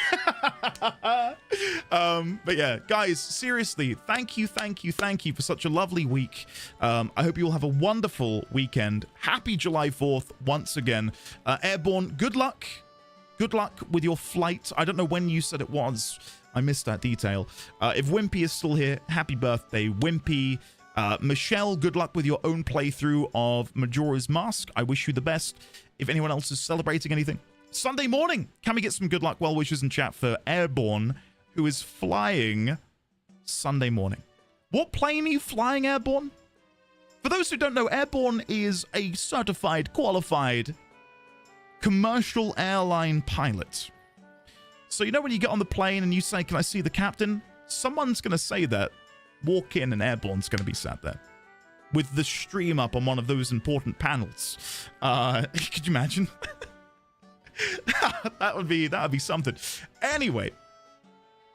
But yeah, guys, seriously, thank you for such a lovely week. I hope you all have a wonderful weekend. Happy July 4th once again. Airborne, good luck. Good luck with your flight. I don't know when you said it was. I missed that detail. If Wimpy is still here, happy birthday, Wimpy. Michelle, good luck with your own playthrough of Majora's Mask. I wish you the best. If anyone else is celebrating anything. Sunday morning, can we get some good luck, well wishes in chat for Airborne, who is flying Sunday morning. What plane are you flying, Airborne? For those who don't know, Airborne is a certified, qualified commercial airline pilot. So you know when you get on the plane and you say, "Can I see the captain?" Someone's going to say that. Walk in and Airborne's going to be sat there with the stream up on one of those important panels. Could you imagine? that would be something. Anyway,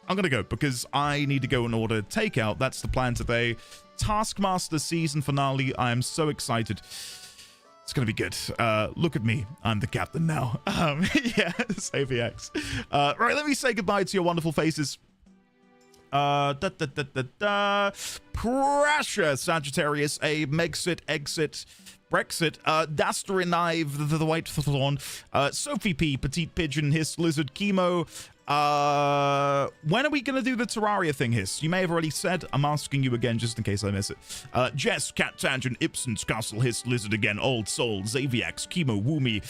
I'm going to go because I need to go and order takeout. That's the plan today. Taskmaster season finale. I am so excited. It's going to be good. Look at me. I'm the captain now. Yeah, save the X. Right, let me say goodbye to your wonderful faces. Pressure, Sagittarius, a Megxit, Exit, Brexit, Dasterin Ive, the White Thorn, Sophie P, Petite Pigeon, Hiss, Lizard, Chemo. When are we going to do the Terraria thing, Hiss? You may have already said. I'm asking you again just in case I miss it. Jess, Cat Tangent, Ibsen's Castle, Hiss, Lizard again, Old Soul, Xaviax, Chemo, Woomy,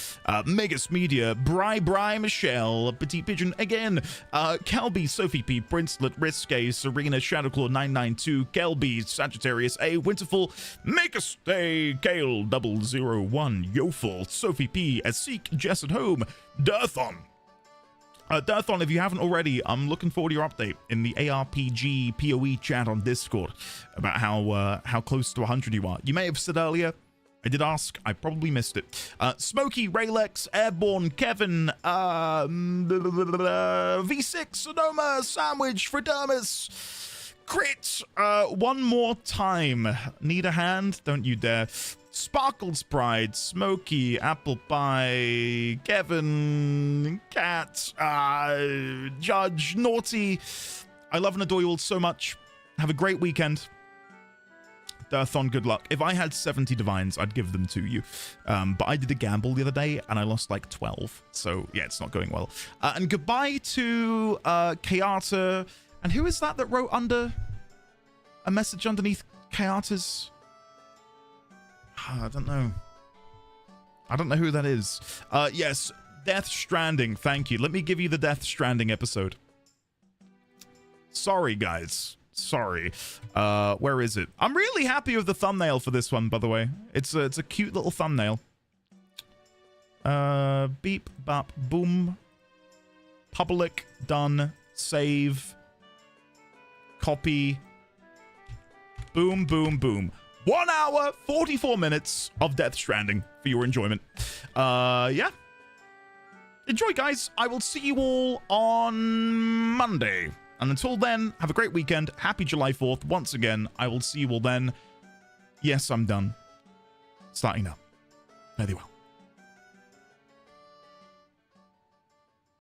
Megas Media, Bri, Michelle, Petite Pigeon again, Kelby, Sophie P, Princelet, Risque, Serena, Shadowclaw 992, Kelby, Sagittarius A, Winterfall, Make a Stay, Kale 001, Yoful, Sophie P, Asik, Jess at Home, Dirthon. Dirthon, if you haven't already, I'm looking forward to your update in the ARPG PoE chat on Discord about how close to 100 you are. You may have said earlier, I did ask, I probably missed it. Smokey, Raylex, Airborne, Kevin, V6, Sonoma, Sandwich, Fredamus, Crit, one more time. Need a hand? Don't you dare. Sparkles Pride, Smokey, Apple Pie, Kevin, Cat, Judge, Naughty. I love and adore you all so much. Have a great weekend. Dirthon, good luck. If I had 70 divines, I'd give them to you. But I did a gamble the other day and I lost like 12. So yeah, it's not going well. And goodbye to Kayata. And who is that wrote under a message underneath Kayata's? I don't know. I don't know who that is. Yes, Death Stranding. Thank you. Let me give you the Death Stranding episode. Sorry, guys. Sorry. Where is it? I'm really happy with the thumbnail for this one, by the way. It's a cute little thumbnail. Beep, bop, boom. Public, done, save, copy. Boom, boom, boom. 1 hour, 44 minutes of Death Stranding for your enjoyment. Yeah. Enjoy, guys. I will see you all on Monday. And until then, have a great weekend. Happy July 4th. Once again, I will see you all then. Yes, I'm done. Starting now. Very well.